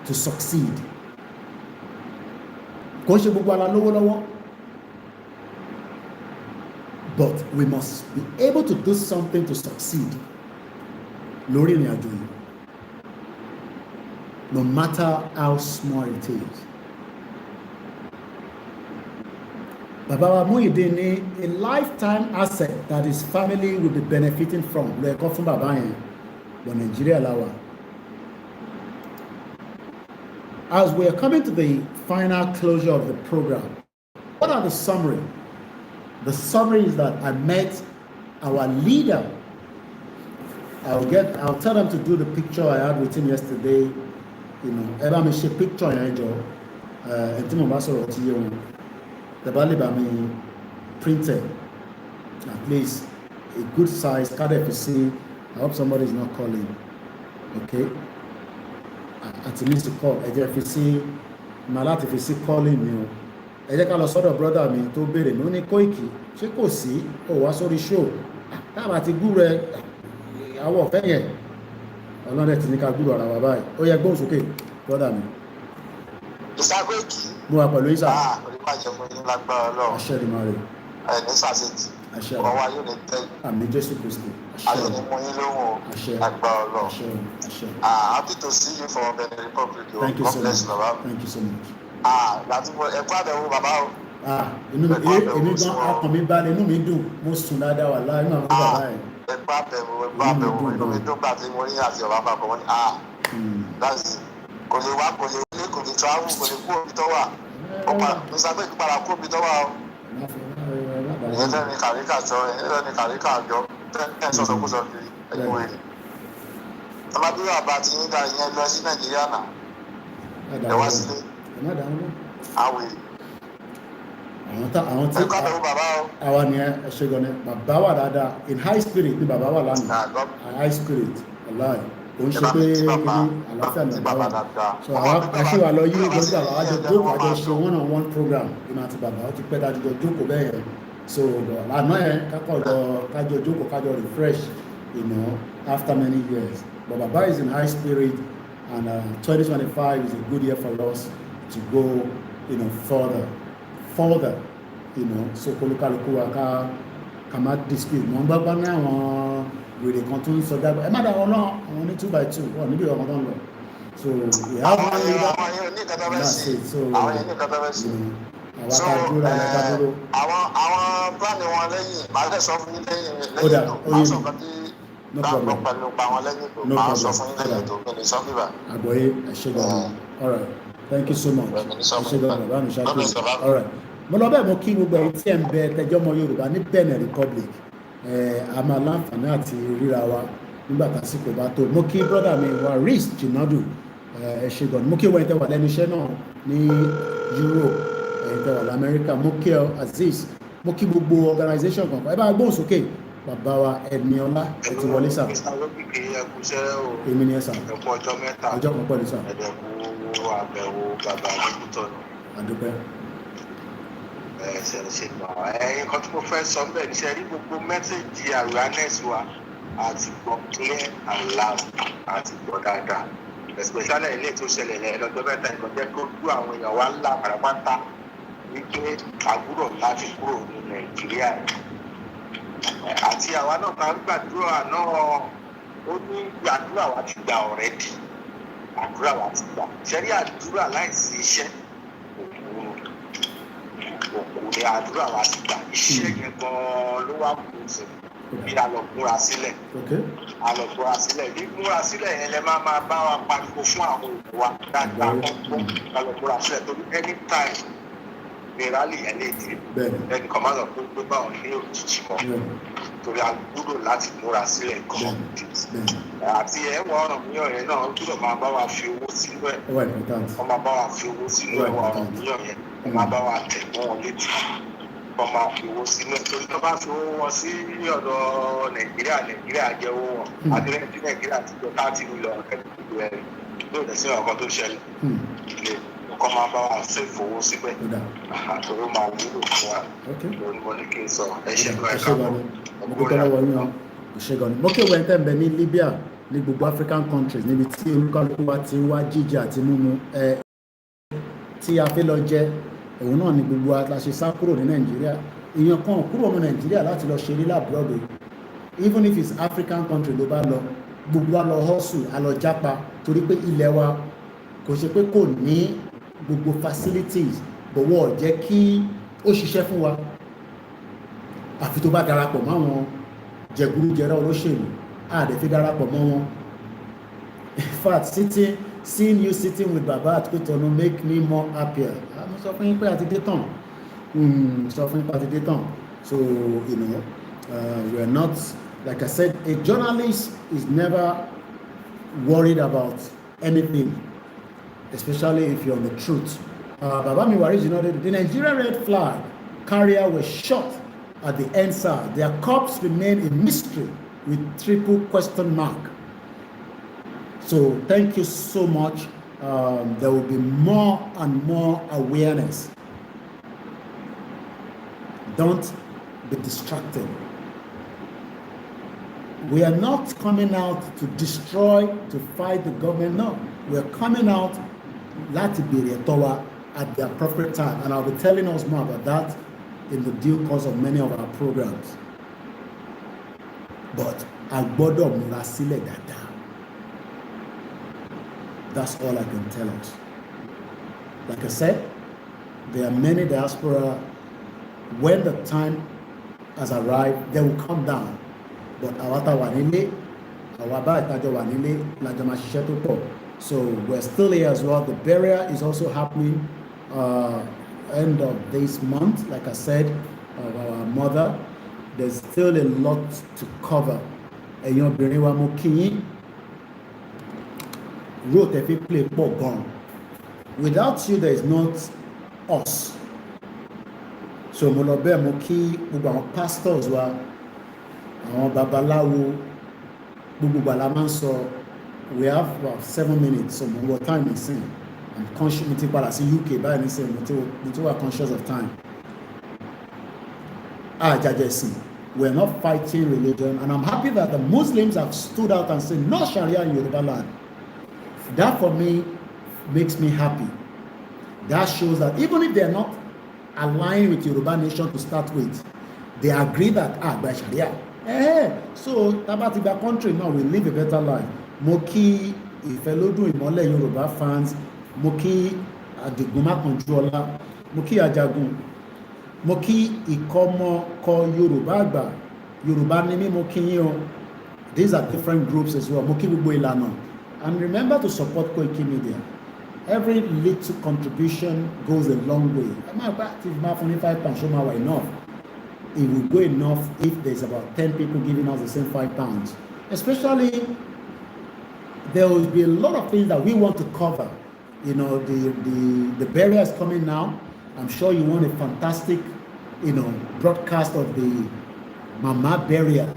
to succeed. Kò ṣe gbogbo ala lówó lọ́wọ́, but we must be able to do something to succeed lórí ìrìn àjò yìí, no matter how small it is. Baba wa Muyideen ní a lifetime asset that his family will be benefiting from. Lọ ẹ̀kọ́ fún bàbá yẹn wọ Nàìjíríà láwà. As we are coming to the final closure of the program, what are the summary? The summary is that I met our leader. I'll tell them to do the picture I had with him yesterday. You know, eba mi ṣe picture yẹn jọ. Enti mo bá sọ̀rọ̀ ti yé wọn. The Baliba me printed at least a good size card FC. I hope somebody is not calling. Okay, at least to call. FC, Malati FC calling me. Ẹ jẹ́ ká lọ sọ́dọ̀ brother mi tó béèrè mi ó ní Koiki ṣé kò sí ó wá sórí show tábà ti gúrò ẹ àwọ̀ ọ̀fẹ́ yẹn ọlọ́dẹ ti ní ká gúrò ara wa báyìí ó yẹ gbóhùn sókè brother mi. Ìsàgbéjì. Mo wà pẹ̀lú Isa. Onípàjẹ́ fún yín lágbára Ọlọ́run. Àṣẹ ìdìmọ̀ rẹ̀. Ní sàṣetì. Àṣẹ. Ọwọ́ ayé ní tẹ́lẹ̀. Àmì Jésù Kristi. Ayé ní mú yín lóhùn. Àṣẹ. Lágbára Ọlọ́run. Àṣẹ. Àṣẹ. Happy to see you from Benin Republic. Thank you God so bless much. you, Baba. Thank you so much. Láti mọ ẹ̀kọ́ àbẹ̀wò bàbá o. Èmi gan ọkàn mi balẹ̀, inú mi dùn, mo sùn dáadáa wà láàrin àwọn bàbá ẹ̀. Ẹ̀kọ́ àbẹ̀wò inú mi dùn gbà tí mo rí àti ọ̀bá papọ̀ wọn ni láti kò lè wá kò lè wọlé kò lè travel kò lè kú òbí tó wà. Mr. Gbèjì padà kú òbí tó wà o. Ìyẹn fẹ́ ni kàríkà jọ ìyẹn fẹ́ ni kàríkà jọ tẹ́ sọ́sọ́kúsọ kiri ẹ̀yìn wèrè. Ọmọdúró àbá ti yín da ìyẹn lọ sí Nàìjíríà náà. Ẹ wá sílé. Àwẹ̀. Àwọn tí àwa ni ẹ ṣe gan ni bàbá wà dáadáa in high spirit ni bàbá wà lánàá high spirit ọláì kò ń ṣe pé kíní àlàáfíà ní bàbá wà so àwọn aṣèwà lọ yí ìgbésí àwọn àjọ jókòó àjọ ṣe one on one program ìmọ̀ àti bàbá ó ti pẹ́ dájú jọ jókòó bẹ́ẹ̀ yẹn so àná yẹn kájọ jókòó kájọ refresh you know after many years but bàbá is in high spirit and 2025 is a good year for us to go you know further you know so kolukaluku wa ká má dispute mọ́ gbágbá ní àwọn wèrè kan tó ń sọ dágbà ẹ má dá wọn náà àwọn ní 2x2 wọn níbi ọmọ tó ń lọ so we have one leader and that's it so àwọn ká dúró àwọn ká dúró. àwọn plan wọn lẹ́yìn màá lè sọ fún yín lẹ́yìn tó máa sọ fún yín láàbọ̀ pẹ̀lú pa wọn lẹ́yìn tó máa sọ fún yín lẹ́yìn tó kí ni sọ bíbà. àgbọ̀yé ẹ̀ṣẹ̀gbọ̀n all right thank you so much ẹ̀ṣẹ̀gbọ̀n bàbá mi ṣáájú all right mo lọ bẹ́ẹ̀ mo kí gbogbo ẹ̀yin tí ẹ̀ ń bẹ tẹjọ́ ọmọ Yorùbá ní Benin Republic a máa láǹfààní àti ríra wa nígbà tásìkò bá tó mo kí brọ́dà mi Waris Jinadu ẹ ṣé gan mo kí wọ́n ìtẹ̀wà lẹ́nu iṣẹ́ náà ní Europe ìtẹ̀wà lamẹ́ríkà mo kí Aziz mo kí gbogbo organisation kankan ẹ bá gbóhùn sókè bàbá wa Ẹniọlá ẹ ti wọlé sà. Èmi ni ẹ sà. ọjọ́ mẹ́ta ọjọ́ kan pẹ̀lú sà. ẹ̀dẹ̀kú àbẹ̀wò bàbá nígbùtọ̀ ni. àdúpẹ́. ṣe gbà ẹ̀yin kan tí mo fẹ́ sọ ń bẹ̀ ní ṣe rí gbogbo mẹ́sẹ̀gì awareness wa àti gbọ́ clear and loud àti gbọ́ dáadáa especially ilé tó ṣẹlẹ̀ lẹ́yìn lọ́jọ́ mẹ́ta ìkọjẹ́ tó dú àwọn èèyàn wa ńlá pátápátá wípé àbúrò láti kúrò ní Nàìjíríà àti àwa náà kan gbàdúrà náà ó ní àdúrà wa ti gbà already àdúrà wa ti gbà ṣẹ́rí àdúrà láìsí iṣẹ́ òkú ni àdúrà wa ti gbà iṣẹ́ yẹn gan-an ló wà kú sí bí a lọ múra sílẹ̀ bí múra sílẹ̀ yẹn lẹ máa bá wa pariwo fún àwọn òkú wa dáadáa kọ́kọ́ ká lọ múra sílẹ̀ torí anytime ní rally yẹn lè dé ẹnì kan máa lọ pé gbé báwọn ní òjijì mọ́ torí a gbúdọ̀ láti múra sílẹ̀ gan àti ẹ̀wọ̀n ọ̀ràn míyàn yẹn náà gbúdọ̀ máa bá wa fi owó sínú ẹ̀ wọ́n máa bá wa fi owó sínú ẹ̀wọ̀n ọ̀ràn míyàn yẹn wọ́n máa bá wa tẹ̀ mọ́ wọn létí wọ́n máa fi owó sínú ẹ̀ torí tó bá fi owó wọn sí ọ̀dọ̀ Nàìjíríà jẹ́ owó wọn adúlẹ̀ tí Nàìjíríà ti jọ 30 million ẹ̀dùnkú ẹ̀ lóòdì sí ọ̀kan tó ṣẹlẹ̀ kọ́ máa bá wa ṣe ìfowó síbẹ̀ àtòrò máa wúlò fún wa lórí mo ní kí n sọ ẹ̀ṣẹ̀ náà ẹ̀ka mo kéwọ́ ẹ̀ tẹ́ ń bẹ ní Libya ní gbogbo African countries níbi tí olúkálùkù wa ti wá jíjẹ àti mímu tí a fẹ́ lọ jẹ òun náà ni gbogbo la ṣe sá kúrò ní Nàìjíríà èèyàn kan kúrò ní Nàìjíríà láti lọ ṣe nílà abroad even if it's African country ló bá lọ gbogbo wa lọ hustle a lọ jápa torí pé ilẹ̀ wa kò ṣe pé kò ní gbogbo facilities bọ̀wọ̀ jẹ́ kí ó ṣiṣẹ́ fún wa àfi tó bá darapọ̀ mọ́ àwọn jẹgúrújẹrá olóṣèlú àdẹ̀ fi darapọ̀ mọ́ wọn. In fact seeing you sitting with Baba at Kotonu make me more happier. mo sọ fún yín pé àti dé tán so you know we are not, like I said, a journalist is never worried about anything, especially if you're on the truth. Baba Miwari, you know, the Nigerian red flag carrier was shot at the NSAR. Their corpse remain a mystery with triple question mark. So thank you so much. There will be more and more awareness. Don't be distracted. We are not coming out to destroy, to fight the government. No, we are coming out láti béèrè ẹ̀tọ́ wa at the appropriate time, and I'll be telling us more about that in the due course of many of our programs. But a gbọ́dọ̀ múra sílẹ̀ dáadáa. That's all I can tell us. Like I said, there are many diaspora. When the time has arrived, they will come down. But àwa tá wà nílé, àwa bá ìtajọ wà nílé, làjọ máa ṣiṣẹ́ tó pọ̀. So we're still here as well. The burial is also happening end of this month. Like I said, of our mother. There's still a lot to cover. Ẹ̀yin obìnrin wa mo kí yín. Wrote a play pọ̀ gan. Without you, there is not us. So mo lọ bẹ́ẹ̀ mo kí gbogbo àwọn pastors wa, àwọn babaláwo, gbogbo gbala máa ń sọ. We have about 7 minutes, so more time is in. I'm conscious, mo ti padà sí UK báyìí ní sẹ́yìn, mo ti wà conscious of time. Jajesi, we're not fighting religion, and I'm happy that the Muslims have stood out and said no Sharia in Yorubaland. That for me makes me happy. That shows that even if they're not aligned with Yoruba nation to start with, they agree that by Sharia. So tabati ba country now we live a better life. Mo kí Ìfẹ́lódùn Ìmọ́lẹ̀ Yorùbá fans, mo kí Adigunmakanjuola, mo kí Ajagun, mo kí Ìkọ́mọkọ Yorùbá Àgbà, Yorùbá ni mí mo kí yín o. These are different groups as well. Mo kí gbogbo ìlànà. And remember to support Koikimedia. Every little contribution goes a long way. I'm not if my £5 show my enough. It will go enough if there's about 10 people giving us the same £5. Especially, there will be a lot of things that we want to cover. You know, the burial is coming now. I'm sure you want a fantastic, broadcast of the Mama burial.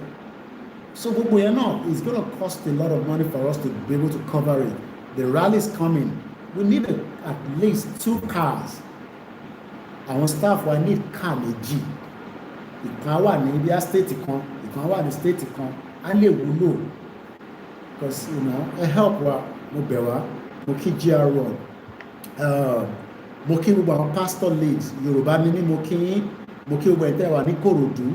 So gbogbo yẹn náà is going to cost a lot of money for us to be able to cover it. The rally is coming. We need at least 2 cars. Our staff will need car méjì. Ìkan wà ní ibi state kan, ìkan wà ní state kan. A lè wúlò. Because a help wa mo bẹ̀ wá, mo kí GR1. Mo kí gbogbo àwọn pastor leads Yorùbá ní ní mo kí yín, mo kí gbogbo ẹ̀tẹ́ wà ní Kòròdú,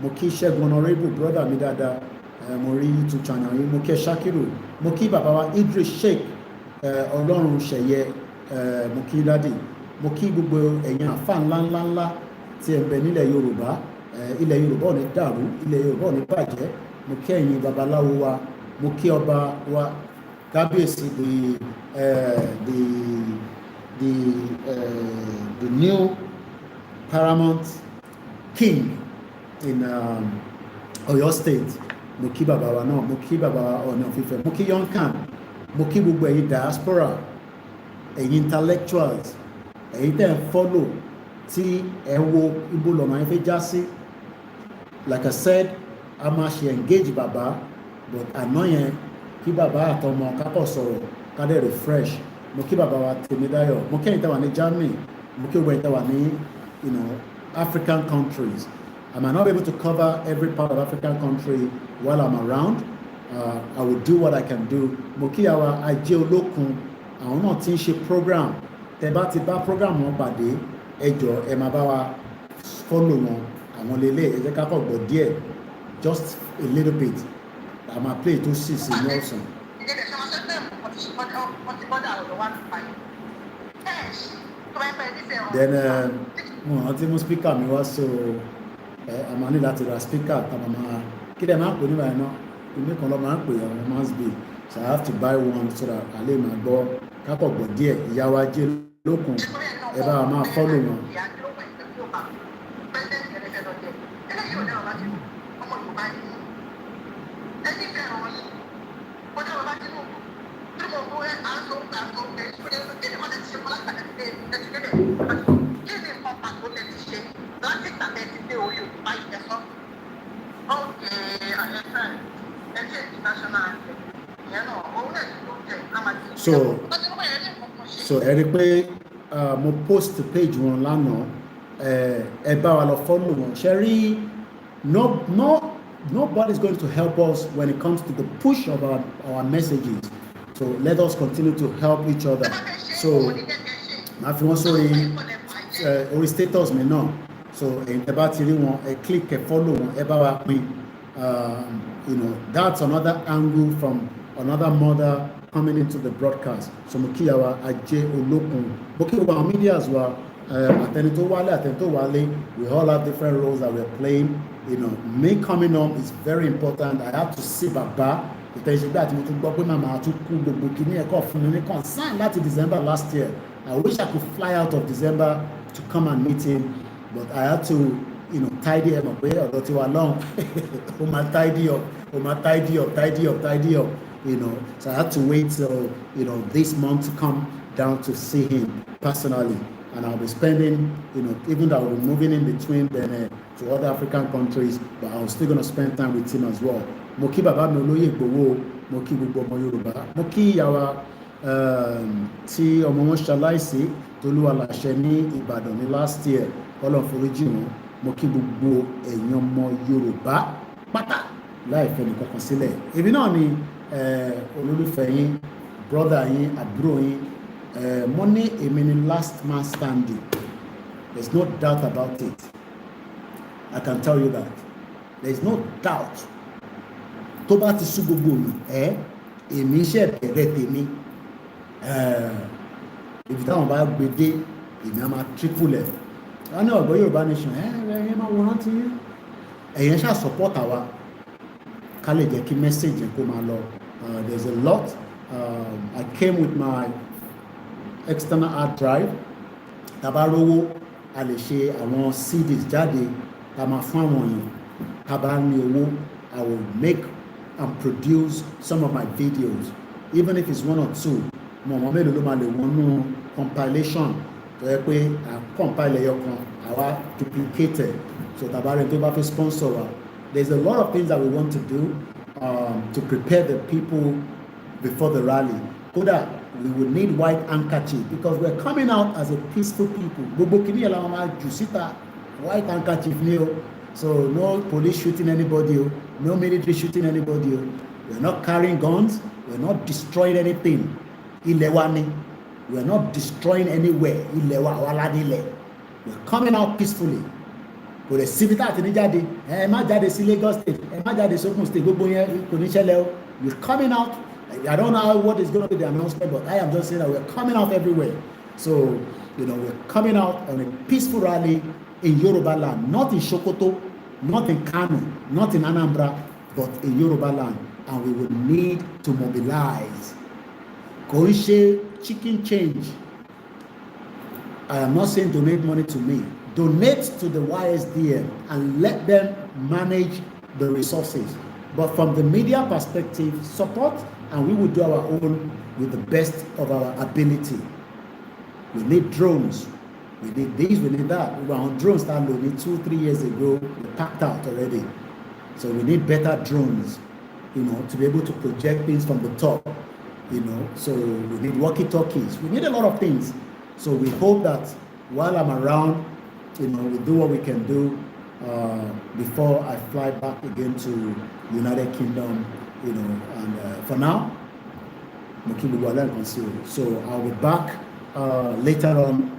mo kí Ṣẹ́gun honorable brother mi dáadáa, mo rí YouTube channel yìí, mo kí Ṣakiru, mo kí bàbá wa Idris Sheikh Ọlọ́run Ṣẹ̀yẹ, mo kí dádì, mo kí gbogbo ẹ̀yin àfà ńláńláńlá tí ẹ bẹ nílẹ̀ Yorùbá, ilẹ̀ Yorùbá ò ní dàrú, ilẹ̀ Yorùbá ò ní bàjẹ́, mo kí ẹ̀yin babaláwo wa, mo kí ọba wa kábíyèsí the new paramount king in Ọ̀yọ́ state. Mo kí bàbá wa náà, mo kí bàbá Ọọ̀ni of Ifẹ̀, mo kí Yonkan, mo kí gbogbo ẹ̀yin diaspora, ẹ̀yin intellectuals, ẹ̀yin tẹ́ ń follow tí ẹ wo ibo lọ́nà ẹ fẹ́ já sí. Like I said, a máa ṣe engage bàbá, but àná yẹn kí bàbá àtọmọ kápọ̀ sọ̀rọ̀ ká dẹ̀ refresh. Mo kí bàbá wa Tèmídáyọ̀, mo kí ẹ̀yin tẹ́ wà ní Germany, mo kí gbogbo ẹ̀yin tẹ́ wà ní African countries. I might not be able to cover every part of African country while I'm around. I will do what I can do. Mo kí àwa Ajé Olókun, àwọn náà ti ń ṣe program. Tẹ́ bá ti bá program wọn pàdé, ẹ jọ̀ọ́ ẹ máa bá wa follow wọn. Àwọn lélẹ̀ ẹ jẹ́ ká kọ̀ gbọ́ díẹ̀, just a little bit. I'm a play to see Nelson. Then àti mo speaker mi wá so a máa ní láti ra speaker tá máa kí dẹ̀ máa pè ní báyìí náà ilé kan lọ máa ń pè àwọn must be, so I have to buy one so that a lè máa gbọ́ kápọ̀ gbọ́ díẹ̀. Ìyàwó Ajé Olókun ẹ bá wa máa follow wọn. So ẹ rí pé mo post page wọn lánàá, ẹ bá wa lọ follow wọn. Ṣe rí nobody is going to help us when it comes to the push of our messages, so let us continue to help each other. So màá fi wọn sórí status mi náà, so ẹ̀yin tẹ́ bá ti rí wọn ẹ click ẹ follow wọn, ẹ bá wa pín. That's another angle from another mother coming into the broadcast. So mo kí àwa Ajé Olókun, mo kí gbogbo àwọn medias wa, àtẹni tó wálé àtẹni tó wálé, we all have different roles that we're playing. Me coming on is very important. I have to see bàbá ìtẹ̀sígbé àti mo tún gbọ́ pé màmá tún kú gbogbo kìíní ẹ̀kọ́ fún mi ní concern láti December last year. I wish I could fly out of December to come and meet him, but I had to tidy him up. Ọ̀dọ̀ tí wà lọ́hùn ó máa tidy up. So I had to wait till this month to come down to see him personally, and I'll be spending even though I'll be moving in between Benin to other African countries, but I'm still going to spend time with him as well. Mo kí bàbá mi Olóyè Ìgbòho, mo kí gbogbo ọmọ Yorùbá, mo kí ìyàwó tí ọmọ wọn ṣaláìsí Tolúwa láṣẹ ní Ìbàdàn ní last year, Ọlọ́run foríjì wọn. Mo kí gbogbo ẹ̀yin ọmọ Yorùbá pátá láì fẹ́ nìkankan sílẹ̀. Èmi náà ni olólùfẹ́ yín, brother yín, àbúrò yín. Mo ní èmi ni last man standing. There's no doubt about it. I can tell you that. There's no doubt. Tó bá ti sú gbogbo mi, èmi ṣe bẹ̀rẹ̀ tèmi. Ibi táwọn bá gbé dé, èmi á máa triple ẹ̀. Wọ́n ní ọ̀gbọ́n Yorùbá nation, ẹ̀yin máa wọ́n rántí yín. Ẹ̀yin ṣáà support àwa. Ká lè jẹ́ kí message yẹn kó máa lọ. There's a lot. I came with my external hard drive. Tàbá rówó, a lè ṣe àwọn CDs jáde. Ta máa fún àwọn èèyàn. Tàbá ní owó, I will make and produce some of my videos, even if it's 1 or 2. Mo mọ̀ mélòó ló máa lè wọnú compilation tó yẹ pé compile ẹyọ kan àwa duplicate. So tàbá rẹ̀ tó bá fi sponsor wa. There's a lot of things that we want to do. to prepare the people before the rally. Koda, we will need white handkerchief because we're coming out as a peaceful people. White handkerchief, so no police shooting anybody, no military shooting anybody. We're not carrying guns, we're not destroying anything. We're not destroying anywhere. We're coming out peacefully. We're coming out. I don't know what is going to be the announcement, but I am just saying that we're coming out everywhere. So, we're coming out on a peaceful rally in Yorubaland, not in Sokoto, not in Kano, not in Anambra, but in Yorubaland. And we will need to mobilize. Koishe chicken change. I am not saying donate money to me. Donate to the YSDM and let them manage the resources. But from the media perspective, support, and we will do our own with the best of our ability. We need drones. We need this, we need that. We were on drones that only 2-3 years ago. We packed out already. So we need better drones, to be able to project things from the top. So we need walkie-talkies. We need a lot of things. So we hope that while I'm around, we'll do what we can do before I fly back again to United Kingdom, and for now, so I'll be back later on,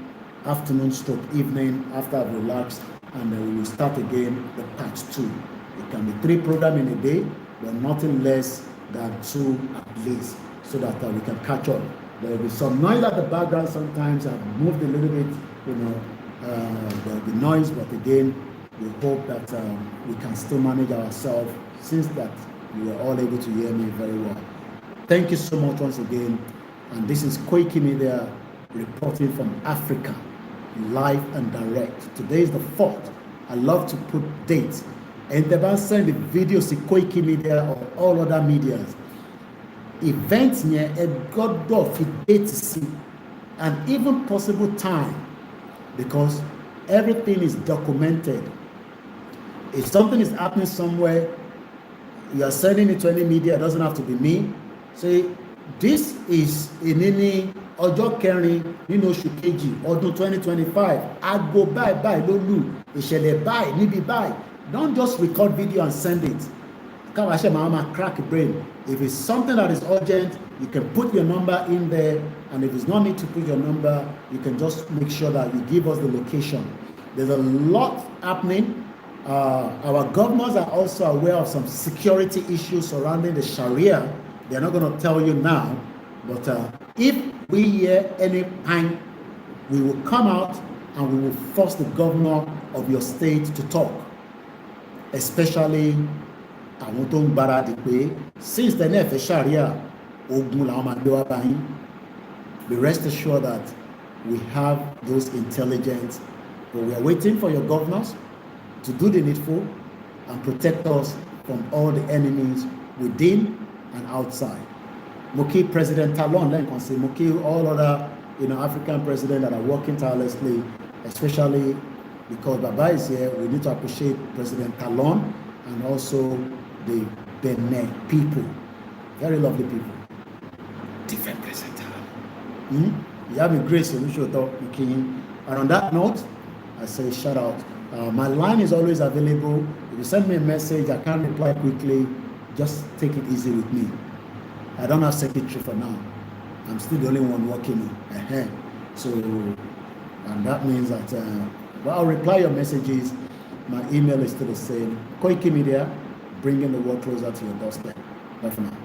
afternoon stroke evening, after I've relaxed, and we will start again the part 2. It can be 3 programs in a day, but nothing less than 2 at least, so that we can catch up. There will be some noise at the background sometimes. I've moved a little bit, there will be noise, but again, we hope that we can still manage ourselves, since that you are all able to hear me very well. Thank you so much once again. And this is Koikimedia reporting from Africa, live and direct. Today is the 4th. I love to put dates. And they send the videos to Koikimedia or all other medias. Events near a god of date to see, and even possible time, because everything is documented. If something is happening somewhere, you are sending it to any media. It doesn't have to be me. Say, this is in any ọjọ́ kẹrin nínú oṣù kejì ọdún 2025. Agbo báyìí lólu ìṣẹ̀lẹ̀ báyìí níbi báyìí. Don't just record video and send it. Crack a brain. If it's something that is urgent, you can put your number in there, and if it's not need to put your number, you can just make sure that you give us the location. There's a lot happening. Our governors are also aware of some security issues surrounding the Sharia. They're not going to tell you now, but if we hear any pang, we will come out and we will force the governor of your state to talk, especially since the nefe Sharia, be rest assured that we have those intelligence, but we are waiting for your governors to do the needful and protect us from all the enemies within and outside. Moki President Talon, Moki all other African presidents that are working tirelessly, especially because Baba is here. We need to appreciate President Talon and also the Benin people. Very lovely people. Different President Talon. You have a great solution, and on that note, I say shout out. My line is always available. If you send me a message, I can't reply quickly. Just take it easy with me. I don't have secretary for now. I'm still the only one working. So, and that means that I'll reply your messages. My email is still the same. Koikimedia, bringing the world closer to your doorstep. Bye for now.